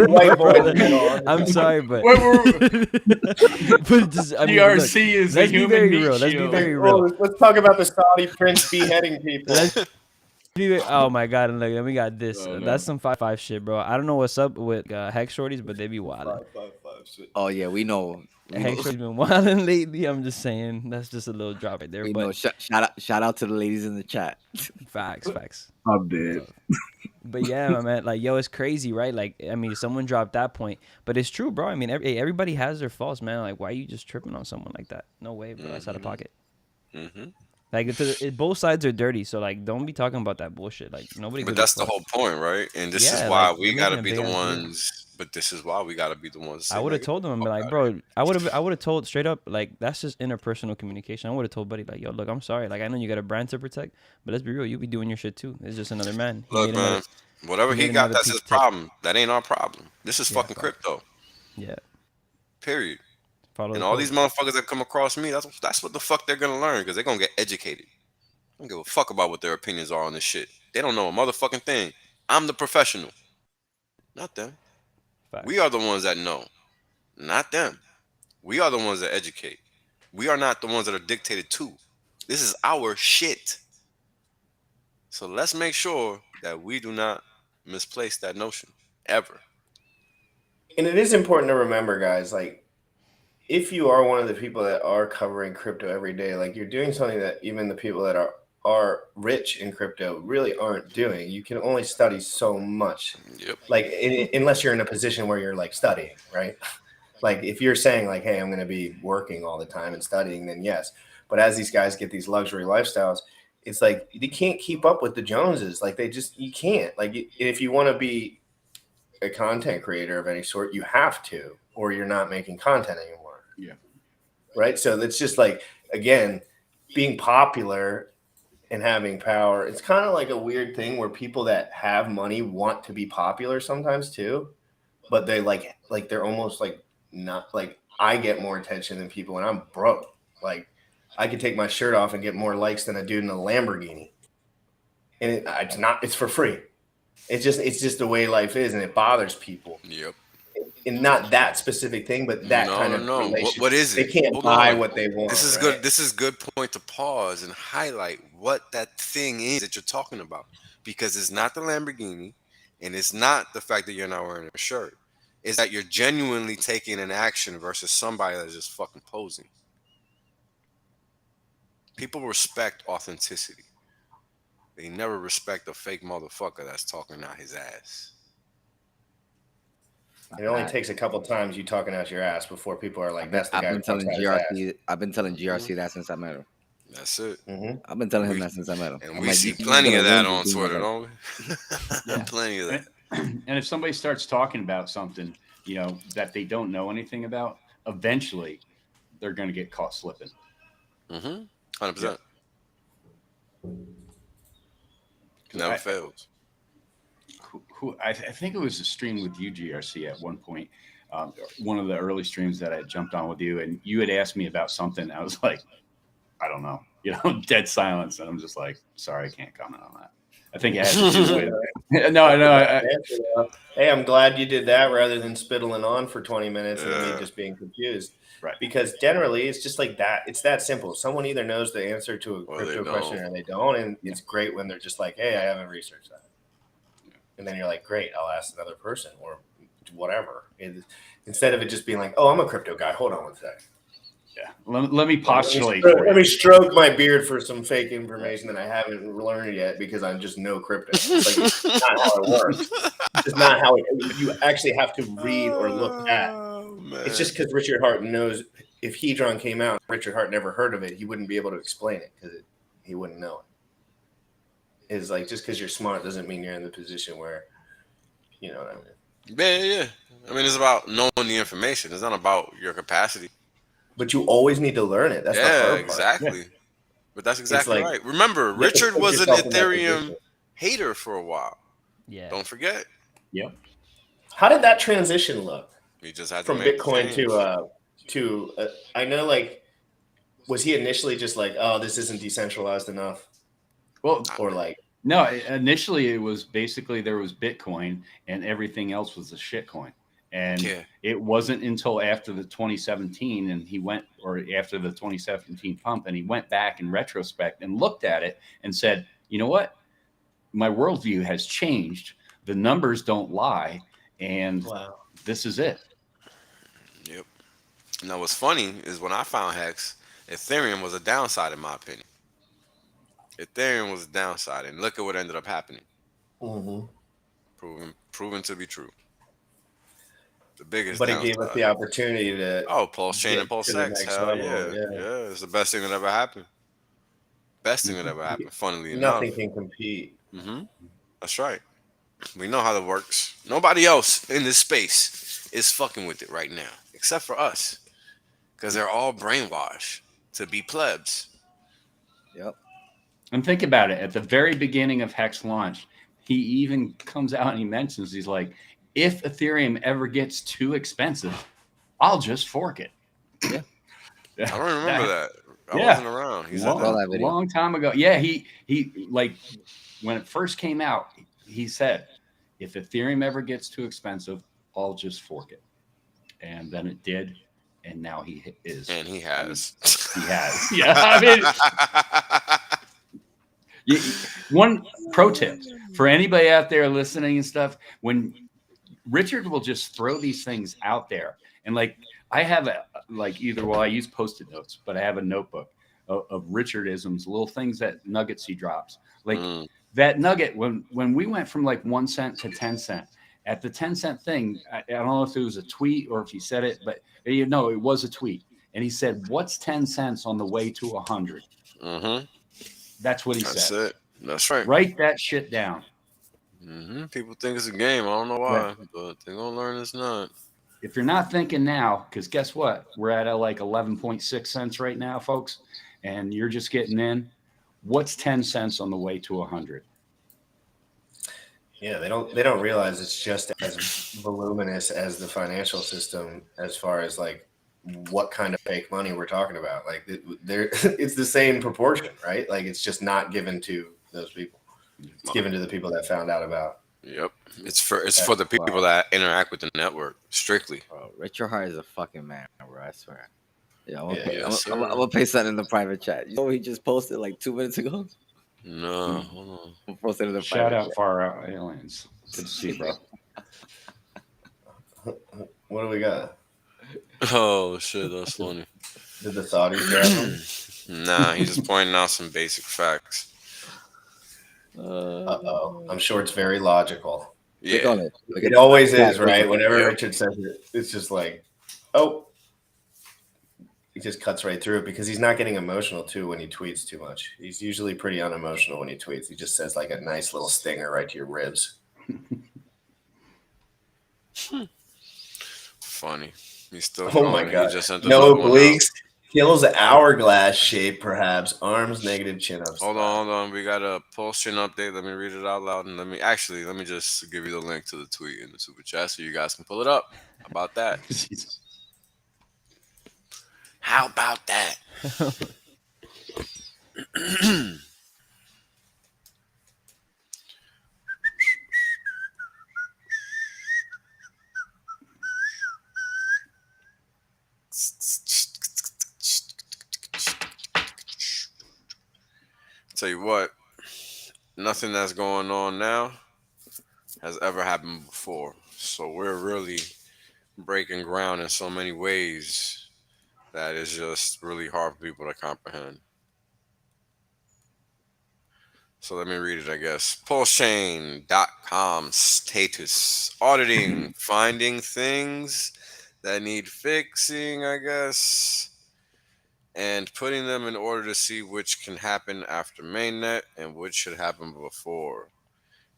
J: white boy,
K: I'm sorry, but
B: but
K: just, I mean,
B: GRC is a
K: let's be
B: human
K: very
B: meat
K: real. Let's be
B: shield.
K: very real.
J: Let's talk about the Saudi prince beheading people.
K: Oh my god! And look, then we got this.
B: Oh, no.
K: That's some 5-5 shit, bro. I don't know what's up with Hex Shorties, but they be wilding.
F: Oh yeah, we know.
K: Hex Shorties been wilding lately. I'm just saying, that's just a little drop right there.
F: We
K: But
F: know. Shout out to the ladies in the chat.
K: facts.
C: I'm dead.
K: But yeah, my man, like, yo, it's crazy, right? Like, I mean, someone dropped that point, but it's true, bro. I mean, everybody has their faults, man. Like, why are you just tripping on someone like that? No way, bro. That's out of pocket. Like, both sides are dirty, so like, don't be talking about that bullshit. Like, nobody.
I: But that's the whole point, right? And this is
K: Yeah,
I: why
K: like,
I: we
K: you're
I: gotta
K: making
I: be
K: a
I: the
K: big ass deal.
I: ones. But this is why we gotta be the ones.
K: I would have told him and be like, bro, I would have told straight up, like, that's just interpersonal communication. I would have told Buddy, like, yo, look, I'm sorry. Like, I know you got a brand to protect, but let's be real, you be doing your shit too. It's just another man.
I: Look, man, whatever he got, that's his problem. That ain't our problem. This is fucking crypto.
K: Yeah.
I: Period.
K: Follow
I: And
K: the
I: all
K: code.
I: these motherfuckers that come across me, that's what the fuck they're gonna learn, because they're gonna get educated. I don't give a fuck about what their opinions are on this shit. They don't know a motherfucking thing. I'm the professional, not them. We are the ones that know, not them. We are the ones that educate. We are not the ones that are dictated to. This is our shit. So let's make sure that we do not misplace that notion ever.
J: And it is important to remember, guys, like, if you are one of the people that are covering crypto every day, like, you're doing something that even the people that are rich in crypto really aren't doing. You can only study so much.
I: Yep.
J: Like, unless you're in a position where you're like studying, right? Like, if you're saying like, hey, I'm going to be working all the time and studying, then yes. But as these guys get these luxury lifestyles, it's like they can't keep up with the Joneses. Like, you can't. Like, if you want to be a content creator of any sort, you have to, or you're not making content anymore.
B: Yeah.
J: Right. So that's just like, again, being popular and having power. It's kind of like a weird thing where people that have money want to be popular sometimes too, but they like they're almost like not like, I get more attention than people when I'm broke. Like, I could take my shirt off and get more likes than a dude in a Lamborghini, and it's for free. It's just the way life is, and it bothers people.
I: Yep.
J: And not that specific thing, but that kind of relationship.
I: What is it?
J: They can't buy what they want.
I: This is
J: right?
I: good. This is good point to pause and highlight what that thing is that you're talking about, because it's not the Lamborghini, and it's not the fact that you're not wearing a shirt. It's that you're genuinely taking an action versus somebody that's just fucking posing. People respect authenticity. They never respect a fake motherfucker that's talking out his ass.
J: It only takes a couple times you talking out your ass before people are like, "That's the guy."
F: I've been telling GRC that since I met him.
I: That's it.
F: I've been telling him that since I met him.
I: And
F: I'm
I: we
F: like,
I: see
F: you're
I: plenty
F: gonna
I: of that
F: win
I: on
F: this thing,
I: Twitter,
F: like-
I: don't we? Plenty of that.
B: And if somebody starts talking about something, that they don't know anything about, eventually they're going to get caught slipping.
I: 100%. Never fails.
B: I think it was a stream with you, GRC, at one point. One of the early streams that I jumped on with you, and you had asked me about something. I was like, I don't know, dead silence. And I'm just like, sorry, I can't comment on that. I think it has to do with
J: No. Hey, I'm glad you did that rather than spittling on for 20 minutes and me just being confused.
B: Right.
J: Because generally it's just like that. It's that simple. Someone either knows the answer to a crypto question or they don't. And it's great when they're just like, hey, I haven't researched that. And then you're like, great, I'll ask another person or whatever. Instead of it just being like, oh, I'm a crypto guy. Hold on one sec.
B: Yeah. Let me postulate.
J: Let me stroke my beard for some fake information that I haven't learned yet because I'm just no crypto. It's like, not how it works. It's not how you actually have to read or look at. It's just because Richard Hart knows if Hedron came out, Richard Hart never heard of it, he wouldn't be able to explain it because he wouldn't know it. It's like, just because you're smart doesn't mean you're in the position where, you know what I mean?
I: Yeah. I mean, it's about knowing the information. It's not about your capacity.
J: But you always need to learn it. That's the hard part.
I: Exactly. Yeah. But that's exactly
J: like,
I: right. Remember, Richard was an Ethereum hater for a while.
K: Yeah.
I: Don't forget.
B: Yep.
J: How did that transition look?
I: He just had
J: from Bitcoin to I know, like, was he initially just like, oh, this isn't decentralized enough?
B: Well,
J: or like,
B: no, initially it was basically there was Bitcoin and everything else was a shitcoin. And it wasn't until after the 2017 after the 2017 pump, and he went back in retrospect and looked at it and said, you know what? My worldview has changed. The numbers don't lie. And this is it.
I: Yep. Now, what's funny is when I found Hex, Ethereum was a downside, in my opinion. Ethereum was a downside, and look at what ended up happening. Proven to be true. The biggest,
J: but it gave us the opportunity to
I: PulseChain and PulseX. Hell yeah, it's the best thing that ever happened. Best thing that ever happened. Funnily enough,
J: nothing can compete.
I: That's right. We know how that works. Nobody else in this space is fucking with it right now, except for us, because they're all brainwashed to be plebs.
F: Yep.
B: And think about it. At the very beginning of Hex launch, he even comes out and he mentions, he's like, if Ethereum ever gets too expensive, I'll just fork it.
F: Yeah.
I: I don't remember that. I wasn't around. He said that
B: a long time ago. Yeah, he like when it first came out, he said, if Ethereum ever gets too expensive, I'll just fork it. And then it did. And now he is.
I: And he has.
B: He has. Yeah. I mean, one pro tip for anybody out there listening and stuff, when Richard will just throw these things out there. And like, I have I use Post-it notes, but I have a notebook of Richardisms, little things nuggets he drops. Like that nugget, when we went from like 1 cent to 10 cent, at the 10-cent thing, I don't know if it was a tweet or if he said it, but it was a tweet. And he said, "What's 10 cents on the way to 100?" That's what he said.
I: That's it. That's right.
B: Write that shit down.
I: People think it's a game. I don't know why, but they're gonna learn it's not.
B: If you're not thinking now, because guess what? We're at like 11.6 cents right now, folks, and you're just getting in. What's 10 cents on the way to 100?
J: Yeah, they don't realize it's just as voluminous as the financial system as far as like what kind of fake money we're talking about. Like it's the same proportion, right? Like it's just not given to those people. It's given to the people that found out about.
I: Yep. It's for the people that interact with the network strictly.
F: Bro, Richard Hart is a fucking man, bro. I swear. Yeah, I'm gonna pay something in the private chat. You know what he just posted like 2 minutes ago?
I: No, hold on.
F: Posted in the
B: Shout out
F: chat.
B: Far Out Aliens. Good to see you, bro.
J: What do we got?
I: Oh shit, that's funny.
J: Did the Saudis grab him?
I: Nah, he's just pointing out some basic facts.
J: I'm sure it's very logical.
I: Yeah,
J: it always is, right? Whenever Richard says it, it's just like, oh. He just cuts right through it because he's not getting emotional too when he tweets too much. He's usually pretty unemotional when he tweets. He just says like a nice little stinger right to your ribs.
I: Funny. He's still.
J: Oh my god!
I: He just sent
J: no obliques. Kills hourglass shape, perhaps. Arms negative chin ups.
I: Hold on. We got a PulseChain update. Let me read it out loud and let me just give you the link to the tweet in the super chat so you guys can pull it up. How about that? How about that? Tell you what, nothing that's going on now has ever happened before. So we're really breaking ground in so many ways that is just really hard for people to comprehend. So let me read it, I guess. PulseChain.com status. Auditing, finding things that need fixing, I guess, and putting them in order to see which can happen after mainnet and which should happen before.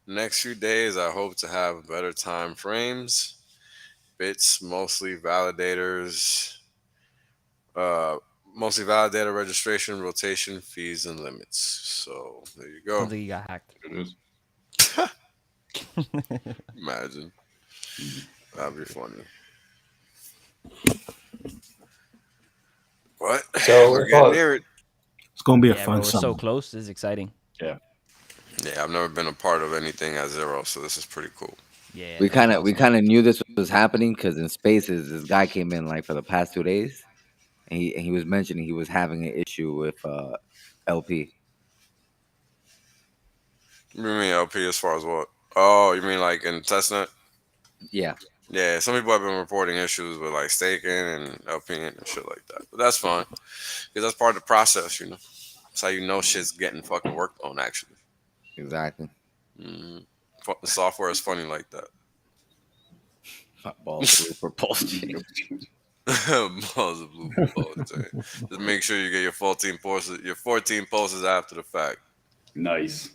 I: Next few days, I hope to have better time frames. Bits, mostly validator registration, rotation, fees, and limits. So there you go.
K: Sounds like you got hacked.
I: Imagine. That'd be funny. What?
C: So
I: we're getting near it.
C: It's gonna be a
K: Yeah,
C: fun
K: bro, we're
C: summer.
K: so close. This is exciting.
B: Yeah.
I: Yeah, I've never been a part of anything at zero, so this is pretty cool.
K: Yeah.
F: We kind of knew this was happening because in Spaces, this guy came in like for the past 2 days, and he was mentioning he was having an issue with LP.
I: You mean LP as far as what? Oh, you mean like in testnet?
F: Yeah.
I: Yeah, some people have been reporting issues with like staking and LP and shit like that. But that's fine. Because that's part of the process, you know. That's how you know shit's getting fucking worked on, actually.
F: Exactly.
I: The software is funny like that.
F: Balls blue for PulseChain.
I: Balls of blue for PulseChain. Just make sure you get your 14 pulses after the fact.
B: Nice.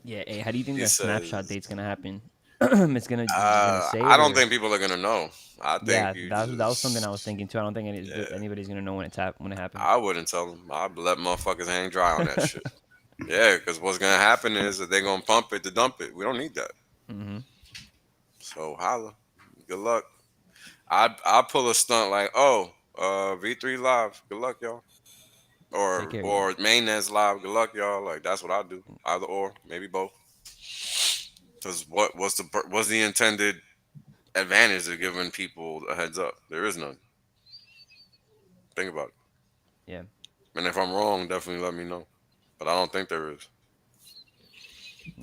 K: Yeah. Hey, how do you think
I: He
K: that snapshot
I: says-
K: date's gonna happen? It's gonna. Say
I: I don't
K: or-
I: think people are gonna know. I think
K: Yeah,
I: you
K: that was
I: just-
K: something I was thinking too. I don't think anybody's gonna know when it happens.
I: I wouldn't tell them. I'd let motherfuckers hang dry on that shit. Yeah, because what's gonna happen is that they're gonna pump it to dump it. We don't need that.
K: Mm-hmm.
I: So holla. Good luck. I'd pull a stunt like, V3 live. Good luck, y'all. Or
K: Take care,
I: mainnet's live. Good luck, y'all. Like that's what I do. Either or, maybe both. Because what's the intended advantage of giving people a heads up? There is none. Think about it.
K: Yeah.
I: And if I'm wrong, definitely let me know. But I don't think there is.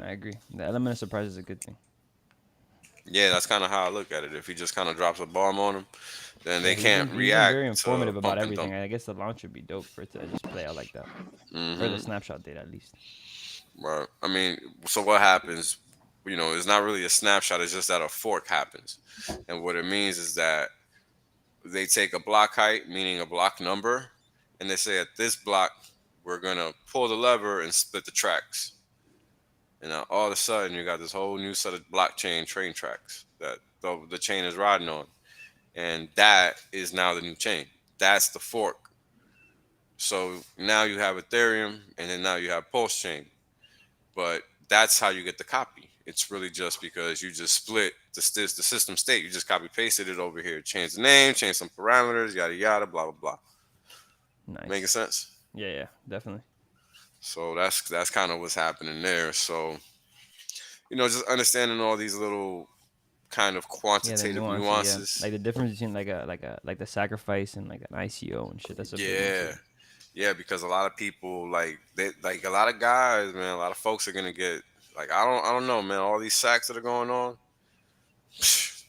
K: I agree. The element of surprise is a good thing.
I: Yeah, that's kind of how I look at it. If he just kind of drops a bomb on them, then
K: Yeah,
I: they can't
K: he's been very
I: react to
K: informative about
I: pump and
K: everything.
I: dump.
K: I guess the launch would be dope for it to just play out like that, or the
I: Hmm.
K: snapshot data at least.
I: Right. I mean, so what happens? It's not really a snapshot. It's just that a fork happens, and what it means is that they take a block height, meaning a block number, and they say at this block we're gonna pull the lever and split the tracks. And now all of a sudden you got this whole new set of blockchain train tracks that the chain is riding on, and that is now the new chain. That's the fork. So now you have Ethereum, and then now you have PulseChain. But that's how you get the copy. It's really just because you just split the system state. You just copy pasted it over here, change the name, change some parameters, yada yada, blah blah blah. Making
K: Nice.
I: sense?
K: Yeah, definitely.
I: So that's kind of what's happening there. So just understanding all these little kind of
K: Yeah, the
I: quantitative
K: nuances. Yeah,
I: nuances.
K: like the difference between like the sacrifice and like an ICO and shit. That's a big one
I: Yeah,
K: too.
I: yeah, because a lot of people like a lot of guys, man. A lot of folks are gonna get like I don't know, man. All these sacks that are going on,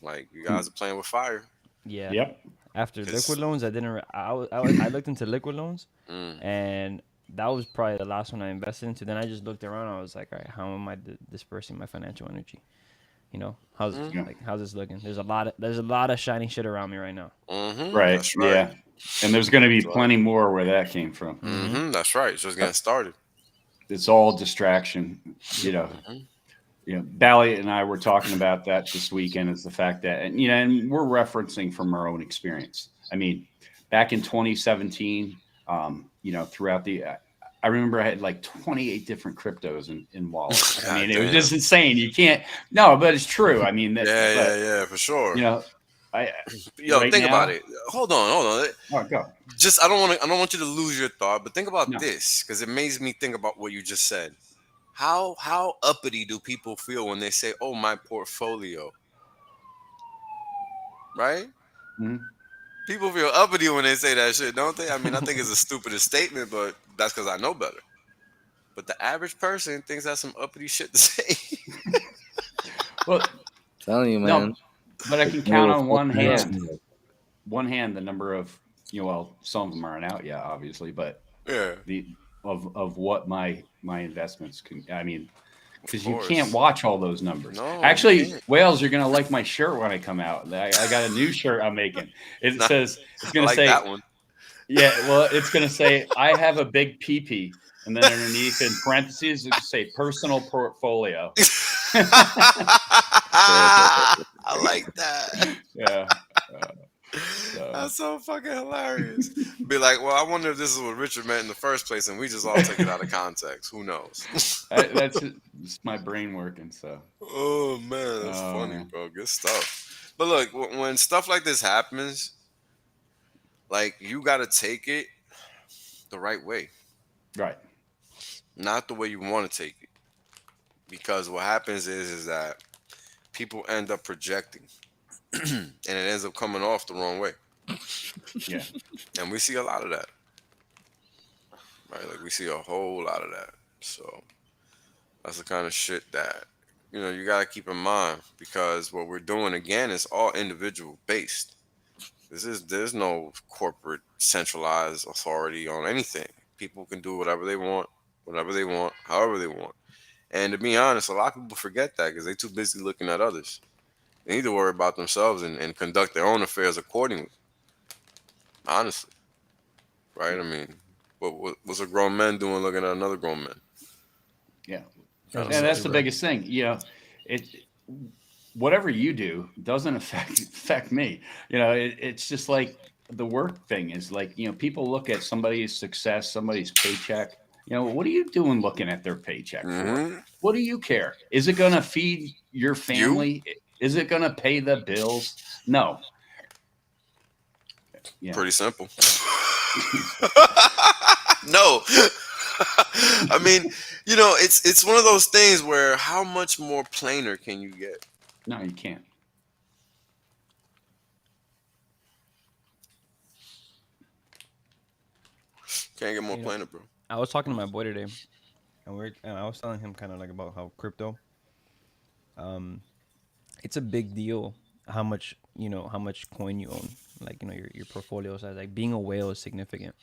I: like you guys are playing with fire.
K: Yeah.
C: Yep.
K: After liquid
I: Cause
K: loans, I didn't. I looked into liquid loans,
I: mm,
K: and that was probably the last one I invested into. Then I just looked around. I was like, all right, how am I dispersing my financial energy?
C: Yeah.
K: How's this looking? There's a lot of shiny shit around me right now.
C: Right.
I: that's right.
C: Yeah. And there's going to be
I: That's right.
C: plenty more where that came from.
I: That's right. It's just getting started.
C: It's all distraction. You know,
I: Hmm.
C: Bally and I were talking about that this weekend. Is the fact that, and we're referencing from our own experience. I mean, back in 2017, throughout I remember I had like 28 different cryptos in wallets. I
I: God
C: mean, it was
I: damn.
C: just insane. You can't, no, but it's true. I mean,
I: Yeah, for sure.
C: I
I: Yo,
C: right
I: think about
C: now,
I: it. Hold on.
C: oh, go.
I: Just I don't want you to lose your thought, but think about
C: No,
I: this because it makes me think about what you just said. How uppity do people feel when they say, "Oh, my portfolio," right?
C: mhm.
I: People feel uppity when they say that shit, don't they? I mean, I think it's the stupidest statement, but that's because I know better. But the average person thinks that's some uppity shit to say.
C: Well,
F: Telling you,
C: no,
F: man.
C: but I can count
H: Little
C: on one
H: fucking
F: Yeah.
C: hand,
H: listener.
C: the number of, some of them aren't out yet, obviously, but
I: Yeah,
C: the of what my investments can. I mean,
I: of
C: because you can't
I: course.
C: watch all those numbers.
I: No, you
C: Actually,
I: can't.
C: Wales, you're gonna like my shirt when I come out. I got a new shirt I'm making. It
I: Nah,
C: says it's
I: I
C: gonna
I: like
C: say,
I: that one.
C: yeah, well, it's gonna say I have a big pee, and then underneath in parentheses it say personal portfolio.
I: I like that.
C: Yeah. So
I: That's so fucking hilarious. Be like, well, I wonder if this is what Richard meant in the first place, and we just all took it out of context. Who knows?
C: it's my brain working. So
I: Oh man, that's funny,
C: man.
I: bro. Good stuff. But look, when stuff like this happens, like you got to take it the right way,
C: Right.
I: not the way you want to take it. Because what happens is that people end up projecting, and it ends up coming off the wrong way.
C: Yeah.
I: And we see a lot of that, right? Like we see a whole lot of that. So that's the kind of shit that you got to keep in mind because what we're doing again is all individual based. There's no corporate centralized authority on anything. People can do whatever they want, whenever they want, however they want. And to be honest, a lot of people forget that because they're too busy looking at others. They need to worry about themselves and conduct their own affairs accordingly. Honestly, right? I mean, what's a grown man doing looking at another grown man?
C: Yeah.
I: Kind
C: And
I: of
C: that's
I: sucks.
C: the biggest thing. It whatever you do doesn't affect me. It's just like the work thing is like, people look at somebody's success, somebody's paycheck. What are you doing looking at their paycheck for?
I: Mm-hmm.
C: What do you care? Is it going to feed your
I: You
C: family? Is it going to pay the bills? No. Yeah.
I: pretty simple. No. I mean, it's one of those things where how much more plainer can you get?
C: No, you can't.
I: Can't get more
K: You know,
I: plainer, bro.
K: I was talking to my boy today, and I was telling him kind of like about how crypto, um, it's a big deal how much how much coin you own, like your portfolio size. Like being a whale is significant.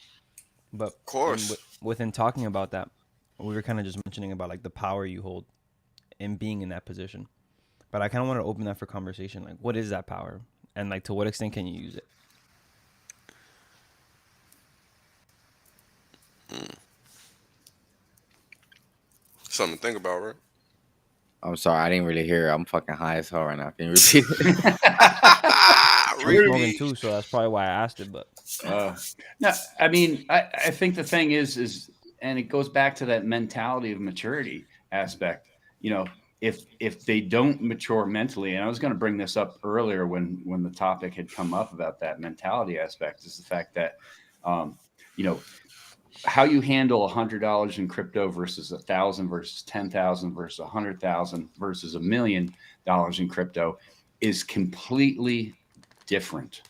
K: But
I: Of course.
K: within talking about that, we were kind of just mentioning about like the power you hold in being in that position. But I kind of want to open that for conversation. Like, what is that power, and like to what extent can you use it?
I: Something to think about, right?
F: I'm sorry, I didn't really hear. I'm fucking high as hell right now. Can you repeat it?
K: I'm smoking
I: Ruby.
K: too, so that's probably why I asked it. But
B: No, I mean, I think the thing is, and it goes back to that mentality of maturity aspect. You know, if they don't mature mentally, and I was going to bring this up earlier when the topic had come up about that mentality aspect, is the fact that, you know, how you handle $100 in crypto versus 1,000 versus 10,000 versus 100,000 versus $1,000,000 in crypto is completely different.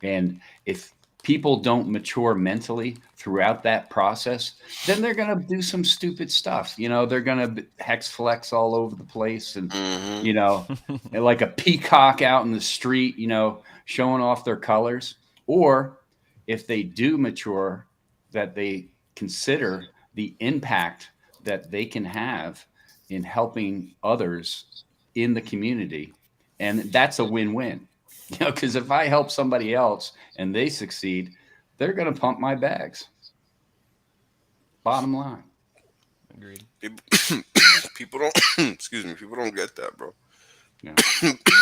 B: And if people don't mature mentally throughout that process, then they're going to do some stupid stuff. You know, they're going to hex flex all over the place and,
I: Mm-hmm.
B: you know, and like a peacock out in the street, you know, showing off their colors. Or if they do mature, that they consider the impact that they can have in helping others in the community. And that's a win-win. You know, because if I help somebody else and they succeed, they're going to pump my bags. Bottom line.
K: agreed.
I: People don't excuse me, people don't get that, bro.
B: Yeah.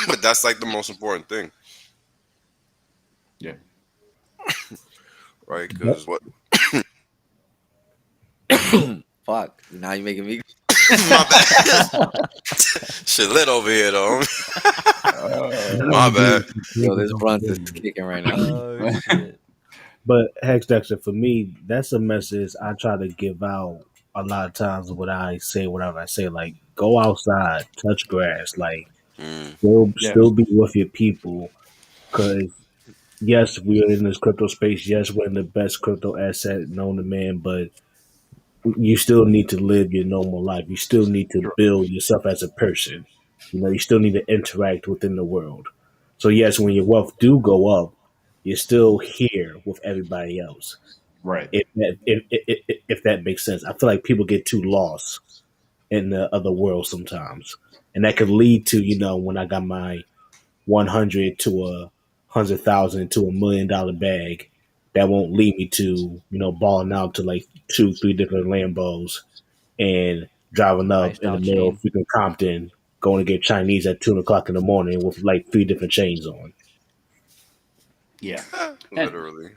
I: But that's like the most important thing,
B: Yeah.
I: right? Because what
F: Fuck. Now you're making me.
I: my bad. Shit lit over here though. My bad.
F: Yo, this blunt is kicking right now.
K: Oh shit.
C: But Hex Dexter, for me, that's a message I try to give out a lot of times. What I say, whatever I say, like go outside, touch grass, like
I: Mm.
B: Yeah.
C: still be with your people. Because yes, we are in this crypto space. Yes, we're in the best crypto asset known to man, but you still need to live your normal life. You still need to
B: Sure.
C: build yourself as a person. You know, you still need to interact within the world. So yes, when your wealth do go up, you're still here with everybody else.
B: Right.
C: If that makes sense, I feel like people get too lost in the other world sometimes, and that could lead to when I got my 100 to 100,000 to $1 million bag, that won't lead me to balling out to like two, three different Lambos and driving up
K: Iced
C: in the
K: out
C: middle of
K: chain.
C: freaking Compton, going to get Chinese at 2 o'clock in the morning with like three different chains on.
B: Yeah. And
I: Literally.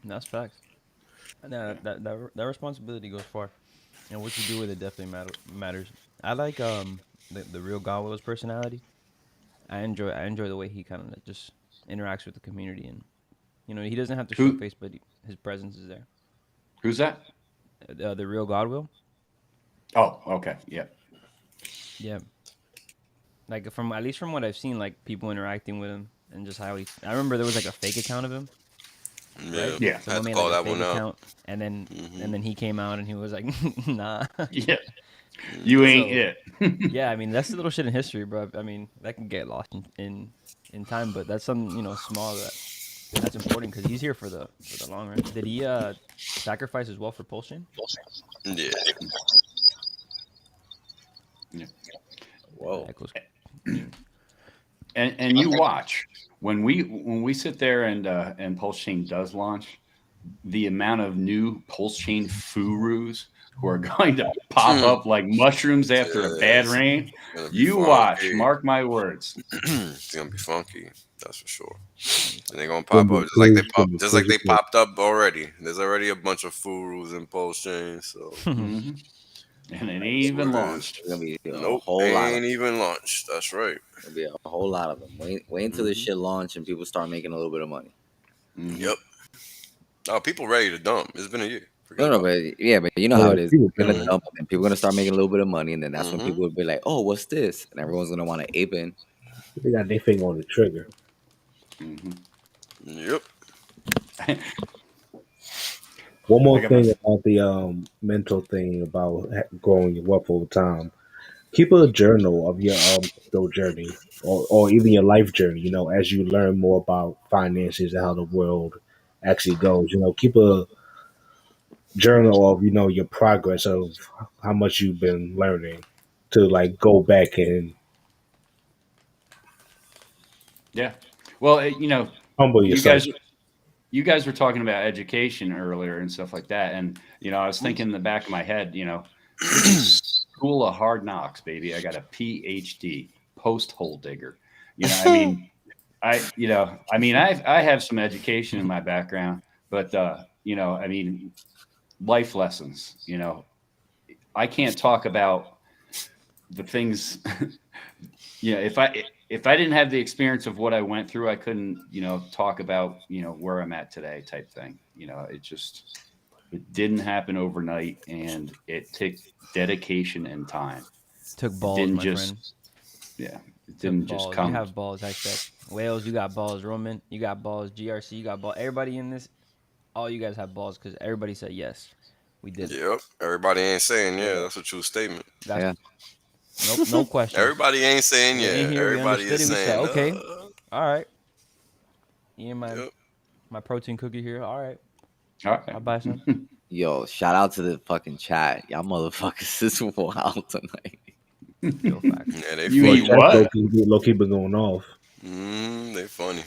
K: That's facts. And that responsibility goes far, and what you do with it definitely matters. I like the real Godwill's personality. I enjoy the way he kind of just interacts with the community, and he doesn't have to show
B: who
K: face, but his presence is there.
B: who's that?
K: The real Godwill.
B: Oh, okay. Yeah.
K: Yeah, like from at least from what I've seen, like people interacting with him and just how he. I remember there was like a fake account of him,
I: Yeah.
K: right?
B: Yeah.
K: Someone
I: Had to
K: made
I: call
K: like a
I: that
K: fake
I: one out.
K: account, and then
I: Mm-hmm.
K: he came out and he was like, nah.
B: Yeah. You ain't
K: So
B: it.
K: yeah, I mean that's the little shit in history, bro. I mean that can get lost in time, but that's something small that's important because he's here for the long run. Did he sacrifice as well for PulseChain?
I: Yeah.
B: Yeah.
F: Whoa.
K: That goes.
B: And you watch when we sit there and PulseChain does launch, the amount of new PulseChain furus who are going to pop up like mushrooms after a bad
I: Yes.
B: rain.
I: Gonna be
B: You watch,
I: funky.
B: mark my words.
I: It's gonna be funky. That's for sure. And they're gonna
C: Gonna
I: pop
C: be
I: up
C: crazy, gonna be
I: just like
C: crazy
I: they
C: quick.
I: popped up already. There's already a bunch of furus in PulseChain, so
B: Hmm. And it ain't
I: that's
B: even
I: what it is.
B: launched.
F: There's gonna be a
I: Nope,
F: whole lot of
I: ain't even launched. That's right.
F: There'll be a whole lot of them. Wait until this
I: Mhm.
F: shit launch and people start making a little bit of money.
B: Mhm.
I: Yep. Oh, people ready to dump. It's been a year. Forget
F: No,
I: about
F: but yeah, but you know how it is.
C: People
F: They're gonna
C: think,
F: dump and people are gonna start making a little bit of money, and then that's when
I: Mm-hmm.
F: people will be like, "Oh, what's this?" And everyone's gonna want to ape in.
C: they got their finger on the trigger.
B: Mhm.
I: Yep.
C: One more
B: I got my
C: thing about the mental thing about growing your wealth over time. Keep a journal of your crypto journey or even your life journey. You know, as you learn more about finances and how the world actually goes. You know, keep a journal of your progress of how much you've been learning to like go back and
B: yeah. Well,
C: humble
B: you
C: yourself.
B: guys were talking about education earlier and stuff like that, and I was thinking in the back of my head, this is school of hard knocks, baby. I got a PhD, post hole digger. I mean, I have some education in my background, but I mean, life lessons. I can't talk about the things. If I didn't have the experience of what I went through, I couldn't talk about where I'm at today, type thing. It didn't happen overnight, and it took dedication and time.
K: Took
B: It
K: balls,
B: didn't
K: my friend.
B: just yeah, it
K: Took
B: didn't just
K: balls. You
B: come.
K: have balls, hashtag. Wales, you got balls. Roman, you got balls. GRC, you got balls. Everybody in this, all you guys have balls because everybody said yes. We did it.
I: Yep. Everybody ain't saying yeah. That's a true statement.
K: That's
F: Yeah.
K: nope, no questions.
I: Everybody ain't saying
K: We're in
I: yeah.
K: here. We
I: Everybody
K: understood
I: is
K: it. We said,
I: saying
K: okay, all right. You and
I: Yep.
K: my protein cookie here. All right,
B: All right.
K: I'll buy some.
F: Yo, shout out to the fucking chat. Y'all motherfuckers is wild tonight.
K: Yo, facts.
I: Yeah, they
B: You
C: Well,
I: funny.
B: eat
C: chat
B: what?
C: low key been going off.
I: They funny.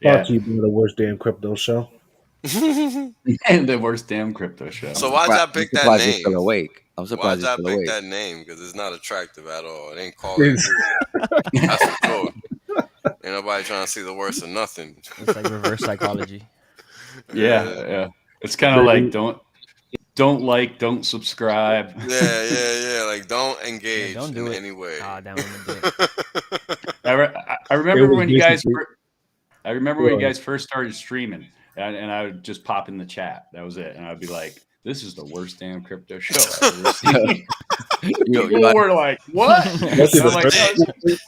C: Brought
B: Yeah,
C: to you by the worst damn crypto show.
B: and the worst damn crypto show.
I: So why'd y'all pick
F: I'm
I: that
F: surprised you're still
I: name?
F: awake. I'm
I: Why'd
F: surprised you're
I: y'all
F: still
I: pick
F: awake.
I: that name? Because it's not attractive at all. It ain't calling you. That's for sure. Ain't nobody trying to see the worst of nothing.
K: It's like reverse psychology.
B: Yeah. It's kind of like don't subscribe.
I: Yeah. Like, don't
K: Yeah,
I: engage
K: don't do
I: in
K: it.
I: any way.
K: Ah, damn, I'm gonna do it.
B: I
C: It
B: remember
C: was
B: when you guys.
C: basically
B: I remember when you guys first started streaming, and I would just pop in the chat. That was it, and I'd be like, "This is the worst damn crypto show I've ever seen." People were like, "What?"
C: lucky
B: And I'm
C: the
B: like,
C: first
B: "No, it's the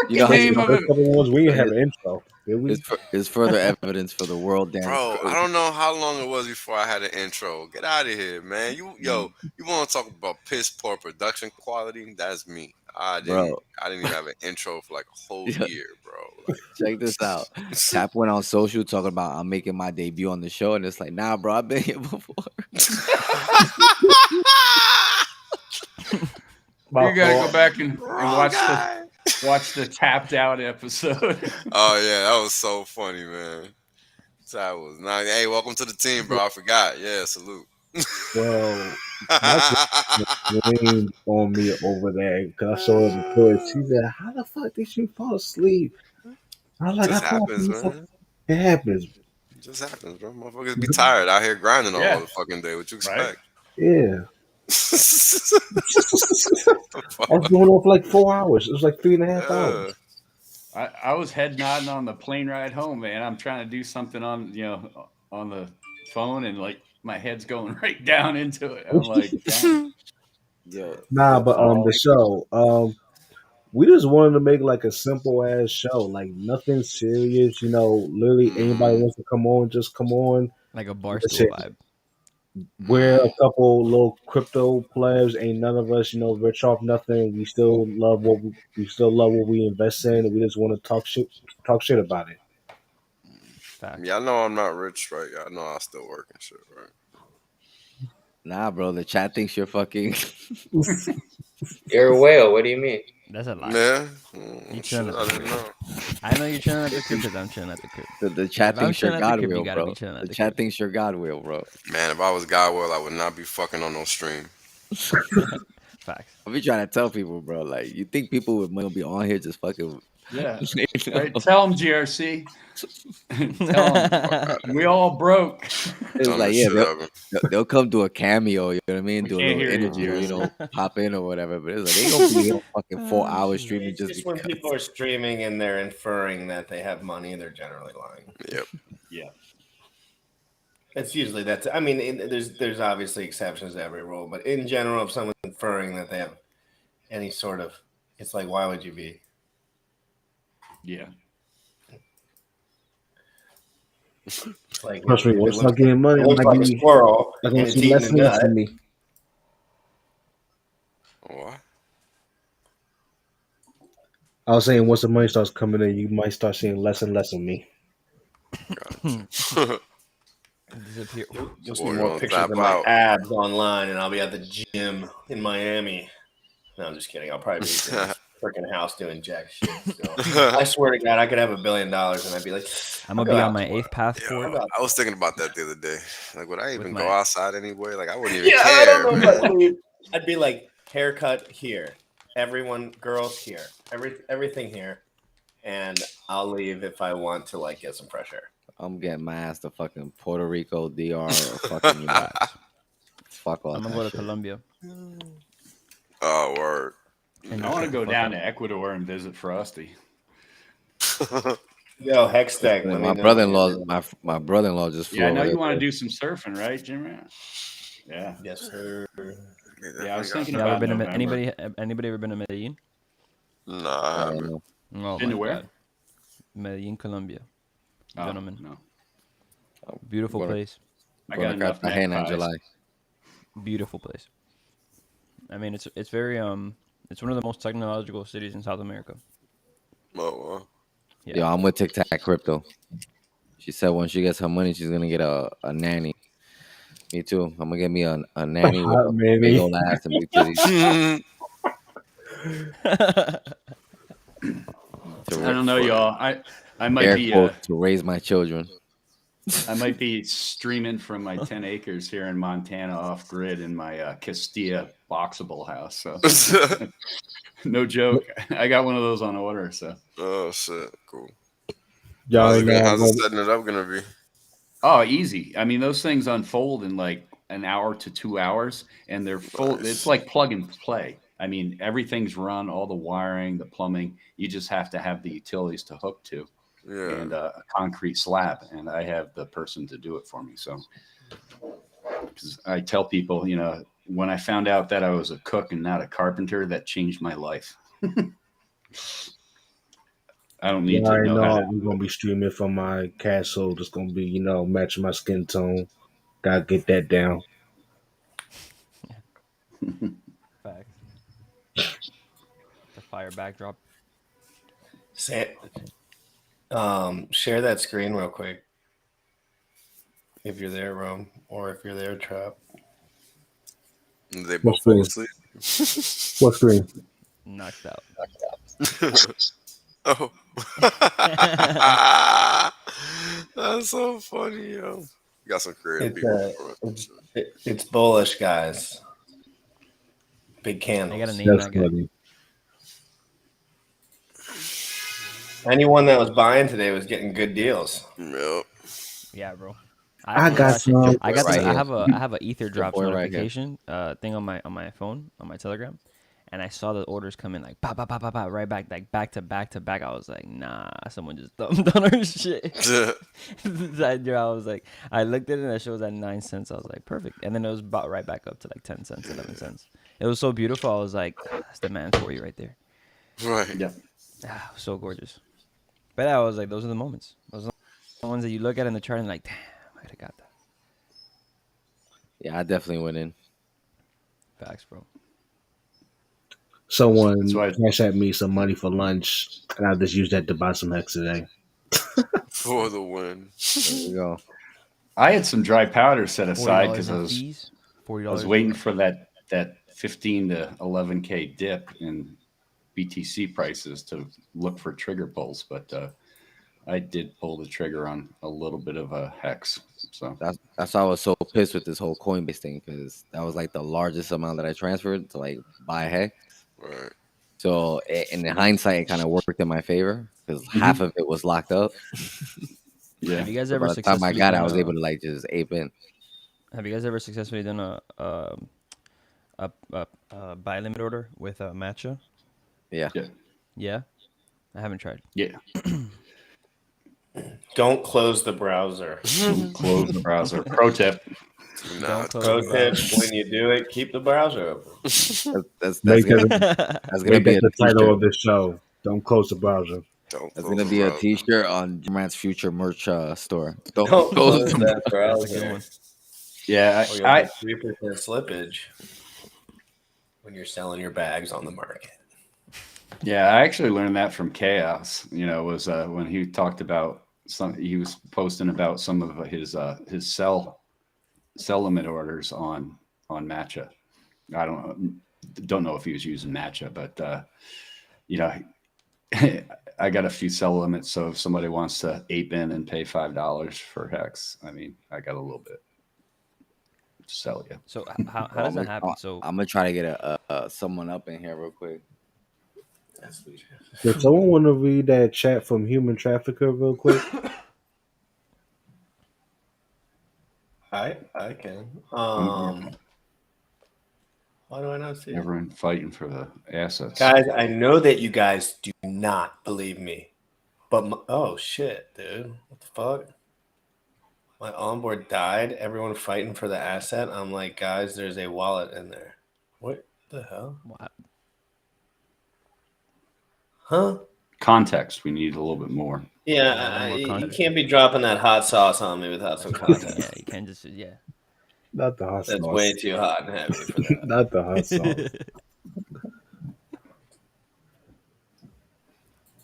F: You know
B: freaking
F: how
C: lucky
F: you
B: name
C: the
F: know
B: of
C: first
B: it."
C: couple ones we didn't have an intro. Did we?
F: it's further evidence for the world damn.
I: Bro, I don't know how long it was before I had an intro. Get out of here, man. You want to talk about piss poor production quality? That's me. I didn't
F: Bro.
I: even have an intro for like a whole
F: Yeah.
I: year, bro.
F: Check this out. Tap went on social talking about I'm making my debut on the show, and it's like, nah, bro, I've been here before.
B: You got to go back and
I: Wrong guy.
B: watch the tapped out episode.
I: Oh yeah, that was so funny, man. That was not. Hey, welcome to the team, bro. I forgot. Yeah, salute.
C: Well, my blamed on me over there because I saw the Twitch. She said, "How the fuck did you fall asleep?" I was like, "I
I: Just
C: fell
I: happens,
C: asleep."
I: man.
C: It happens.
I: Just happens, bro. Motherfuckers be tired out here grinding all
B: Yeah.
I: the fucking day. What you
B: Right.
I: expect?
C: Yeah. I was going on for like 4 hours. It was like 3.5 hours.
B: I was head nodding on the plane ride home, man. I'm trying to do something on the phone, and like my head's going right down into it. I'm like, damn.
F: Yo,
C: Nah, but the show, we just wanted to make like a simple ass show, like nothing serious. Literally anybody wants to come on, just come on.
K: Like a
C: That
K: barstool
C: shit.
K: vibe.
C: We're a couple little crypto plebs. Ain't none of us, rich off nothing. We still love what we invest in, and we just want to talk shit about it.
K: Facts.
I: Yeah, I know I'm not rich, right? I know I still work and shit, right?
F: nah, bro, the chat thinks you're fucking.
A: You're a whale. What do you mean?
K: That's a lie.
I: Yeah.
K: You
I: Shit,
K: chilling at
I: I
K: the
I: didn't
K: crib.
I: know.
K: I know you're chilling at the crib because I'm chilling at the crib.
F: The chat
K: If I'm
F: thinks you're
K: chilling at the
F: God
K: crib, you
F: wheel,
K: gotta
F: bro.
K: be chilling at
F: The
K: the
F: chat
K: crib.
F: thinks you're God wheel, bro.
I: Man, if I was Godwill, I would not be fucking on no stream.
K: Facts.
F: I be trying to tell people, bro. Like, you think people would be on here just fucking?
B: Yeah.
F: You know?
B: Right. Tell them, GRC. Tell them we all broke.
F: It's
I: Done
F: like,
I: this
F: yeah,
I: shit ever.
F: they'll come do a cameo. You know what I mean?
B: We
F: Do a
B: can't
F: little
B: hear you,
F: interview.
B: GRC.
F: Pop in or whatever. But it's like they gonna be here fucking 4 hours streaming
J: It's
F: just
J: just when
F: because.
J: people are streaming and they're inferring that they have money, they're generally lying.
I: Yep.
B: Yeah.
J: It's usually that's. I mean, there's obviously exceptions to every rule, but in general, if someone's inferring that they have any sort of, it's like, why would you be?
B: Yeah.
J: Like
C: Trust me,
J: if it
C: once I
J: looks,
C: start getting money,
J: it
C: I
J: looks
C: might
J: like a
C: be.
J: squirrel
C: I'm
J: and
C: gonna
J: it's
C: see
J: eating
C: less
J: a
C: and less
J: nut.
C: of me.
I: What?
C: I was saying, once the money starts coming in, you might start seeing less and less of me.
I: Gotcha.
K: Disappear.
J: You'll see
I: Boy,
J: more
I: gonna
J: pictures
I: tap
J: of my
I: out.
J: abs online, and I'll be at the gym in Miami. No, I'm just kidding. I'll probably be in this freaking house doing jack shit. So I swear to God, I could have $1 billion, and I'd be like,
K: I'm
J: I'll
K: gonna
J: go
K: be
J: out
K: on my
J: tomorrow.
K: 8th passport.
I: Yo, I was thinking about that the other day. Like, would I
K: With
I: even
K: my-
I: go outside anyway? Like, I wouldn't even
J: Yeah, I don't
I: care,
J: know if
I: man.
J: I'd leave. I'd be like, haircut here, everyone, girls here, everything here, and I'll leave if I want to like get some fresh air.
F: I'm getting my ass to fucking Puerto Rico, DR, or fucking fuck all
K: I'm gonna
F: that
K: go to
F: shit.
K: Colombia.
I: Oh, word.
K: And
B: I want to
K: shut the
B: go
K: fuck
B: down
K: up.
B: to Ecuador and visit Frosty.
J: Yo, Hextech, let me
F: My
J: know.
F: brother-in-law, my brother-in-law just flew
B: Yeah, I know
F: over
B: you want to
F: there.
B: do some surfing, right, Jimmy? Yeah.
J: Yes, sir.
B: Yeah, I was thinking
K: You ever
B: about
K: been to
B: November.
K: anybody ever been to Medellin?
I: Nah, I haven't.
F: No.
K: Oh
B: Been
K: my
B: to where?
K: god, Medellin, Colombia,
B: Oh,
K: gentlemen.
B: no.
K: Beautiful
F: Gonna-
K: place.
B: I
F: gonna
B: got enough
F: Cartagena in
B: neckties.
F: July.
K: Beautiful place. I mean, it's very it's one of the most technological cities in South America.
I: Oh, well.
F: Yo, I'm with Tic Tac Crypto. She said when she gets her money, she's gonna get a nanny. Me too. I'm gonna get me a nanny with a big
C: Maybe.
F: old ass and big titties.
B: I don't know, y'all. I might
F: Air
B: be
F: quote to raise my children.
B: I might be streaming from my 10 acres here in Montana off grid in my Castilla boxable house. So no joke. I got one of those on order. So
I: Oh, shit. Cool.
C: Y'all ain't know I'm
I: How's it
C: gonna,
I: setting it up gonna be?
B: oh, easy. I mean, those things unfold in like an hour to 2 hours, and they're full.
I: Nice.
B: It's like plug and play. I mean, everything's run, all the wiring, the plumbing. You just have to have the utilities to hook to.
I: Yeah.
B: And a concrete slab, and I have the person to do it for me. So, because I tell people, you know, when I found out that I was a cook and not a carpenter, that changed my life. I don't need
C: y'all
B: to
C: ain't
B: know
C: know
B: how to.
C: I'm gonna be streaming from my castle. It's gonna be, matching my skin tone. Gotta get that down.
K: Facts. The fire backdrop.
J: Share that screen real quick. If you're there, Rome, or if you're there, Trap.
I: They
C: What
I: both fall
C: screen?
I: asleep.
C: What screen?
K: Knocked out.
I: Oh. That's so funny, yo. You got some creative people.
J: It's bullish, guys. Big candles.
K: I gotta name
C: That's
K: that guy.
C: funny.
J: Anyone that was buying today was getting good deals.
I: Yep.
K: Yeah, bro.
C: I got some.
K: I got
F: right
K: this.
F: here.
K: I have a Ether drops
F: boy right here.
K: notification thing on my phone, on my Telegram, and I saw the orders come in like pop, right back, like back to back to back. I was like, nah, someone just dumped on her shit. I was like, I looked at it and it shows at 9 cents. I was like, perfect, and then it was bought right back up to like 10 cents, 11 cents. It was so beautiful. I was like, that's the man for you right there.
I: Right.
B: Yeah.
K: So gorgeous. But I was like, those are the moments. Those are the ones that you look at in the chart and like, damn, I could have got that.
F: Yeah, I definitely went in.
K: Facts, bro.
C: Someone
B: So
C: cash at me some money for lunch, and I just used that to buy some hex today.
I: For the win.
F: There you go.
B: I had some dry powder set aside because
K: $40
B: I
K: in
B: was
K: fees.
B: I
K: $40.
B: was waiting for that 15 to 11K dip in BTC prices to look for trigger pulls, but I did pull the trigger on a little bit of a hex. So
F: That's why I was so pissed with this whole Coinbase thing, because that was like the largest amount that I transferred to like buy hex.
I: Right.
F: So in hindsight, it kind of worked in my favor because half of it was locked up.
B: yeah.
K: Have you guys
F: So
K: ever
F: by the time I
K: successfully
F: got it,
K: done
F: I was able to like just ape in.
K: Have you guys ever successfully done a buy limit order with a matcha?
F: Yeah.
K: Yeah, I haven't tried.
B: Yeah.
J: Don't close the browser.
B: Close the browser. Pro tip.
K: Don't close
J: Pro
K: the
J: tip:
K: browser.
J: when you do it, keep the browser open.
F: That's
C: Make
F: gonna,
C: that,
F: that's gonna
C: make
F: be
C: that
F: a
C: the title
F: t-shirt.
C: of this show. Don't close the browser.
I: Don't
F: That's
I: close
F: gonna
I: the
F: be a
I: browser.
F: T-shirt on Jerman's future merch store.
J: Don't
F: Close
J: close
F: the
J: that
K: That's a good
J: browser.
K: one.
B: Yeah,
J: Or you'll get 3% slippage when you're selling your bags on the market.
B: yeah, I actually learned that from Chaos. Was when he talked about he was posting about some of his sell limit orders on Matcha. I don't know if he was using Matcha, but you know, I got a few sell limits. So if somebody wants to ape in and pay $5 for Hex, I mean, I got a little bit to sell you.
K: So how
F: Well,
K: does that happen? So
F: I'm gonna try to get someone up in here real quick.
J: That's sweet.
C: Does someone want to read that chat from Human Trafficker real quick?
J: I can. Why do I not see it?
B: Everyone fighting for the assets.
J: Guys, I know that you guys do not believe me, but oh shit, dude, what the fuck? My onboard died. Everyone fighting for the asset. I'm like, guys, there's a wallet in there. What the hell?
K: what?
J: Huh?
B: Context. We need a little bit more.
J: Yeah,
K: Yeah, a little more
J: you
K: context.
J: can't be dropping that hot sauce on me without some context.
K: Yeah, you can't just
C: Not the hot
J: That's
C: sauce.
J: way too hot and heavy for that.
C: Not the hot sauce.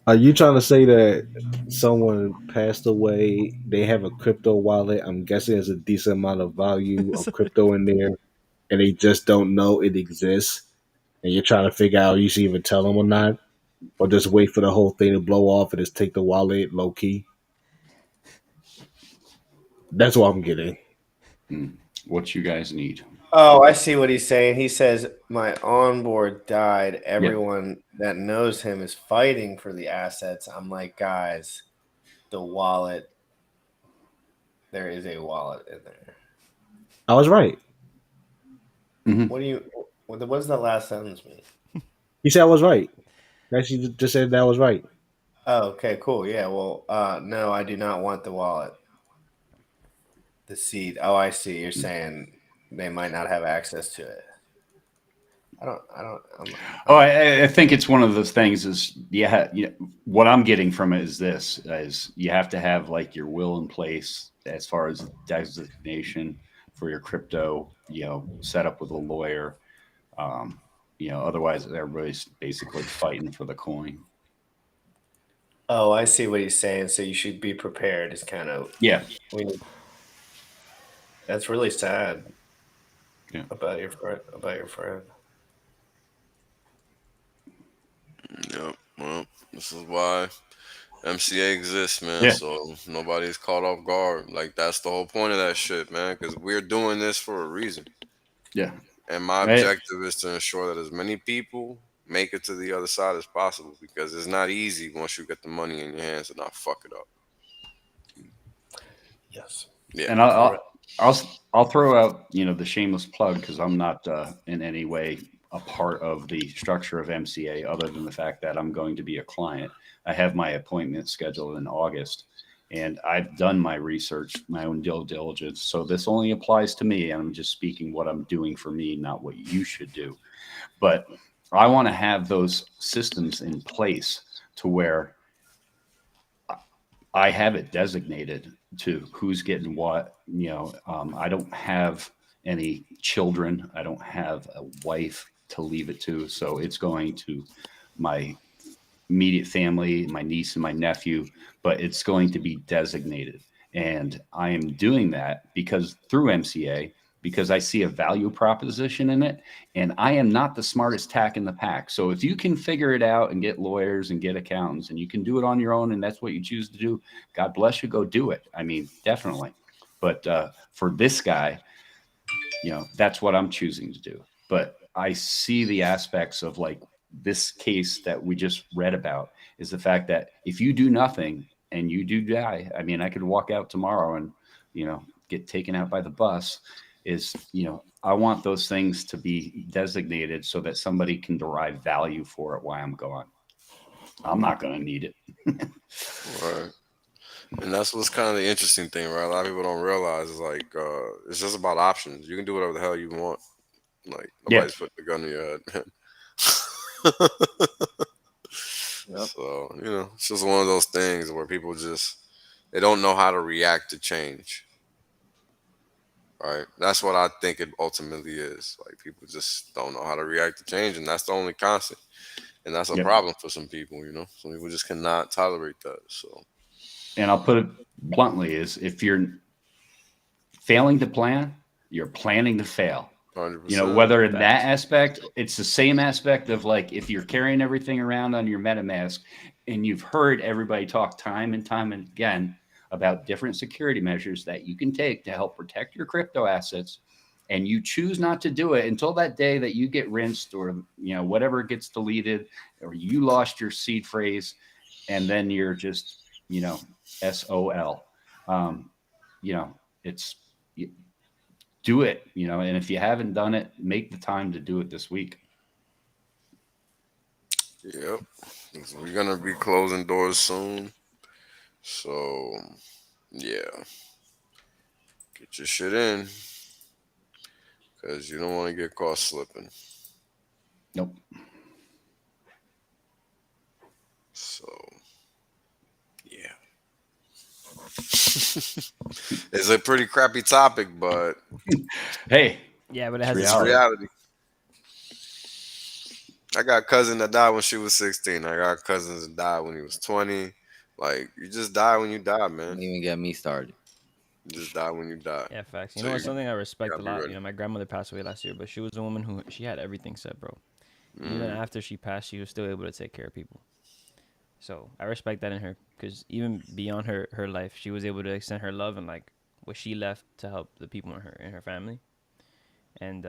C: Are you trying to say that someone passed away? They have a crypto wallet. I'm guessing there's a decent amount of value of crypto in there, and they just don't know it exists. And you're trying to figure out you should even tell them or not, or just wait for the whole thing to blow off and just take the wallet low key. That's what I'm getting.
B: What you guys need.
J: Oh, I see what he's saying. He says, my onboard died. Everyone that knows him is fighting for the assets. I'm like, guys, the wallet, there is a wallet in there.
C: I was right.
J: What does that last sentence mean?
C: He said I was right. Actually, just said that I was right.
J: Oh, okay, cool. Yeah, well, no, I do not want the wallet. The seed. Oh, I see. You're saying they might not have access to it.
B: I think it's one of those things is, what I'm getting from it is this, is you have to have like your will in place as far as designation for your crypto, set up with a lawyer. Otherwise everybody's basically fighting for the coin.
J: Oh, I see what he's saying. So you should be prepared. Is kind of that's really sad.
B: Yeah.
J: About your friend.
I: Yep. Well, this is why MCA exists, man.
B: Yeah.
I: So nobody's caught off guard. Like that's the whole point of that shit, man. Because we're doing this for a reason.
B: Yeah.
I: And my objective is to ensure that as many people make it to the other side as possible, because it's not easy once you get the money in your hands to not fuck it up.
J: Yes.
I: Yeah.
B: And I'll throw out, the shameless plug, because I'm not in any way a part of the structure of MCA, other than the fact that I'm going to be a client. I have my appointment scheduled in August, and I've done my research, my own due diligence. So this only applies to me. And I'm just speaking what I'm doing for me, not what you should do. But I want to have those systems in place to where I have it designated to who's getting what. I don't have any children. I don't have a wife to leave it to. So it's going to my immediate family, my niece and my nephew, but it's going to be designated. And I am doing that because through MCA, because I see a value proposition in it, and I am not the smartest tack in the pack. So if you can figure it out and get lawyers and get accountants, and you can do it on your own, and that's what you choose to do, God bless you, go do it. I mean, definitely. But for this guy, that's what I'm choosing to do. But I see the aspects of like this case that we just read about, is the fact that if you do nothing and you do die, I mean, I could walk out tomorrow and, get taken out by the bus. I want those things to be designated so that somebody can derive value for it while I'm gone. I'm not going to need it.
I: Right. And that's what's kind of the interesting thing, right? A lot of people don't realize is like it's just about options. You can do whatever the hell you want. Like nobody's putting the gun in your head, man.
F: Yep.
I: So, it's just one of those things where people just they don't know how to react to change. Right? That's what I think it ultimately is. Like people just don't know how to react to change, and that's the only constant. And that's a
B: Yep.
I: problem for some people. Some people just cannot tolerate that. So
B: And I'll put it bluntly: is if you're failing to plan, you're planning to fail.
I: 100%.
B: Whether in that aspect, it's the same aspect of like if you're carrying everything around on your MetaMask and you've heard everybody talk time and time and again about different security measures that you can take to help protect your crypto assets, and you choose not to do it until that day that you get rinsed or whatever gets deleted or you lost your seed phrase, and then you're just SOL. It's do it, and if you haven't done it, make the time to do it this week.
I: Yep. We're gonna be closing doors soon. So yeah. Get your shit in. Because you don't want to get caught slipping.
B: Nope.
I: So yeah. It's a pretty crappy topic, but
B: hey.
K: Yeah, but it has
I: it's reality. I got a cousin that died when she was 16. I got cousins that died when he was 20. Like, you just die when you die, man.
F: Don't even get me started.
I: You just die when you die.
K: Yeah, facts.
I: So
K: It's something I respect a
I: gotta be
K: lot.
I: ready.
K: My grandmother passed away last year, but she was a woman who she had everything set, bro. Even after she passed, she was still able to take care of people. So I respect that in her, because even beyond her life, she was able to extend her love and like what she left to help the people in her family. And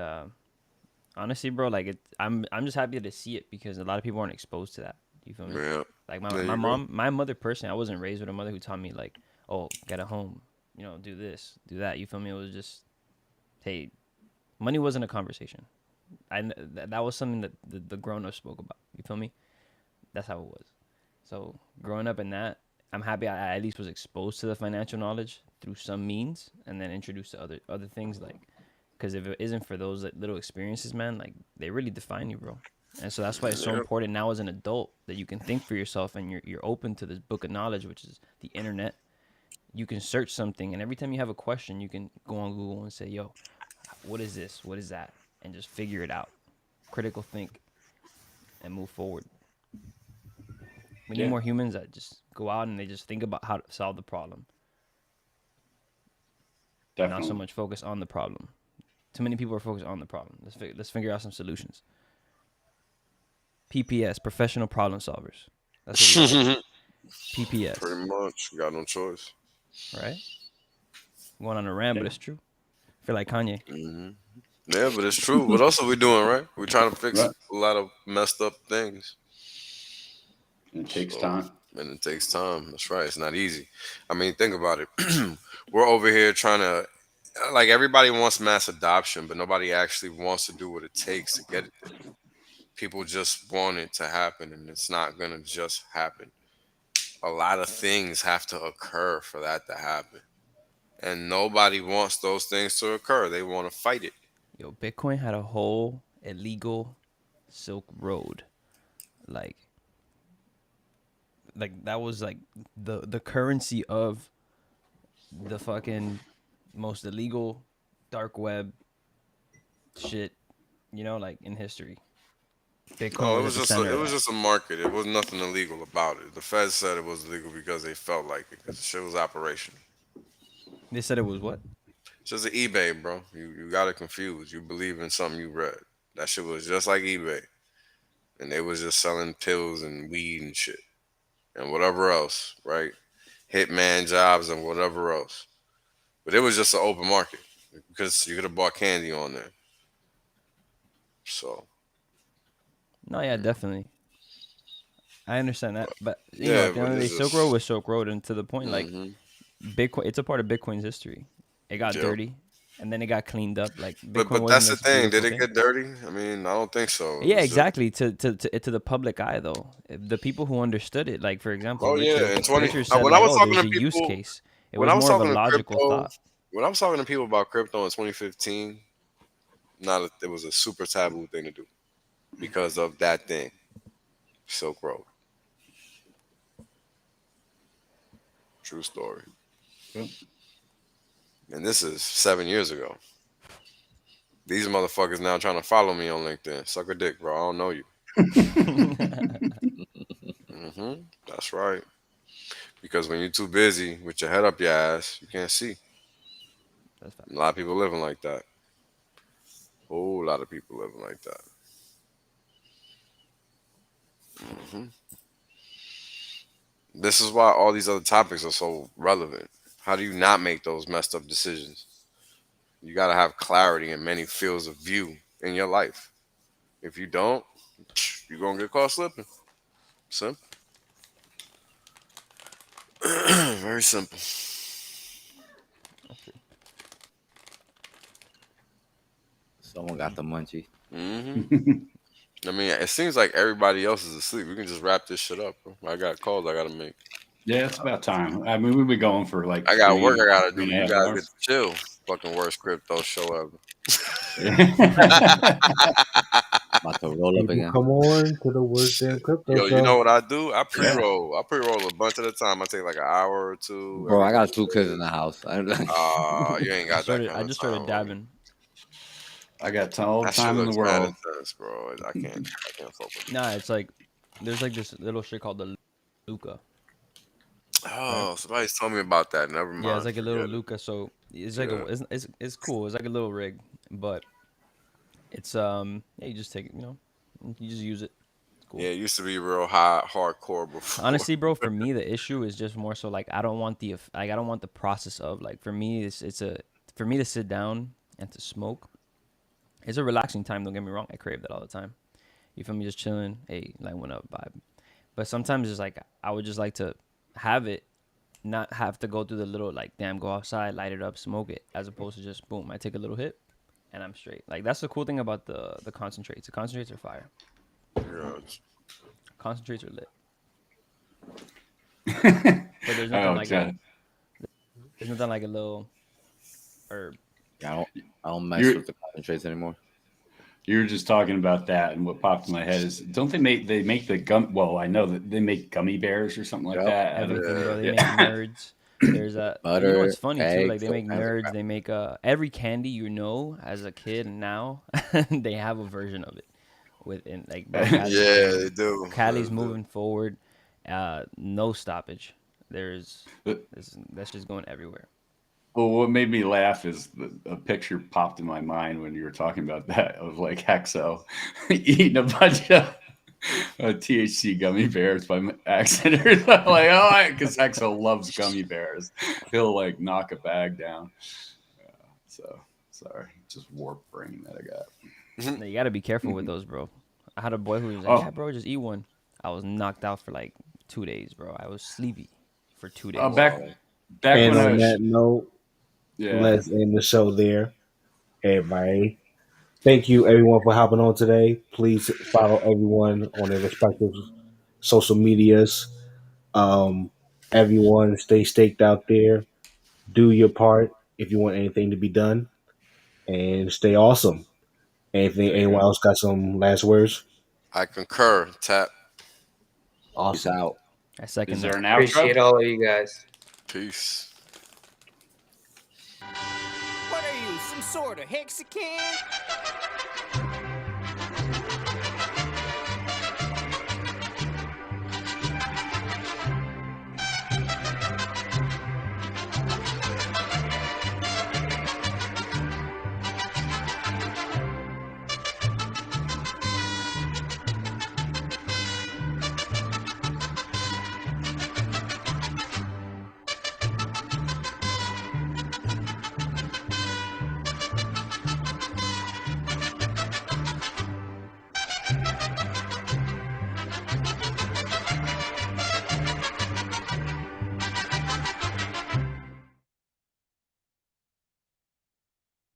K: honestly, bro, like I'm just happy to see it because a lot of people aren't exposed to that. You feel me?
I: Yeah.
K: Like
I: There
K: my
I: you
K: mom, my mother personally, I wasn't raised with a mother who taught me like, oh, get a home, do this, do that. You feel me? It was just, hey, money wasn't a conversation. That was something that the grown ups spoke about. You feel me? That's how it was. So growing up in that, I'm happy I at least was exposed to the financial knowledge through some means, and then introduced to other things like, because if it isn't for those like, little experiences, man, like they really define you, bro. And so that's why it's so
I: Yep.
K: important now as an adult that you can think for yourself and you're open to this book of knowledge, which is the internet. You can search something, and every time you have a question, you can go on Google and say, "Yo, what is this? What is that?" And just figure it out. Critical think and move forward. We need more humans that just go out and they just think about how to solve the problem.
B: Definitely.
K: Not so much focus on the problem. Too many people are focused on the problem. Let's figure out some solutions. PPS, professional problem solvers. That's what we are. PPS.
I: Pretty much. Got no choice.
K: Right? I'm going on a rant, but it's true. I feel like Kanye.
I: Yeah, but it's true. What else are we doing, right? We're trying to fix a lot of messed up things.
B: And it takes time.
I: And it takes time. That's right. It's not easy. I mean, think about it. We're over here trying to, like, everybody wants mass adoption, but nobody actually wants to do what it takes to get it there. People just want it to happen, and it's not going to just happen. A lot of things have to occur for that to happen. And nobody wants those things to occur. They want to fight it.
K: Yo, Bitcoin had a whole illegal Silk Road. Like that was like the currency of the fucking most illegal dark web shit, like in history. Bitcoin
I: Oh,
K: was at the center
I: it
K: of
I: was
K: that.
I: just a market. It was nothing illegal about it. The Fed said it was illegal because they felt like it, because the shit was operational.
K: They said it was what?
I: It's just an eBay, bro. You got it confused. You believe in something you read. That shit was just like eBay, and they was just selling pills and weed and shit and whatever else, right? Hitman jobs and whatever else. But it was just an open market because you could have bought candy on there. So
K: No, yeah, definitely. I understand that, but
I: yeah,
K: at the
I: but
K: end of the day,
I: it's
K: Silk Road
I: just
K: was Silk Road, and to the point, like Bitcoin, it's a part of Bitcoin's history. It got
I: Yep.
K: dirty, and then it got cleaned up. Like
I: But
K: Bitcoin
I: that's
K: wasn't
I: the
K: this
I: thing. Did
K: beautiful
I: it
K: thing.
I: get dirty? I mean, I don't think so. It
K: Yeah,
I: was just,
K: exactly. To the public eye, though, the people who understood it, like for example,
I: oh yeah,
K: Richard.
I: in 20
K: Richard said
I: when I
K: like,
I: was
K: "Oh,
I: talking
K: there's
I: to
K: a use
I: people
K: case." It
I: when
K: was
I: I was
K: more of a
I: talking to
K: logical
I: crypto
K: thought.
I: when I was talking to people about crypto in 2015, it was a super taboo thing to do because of that thing, Silk Road. True story.
B: Yep.
I: And this is 7 years ago. These motherfuckers now trying to follow me on LinkedIn. Suck a dick, bro. I don't know you. That's right. Because when you're too busy with your head up your ass, you can't see.
K: That's fine.
I: A lot of people living like that. Whole lot of people living like that. This is why all these other topics are so relevant. How do you not make those messed up decisions? You got to have clarity in many fields of view in your life. If you don't, you're going to get caught slipping. Simple. Very simple.
F: Someone got the munchie.
I: I mean, it seems like everybody else is asleep. We can just wrap this shit up, bro. I got calls I got to make.
B: Yeah, it's about time. I mean, we've been going for like
I: I got work I got to do.
B: 3.5
I: You guys
B: hours.
I: get to chill. Fucking worst crypto show ever.
F: About to roll up again.
C: Come on to the worst damn crypto
I: Yo,
C: show.
I: you know what I do? I pre-roll. I pre-roll a bunch at a time. I take like an hour or two.
F: Bro, I got 2 kids in the house.
I: You ain't got that kind
K: I just started dabbing.
B: I got all the
I: That shit
B: time in the
I: looks mad
B: world.
I: intense, bro. I can't fuck with it.
K: Nah, it's like there's like this little shit called the Luca.
I: Oh, somebody's told me about that. Never mind.
K: Yeah, it's like a little
I: Forget it.
K: Luca. So it's like it's cool. It's like a little rig, but it's yeah, you just take it. You just use it. It's cool.
I: Yeah, it used to be real hardcore before.
K: Honestly, bro, for me the issue is just more so like I don't want the process of like for me for me to sit down and to smoke. It's a relaxing time. Don't get me wrong. I crave that all the time. You feel me? Just chilling. Hey, like went up vibe. But sometimes it's like I would just like to have it, not have to go through the little like damn go outside, light it up, smoke it, as opposed to just boom. I take a little hit, and I'm straight. Like that's the cool thing about the concentrates. The concentrates are fire.
I: Yeah.
K: Concentrates are lit. But there's nothing like that. There's nothing like a little herb.
F: Yeah, I don't mess with the concentrates anymore.
B: You were just talking about that, and what popped in my head is, don't they make the gum? Well, I know that they make gummy bears or something like that.
K: Everything, bro. They make nerds. There's a
F: butter.
K: You know what's funny
F: eggs,
K: too? Like they make nerds. They make every candy as a kid, and now they have a version of it. Within like
I: yeah, they do.
K: Cali's moving forward, no stoppage. That's just going everywhere.
B: Well, what made me laugh is a picture popped in my mind when you were talking about that of like Hexo eating a bunch of THC gummy bears by accident. I'm like, because Hexo loves gummy bears. He'll like knock a bag down. So sorry, just warp brain that I got.
K: You got to be careful with those, bro. I had a boy who was like, yeah, bro, just eat one. I was knocked out for like 2 days, bro. I was sleepy for 2 days.
B: Back
C: and
B: when
C: on that note, let's end the show there. Everybody, thank you everyone for hopping on today. Please follow everyone on their respective social medias. Everyone stay staked out there. Do your part if you want anything to be done, and stay awesome. Anyone else got some last words?
I: I concur. Tap.
F: Awesome. Peace out.
K: I second.
B: Is there an outro?
A: Appreciate all of you guys.
I: Peace.
E: What are you, some sort of Mexican?